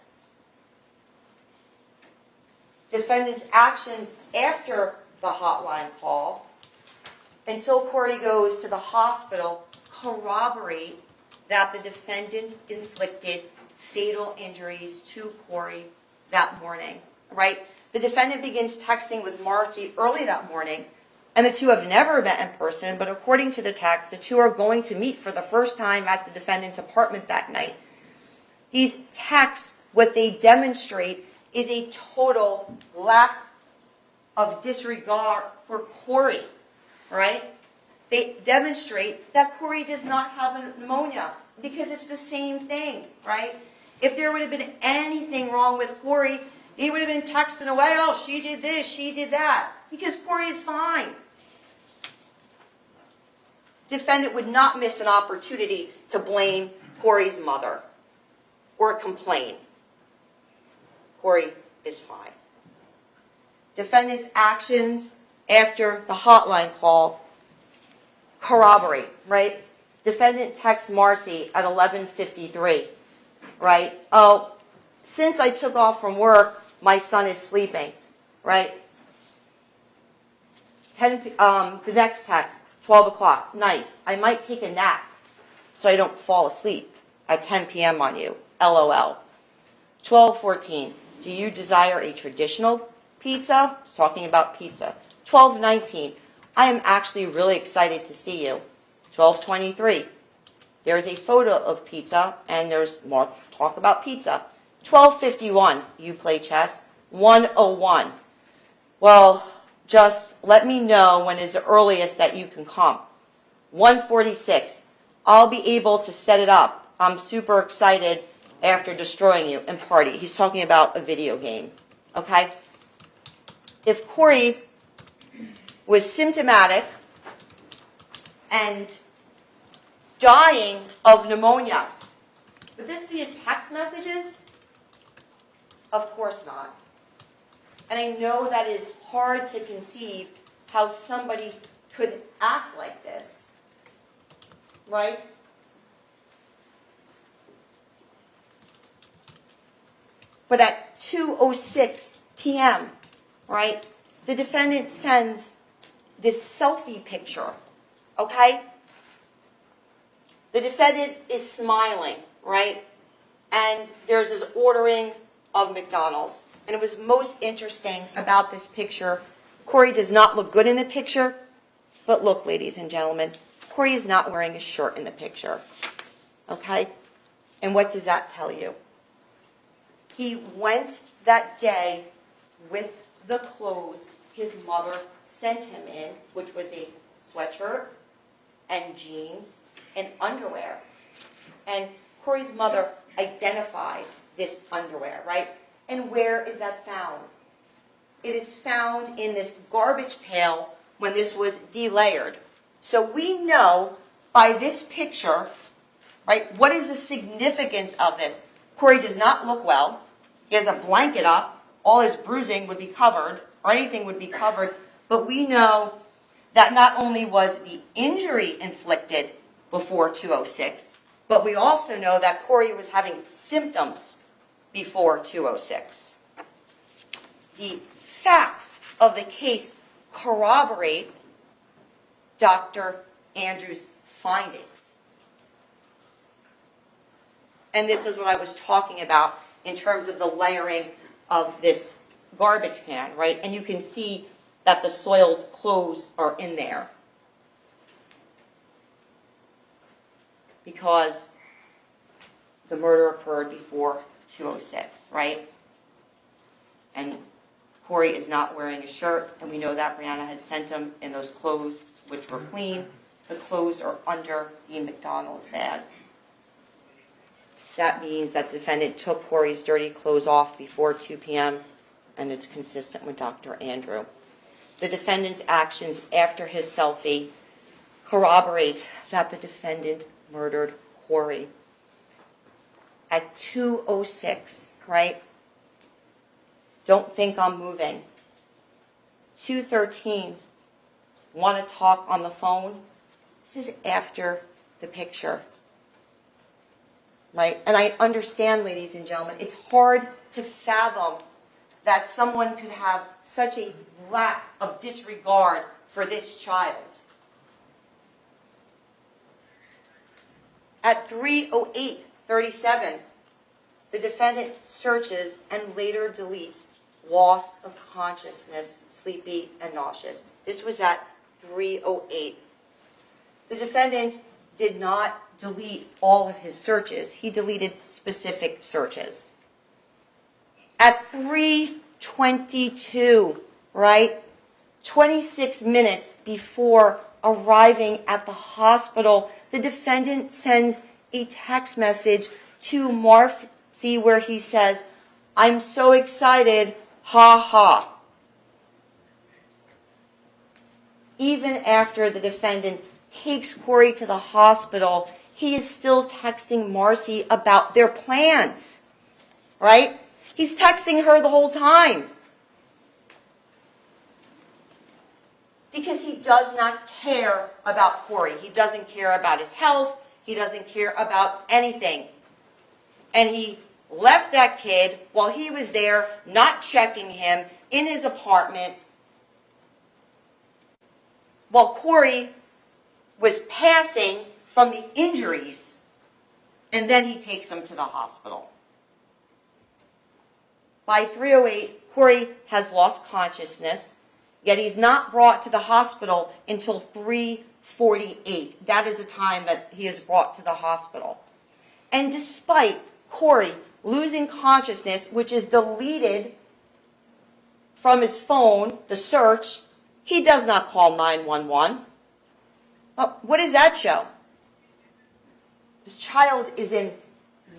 Defendant's actions after the hotline call until Corey goes to the hospital corroborate that the defendant inflicted fatal injuries to Corey that morning, right? The defendant begins texting with Margie early that morning, and the two have never met in person, but according to the text, the two are going to meet for the first time at the defendant's apartment that night. These texts, what they demonstrate is a total lack of disregard for Corey, right? They demonstrate that Corey does not have a pneumonia because it's the same thing, right? If there would have been anything wrong with Corey, he would have been texting away, oh, she did this, she did that, because Corey is fine. Defendant would not miss an opportunity to blame Corey's mother or complain. Corey is fine. Defendant's actions after the hotline call corroborate, right? Defendant texts Marcy at 11:53, right? Oh, since I took off from work, my son is sleeping, right? The next text, 12 o'clock, nice. I might take a nap so I don't fall asleep at 10 p.m. on you, LOL. 12:14, do you desire a traditional pizza? It's talking about pizza. 12:19, I am actually really excited to see you. 12:23, there's a photo of pizza and there's more talk about pizza. 12:51, you play chess. 1:01, well, just let me know when is the earliest that you can come. 1:46, I'll be able to set it up. I'm super excited after destroying you and party. He's talking about a video game, okay? If Corey was symptomatic and dying of pneumonia, would this be his text messages? Of course not. And I know that is hard to conceive how somebody could act like this, right? But at 2:06 p.m., right, the defendant sends this selfie picture, okay? The defendant is smiling, right? And there's this ordering of McDonald's. And it was most interesting about this picture, Corey does not look good in the picture, but look, ladies and gentlemen, Corey is not wearing a shirt in the picture, okay? And what does that tell you? He went that day with the clothes his mother sent him in, which was a sweatshirt and jeans and underwear. And Corey's mother identified this underwear, right? And where is that found? It is found in this garbage pail when this was delayered. So we know by this picture, right, what is the significance of this? Corey does not look well. He has a blanket up. All his bruising would be covered, or anything would be covered. But we know that not only was the injury inflicted before 206, but we also know that Corey was having symptoms before 206. The facts of the case corroborate Dr. Andrews' findings. And this is what I was talking about in terms of the layering of this garbage can, right? And you can see that the soiled clothes are in there, because the murder occurred before 206, right? And Corey is not wearing a shirt, and we know that Brianna had sent him in those clothes, which were clean. The clothes are under the McDonald's bag. That means that the defendant took Corey's dirty clothes off before 2 p.m., and it's consistent with Dr. Andrew. The defendant's actions after his selfie corroborate that the defendant murdered Corey. At 2:06, right? Don't think I'm moving. 2:13, want to talk on the phone? This is after the picture, right? And I understand, ladies and gentlemen, it's hard to fathom that someone could have such a lack of disregard for this child. At 3:08:37, the defendant searches and later deletes loss of consciousness, sleepy, and nauseous. This was at 3:08. The defendant did not delete all of his searches. He deleted specific searches. At 3:22, right, 26 minutes before arriving at the hospital, the defendant sends a text message to Marcy where he says, "I'm so excited, ha ha." Even after the defendant takes Corey to the hospital, he is still texting Marcy about their plans, right? He's texting her the whole time, because he does not care about Corey. He doesn't care about his health. He doesn't care about anything. And he left that kid while he was there, not checking him, in his apartment, while Corey was passing from the injuries, and then he takes him to the hospital. By 3:08, Corey has lost consciousness, yet he's not brought to the hospital until 3:48. That is the time that he is brought to the hospital. And despite Corey losing consciousness, which is deleted from his phone, the search, he does not call 911. What does that show? This child is in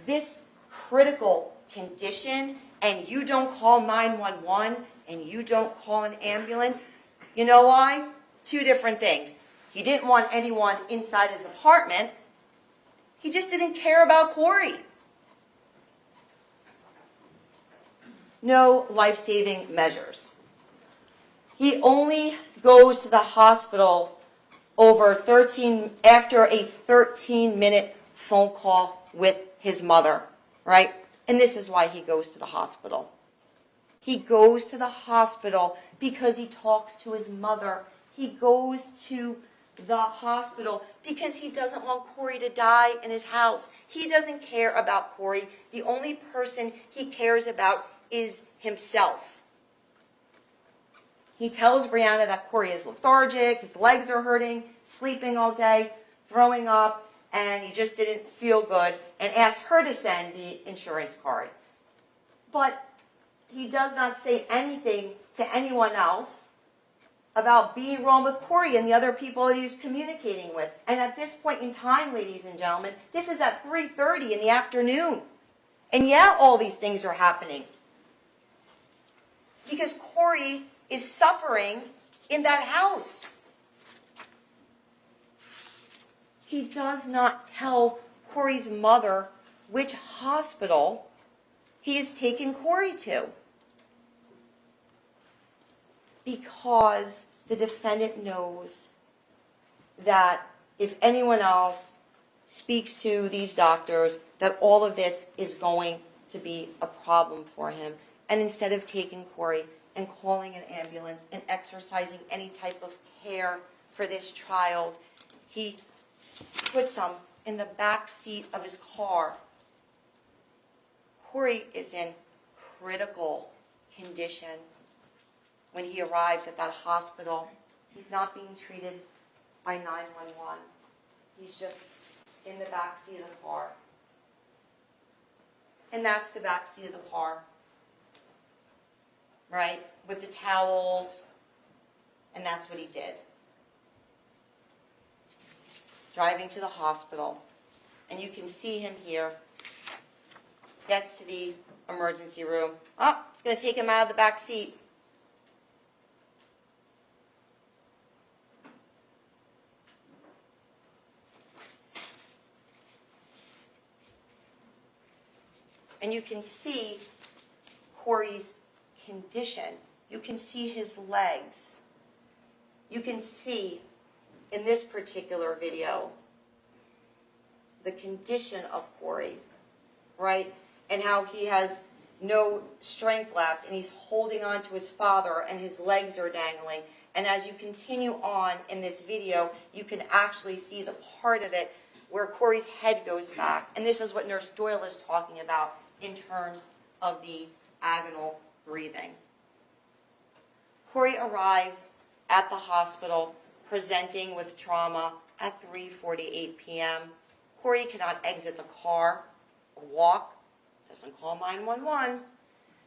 this critical condition, and you don't call 911, and you don't call an ambulance. You know why? Two different things. He didn't want anyone inside his apartment. He just didn't care about Corey. No life-saving measures. He only goes to the hospital after a 13-minute phone call with his mother, right? And this is why he goes to the hospital. He goes to the hospital because he talks to his mother. He goes to the hospital because he doesn't want Corey to die in his house. He doesn't care about Corey. The only person he cares about is himself. He tells Brianna that Corey is lethargic, his legs are hurting, sleeping all day, throwing up, and he just didn't feel good, and asks her to send the insurance card. But he does not say anything to anyone else about being wrong with Corey and the other people that he was communicating with. And at this point in time, ladies and gentlemen, this is at 3:30 in the afternoon. And yeah, all these things are happening. Because Corey is suffering in that house. He does not tell Corey's mother which hospital he is taking Corey to. Because the defendant knows that if anyone else speaks to these doctors, that all of this is going to be a problem for him. And instead of taking Corey and calling an ambulance and exercising any type of care for this child, he puts him in the back seat of his car. Corey is in critical condition when he arrives at that hospital. He's not being treated by 911. He's just in the back seat of the car. And that's the back seat of the car, right? With the towels, and that's what he did. Driving to the hospital, and you can see him here. Gets to the emergency room. Oh, it's going to take him out of the back seat. And you can see Corey's condition. You can see his legs. You can see in this particular video the condition of Corey, right? And how he has no strength left, and he's holding on to his father, and his legs are dangling. And as you continue on in this video, you can actually see the part of it where Corey's head goes back. And this is what Nurse Doyle is talking about in terms of the agonal breathing. Corey arrives at the hospital presenting with trauma at 3:48 p.m. Corey cannot exit the car or walk, doesn't call 911.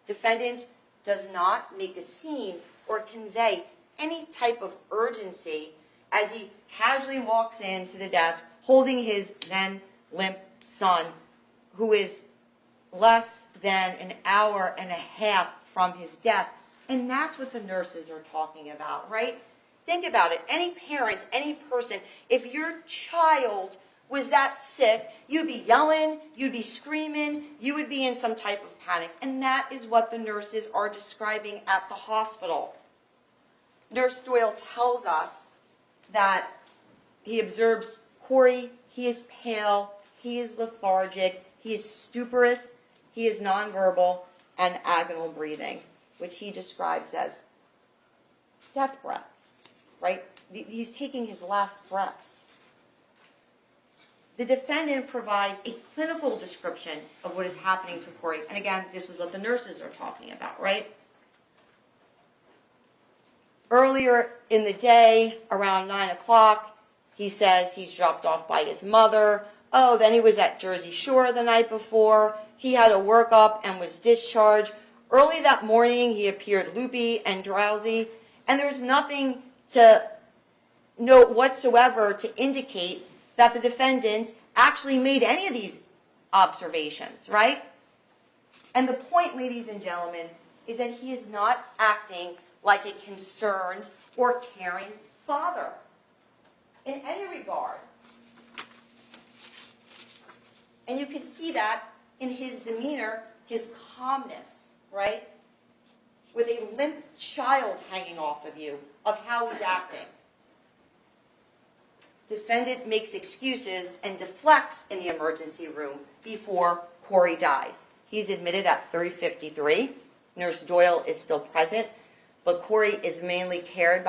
Defendant does not make a scene or convey any type of urgency as he casually walks into the desk holding his then limp son, who is less than an hour and a half from his death. And that's what the nurses are talking about, right? Think about it. Any parent, any person, if your child was that sick, you'd be yelling, you'd be screaming, you would be in some type of panic. And that is what the nurses are describing at the hospital. Nurse Doyle tells us that he observes Corey, he is pale, he is lethargic, he is stuporous, he is nonverbal, and agonal breathing, which he describes as death breaths, right? He's taking his last breaths. The defendant provides a clinical description of what is happening to Corey. And again, this is what the nurses are talking about, right? Earlier in the day, around 9 o'clock, he says he's dropped off by his mother. Oh, then he was at Jersey Shore the night before. He had a workup and was discharged. Early that morning, he appeared loopy and drowsy. And there's nothing to note whatsoever to indicate that the defendant actually made any of these observations, right? And the point, ladies and gentlemen, is that he is not acting like a concerned or caring father in any regard. And you can see that in his demeanor, his calmness, right? With a limp child hanging off of you, of how he's acting. Defendant makes excuses and deflects in the emergency room before Corey dies. He's admitted at 3:53. Nurse Doyle is still present, but Corey is mainly cared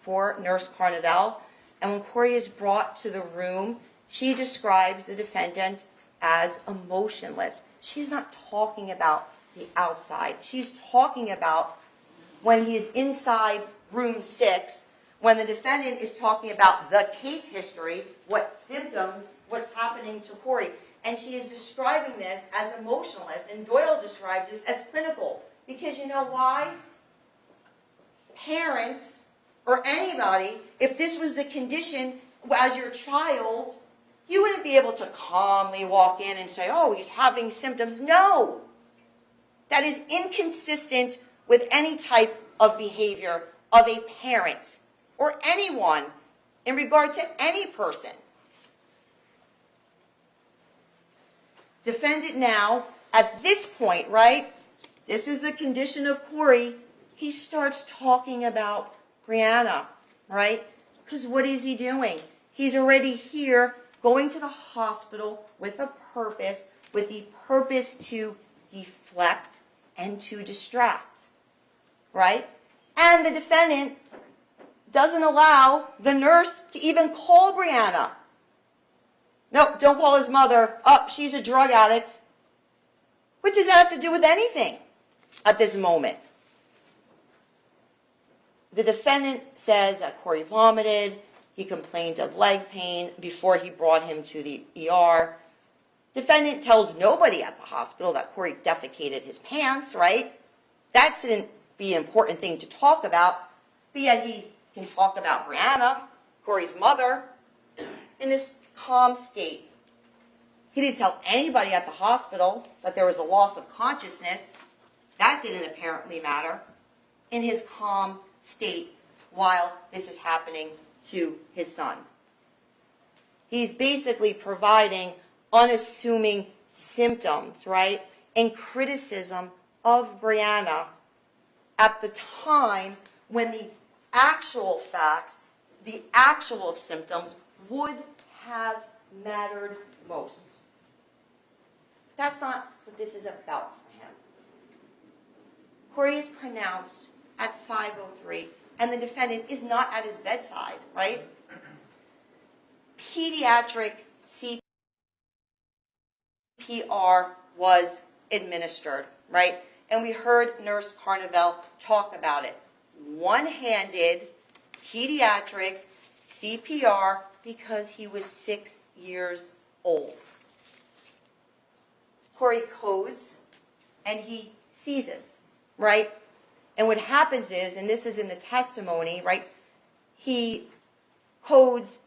for Nurse Carnevale. And when Corey is brought to the room, she describes the defendant as emotionless. She's not talking about the outside. She's talking about when he is inside room 6, when the defendant is talking about the case history, what symptoms, what's happening to Corey. And she is describing this as emotionless, and Doyle describes this as clinical. Because you know why? Parents, or anybody, if this was the condition as your child, you wouldn't be able to calmly walk in and say, oh, he's having symptoms. No. That is inconsistent with any type of behavior of a parent or anyone in regard to any person. Defendant now, at this point, right, this is the condition of Corey, he starts talking about Brianna, right? Because what is he doing? He's already here, going to the hospital with a purpose, with the purpose to deflect and to distract, right? And the defendant doesn't allow the nurse to even call Brianna. Nope, don't call his mother. Oh, she's a drug addict. What does that have to do with anything at this moment? The defendant says that Corey vomited. He complained of leg pain before he brought him to the ER. Defendant tells nobody at the hospital that Corey defecated his pants, right? That shouldn't be an important thing to talk about, but yet he can talk about Brianna, Corey's mother, in this calm state. He didn't tell anybody at the hospital that there was a loss of consciousness. That didn't apparently matter. In his calm state while this is happening to his son. He's basically providing unassuming symptoms, right? And criticism of Brianna at the time when the actual facts, the actual symptoms would have mattered most. That's not what this is about for him. Corey is pronounced at 5:03, and the defendant is not at his bedside, right? Pediatric CPR was administered, right? And we heard Nurse Carnival talk about it. One-handed pediatric CPR because he was 6 years old. Corey codes and he seizes, right? And what happens is, and this is in the testimony, right? He codes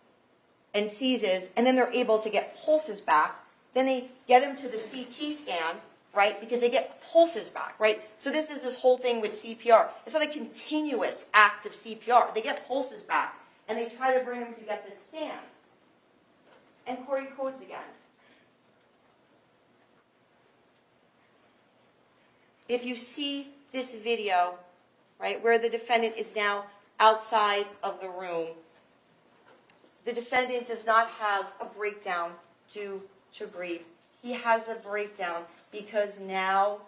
and seizes, and then they're able to get pulses back. Then they get him to the CT scan, right? Because they get pulses back, right? So this is this whole thing with CPR. It's not a continuous act of CPR. They get pulses back, and they try to bring him to get the scan. And Corey codes again. If you see this video, right, where the defendant is now outside of the room, the defendant does not have a breakdown due to grief. He has a breakdown because now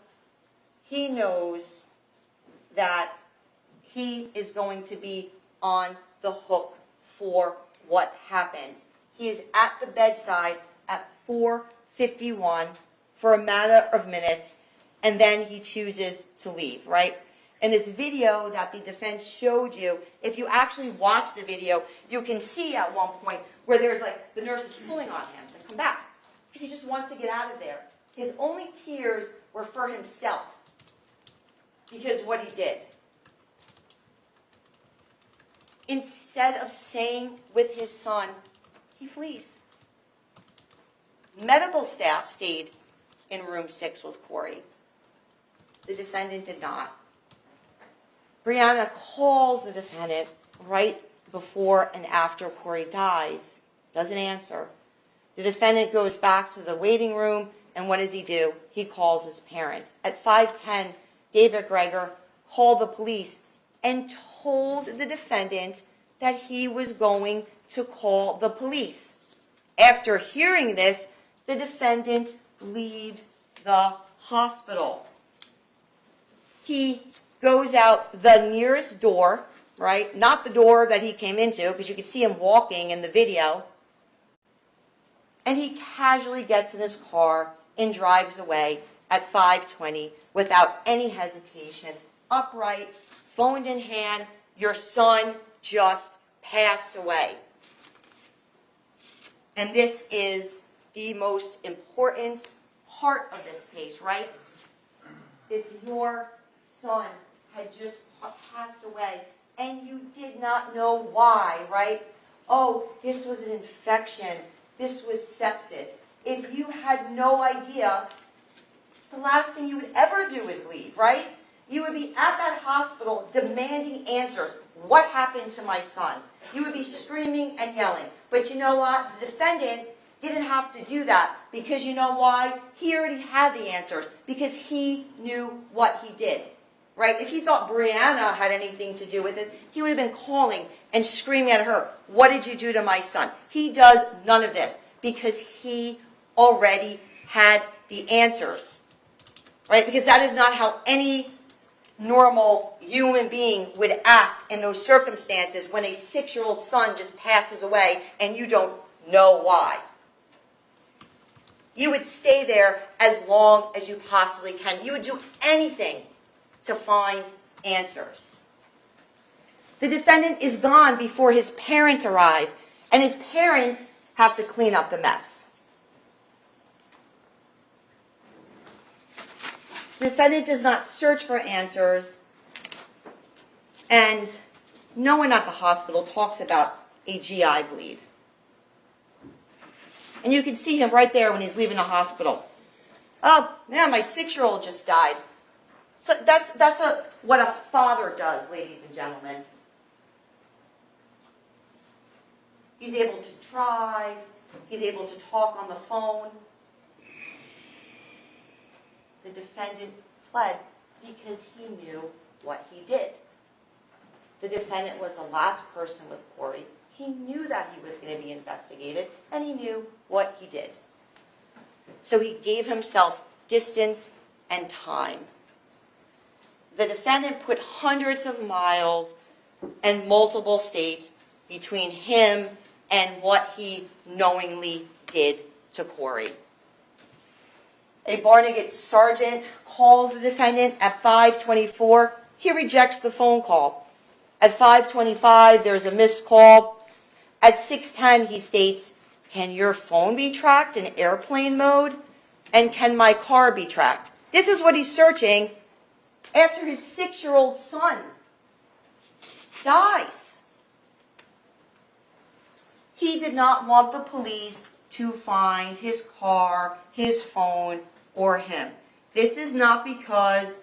he knows that he is going to be on the hook for what happened. He is at the bedside at 4:51 for a matter of minutes, and then he chooses to leave, right? In this video that the defense showed you, if you actually watch the video, you can see at one point where there's like the nurse is pulling on him to come back because he just wants to get out of there. His only tears were for himself because what he did. Instead of staying with his son, he flees. Medical staff stayed in room 6 with Corey. The defendant did not. Brianna calls the defendant right before and after Corey dies. Doesn't answer. The defendant goes back to the waiting room, and what does he do? He calls his parents. At 5:10, David Gregor called the police and told the defendant that he was going to call the police. After hearing this, the defendant leaves the hospital. He goes out the nearest door, right? Not the door that he came into, because you can see him walking in the video. And he casually gets in his car and drives away at 5:20 without any hesitation, upright, phone in hand, your son just passed away. And this is the most important part of this case, right? If your son had just passed away and you did not know why, right? Oh, this was an infection. This was sepsis. If you had no idea, the last thing you would ever do is leave, right? You would be at that hospital demanding answers. What happened to my son? You would be screaming and yelling. But you know what? The defendant didn't have to do that because you know why? He already had the answers because he knew what he did, right? If he thought Brianna had anything to do with it, he would have been calling and screaming at her, what did you do to my son? He does none of this because he already had the answers, right? Because that is not how any normal human being would act in those circumstances when a 6-year-old son just passes away and you don't know why. You would stay there as long as you possibly can. You would do anything to find answers. The defendant is gone before his parents arrive, and his parents have to clean up the mess. The defendant does not search for answers, and no one at the hospital talks about a GI bleed. And you can see him right there when he's leaving the hospital. Oh, man, my 6-year-old just died. So that's what a father does, ladies and gentlemen. He's able to drive. He's able to talk on the phone. The defendant fled because he knew what he did. The defendant was the last person with Corey. He knew that he was going to be investigated, and he knew what he did. So he gave himself distance and time. The defendant put hundreds of miles and multiple states between him and what he knowingly did to Corey. A Barnegat sergeant calls the defendant at 5:24. He rejects the phone call. At 5:25, there's a missed call. At 6:10, he states, can your phone be tracked in airplane mode? And can my car be tracked? This is what he's searching after his 6-year-old son dies. He did not want the police to find his car, his phone, or him. This is not because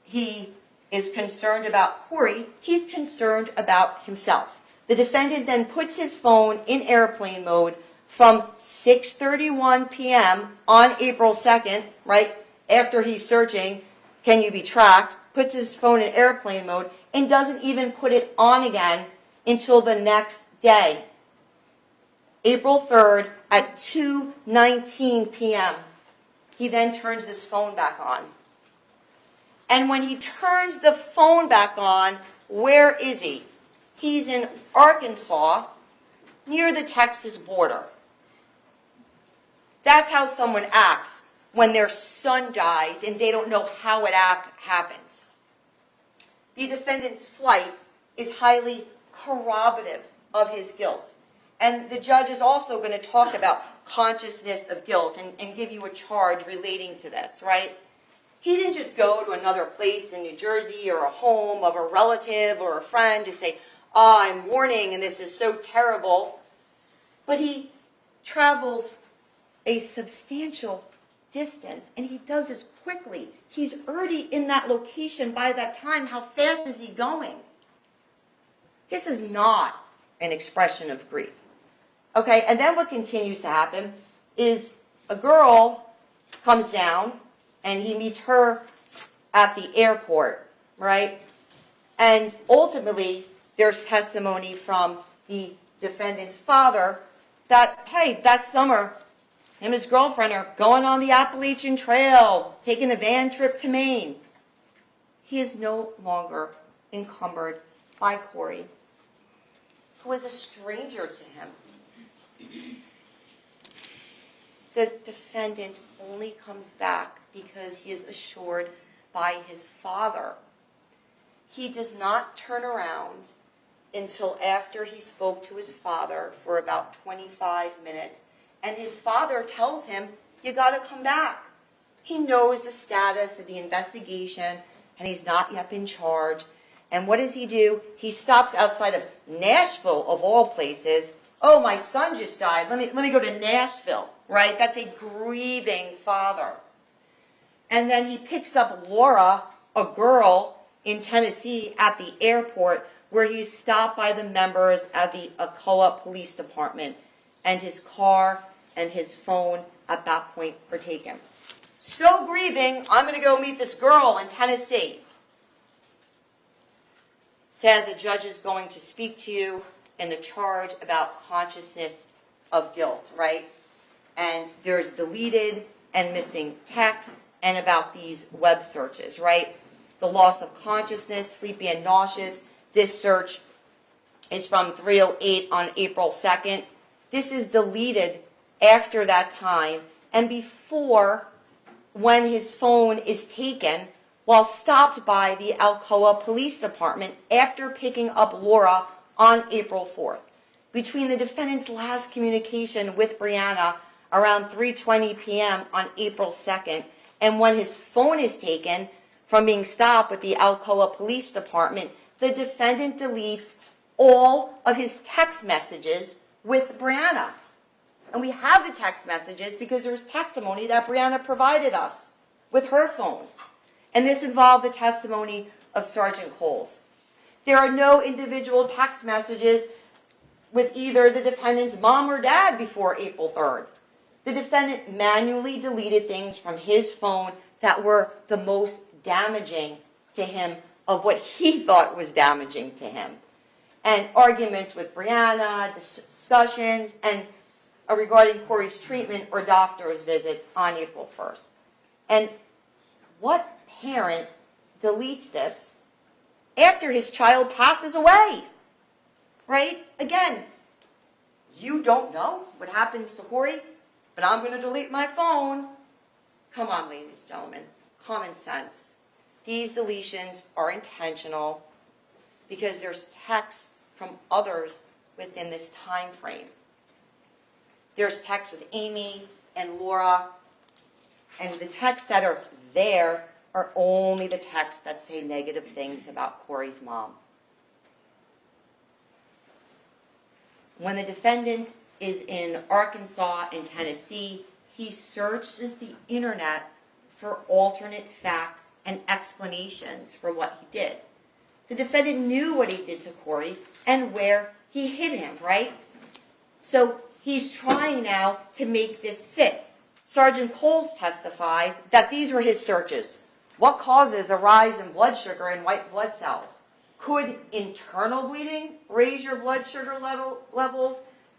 he is concerned about Corey. He's concerned about himself. The defendant then puts his phone in airplane mode from 6:31 p.m. on April 2nd, right after he's searching, can you be tracked, puts his phone in airplane mode, and doesn't even put it on again until the next day, April 3rd at 2:19 p.m. He then turns his phone back on. And when he turns the phone back on, where is he? He's in Arkansas, near the Texas border. That's how someone acts when their son dies and they don't know how it happens. The defendant's flight is highly corroborative of his guilt. And the judge is also going to talk about consciousness of guilt and give you a charge relating to this, right? He didn't just go to another place in New Jersey or a home of a relative or a friend to say, oh, I'm mourning and this is so terrible. But he travels a substantial distance and he does this quickly. He's already in that location by that time. How fast is he going? This is not an expression of grief. Okay, and then what continues to happen is a girl comes down and he meets her at the airport, right? And ultimately, there's testimony from the defendant's father that, hey, that summer, him and his girlfriend are going on the Appalachian Trail, taking a van trip to Maine. He is no longer encumbered by Corey, who is a stranger to him. The defendant only comes back because he is assured by his father. he does not turn around until after he spoke to his father for about 25 minutes. And his father tells him, you got to come back. He knows the status of the investigation, and he's not yet been charged. And what does he do? He stops outside of Nashville, of all places. Oh, my son just died. Let me go to Nashville, right? That's a grieving father. And then he picks up Laura, a girl in Tennessee, at the airport, where he's stopped by the members of the Alcoa Police Department, and his car and his phone at that point are taken. So grieving, I'm going to go meet this girl in Tennessee. Said the judge is going to speak to you in the charge about consciousness of guilt, right? And there's deleted and missing texts and about these web searches, right? The loss of consciousness, sleepy and nauseous. This search is from 3:08 on April 2nd. This is deleted after that time and before when his phone is taken while stopped by the Alcoa Police Department after picking up Laura on April 4th. Between the defendant's last communication with Brianna around 3:20 p.m. on April 2nd and when his phone is taken from being stopped with the Alcoa Police Department, the defendant deletes all of his text messages with Brianna. And we have the text messages because there's testimony that Brianna provided us with her phone. And this involved the testimony of Sergeant Coles. There are no individual text messages with either the defendant's mom or dad before April 3rd. The defendant manually deleted things from his phone that were the most damaging to him of what he thought was damaging to him. And arguments with Brianna, discussions, and regarding Corey's treatment or doctor's visits on April 1st. And what parent deletes this after his child passes away? Right? Again, you don't know what happens to Corey, but I'm going to delete my phone. Come on, ladies and gentlemen. Common sense. These deletions are intentional because there's texts from others within this time frame. There's texts with Amy and Laura, and the texts that are there are only the texts that say negative things about Corey's mom. When the defendant is in Arkansas and Tennessee, he searches the internet for alternate facts and explanations for what he did. The defendant knew what he did to Corey and where he hid him, right? So he's trying now to make this fit. Sergeant Coles testifies that these were his searches. What causes a rise in blood sugar and white blood cells? Could internal bleeding raise your blood sugar levels?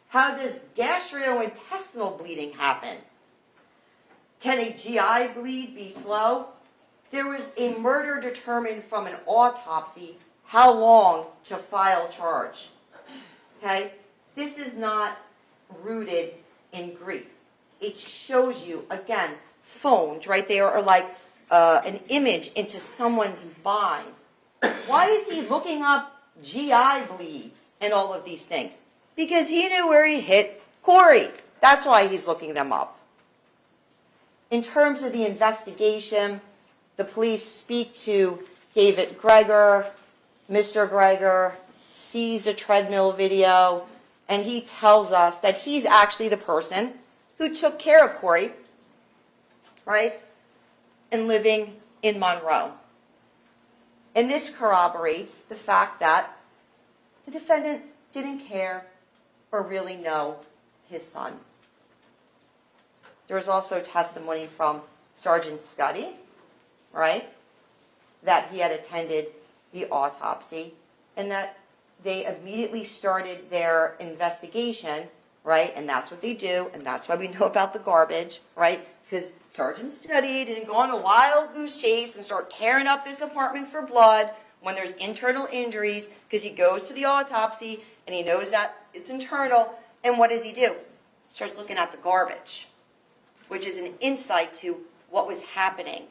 How does gastrointestinal bleeding happen? Can a GI bleed be slow? There was a murder determined from an autopsy. How long to file charge? Okay? This is not rooted in grief. It shows you, again, phones, right? They are like an image into someone's mind. Why is he looking up GI bleeds and all of these things? Because he knew where he hit Corey. That's why he's looking them up. In terms of the investigation, the police speak to David Gregor. Mr. Gregor sees the treadmill video, and he tells us that he's actually the person who took care of Corey, right, and living in Monroe. And this corroborates the fact that the defendant didn't care or really know his son. There was also testimony from Sergeant Scuddy, right, that he had attended the autopsy and that they immediately started their investigation, right, and that's what they do, and that's why we know about the garbage, right, because Sergeant Scuddy didn't go on a wild goose chase and start tearing up this apartment for blood when there's internal injuries, because he goes to the autopsy and he knows that it's internal, and what does he do? He starts looking at the garbage, which is an insight to what was happening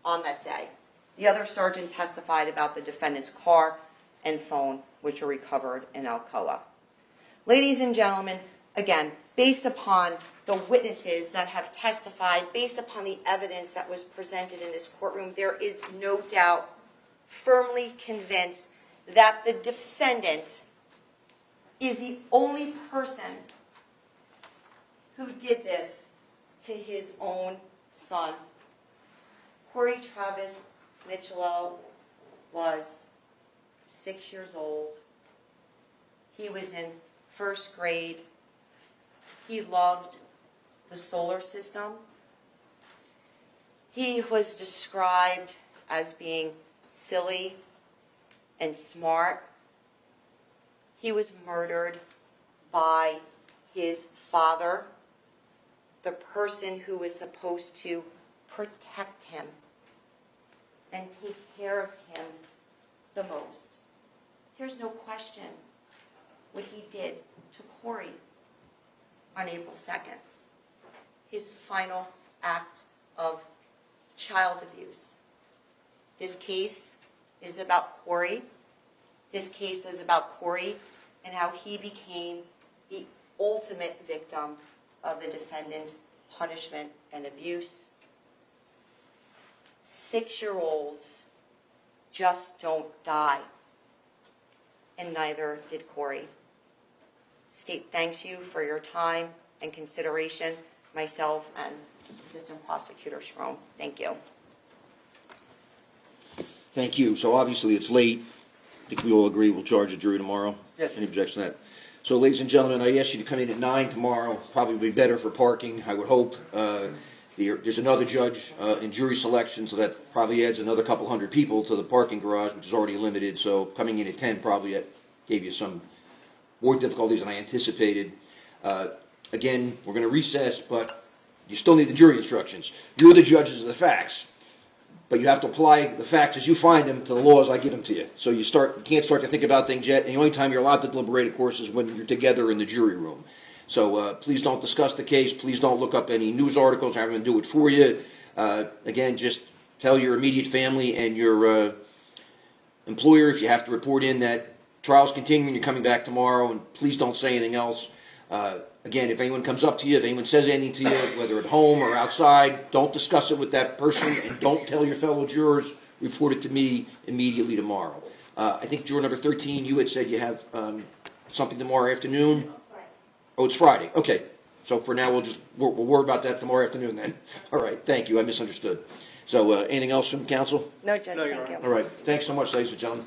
on that day. The other surgeon testified about the defendant's car and phone, which were recovered in Alcoa. Ladies and gentlemen, again, based upon the witnesses that have testified, based upon the evidence that was presented in this courtroom, there is no doubt, firmly convinced, that the defendant is the only person who did this to his own son. Corey Travis Michello was 6 years old. He was in first grade. He loved the solar system. He was described as being silly and smart. He was murdered by his father, the person who was supposed to protect him and take care of him the most. There's no question what he did to Corey on April 2nd. His final act of child abuse. This case is about Corey. This case is about Corey and how he became the ultimate victim of the defendant's punishment and abuse. 6-year-olds just don't die, and neither did Corey. State thanks you for your time and consideration, myself and Assistant Prosecutor Schroem. Thank you. Thank you. So obviously it's late. I think we all agree we'll charge a jury tomorrow. Yes. Any objection to that? So ladies and gentlemen, I ask you to come in at 9 tomorrow. Probably be better for parking, I would hope. There's another judge in jury selection, so that probably adds another couple hundred people to the parking garage, which is already limited. So coming in at 10 probably gave you some more difficulties than I anticipated. Again, we're going to recess, but you still need the jury instructions. You're the judges of the facts, but you have to apply the facts as you find them to the laws I give them to you. So you can't start to think about things yet, and the only time you're allowed to deliberate, of course, is when you're together in the jury room. So please don't discuss the case. Please don't look up any news articles. I'm going to do it for you. Again, just tell your immediate family and your employer if you have to report in that trial's continuing, you're coming back tomorrow, and please don't say anything else. Again, if anyone comes up to you, if anyone says anything to you, whether at home or outside, don't discuss it with that person, and don't tell your fellow jurors. Report it to me immediately tomorrow. I think juror number 13, you had said you have something tomorrow afternoon. Oh, it's Friday. Okay. So for now, we'll worry about that tomorrow afternoon then. All right. Thank you. I misunderstood. So anything else from counsel? No, Judge, thank you. All right. Thanks so much, ladies and gentlemen.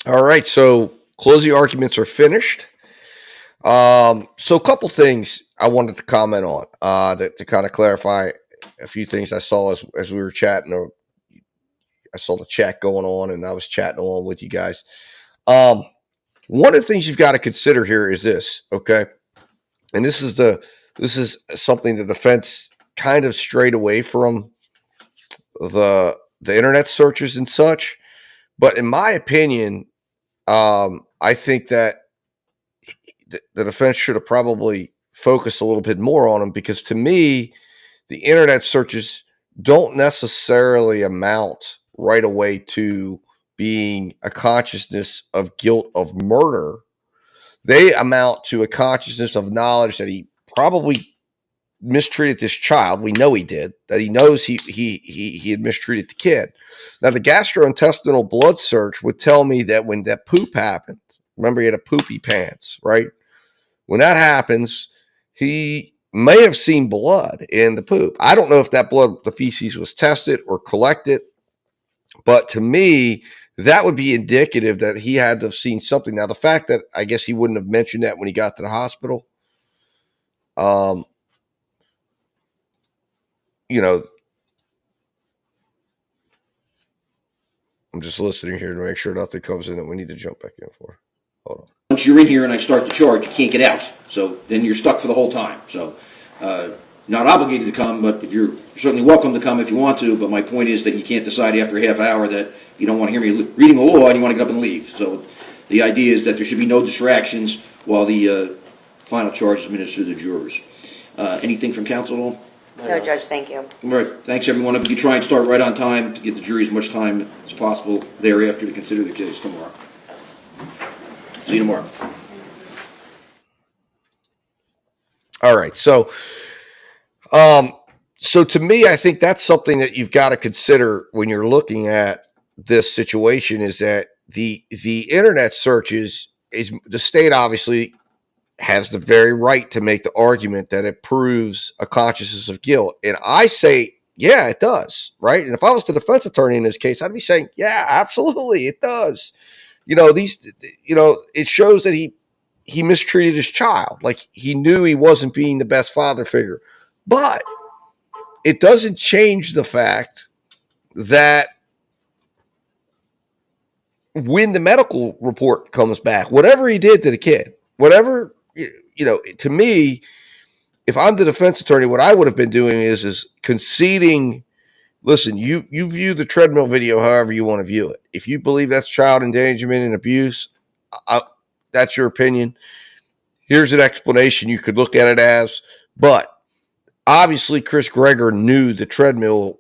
All right, so closing arguments are finished. So a couple things I wanted to comment on to kind of clarify a few things I saw as we were chatting. Or I saw the chat going on, and I was chatting along with you guys. One of the things you've got to consider here is this, okay? And this is something the defense kind of strayed away from the internet searches and such. But in my opinion, I think that the defense should have probably focused a little bit more on them, because to me, the internet searches don't necessarily amount right away to being a consciousness of guilt of murder. They amount to a consciousness of knowledge that he probably mistreated this child. We know he did. That he knows he had mistreated the kid. Now, the gastrointestinal blood search would tell me that when that poop happened, remember he had a poopy pants, right? When that happens, he may have seen blood in the poop. I don't know if that blood, the feces, was tested or collected, but to me, that would be indicative that he had to have seen something. Now, the fact that I guess he wouldn't have mentioned that when he got to the hospital, you know, I'm just listening here to make sure nothing comes in that we need to jump back in for. Hold on. Once you're in here and I start the charge, you can't get out. So then you're stuck for the whole time. So not obligated to come, but if you're certainly welcome to come if you want to. But my point is that you can't decide after a half hour that you don't want to hear me reading the law and you want to get up and leave. So the idea is that there should be no distractions while the final charge is administered to the jurors. Anything from counsel at all? No, Judge, thank you. All right. Thanks, everyone. If you could try and start right on time to get the jury as much time as possible thereafter to consider the case tomorrow. See you tomorrow. All right. So to me, I think that's something that you've got to consider when you're looking at this situation, is that the internet searches is the state obviously has the very right to make the argument that it proves a consciousness of guilt. And I say, yeah, it does. Right. And if I was the defense attorney in this case, I'd be saying, yeah, absolutely. It does. It shows that he mistreated his child. Like, he knew he wasn't being the best father figure, but it doesn't change the fact that when the medical report comes back, whatever he did to the kid, whatever, to me, if I'm the defense attorney, what I would have been doing is conceding, listen, you view the treadmill video however you want to view it. If you believe that's child endangerment and abuse, that's your opinion. Here's an explanation you could look at it as. But obviously, Chris Gregor knew the treadmill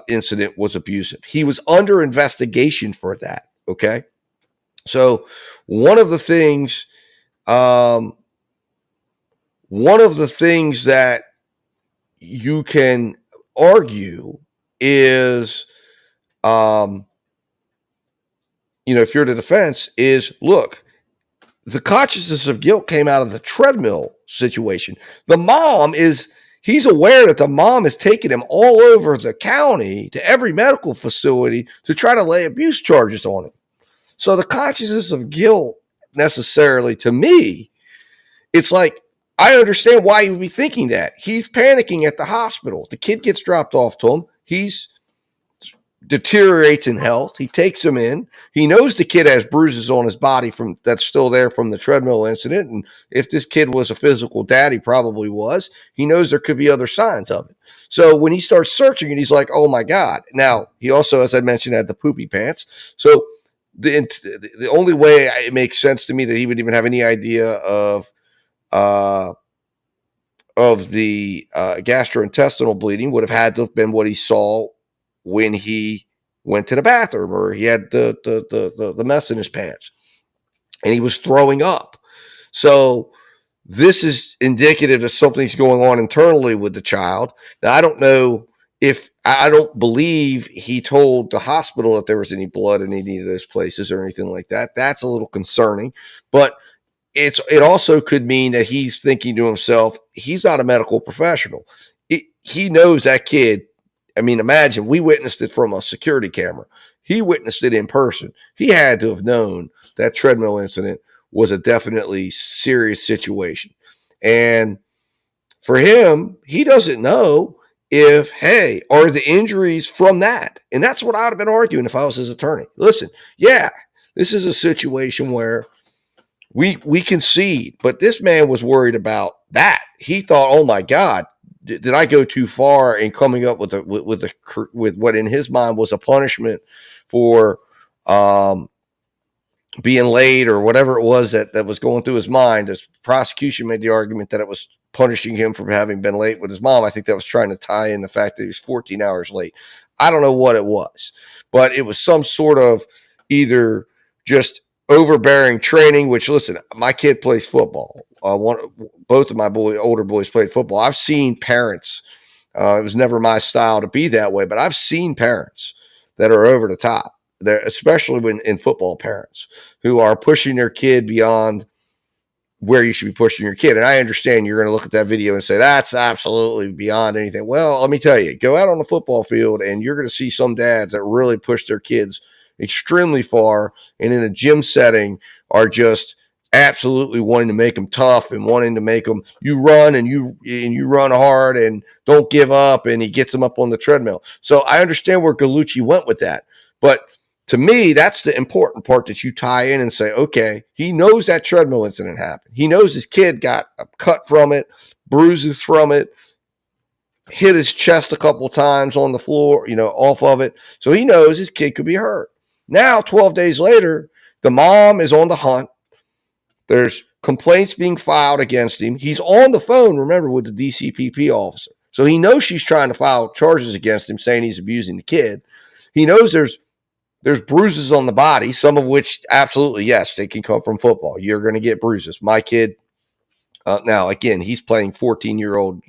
incident was abusive. He was under investigation for that. Okay. So one of the things that you can argue is, if you're the defense, is, look, the consciousness of guilt came out of the treadmill situation. The mom he's aware that the mom is taking him all over the county to every medical facility to try to lay abuse charges on him. So the consciousness of guilt, necessarily, to me, it's like, I understand why he would be thinking that. He's panicking at the hospital. The kid gets dropped off to him. He's deteriorates in health. He takes him in. He knows the kid has bruises on his body that's still there from the treadmill incident. And if this kid was a physical dad, he probably was. He knows there could be other signs of it. So when he starts searching, and he's like, oh my God. Now, he also, as I mentioned, had the poopy pants. So the only way it makes sense to me that he would even have any idea of the gastrointestinal bleeding would have had to have been what he saw when he went to the bathroom, or he had the mess in his pants and he was throwing up. So this is indicative of something's going on internally with the child. Now, I don't believe he told the hospital that there was any blood in any of those places or anything like that. That's a little concerning, but it also could mean that he's thinking to himself, he's not a medical professional. He knows that kid. I mean, imagine, we witnessed it from a security camera. He witnessed it in person. He had to have known that treadmill incident was a definitely serious situation. And for him, he doesn't know if, hey, are the injuries from that? And that's what I would have been arguing if I was his attorney. Listen, yeah, this is a situation where we concede, but this man was worried about that. He thought, oh my God, did I go too far in coming up with what in his mind was a punishment for being late, or whatever it was that was going through his mind? As prosecution made the argument that it was punishing him for having been late with his mom. I think that was trying to tie in the fact that he was 14 hours late. I don't know what it was, but it was some sort of either just overbearing training, which, listen, my kid plays football. Both of my older boys played football. I've seen parents, it was never my style to be that way, but I've seen parents that are over the top, especially when in football, parents who are pushing their kid beyond where you should be pushing your kid. And I understand you're going to look at that video and say, that's absolutely beyond anything. Well, let me tell you, go out on the football field and you're going to see some dads that really push their kids extremely far, and in a gym setting are just absolutely wanting to make them tough and wanting to make them, you run and you run hard and don't give up, and he gets them up on the treadmill. So I understand where Gallucci went with that, but To me, that's the important part that you tie in and say, okay, he knows that treadmill incident happened. He knows his kid got a cut from it, bruises from it, hit his chest a couple times on the floor, off of it. So he knows his kid could be hurt. Now, 12 days later, the mom is on the hunt. There's complaints being filed against him. He's on the phone, remember, with the DCPP officer. So he knows she's trying to file charges against him, saying he's abusing the kid. He knows there's bruises on the body, some of which absolutely, yes, they can come from football. You're going to get bruises. My kid, now, again, he's playing 14-year-old,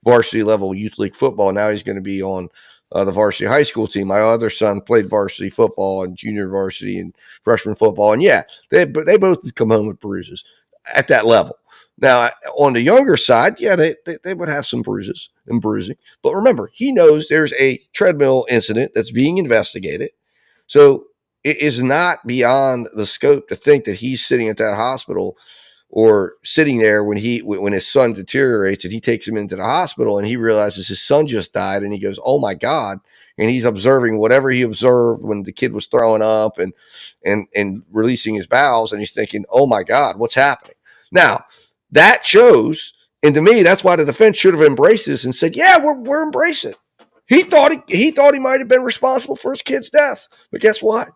varsity level youth league football. Now he's going to be on the varsity high school team. My other son played varsity football and junior varsity and freshman football. And yeah, they both come home with bruises at that level. Now, on the younger side, yeah, they would have some bruises and bruising. But remember, he knows there's a treadmill incident that's being investigated. So it is not beyond the scope to think that he's sitting at that hospital or sitting there when his son deteriorates and he takes him into the hospital and he realizes his son just died and he goes, oh my God. And he's observing whatever he observed when the kid was throwing up and releasing his bowels. And he's thinking, oh my God, what's happening? Now that shows, and to me, that's why the defense should have embraced this and said, yeah, we're embracing it. He thought he might've been responsible for his kid's death, but guess what?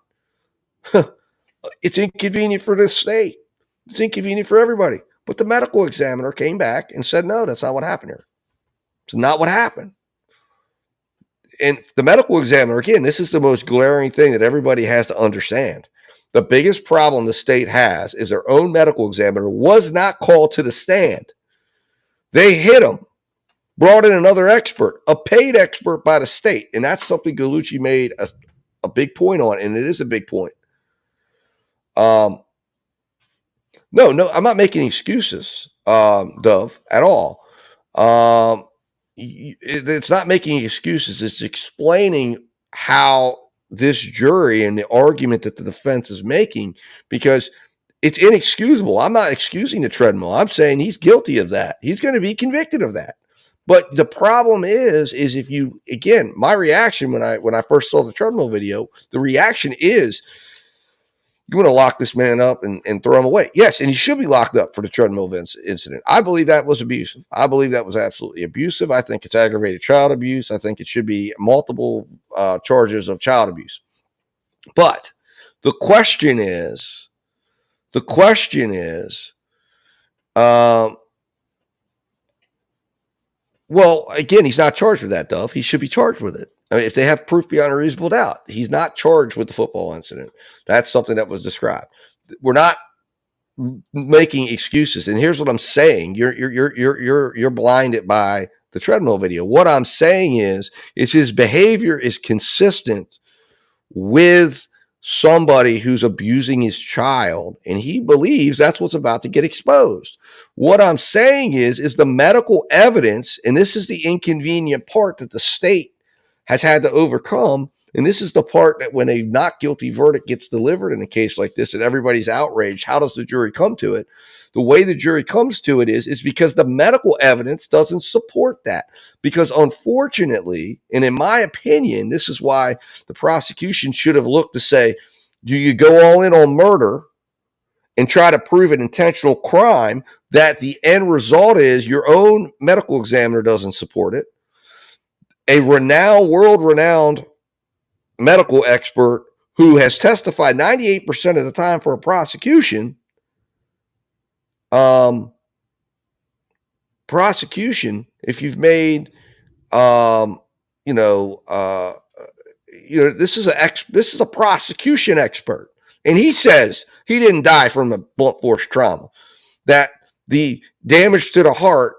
It's inconvenient for this state. It's inconvenient for everybody. But the medical examiner came back and said, no, that's not what happened here. It's not what happened. And the medical examiner, again, this is the most glaring thing that everybody has to understand. The biggest problem the state has is their own medical examiner was not called to the stand. They hit him, brought in another expert, a paid expert by the state. And that's something Gallucci made a big point on, and it is a big point. No, I'm not making excuses, Dove, at all. It's not making excuses. It's explaining how this jury and the argument that the defense is making, because it's inexcusable. I'm not excusing the treadmill. I'm saying he's guilty of that. He's going to be convicted of that. But the problem is if you, again, my reaction when I first saw the treadmill video, the reaction is, you want to lock this man up and throw him away. Yes, and he should be locked up for the treadmill incident. I believe that was abusive. I believe that was absolutely abusive. I think it's aggravated child abuse. I think it should be multiple charges of child abuse. But the question is, well, again, he's not charged with that, Dove. He should be charged with it. I mean, if they have proof beyond a reasonable doubt, he's not charged with the football incident. That's something that was described. We're not making excuses. And here's what I'm saying: you're blinded by the treadmill video. What I'm saying is his behavior is consistent with somebody who's abusing his child, and he believes that's what's about to get exposed. What I'm saying is the medical evidence, and this is the inconvenient part that the state has had to overcome. And this is the part that when a not guilty verdict gets delivered in a case like this and everybody's outraged, how does the jury come to it? The way the jury comes to it is because the medical evidence doesn't support that. Because unfortunately, and in my opinion, this is why the prosecution should have looked to say, do you go all in on murder and try to prove an intentional crime that the end result is your own medical examiner doesn't support it? A world-renowned medical expert who has testified 98% of the time for a prosecution, if you've made, this is a prosecution expert, and he says he didn't die from a blunt force trauma, that the damage to the heart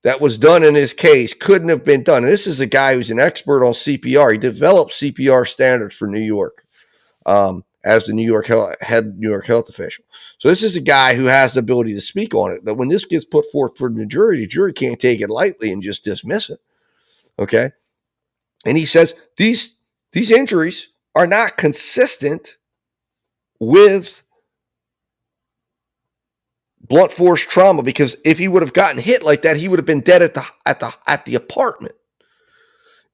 that was done in his case couldn't have been done. And this is a guy who's an expert on CPR. He developed CPR standards for New York as the New York health official. So this is a guy who has the ability to speak on it. But when this gets put forth for the jury can't take it lightly and just dismiss it. Okay. And he says these injuries are not consistent with blunt force trauma, because if he would have gotten hit like that, he would have been dead at the apartment.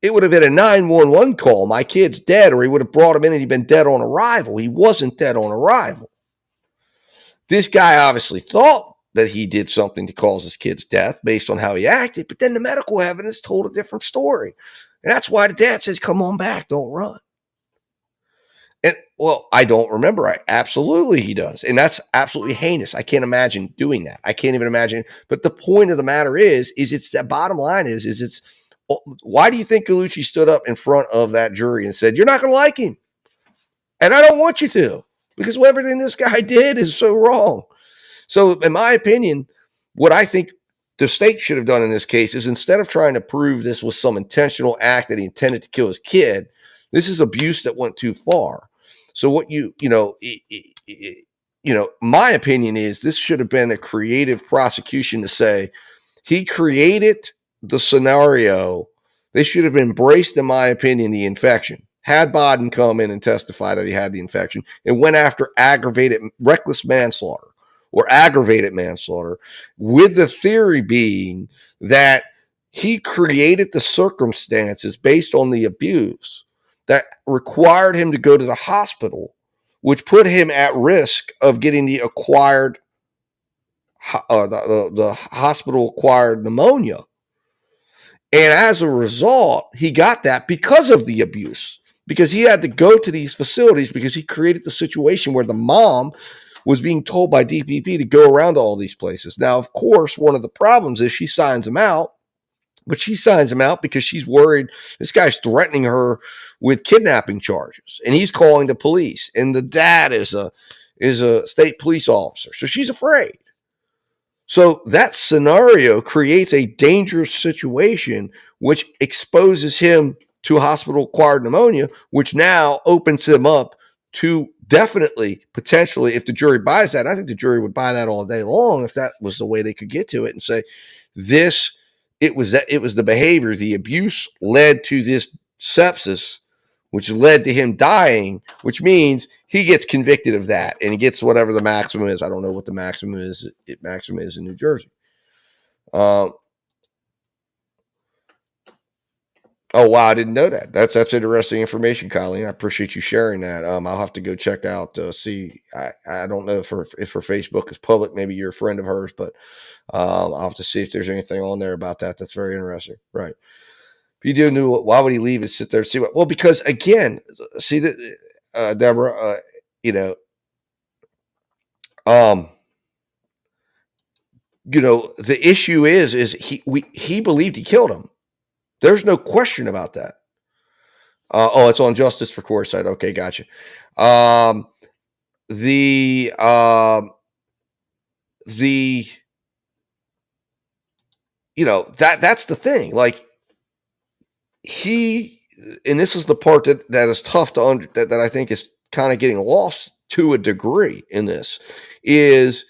It would have been a 911 call. My kid's dead, or he would have brought him in and he'd been dead on arrival. He wasn't dead on arrival. This guy obviously thought that he did something to cause his kid's death based on how he acted, but then the medical evidence told a different story. And that's why the dad says, come on back, don't run. And well, I don't remember. Absolutely he does. And that's absolutely heinous. I can't imagine doing that. I can't even imagine. But the point of the matter is it's the bottom line is it's, why do you think Gallucci stood up in front of that jury and said, you're not going to like him? And I don't want you to, because everything this guy did is so wrong. So in my opinion, what I think the state should have done in this case is, instead of trying to prove this was some intentional act that he intended to kill his kid, this is abuse that went too far. So what my opinion is, this should have been a creative prosecution to say he created the scenario. They should have embraced, in my opinion, the infection. Had Bodden come in and testify that he had the infection, and went after reckless manslaughter or aggravated manslaughter, with the theory being that he created the circumstances based on the abuse that required him to go to the hospital, which put him at risk of getting the acquired, the hospital-acquired pneumonia. And as a result, he got that because of the abuse, because he had to go to these facilities because he created the situation where the mom was being told by DPP to go around to all these places. Now, of course, one of the problems is she signs him out, but she signs him out because she's worried this guy's threatening her with kidnapping charges, and he's calling the police. And the dad is a state police officer, so she's afraid. So that scenario creates a dangerous situation, which exposes him to hospital-acquired pneumonia, which now opens him up to definitely, potentially, if the jury buys that, I think the jury would buy that all day long if that was the way they could get to it and say, it was the behavior, the abuse led to this sepsis, which led to him dying, which means he gets convicted of that and he gets whatever the maximum is. I don't know what the maximum is. Maximum is in New Jersey. Oh, wow. I didn't know that. That's interesting information, Colleen. I appreciate you sharing that. I'll have to go check out, see, I don't know if her Facebook is public. Maybe you're a friend of hers, but I'll have to see if there's anything on there about that. That's very interesting. Right. If you do know, why would he leave and sit there and see what? Well, because again, see that, Deborah, the issue is he believed he killed him. There's no question about that. It's on Justice for Courtside. Okay, gotcha. That's the thing. Like, and this is the part that is tough to that I think is kind of getting lost to a degree in this, is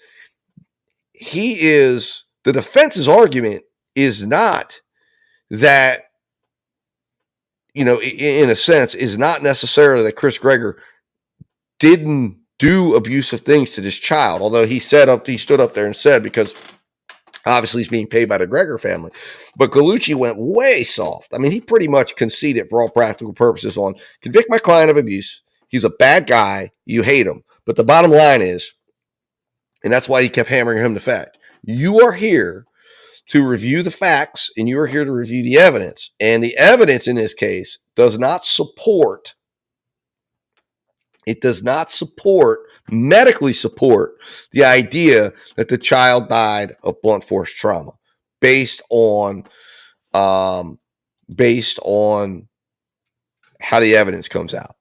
the defense's argument is not that, in a sense, is not necessarily that Chris Gregor didn't do abusive things to this child, although he stood up there and said, because obviously he's being paid by the Gregor family. But Gallucci went way soft. I mean, he pretty much conceded for all practical purposes on convict my client of abuse. He's a bad guy. You hate him. But the bottom line is, and that's why he kept hammering home the fact, you are here to review the facts and you are here to review the evidence. And the evidence in this case does not medically support the idea that the child died of blunt force trauma based on how the evidence comes out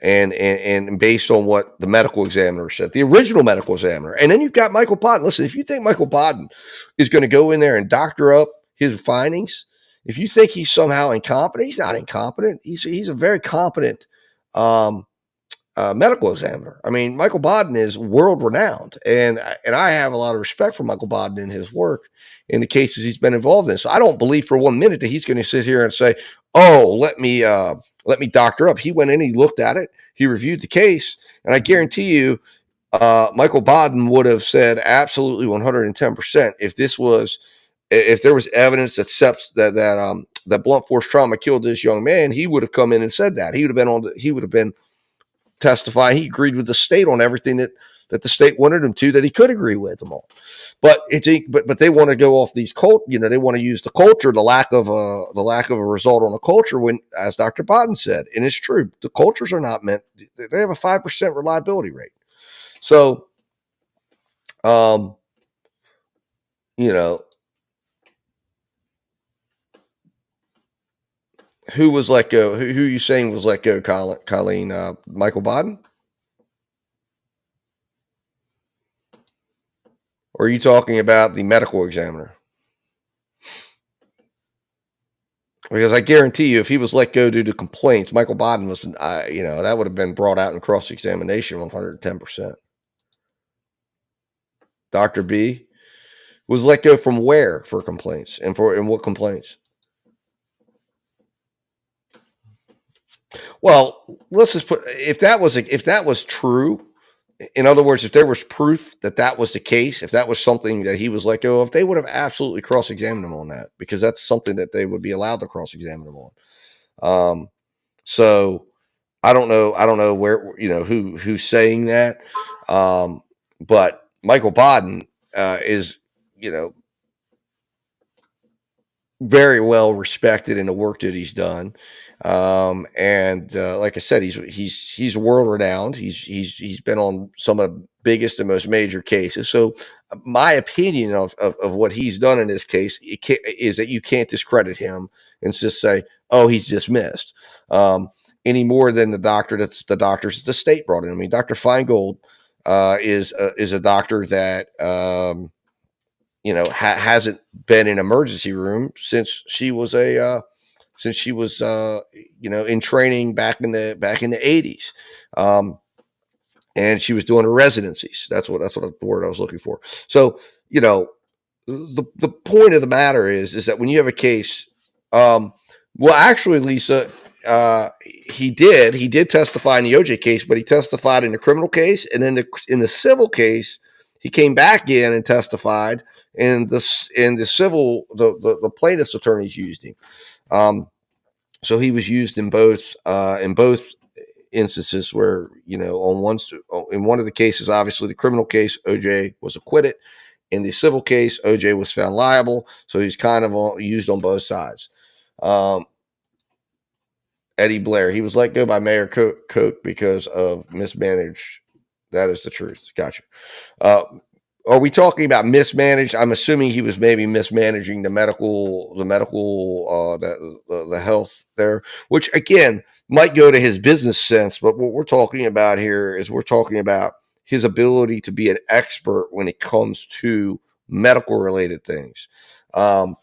and based on what the medical examiner said, the original medical examiner. And then you've got Michael Bodden. Listen, if you think Michael Bodden is going to go in there and doctor up his findings, if you think he's somehow incompetent, he's not incompetent. He's a very competent medical examiner. I mean, Michael Bodden is world renowned, and I have a lot of respect for Michael Bodden and his work in the cases he's been involved in. So I don't believe for 1 minute that he's going to sit here and say, "Oh, let me doctor up." He went in, he looked at it, he reviewed the case, and I guarantee you, Michael Bodden would have said absolutely 110% if there was evidence that that blunt force trauma killed this young man, he would have come in and said that. He would have been testifying. He agreed with the state on everything that the state wanted him to, that he could agree with them all. But but they want to go off these they want to use the culture, the lack of a result on the culture, when, as Dr. Bodden said, and it's true, the cultures are not meant, they have a 5% reliability rate. So, who was let go? Who are you saying was let go, Colleen? Michael Bodden? Or are you talking about the medical examiner? Because I guarantee you, if he was let go due to complaints, Michael Bodden was, that would have been brought out in cross-examination 110%. Dr. B was let go from where for complaints, and what complaints? Well, let's just put, if that was true, in other words, if there was proof that was the case, if that was something that he was let go of, they would have absolutely cross-examined him on that, because that's something that they would be allowed to cross-examine him on. So I don't know where, who's saying that. But Michael Bodden is, very well respected in the work that he's done. And like I said, he's world renowned. He's been on some of the biggest and most major cases. So my opinion of what he's done in this case is that you can't discredit him and just say, oh, he's dismissed, any more than the doctors that the state brought in. I mean, Dr. Feingold is a doctor that hasn't been in emergency room since she was in training back in the 80s. And she was doing her residencies. That's what the word I was looking for. So, the point of the matter is that when you have a case, well, actually, Lisa, he did testify in the OJ case, but he testified in the criminal case, and in the civil case, he came back in and testified. In the civil, the plaintiff's attorneys used him. So he was used in both instances where, in one of the cases, obviously the criminal case, OJ was acquitted. In the civil case, OJ was found liable. So he's kind of used on both sides. Eddie Blair, he was let go by Mayor Koch because of mismanaged. That is the truth. Gotcha. Are we talking about mismanaged? I'm assuming he was maybe mismanaging the health there, which again might go to his business sense. But what we're talking about here is we're talking about his ability to be an expert when it comes to medical related things. So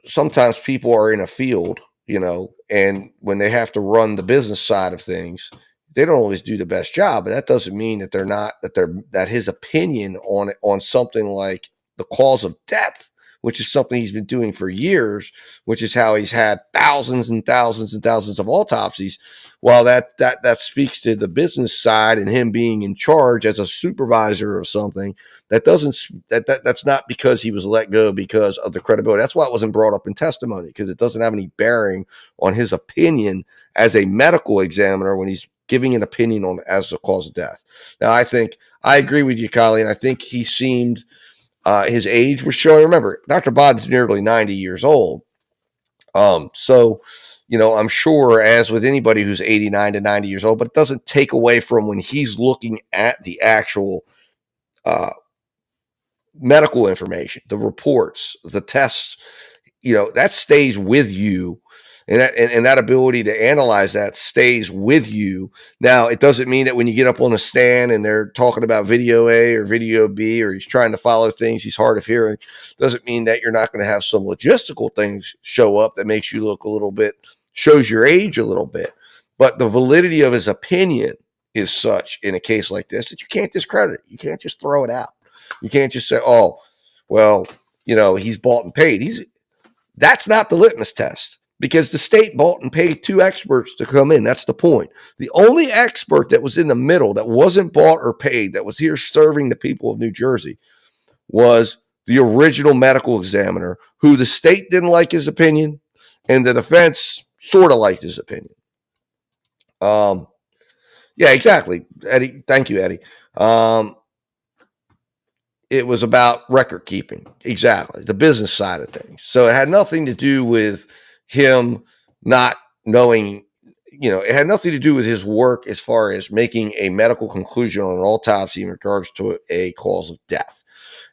sometimes people are in a field, and when they have to run the business side of things, they don't always do the best job. But that doesn't mean that that his opinion on something like the cause of death, which is something he's been doing for years, which is how he's had thousands and thousands and thousands of autopsies. While that speaks to the business side and him being in charge as a supervisor of something, that's not because he was let go because of the credibility. That's why it wasn't brought up in testimony, because it doesn't have any bearing on his opinion as a medical examiner when he's giving an opinion on as the cause of death. Now, I agree with you, Colleen. I think he seemed, his age was showing. Remember, Dr. Bodden's nearly 90 years old. So, I'm sure, as with anybody who's 89 to 90 years old, but it doesn't take away from when he's looking at the actual medical information, the reports, the tests, that stays with you. And that ability to analyze that stays with you. Now, it doesn't mean that when you get up on the stand and they're talking about video A or video B, or he's trying to follow things, he's hard of hearing, doesn't mean that you're not going to have some logistical things show up that makes you look a little bit, shows your age a little bit. But the validity of his opinion is such in a case like this that you can't discredit it. You can't just throw it out. You can't just say, oh, well, he's bought and paid. That's not the litmus test. because the state bought and paid 2 experts to come in. That's the point. The only expert that was in the middle that wasn't bought or paid, that was here serving the people of New Jersey, was the original medical examiner, who the state didn't like his opinion and the defense sort of liked his opinion. Yeah, exactly, Eddie. Thank you, Eddie. It was about record keeping, exactly, the business side of things. So it had nothing to do with him not knowing, it had nothing to do with his work as far as making a medical conclusion on an autopsy in regards to a cause of death.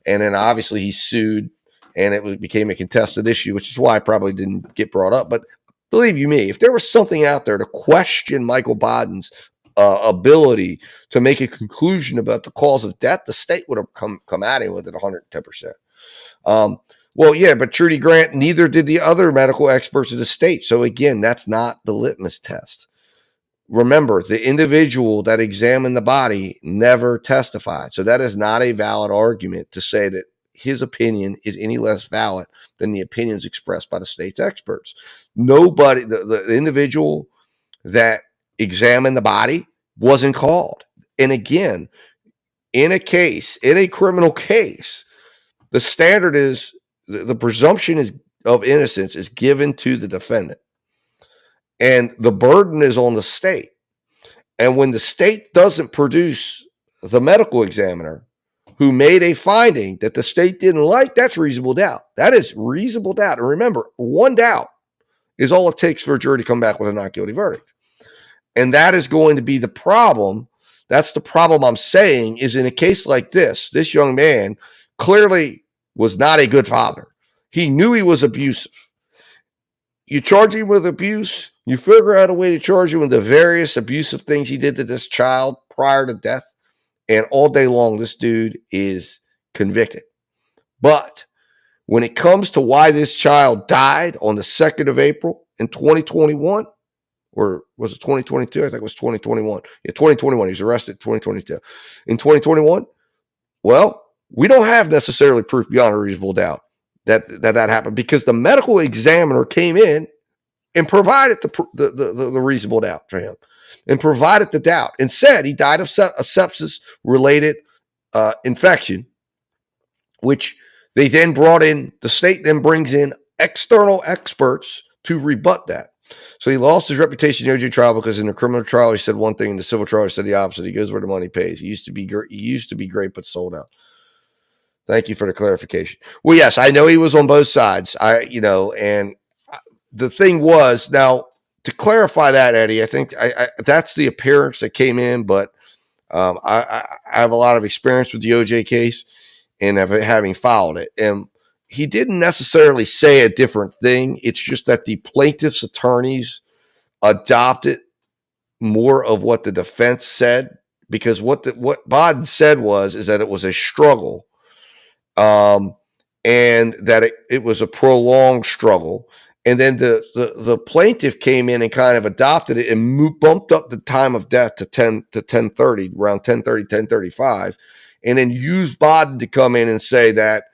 And then obviously he sued, and it became a contested issue, which is why I probably didn't get brought up. But believe you me, if there was something out there to question Michael Bodden's ability to make a conclusion about the cause of death, the state would have come at him with it 110%. Well, yeah, but Trudy Grant, neither did the other medical experts of the state. So again, that's not the litmus test. Remember, the individual that examined the body never testified. So that is not a valid argument to say that his opinion is any less valid than the opinions expressed by the state's experts. Nobody, the individual that examined the body wasn't called. And again, in a criminal case, the standard is, the presumption of innocence is given to the defendant, and the burden is on the state. And when the state doesn't produce the medical examiner who made a finding that the state didn't like, that's reasonable doubt. That is reasonable doubt. And remember, one doubt is all it takes for a jury to come back with a not guilty verdict. And that is going to be the problem. That's the problem I'm saying, is in a case like this young man clearly was not a good father. He knew he was abusive. You charge him with abuse, you figure out a way to charge him with the various abusive things he did to this child prior to death, and all day long, this dude is convicted. But when it comes to why this child died on the 2nd of April in 2021, or was it 2022? I think it was 2021. Yeah, 2021. He was arrested 2022. In 2021, well, we don't have necessarily proof beyond a reasonable doubt that happened, because the medical examiner came in and provided the reasonable doubt for him, and provided the doubt, and said he died of a sepsis-related infection, which they then brought in, the state then brings in external experts to rebut that. So he lost his reputation in the OJ trial because in the criminal trial he said one thing, in the civil trial he said the opposite. He goes where the money pays. He used to be great, but sold out. Thank you for the clarification. Well, yes, I know he was on both sides. And the thing was, now to clarify that, Eddie, I think that's the appearance that came in, but I have a lot of experience with the OJ case and having followed it. And he didn't necessarily say a different thing. It's just that the plaintiff's attorneys adopted more of what the defense said, because what Bodden said is that it was a struggle, and that it was a prolonged struggle. And then the plaintiff came in and kind of adopted it and bumped up the time of death to 10:30, around 10:30, 10:35, and then used Bodden to come in and say that,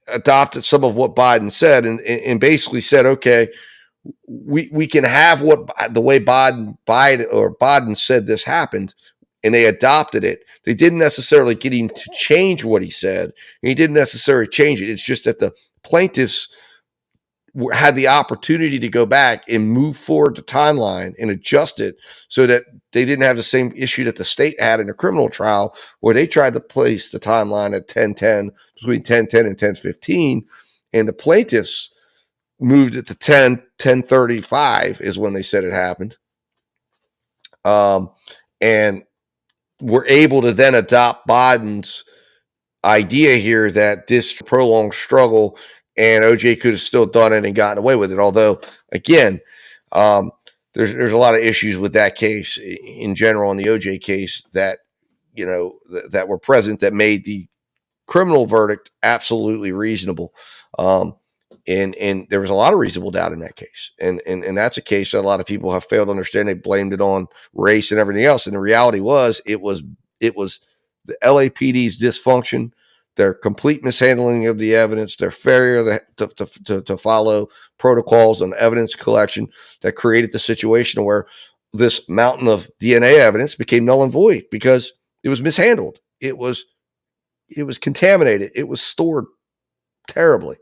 adopted some of what Biden said, and basically said, okay, we can have the way Biden said this happened, and they adopted it. They didn't necessarily get him to change what he said, and he didn't necessarily change it. It's just that the plaintiffs had the opportunity to go back and move forward the timeline and adjust it so that they didn't have the same issue that the state had in a criminal trial, where they tried to place the timeline at 10:10, between 10:10 and 10:15, and the plaintiffs moved it to 10:35 is when they said it happened. And were able to then adopt Biden's idea here that this prolonged struggle, and OJ could have still done it and gotten away with it. Although, again, there's a lot of issues with that case in general, in the OJ case, that that were present that made the criminal verdict absolutely reasonable. And there was a lot of reasonable doubt in that case. And that's a case that a lot of people have failed to understand. They blamed it on race and everything else. And the reality was, it was the LAPD's dysfunction their complete mishandling of the evidence, their failure to follow protocols on evidence collection that created the situation where this mountain of DNA evidence became null and void because it was mishandled. It was contaminated. It was stored terribly.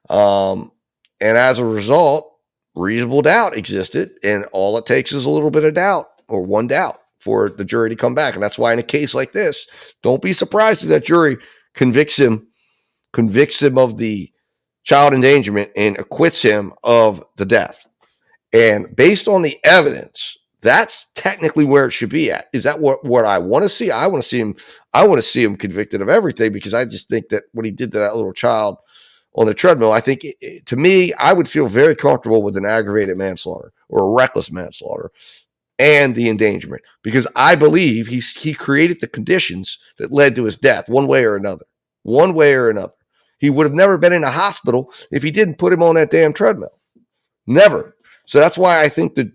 And as a result, reasonable doubt existed. And all it takes is a little bit of doubt or one doubt for the jury to come back. And that's why in a case like this, don't be surprised if that jury convicts him of the child endangerment and acquits him of the death. And based on the evidence, that's technically where it should be at. Is that what I want to see? I want to see him convicted of everything, because I just think that what he did to that little child on the treadmill, I think to me, I would feel very comfortable with an aggravated manslaughter or a reckless manslaughter and the endangerment, because I believe he created the conditions that led to his death one way or another. He would have never been in a hospital if he didn't put him on that damn treadmill. Never. So that's why I think the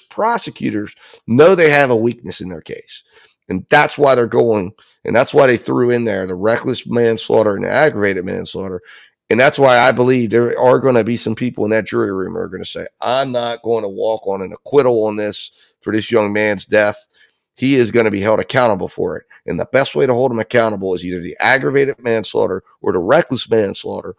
prosecutors know they have a weakness in their case. And that's why they're going, and that's why they threw in there the reckless manslaughter and the aggravated manslaughter. And that's why I believe there are going to be some people in that jury room who are going to say, I'm not going to walk on an acquittal on this for this young man's death. He is going to be held accountable for it. And the best way to hold him accountable is either the aggravated manslaughter or the reckless manslaughter.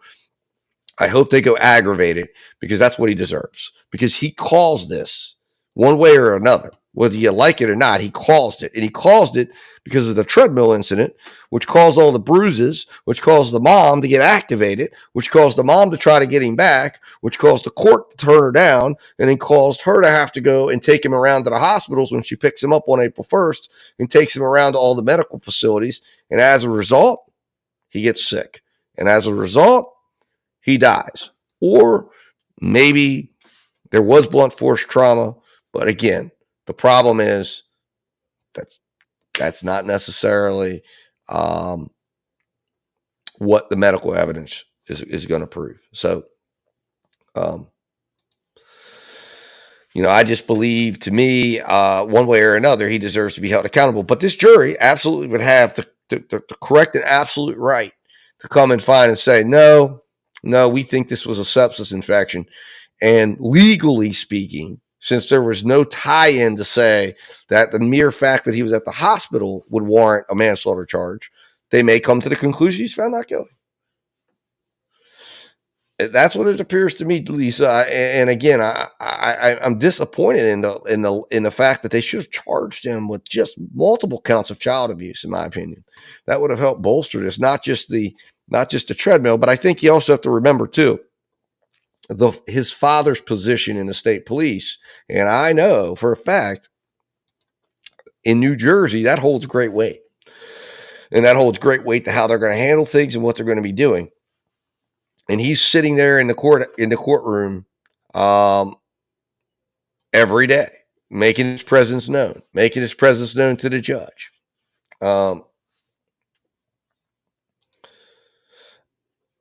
I hope they go aggravated, because that's what he deserves, because he caused this one way or another, whether you like it or not. He caused it, and he caused it because of the treadmill incident, which caused all the bruises, which caused the mom to get activated, which caused the mom to try to get him back, which caused the court to turn her down, and then caused her to have to go and take him around to the hospitals when she picks him up on April 1st and takes him around to all the medical facilities. And as a result, he gets sick. And as a result, he dies. Or maybe there was blunt force trauma. But again, the problem is that's not necessarily what the medical evidence is going to prove. So, I just believe, to me, one way or another, he deserves to be held accountable. But this jury absolutely would have the correct and absolute right to come and find and say, no, we think this was a sepsis infection. And legally speaking, since there was no tie-in to say that the mere fact that he was at the hospital would warrant a manslaughter charge, they may come to the conclusion he's found not guilty. That's what it appears to me, Lisa. And again, I'm disappointed in the fact that they should have charged him with just multiple counts of child abuse. In my opinion, that would have helped bolster this, not just the treadmill, but I think you also have to remember too his father's position in the state police. And I know for a fact in New Jersey that holds great weight, and that holds great weight to how they're going to handle things and what they're going to be doing. And he's sitting there in the courtroom every day, making his presence known to the judge.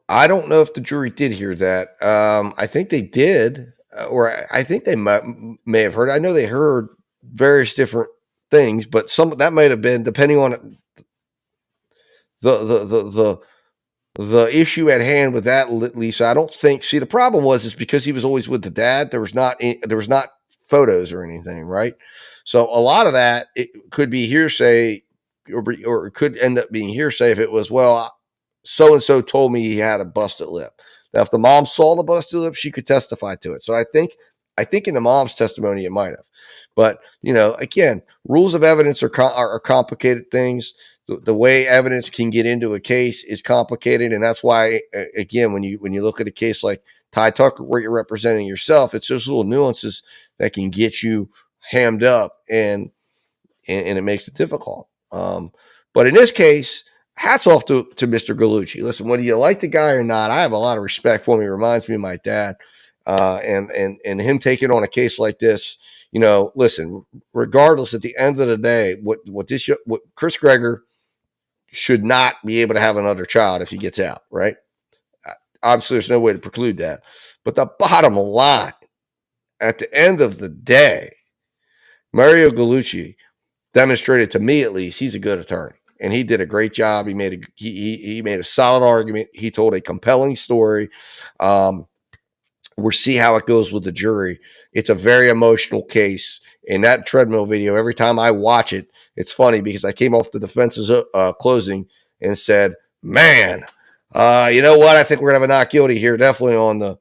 I don't know if the jury did hear that. I think they did, or I think they may have heard. I know they heard various different things, but some that might have been depending on the issue at hand with that, Lisa. I don't think. See, the problem is because he was always with the dad. There was not photos or anything, right? So a lot of that it could be hearsay, or it could end up being hearsay if it was, well, so and so told me he had a busted lip. Now, if the mom saw the busted lip, she could testify to it. So I think in the mom's testimony it might have. But again, rules of evidence are complicated things. The way evidence can get into a case is complicated, and that's why, again, when you look at a case like Ty Tucker, where you're representing yourself, it's those little nuances that can get you hammed up, and it makes it difficult. But in this case, hats off to Mr. Gallucci. Listen, whether you like the guy or not, I have a lot of respect for him. He reminds me of my dad, and him taking on a case like this. Listen, regardless, at the end of the day, what Chris Gregor should not be able to have another child if he gets out, right? Obviously, there's no way to preclude that. But the bottom line, at the end of the day, Mario Gallucci demonstrated, to me at least, he's a good attorney. and he did a great job. He made a solid argument. He told a compelling story. We'll see how it goes with the jury. It's a very emotional case. In that Treadmill video, every time I watch it, it's funny because I came off the defense's closing and said, "Man, you know what? I think we're gonna have a not guilty here. Definitely on the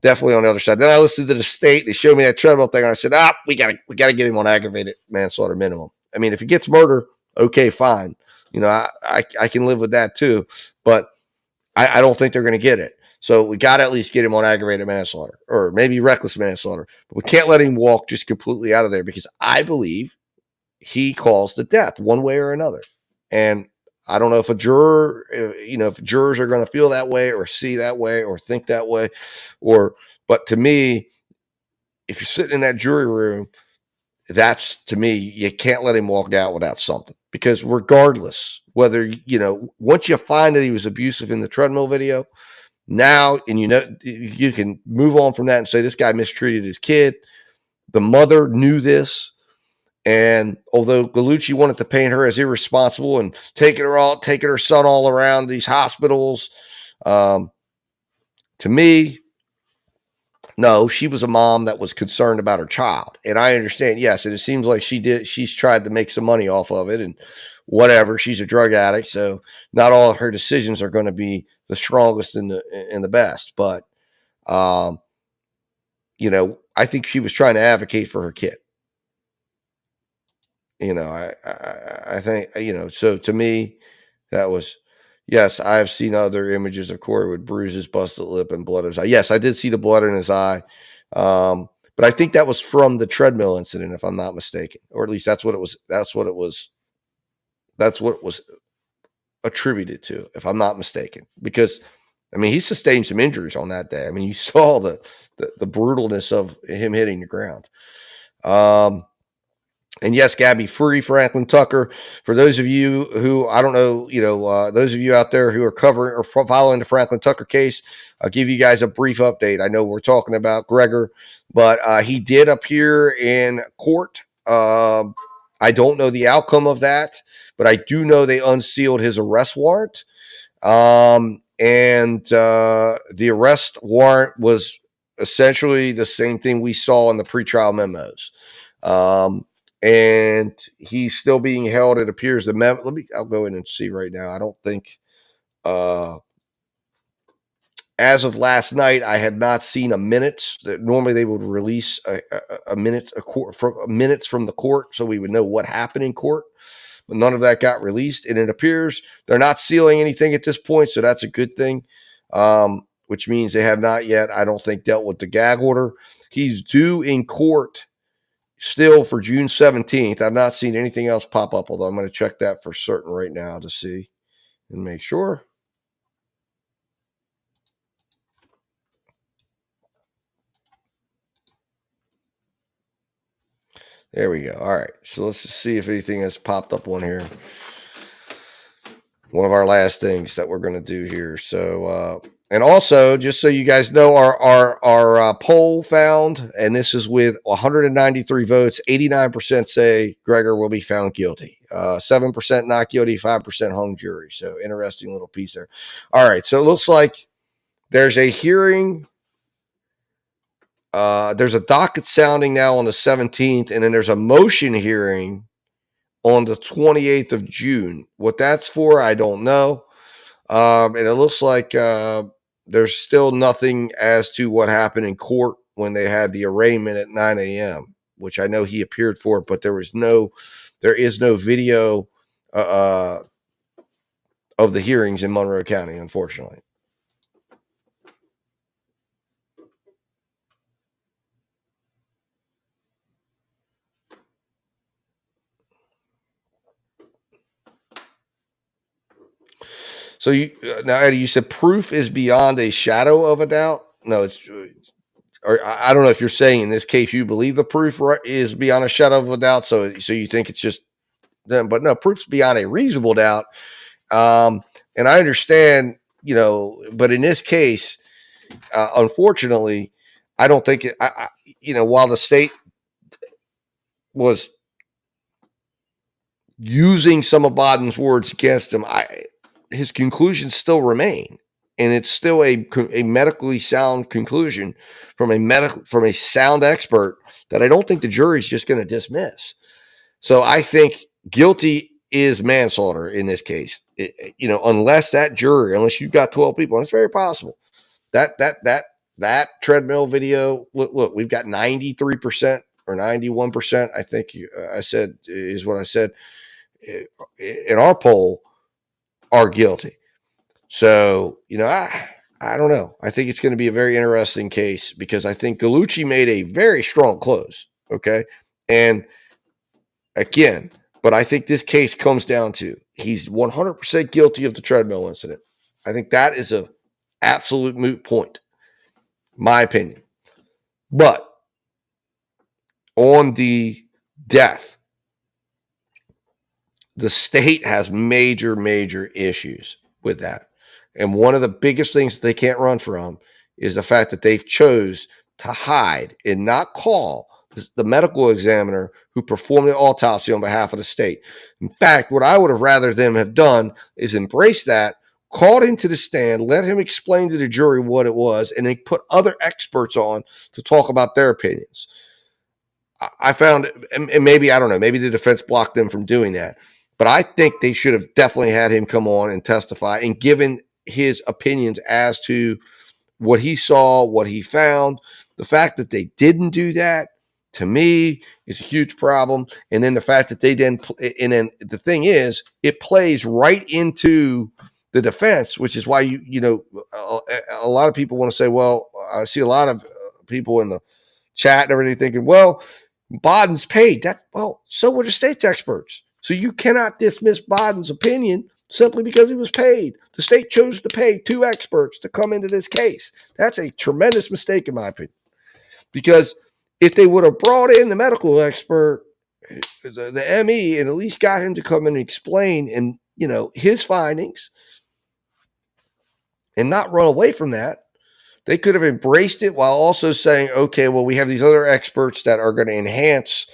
other side." Then I listened to the state. They showed me that Treadmill thing, and I said, we gotta get him on aggravated manslaughter minimum. I mean, if he gets murder, okay, fine. You know, I can live with that too. But I don't think they're going to get it. So we got to at least get him on aggravated manslaughter or maybe reckless manslaughter. But we can't let him walk just completely out of there because I believe he caused the death one way or another. And I don't know if a juror, if jurors are going to feel that way or see that way or think that way. But to me, if you're sitting in that jury room, that's, to me, you can't let him walk out without something. Because regardless, whether, once you find that he was abusive in the Treadmill video, now, and you can move on from that and say this guy mistreated his kid. The mother knew this. And although Gallucci wanted to paint her as irresponsible and taking her son all around these hospitals, to me, no, she was a mom that was concerned about her child. And I understand, yes, and it seems like she's tried to make some money off of it and whatever. She's a drug addict, so not all of her decisions are going to be the strongest and the best. But, I think she was trying to advocate for her kid. I think, so to me, that was, yes, I have seen other images of Corey with bruises, busted lip, and blood in his eye. Yes, I did see the blood in his eye. But I think that was from the Treadmill incident, if I'm not mistaken, or at least that's what it was attributed to, if I'm not mistaken, because he sustained some injuries on that day. You saw the brutalness of him hitting the ground. And yes, Gabby, free Franklin Tucker. For those of you who, I don't know, those of you out there who are covering or following the Franklin Tucker case, I'll give you guys a brief update. I know we're talking about Gregor, but he did appear in court. I don't know the outcome of that, but I do know they unsealed his arrest warrant. And the arrest warrant was essentially the same thing we saw in the pretrial memos. And he's still being held. It appears I'll go in and see right now. I don't think, as of last night, I had not seen a minutes. That normally they would release minutes from the court, so we would know what happened in court. But none of that got released, and it appears they're not sealing anything at this point, so that's a good thing. Which means they have not yet, I don't think, dealt with the gag order. He's due in court still for June 17th. I've not seen anything else pop up, although I'm going to check that for certain right now to see and make sure. There we go. All right. So let's just see if anything has popped up on here. One of our last things that we're going to do here. So, and also, just so you guys know, our poll found, and this is with 193 votes, 89% say Gregor will be found guilty. 7% not guilty, 5% hung jury. So interesting little piece there. All right. So it looks like there's a hearing. There's a docket sounding now on the 17th, and then there's a motion hearing on the 28th of June. What that's for, I don't know. And it looks like there's still nothing as to what happened in court when they had the arraignment at 9 a.m., which I know he appeared for, but there is no video of the hearings in Monroe County, unfortunately. So now, Eddie, you said proof is beyond a shadow of a doubt. No, or I don't know if you're saying in this case you believe the proof is beyond a shadow of a doubt. So you think it's just them, but no, proof's beyond a reasonable doubt. And I understand, but in this case, unfortunately, I don't think it. While the state was using some of Boden's words against him, his conclusions still remain. And it's still a medically sound conclusion from a sound expert that I don't think the jury's just going to dismiss. So I think guilty is manslaughter in this case. Unless you've got 12 people, and it's very possible that treadmill video. Look, we've got 93% or 91%. I think I said is what I said in our poll are guilty. So, I don't know. I think it's going to be a very interesting case because I think Gallucci made a very strong close. Okay. And again, but I think this case comes down to he's 100% guilty of the treadmill incident. I think that is a absolute moot point, my opinion. But on the death, the state has major, major issues with that. And one of the biggest things that they can't run from is the fact that they've chose to hide and not call the medical examiner who performed the autopsy on behalf of the state. In fact, what I would have rather them have done is embrace that, called him to the stand, let him explain to the jury what it was, and then put other experts on to talk about their opinions. I found, and maybe, I don't know, maybe the defense blocked them from doing that. But I think they should have definitely had him come on and testify and given his opinions as to what he saw, what he found. The fact that they didn't do that, to me, is a huge problem. And then the fact that they didn't, and then the thing is, it plays right into the defense, which is why a lot of people want to say, well, I see a lot of people in the chat and everything thinking, well, Boden's paid. So were the state's experts. So you cannot dismiss Boden's opinion simply because he was paid. The state chose to pay 2 experts to come into this case. That's a tremendous mistake, in my opinion. Because if they would have brought in the medical expert, the ME, and at least got him to come in and explain and his findings and not run away from that, they could have embraced it while also saying, okay, well, we have these other experts that are going to enhance.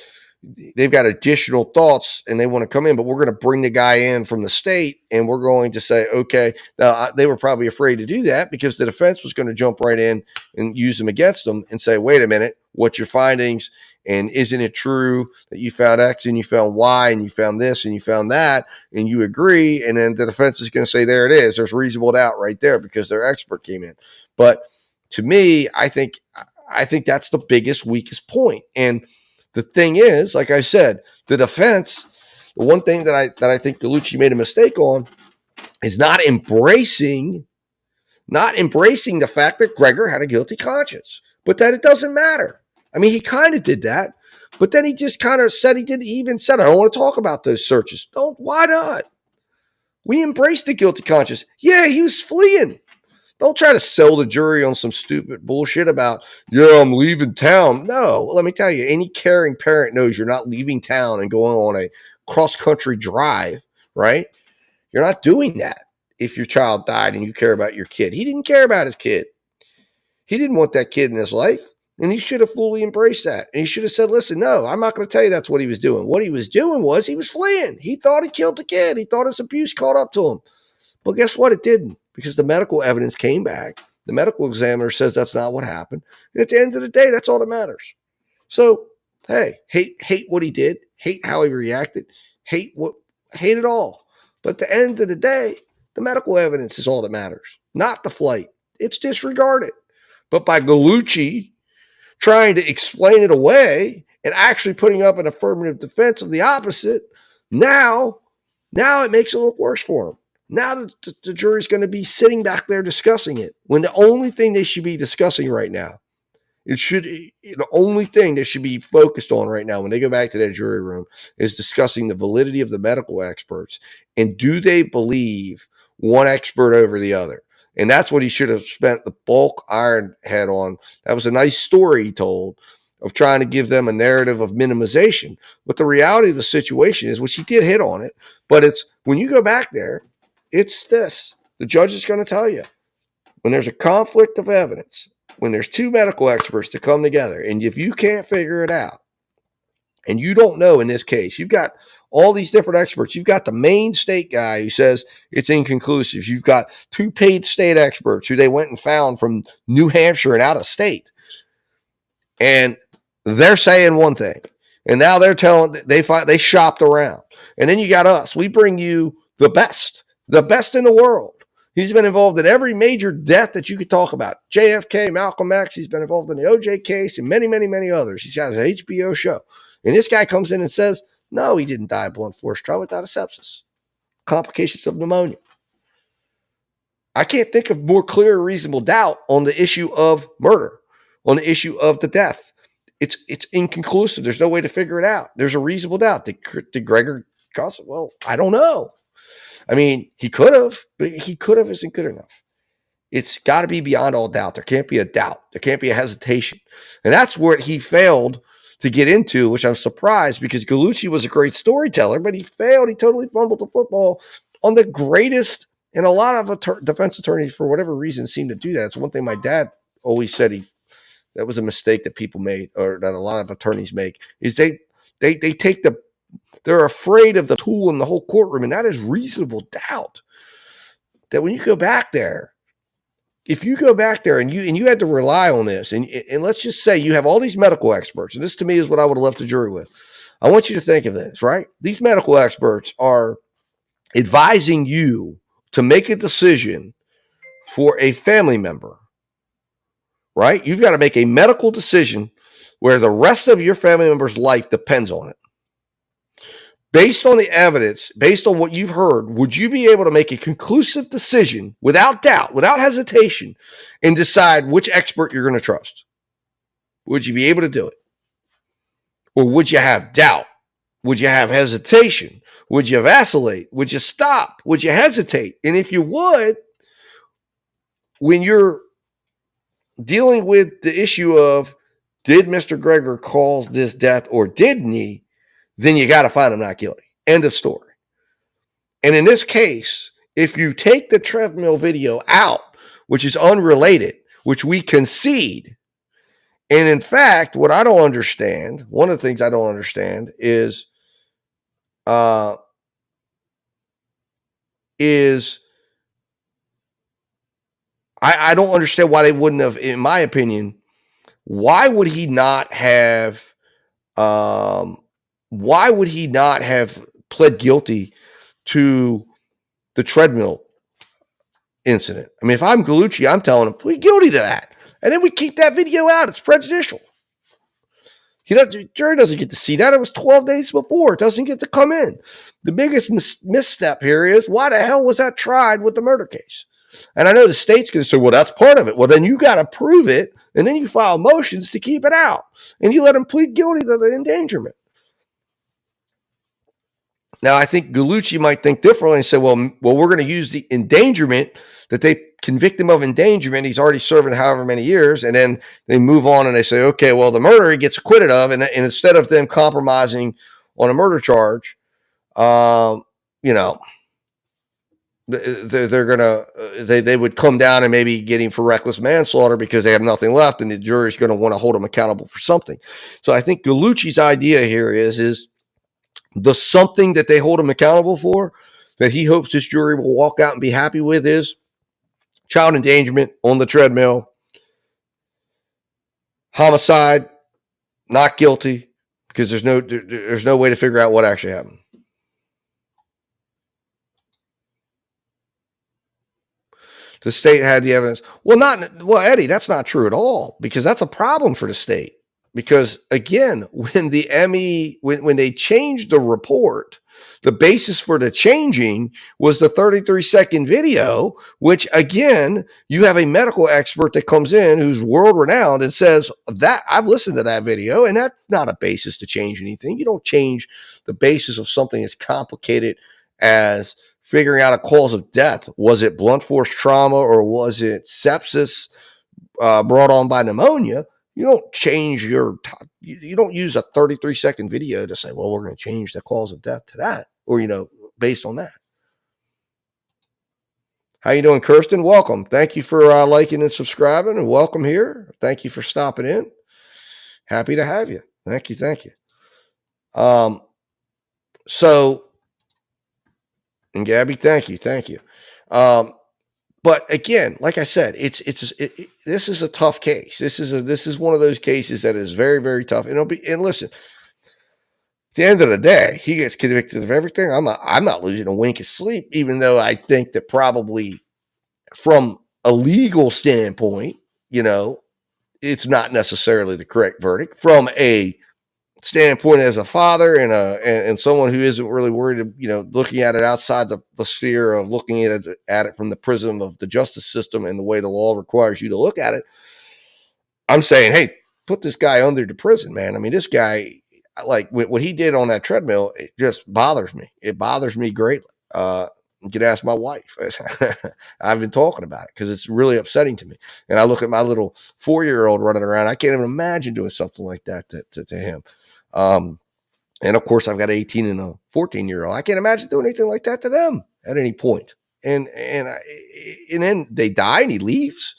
They've got additional thoughts and they want to come in, but we're going to bring the guy in from the state and we're going to say, okay, now they were probably afraid to do that because the defense was going to jump right in and use them against them and say, wait a minute, what's your findings? And isn't it true that you found X and you found Y and you found this and you found that and you agree? And then the defense is going to say, there it is. There's reasonable doubt right there because their expert came in. But to me, I think that's the biggest, weakest point. And the thing is, like I said, the defense, the one thing that I think Gallucci made a mistake on is not embracing the fact that Gregor had a guilty conscience, but that it doesn't matter. I mean, he kind of did that, but then he just kind of said I don't want to talk about those searches. Why not? We embraced the guilty conscience. Yeah, he was fleeing. Don't try to sell the jury on some stupid bullshit about, I'm leaving town. No, let me tell you, any caring parent knows you're not leaving town and going on a cross-country drive, right? You're not doing that if your child died and you care about your kid. He didn't care about his kid. He didn't want that kid in his life, and he should have fully embraced that. And he should have said, listen, no, I'm not going to tell you that's what he was doing. What he was doing was he was fleeing. He thought he killed the kid. He thought his abuse caught up to him. But guess what? It didn't, because the medical evidence came back. The medical examiner says that's not what happened. And at the end of the day, that's all that matters. So, hey, hate what he did, hate how he reacted, hate it all. But at the end of the day, the medical evidence is all that matters, not the flight. It's disregarded. But by Gallucci trying to explain it away and actually putting up an affirmative defense of the opposite, now it makes it look worse for him. Now the jury's going to be sitting back there discussing it when the only thing they should be discussing right now, the only thing they should be focused on right now when they go back to that jury room is discussing the validity of the medical experts and do they believe one expert over the other. And that's what he should have spent the bulk iron head on. That was a nice story he told of trying to give them a narrative of minimization. But the reality of the situation is, which he did hit on it, but it's when you go back there, it's this. The judge is going to tell you when there's a conflict of evidence, when there's 2 medical experts to come together, and if you can't figure it out, And you don't know in this case. You've got all these different experts. You've got the main state guy who says it's inconclusive. You've got 2 paid state experts who they went and found from New Hampshire and out of state. And they're saying one thing. And now they're telling, they shopped around. And then you got us. We bring you the best in the world. He's been involved in every major death that you could talk about. JFK, Malcolm X. He's been involved in the OJ case and many, many, many others. He's got an HBO show. And this guy comes in and says, no, he didn't die of blunt force trauma without a sepsis. Complications of pneumonia. I can't think of more clear reasonable doubt on the issue of murder, on the issue of the death. It's inconclusive. There's no way to figure it out. There's a reasonable doubt. Did Gregor cause it? Well, I don't know. I mean, he could have, but he could have isn't good enough. It's got to be beyond all doubt. There can't be a doubt. There can't be a hesitation. And that's where he failed to get into, which I'm surprised because Gallucci was a great storyteller, but he failed. He totally fumbled the football on the greatest, and a lot of defense attorneys, for whatever reason, seem to do that. It's one thing my dad always said that was a mistake that people made, or that a lot of attorneys make, is they take they're afraid of the tool in the whole courtroom, and that is reasonable doubt. That when you go back there, if you go back there and you had to rely on this, and let's just say you have all these medical experts, and this to me is what I would have left the jury with. I want you to think of this, right? These medical experts are advising you to make a decision for a family member, right? You've got to make a medical decision where the rest of your family member's life depends on it. Based on the evidence, based on what you've heard, would you be able to make a conclusive decision without doubt, without hesitation, and decide which expert you're going to trust? Would you be able to do it? Or would you have doubt? Would you have hesitation? Would you vacillate? Would you stop? Would you hesitate? And if you would, when you're dealing with the issue of did Mr. Gregor cause this death or didn't he, then you got to find him not guilty. End of story. And in this case, if you take the treadmill video out, which is unrelated, which we concede, and in fact, what I don't understand, one of the things I don't understand is I don't understand why they wouldn't have, in my opinion, why would he not have pled guilty to the treadmill incident? I mean, if I'm Gallucci, I'm telling him, plead guilty to that. And then we keep that video out. It's prejudicial. The jury doesn't get to see that. It was 12 days before. It doesn't get to come in. The biggest misstep here is, why the hell was that tried with the murder case? And I know the state's going to say, well, that's part of it. Well, then you got to prove it. And then you file motions to keep it out. And you let him plead guilty to the endangerment. Now, I think Gallucci might think differently and say, well, we're going to use the endangerment, that they convict him of endangerment. He's already serving however many years. And then they move on and they say, okay, well, the murder he gets acquitted of. And instead of them compromising on a murder charge, they're going to, they would come down and maybe get him for reckless manslaughter because they have nothing left. And the jury's going to want to hold him accountable for something. So I think Gallucci's idea here is the something that they hold him accountable for, that he hopes this jury will walk out and be happy with, is child endangerment on the treadmill, homicide, not guilty, because there's no way to figure out what actually happened. The state had the evidence. Well, Eddie, that's not true at all, because that's a problem for the state. Because again, when they changed the report, the basis for the changing was the 33-second video, which again, you have a medical expert that comes in who's world renowned and says that I've listened to that video, and that's not a basis to change anything. You don't change the basis of something as complicated as figuring out a cause of death. Was it blunt force trauma or was it sepsis brought on by pneumonia? You don't change you don't use a 33-second video to say, well, we're going to change the cause of death to that, or, based on that. How you doing, Kirsten? Welcome. Thank you for liking and subscribing, and welcome here. Thank you for stopping in. Happy to have you. Thank you. So, and Gabby, thank you. But again, like I said, this is a tough case. This is one of those cases that is very, very tough. And listen, at the end of the day, he gets convicted of everything. I'm not losing a wink of sleep, even though I think that probably from a legal standpoint, it's not necessarily the correct verdict. From a standpoint as a father and someone who isn't really worried, looking at it outside the sphere of looking at it from the prism of the justice system and the way the law requires you to look at it, I'm saying, hey, put this guy under the prison, man. I mean, this guy, like what he did on that treadmill, it just bothers me. It bothers me greatly. You can ask my wife. I've been talking about it because it's really upsetting to me. And I look at my little 4-year-old running around. I can't even imagine doing something like that to him. And of course, I've got an 18 and a 14-year-old. I can't imagine doing anything like that to them at any point. And then they die and he leaves.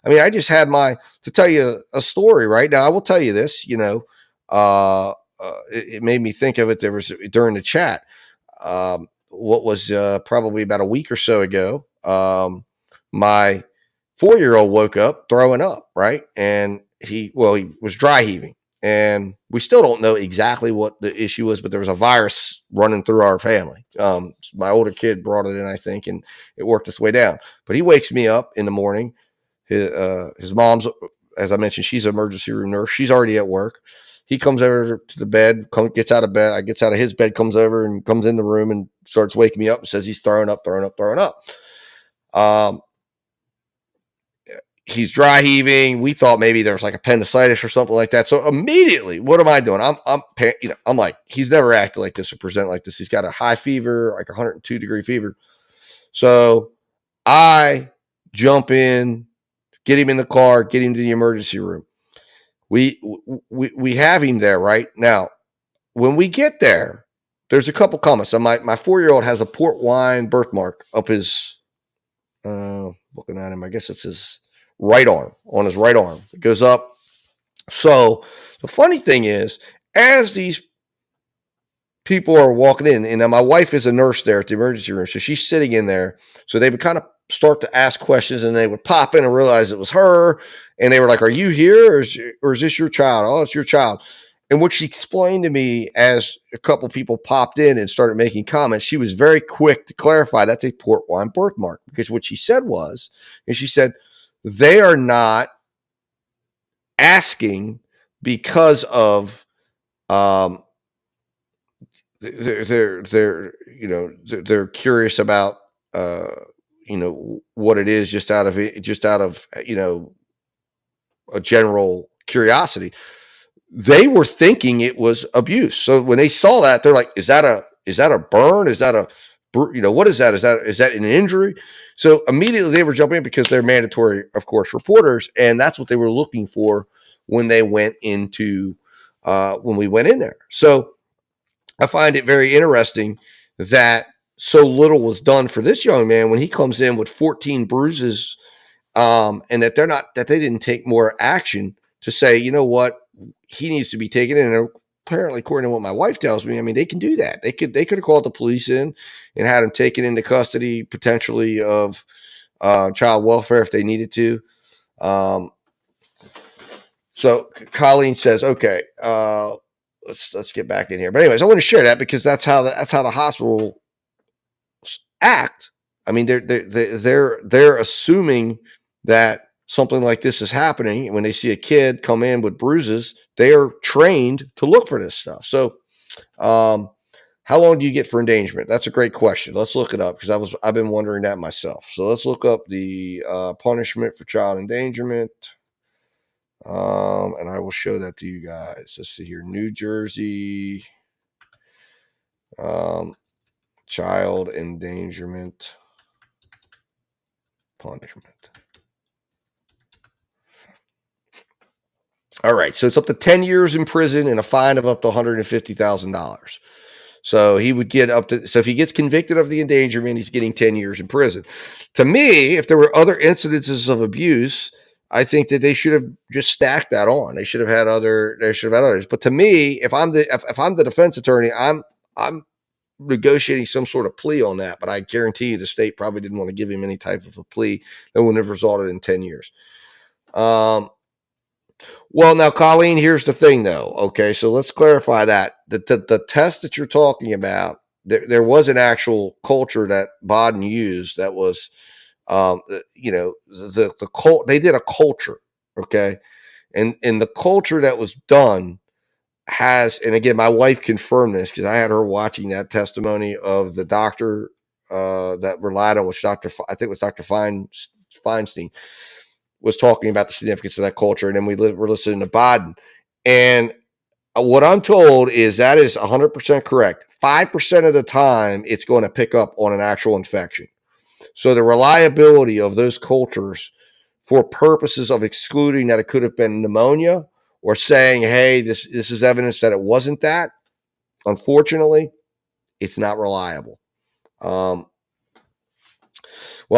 I mean, I just had to tell you a story right now. I will tell you this, it made me think of it. There was during the chat, what was probably about a week or so ago, my 4-year-old woke up throwing up, right? And he was dry heaving. And we still don't know exactly what the issue was, but there was a virus running through our family. My older kid brought it in, I think, and it worked its way down. But he wakes me up in the morning. His mom's, as I mentioned, she's an emergency room nurse. She's already at work. He comes over to the bed, gets out of bed. I gets out of his bed, comes over and comes in the room and starts waking me up and says he's throwing up. He's dry heaving. We thought maybe there was like appendicitis or something like that. So immediately, what am I doing? I'm like, he's never acted like this or presented like this. He's got a high fever, like 102-degree fever. So I jump in, get him in the car, get him to the emergency room. We have him there right now. When we get there, there's a couple comments. So my 4-year-old has a port wine birthmark up his, looking at him, I guess it's his right arm, on his right arm. It goes up. So the funny thing is, as these people are walking in, and my wife is a nurse there at the emergency room, so she's sitting in there. So they would kind of start to ask questions, and they would pop in and realize it was her. And they were like, "Are you here, or is this your child?" "Oh, it's your child." And what she explained to me as a couple people popped in and started making comments, she was very quick to clarify that's a port wine birthmark. Because what she said was, and she said, they are not asking because of they're curious about what it is just out of a general curiosity. They were thinking it was abuse. So when they saw that, they're like, is that a burn? Is that what is that? Is that an injury? So immediately they were jumping in because they're mandatory, of course, reporters. And that's what they were looking for when they went into, when we went in there. So I find it very interesting that so little was done for this young man when he comes in with 14 bruises, and that they didn't take more action to say, you know what, he needs to be taken in. And apparently, according to what my wife tells me, I mean, they can do that. They could have called the police in and had him taken into custody, potentially of child welfare if they needed to. So Colleen says, okay, let's get back in here. But anyways, I want to share that because that's how the hospital act. I mean, they're assuming that something like this is happening. When they see a kid come in with bruises, they are trained to look for this stuff. So, how long do you get for endangerment? That's a great question. Let's look it up because I've been wondering that myself. So let's look up the punishment for child endangerment. And I will show that to you guys. Let's see here. New Jersey child endangerment punishment. All right. So it's up to 10 years in prison and a fine of up to $150,000. So he would get so if he gets convicted of the endangerment, he's getting 10 years in prison. To me, if there were other incidences of abuse, I think that they should have just stacked that on. They should have had others. But to me, if I'm the defense attorney, I'm negotiating some sort of plea on that. But I guarantee you, the state probably didn't want to give him any type of a plea that would have resulted in 10 years. Well, now, Colleen, here's the thing, though. Okay, so let's clarify that the test that you're talking about, there was an actual culture that Baden used that was, the cult. They did a culture, okay, and the culture that was done has, and again, my wife confirmed this because I had her watching that testimony of the doctor that relied on, which I think it was Dr. Feinstein was talking about the significance of that culture, and then we're listening to Baden. And what I'm told is that is 100% correct. 5% of the time, it's going to pick up on an actual infection. So the reliability of those cultures for purposes of excluding that it could have been pneumonia or saying, hey, this is evidence that it wasn't that, unfortunately, it's not reliable. Well,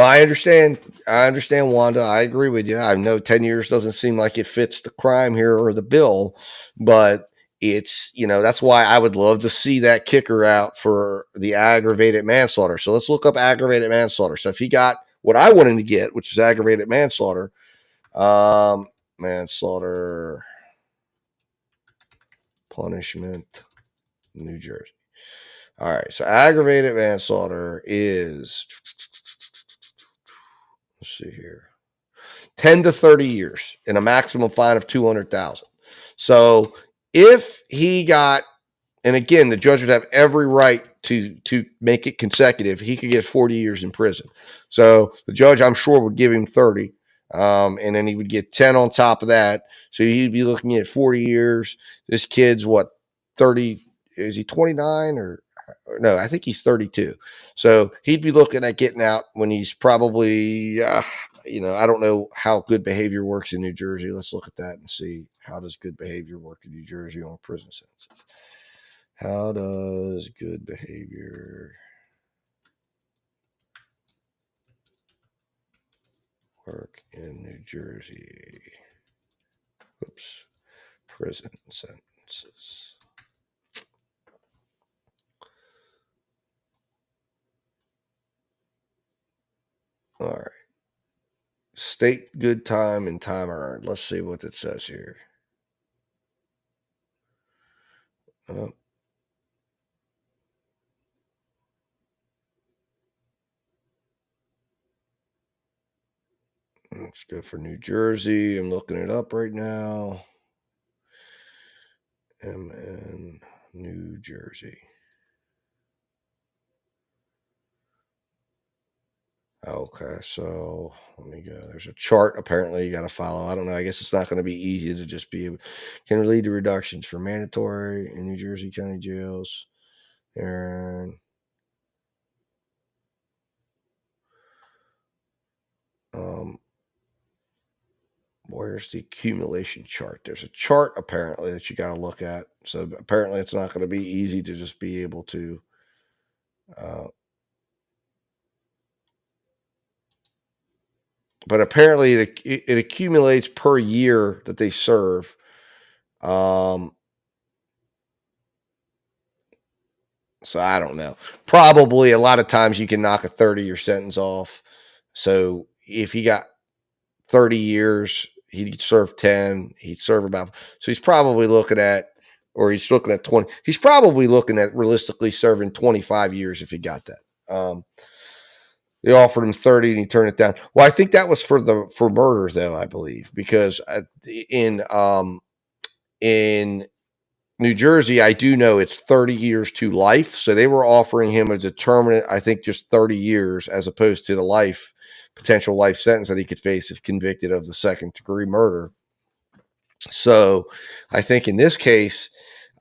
I understand, Wanda. I agree with you. I know 10 years doesn't seem like it fits the crime here or the bill, but it's, that's why I would love to see that kicker out for the aggravated manslaughter. So let's look up aggravated manslaughter. So if he got what I wanted to get, which is aggravated manslaughter, manslaughter punishment, New Jersey. All right. So aggravated manslaughter is, let's see here, 10 to 30 years and a maximum fine of $200,000. So if he got, and again, the judge would have every right to make it consecutive, he could get 40 years in prison. So the judge, I'm sure, would give him 30, and then he would get 10 on top of that. So he'd be looking at 40 years. This kid's what, 30? Is he 29 or no? I think he's 32. So he'd be looking at getting out when he's probably, I don't know how good behavior works in New Jersey. Let's look at that and see, how does good behavior work in New Jersey on prison sentences? How does good behavior work in New Jersey? Oops. Prison sentences. All right. State good time and time earned. Let's see what it says here. Let's go for New Jersey. I'm looking it up right now. MN New Jersey. Okay, so let me go. There's a chart apparently you got to follow. I don't know. I guess it's not going to be easy to just be able, can lead to reductions for mandatory in New Jersey County jails. And where's the accumulation chart? There's a chart apparently that you got to look at. So apparently it's not going to be easy to just be able to but apparently it accumulates per year that they serve. So I don't know. Probably a lot of times you can knock a 30-year sentence off. So if he got 30 years, he'd serve 10. He'd serve about. So he's probably looking at, or he's looking at 20. He's probably looking at realistically serving 25 years if he got that. They offered him 30 and he turned it down. Well, I think that was for murders though, I believe, because in New Jersey, I do know it's 30 years to life. So they were offering him a determinate, I think just 30 years as opposed to the potential life sentence that he could face if convicted of the second degree murder. So I think in this case,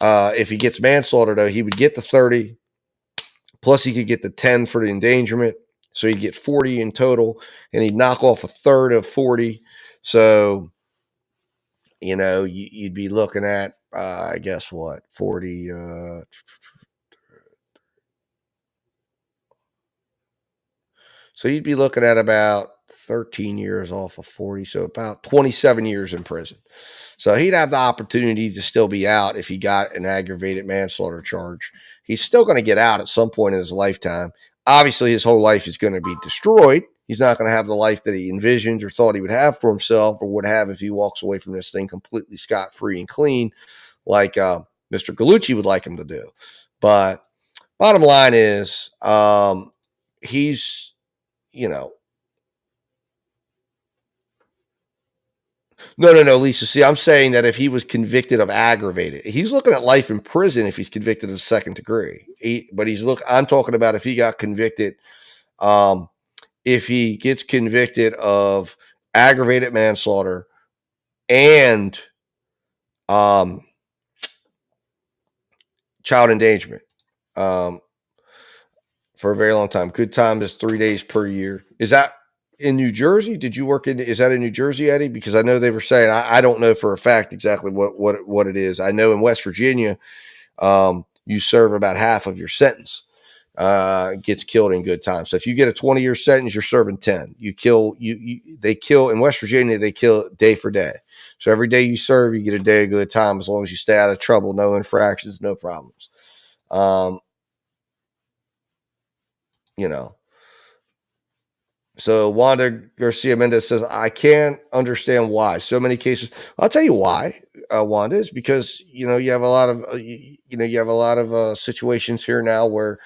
if he gets manslaughter though, he would get the 30 plus he could get the 10 for the endangerment. So he'd get 40 in total and he'd knock off a third of 40. So, you'd be looking at, I guess what, 40, so you'd be looking at about 13 years off of 40, so about 27 years in prison. So he'd have the opportunity to still be out if he got an aggravated manslaughter charge. He's still going to get out at some point in his lifetime. Obviously, his whole life is going to be destroyed. He's not going to have the life that he envisioned or thought he would have for himself or would have if he walks away from this thing completely scot-free and clean like Mr. Gallucci would like him to do. But bottom line is he's, No, Lisa. See, I'm saying that if he was convicted of aggravated, he's looking at life in prison if he's convicted of second degree. I'm talking about if he got convicted, if he gets convicted of aggravated manslaughter and child endangerment for a very long time. Good time is 3 days per year. Is that in New Jersey? Did you work is that in New Jersey, Eddie? Because I know they were saying, I don't know for a fact exactly what it is. I know in West Virginia, you serve about half of your sentence, gets killed in good time. So if you get a 20-year sentence, you're serving 10. They kill in West Virginia, they kill day for day. So every day you serve, you get a day of good time, as long as you stay out of trouble, no infractions, no problems. So Wanda Garcia Mendez says, I can't understand why so many cases. I'll tell you why, Wanda, is because, you have a lot of, situations here now where,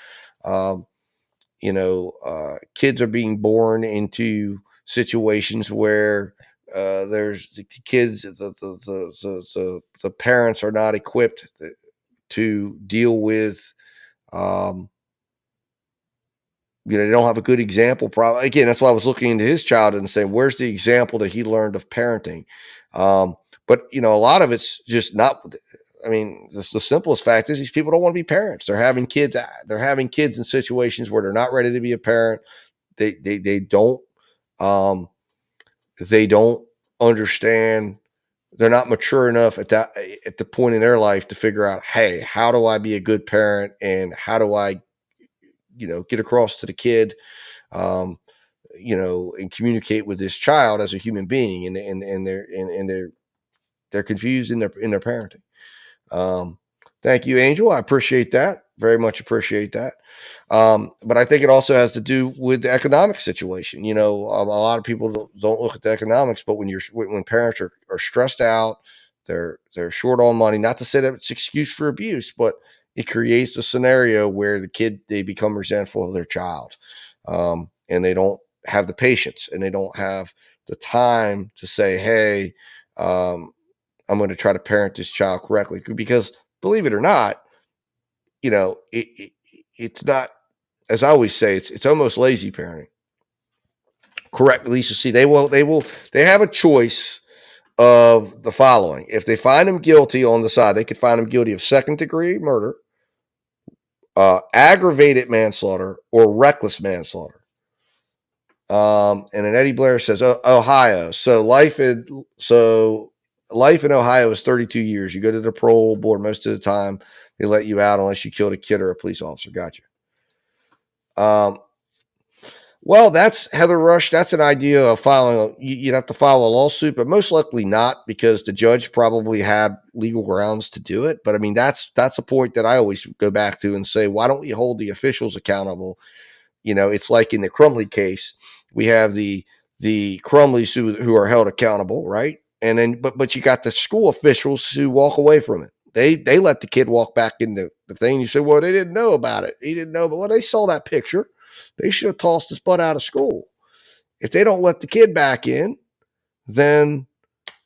kids are being born into situations where, there's the kids, the parents are not equipped to deal with, they don't have a good example. Probably again, that's why I was looking into his childhood and saying, where's the example that he learned of parenting? But a lot of it's just not. I mean, the simplest fact is these people don't want to be parents. They're having kids. They're having kids in situations where they're not ready to be a parent. They don't understand. They're not mature enough at the point in their life to figure out, hey, how do I be a good parent, and how do I get across to the kid, and communicate with this child as a human being, and they're confused in their parenting. Thank you, Angel. I appreciate that. Very much appreciate that. But I think it also has to do with the economic situation. A lot of people don't look at the economics, but when parents are stressed out, they're short on money. Not to say that it's an excuse for abuse, but it creates a scenario where they become resentful of their child, and they don't have the patience, and they don't have the time to say, hey, I'm going to try to parent this child correctly. Because believe it or not, it's not, as I always say, it's almost lazy parenting. Correct, Lisa. See, they have a choice of the following. If they find him guilty on the side, they could find him guilty of second-degree murder, aggravated manslaughter, or reckless manslaughter. And then Eddie Blair says, Ohio. So life in Ohio is 32 years. You go to the parole board most of the time. They let you out unless you killed a kid or a police officer. Gotcha. Well, that's Heather Rush. That's an idea of filing. You'd have to file a lawsuit, but most likely not, because the judge probably had legal grounds to do it. But I mean, that's a point that I always go back to and say, why don't you hold the officials accountable? It's like in the Crumley case, we have the Crumleys who are held accountable, right? And then, but you got the school officials who walk away from it. They let the kid walk back in the thing. You say, well, they didn't know about it. He didn't know, but when they saw that picture, they should have tossed his butt out of school. If they don't let the kid back in, then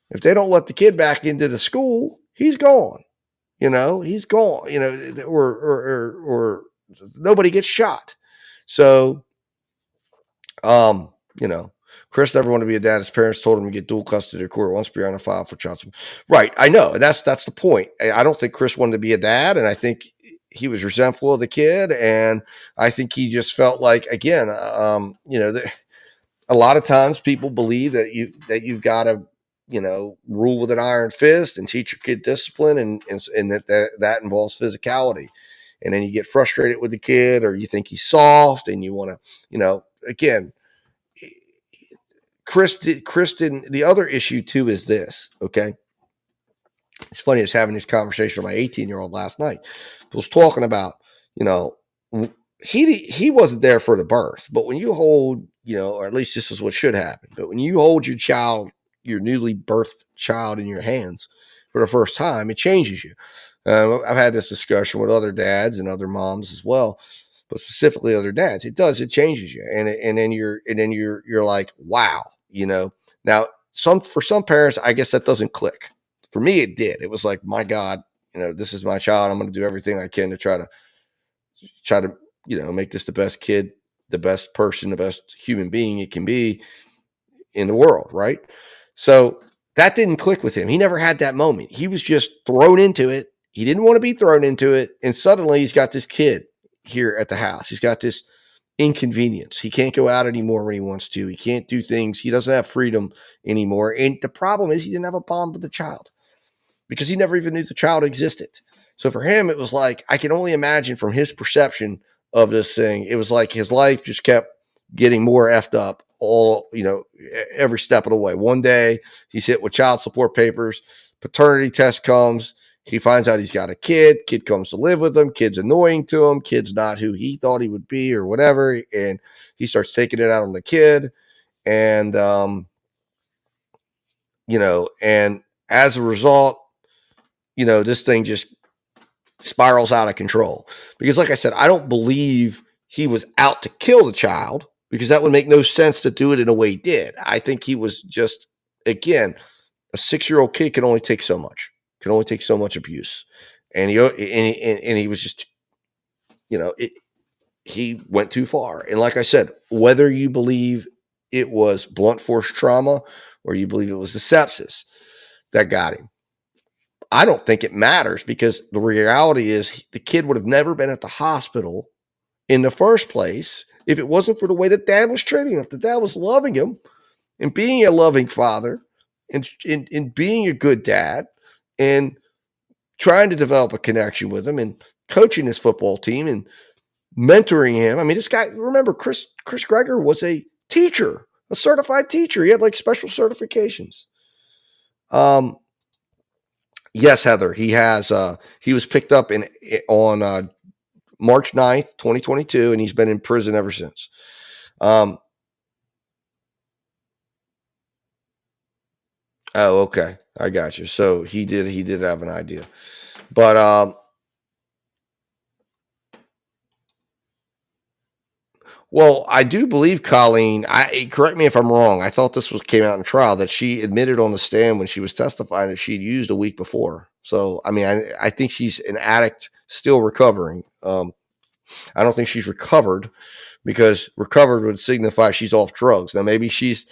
if they don't let the kid back into the school, he's gone. He's gone. Or nobody gets shot. So, Chris never wanted to be a dad. His parents told him to get dual custody of court once Brianna filed for child support. Right. I know. And that's the point. I don't think Chris wanted to be a dad. And I think he was resentful of the kid. And I think he just felt like, again, a lot of times people believe that you've got to, rule with an iron fist and teach your kid discipline. And that involves physicality. And then you get frustrated with the kid, or you think he's soft and you want to, again, Kristen, the other issue too is this, okay? It's funny, I was having this conversation with my 18-year-old last night. I was talking about, you know, he wasn't there for the birth, but when you hold, you know, or at least this is what should happen, but when you hold your child, your newly birthed child in your hands for the first time, it changes you. I've had this discussion with other dads and other moms as well, but specifically other dads. It does, it changes you. And then you're like, wow, you know. Now, for some parents, I guess that doesn't click. For me, it did. It was like, my God, you know, this is my child. I'm going to do everything I can to try to, you know, make this the best kid, the best person, the best human being it can be in the world, right? So that didn't click with him. He never had that moment. He was just thrown into it. He didn't want to be thrown into it. And suddenly he's got this kid here at the house. He's got this inconvenience. He can't go out anymore when he wants to. He can't do things. He doesn't have freedom anymore. And the problem is he didn't have a bond with the child because he never even knew the child existed. So for him, it was like, I can only imagine from his perception of this thing, it was like his life just kept getting more effed up all, you know, every step of the way. One day he's hit with child support papers, paternity test comes, he finds out he's got a kid comes to live with him, kid's annoying to him, kid's not who he thought he would be or whatever. And he starts taking it out on the kid. And, you know, and as a result, you know, this thing just spirals out of control. Because like I said, I don't believe he was out to kill the child because that would make no sense to do it in a way he did. I think he was just, again, a 6-year-old kid can only take so much, abuse. And he was just, you know, he went too far. And like I said, whether you believe it was blunt force trauma or you believe it was the sepsis that got him, I don't think it matters because the reality is the kid would have never been at the hospital in the first place if it wasn't for the way that dad was treating him. If the dad was loving him and being a loving father and being a good dad and trying to develop a connection with him and coaching his football team and mentoring him. I mean, this guy, remember, Chris Gregor was a teacher, a certified teacher. He had like special certifications. Yes, Heather, he was picked up on March 9th, 2022, and he's been in prison ever since. Oh, okay. I got you. So he did have an idea. But well, I do believe Colleen, correct me if I'm wrong. I thought this came out in trial that she admitted on the stand when she was testifying that she'd used a week before. So, I mean, I think she's an addict still recovering. I don't think she's recovered because recovered would signify she's off drugs. Now, maybe she's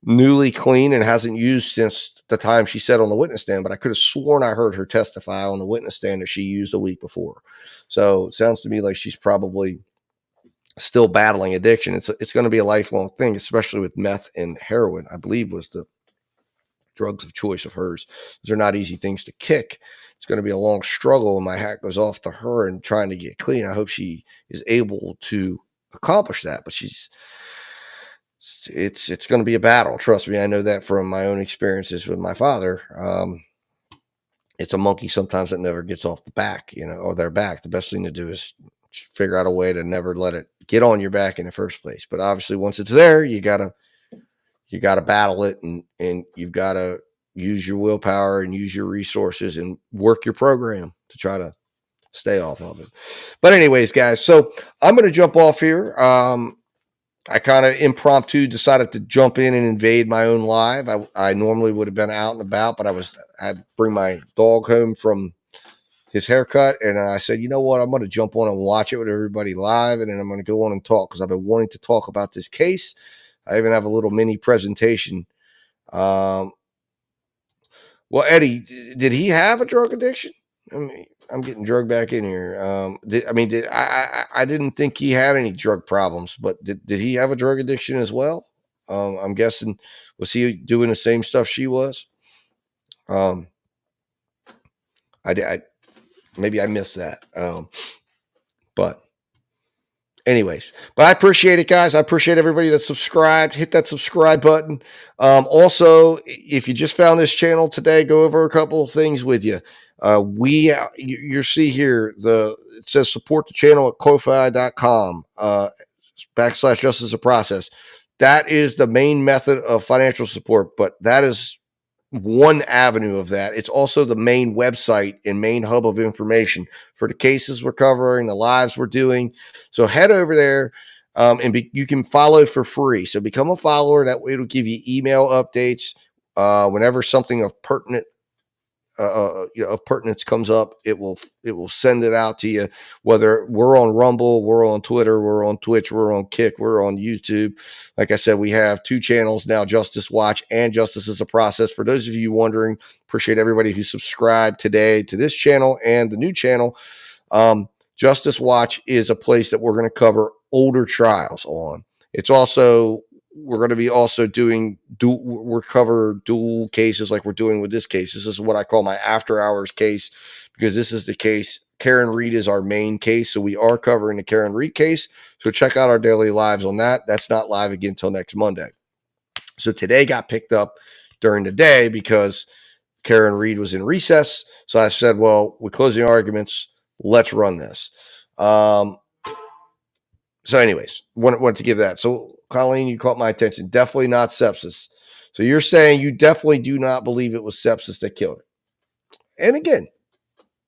newly clean and hasn't used since the time she said on the witness stand, but I could have sworn I heard her testify on the witness stand that she used a week before. So it sounds to me like she's probably still battling addiction. It's going to be a lifelong thing, especially with meth and heroin, I believe was the drugs of choice of hers. Those are not easy things to kick. It's going to be a long struggle, and my hat goes off to her and trying to get clean. I hope she is able to accomplish that, but it's going to be a battle. Trust me. I know that from my own experiences with my father. It's a monkey sometimes that never gets off the back, you know, or their back. The best thing to do is figure out a way to never let it get on your back in the first place. But obviously once it's there, you gotta battle it and you've got to use your willpower and use your resources and work your program to try to stay off of it. But anyways, guys, so I'm going to jump off here. I kind of impromptu decided to jump in and invade my own live. I normally would have been out and about, but I had to bring my dog home from his haircut. And I said, you know what? I'm going to jump on and watch it with everybody live. And then I'm going to go on and talk because I've been wanting to talk about this case. I even have a little mini presentation. Well, Eddie, did he have a drug addiction? I mean, I'm getting drugged back in here. I didn't think he had any drug problems, but did he have a drug addiction as well? I'm guessing, was he doing the same stuff she was? Maybe I missed that. But anyways, but I appreciate it, guys. I appreciate everybody that subscribed. Hit that subscribe button. Also, if you just found this channel today, go over a couple of things with you. You see here, it says support the channel at ko-fi.com, / justice of process. That is the main method of financial support, but that is one avenue of that. It's also the main website and main hub of information for the cases we're covering, the lives we're doing. So head over there, you can follow for free. So become a follower. That way it'll give you email updates whenever something of pertinence comes up. It will send it out to you. Whether we're on Rumble, we're on Twitter, we're on Twitch, we're on Kick, we're on YouTube. Like I said, we have 2 channels now: Justice Watch and Justice is a Process. For those of you wondering, appreciate everybody who subscribed today to this channel and the new channel. Justice Watch is a place that we're going to cover older trials on. It's also, we're going to be also doing cover dual cases like we're doing with this case. This is what I call my after hours case, because this is the case. Karen Reed is our main case. So we are covering the Karen Reed case. So check out our daily lives on that. That's not live again until next Monday. So today got picked up during the day because Karen Reed was in recess. So I said, well, we're closing arguments. Let's run this. So anyways, wanted to give that. So Colleen, you caught my attention. Definitely not sepsis. So you're saying you definitely do not believe it was sepsis that killed her. And again,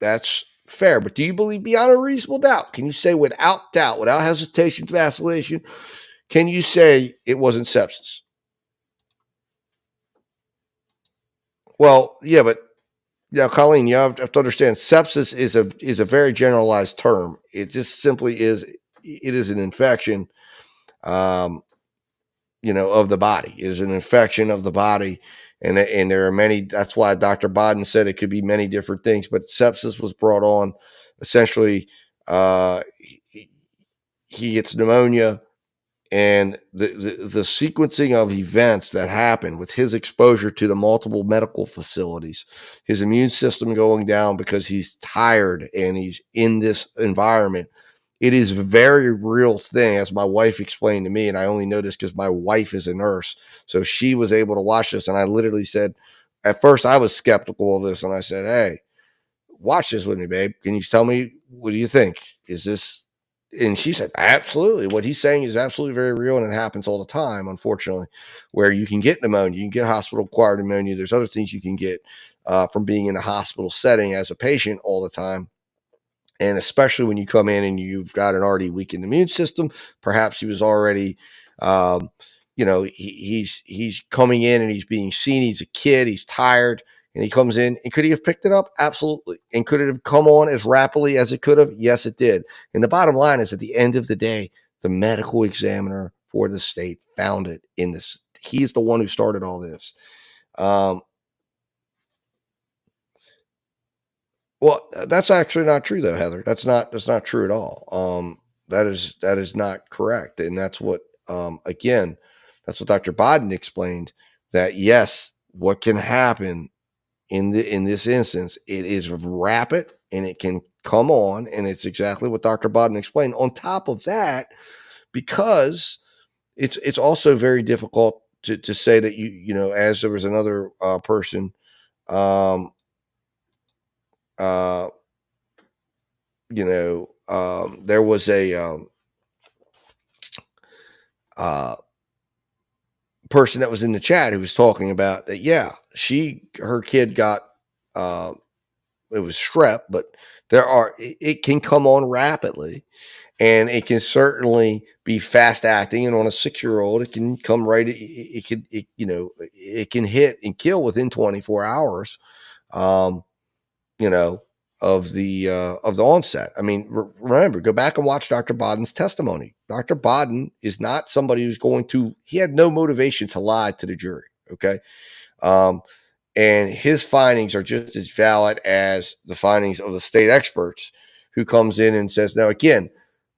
that's fair. But do you believe beyond a reasonable doubt? Can you say without doubt, without hesitation, vacillation, can you say it wasn't sepsis? Well, yeah, but Colleen, you have to understand sepsis is a very generalized term. It just simply is. It is an infection, of the body. It is an infection of the body, and there are many. That's why Dr. Bodden said it could be many different things. But sepsis was brought on essentially. He gets pneumonia, and the sequencing of events that happen with his exposure to the multiple medical facilities, his immune system going down because he's tired and he's in this environment. It is a very real thing, as my wife explained to me, and I only know this because my wife is a nurse. So she was able to watch this, and I literally said, at first I was skeptical of this, and I said, hey, watch this with me, babe. Can you tell me, what do you think? Is this? And she said, absolutely. What he's saying is absolutely very real, and it happens all the time, unfortunately, where you can get pneumonia, you can get hospital-acquired pneumonia. There's other things you can get from being in a hospital setting as a patient all the time. And especially when you come in and you've got an already weakened immune system, perhaps he was already, he's coming in and he's being seen. He's a kid. He's tired, and he comes in. And could he have picked it up? Absolutely. And could it have come on as rapidly as it could have? Yes, it did. And the bottom line is, at the end of the day, the medical examiner for the state found it in this. He's the one who started all this. Well, that's actually not true, though, Heather. That's not true at all. That is not correct, and that's what again, that's what Dr. Bodden explained. That yes, what can happen in this instance, it is rapid and it can come on, and it's exactly what Dr. Bodden explained. On top of that, because it's also very difficult to say that as there was another person. There was a person that was in the chat who was talking about that. Yeah, her kid got it was strep, but it can come on rapidly, and it can certainly be fast acting. And on a 6-year-old, it can come right. It can hit and kill within 24 hours. Of the onset. I mean, remember, go back and watch Dr. Bodden's testimony. Dr. Bodden is not somebody who's he had no motivation to lie to the jury. Okay. And his findings are just as valid as the findings of the state experts, who comes in and says, now, again,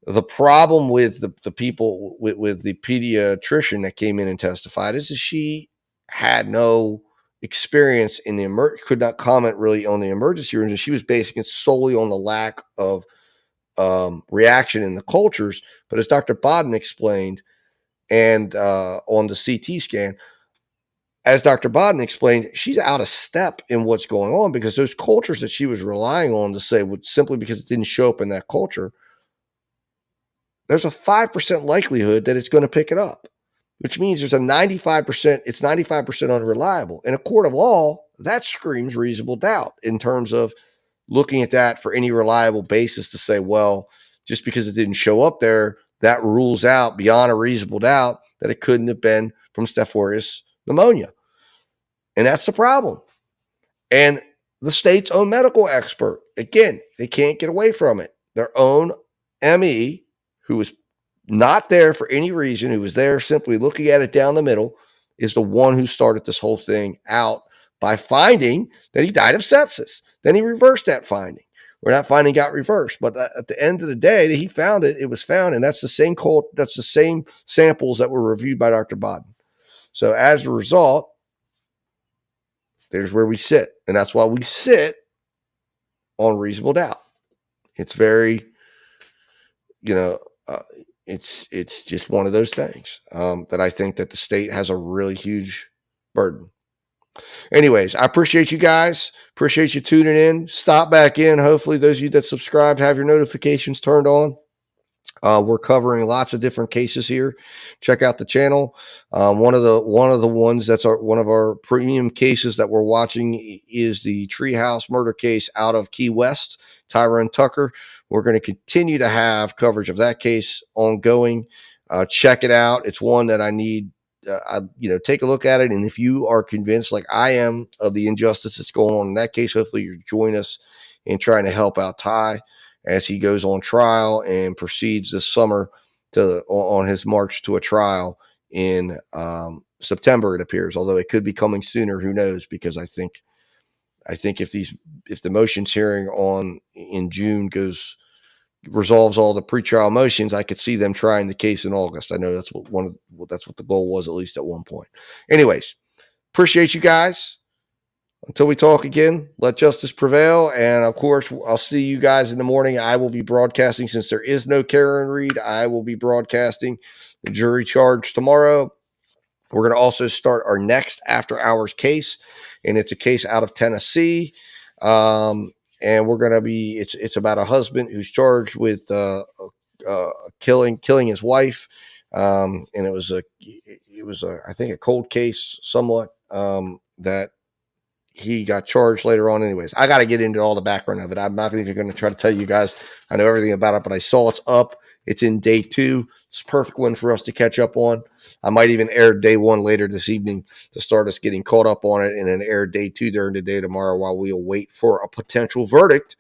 the problem with the people with the pediatrician that came in and testified is that she had no experience in the could not comment really on the emergency rooms, and she was basing it solely on the lack of reaction in the cultures. But as Dr. Bodden explained, and on the CT scan, as Dr. Bodden explained, she's out of step in what's going on, because those cultures that she was relying on to say would simply because it didn't show up in that culture, there's a 5% likelihood that it's going to pick it up, which means there's a 95%, it's 95% unreliable. In a court of law, that screams reasonable doubt in terms of looking at that for any reliable basis to say, well, just because it didn't show up there, that rules out beyond a reasonable doubt that it couldn't have been from Staph aureus pneumonia. And that's the problem. And the state's own medical expert, again, they can't get away from it. Their own ME, who was not there for any reason, who was there simply looking at it down the middle, is the one who started this whole thing out by finding that he died of sepsis. Then he reversed that finding, or that finding got reversed. But at the end of the day that he found it, it was found, and that's the same that's the same samples that were reviewed by Dr. Bodden. So as a result, there's where we sit. And that's why we sit on reasonable doubt. It's very, it's just one of those things that I think that the state has a really huge burden. Anyways, I appreciate you guys. Appreciate you tuning in. Stop back in. Hopefully those of you that subscribed have your notifications turned on. We're covering lots of different cases here. Check out the channel. One of the ones that's one of our premium cases that we're watching is the Treehouse murder case out of Key West, Tyrone Tucker. We're going to continue to have coverage of that case ongoing. Check it out. It's one that I need. Take a look at it. And if you are convinced, like I am, of the injustice that's going on in that case, hopefully you join us in trying to help out Ty as he goes on trial and proceeds this summer on his march to a trial in September, it appears, although it could be coming sooner. Who knows? Because I think if the motions hearing in June resolves all the pretrial motions, I could see them trying the case in August. I know that's what the goal was, at least at one point. Anyways, appreciate you guys. Until we talk again, let justice prevail. And of course, I'll see you guys in the morning. I will be broadcasting, since there is no Karen Reed, I will be broadcasting the jury charge tomorrow. We're going to also start our next after hours case, and it's a case out of Tennessee. And we're going to be, it's about a husband who's charged with killing his wife. And it was I think a cold case somewhat, that he got charged later on. Anyways, I got to get into all the background of it. I'm not even going to try to tell you guys I know everything about it, but I saw it's up. It's in day 2. It's a perfect one for us to catch up on. I might even air day 1 later this evening to start us getting caught up on it, and then air day 2 during the day tomorrow while we await for a potential verdict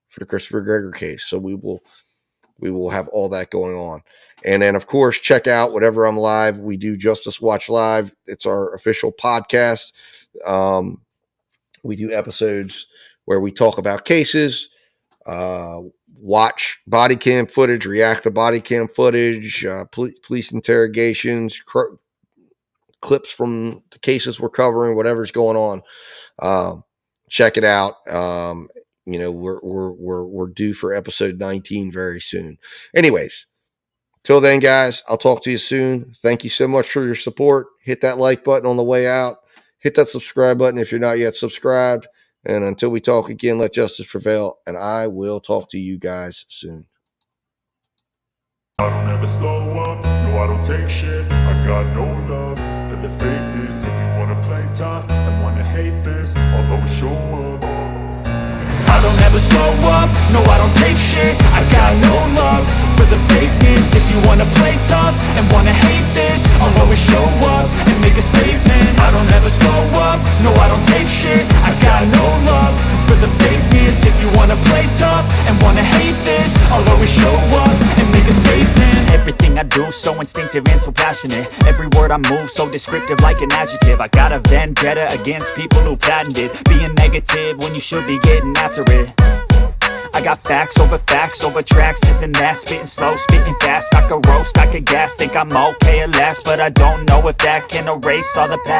for the Christopher Gregor case. So we will have all that going on. And then, of course, check out whatever I'm live. We do Justice Watch Live. It's our official podcast. We do episodes where we talk about cases, watch body cam footage, react to body cam footage, police interrogations, clips from the cases we're covering, whatever's going on. Check it out. We're due for episode 19 very soon. Anyways, till then, guys, I'll talk to you soon. Thank you so much for your support. Hit that like button on the way out. Hit that subscribe button if you're not yet subscribed. And until we talk again, let justice prevail. And I will talk to you guys soon. I don't ever slow up, no I don't take shit. I got no love for the fakeness. If you wanna play tough and wanna hate this, I'll always show up. I don't ever slow up, no I don't take shit. I got no love for the fakeness. If you wanna play tough and wanna hate this, I'll always show up and make a statement. I don't ever slow up, no I don't take shit. I got no love for the fakeness. If you wanna play tough and wanna hate this, I'll always show up and make a statement. Everything I do so instinctive and so passionate. Every word I move so descriptive like an adjective. I got a vendetta against people who patented being negative when you should be getting after it. I got facts over tracks, this and that. Spitting slow, spitting fast. I could roast, I could gas. Think I'm okay at last, but I don't know if that can erase all the past.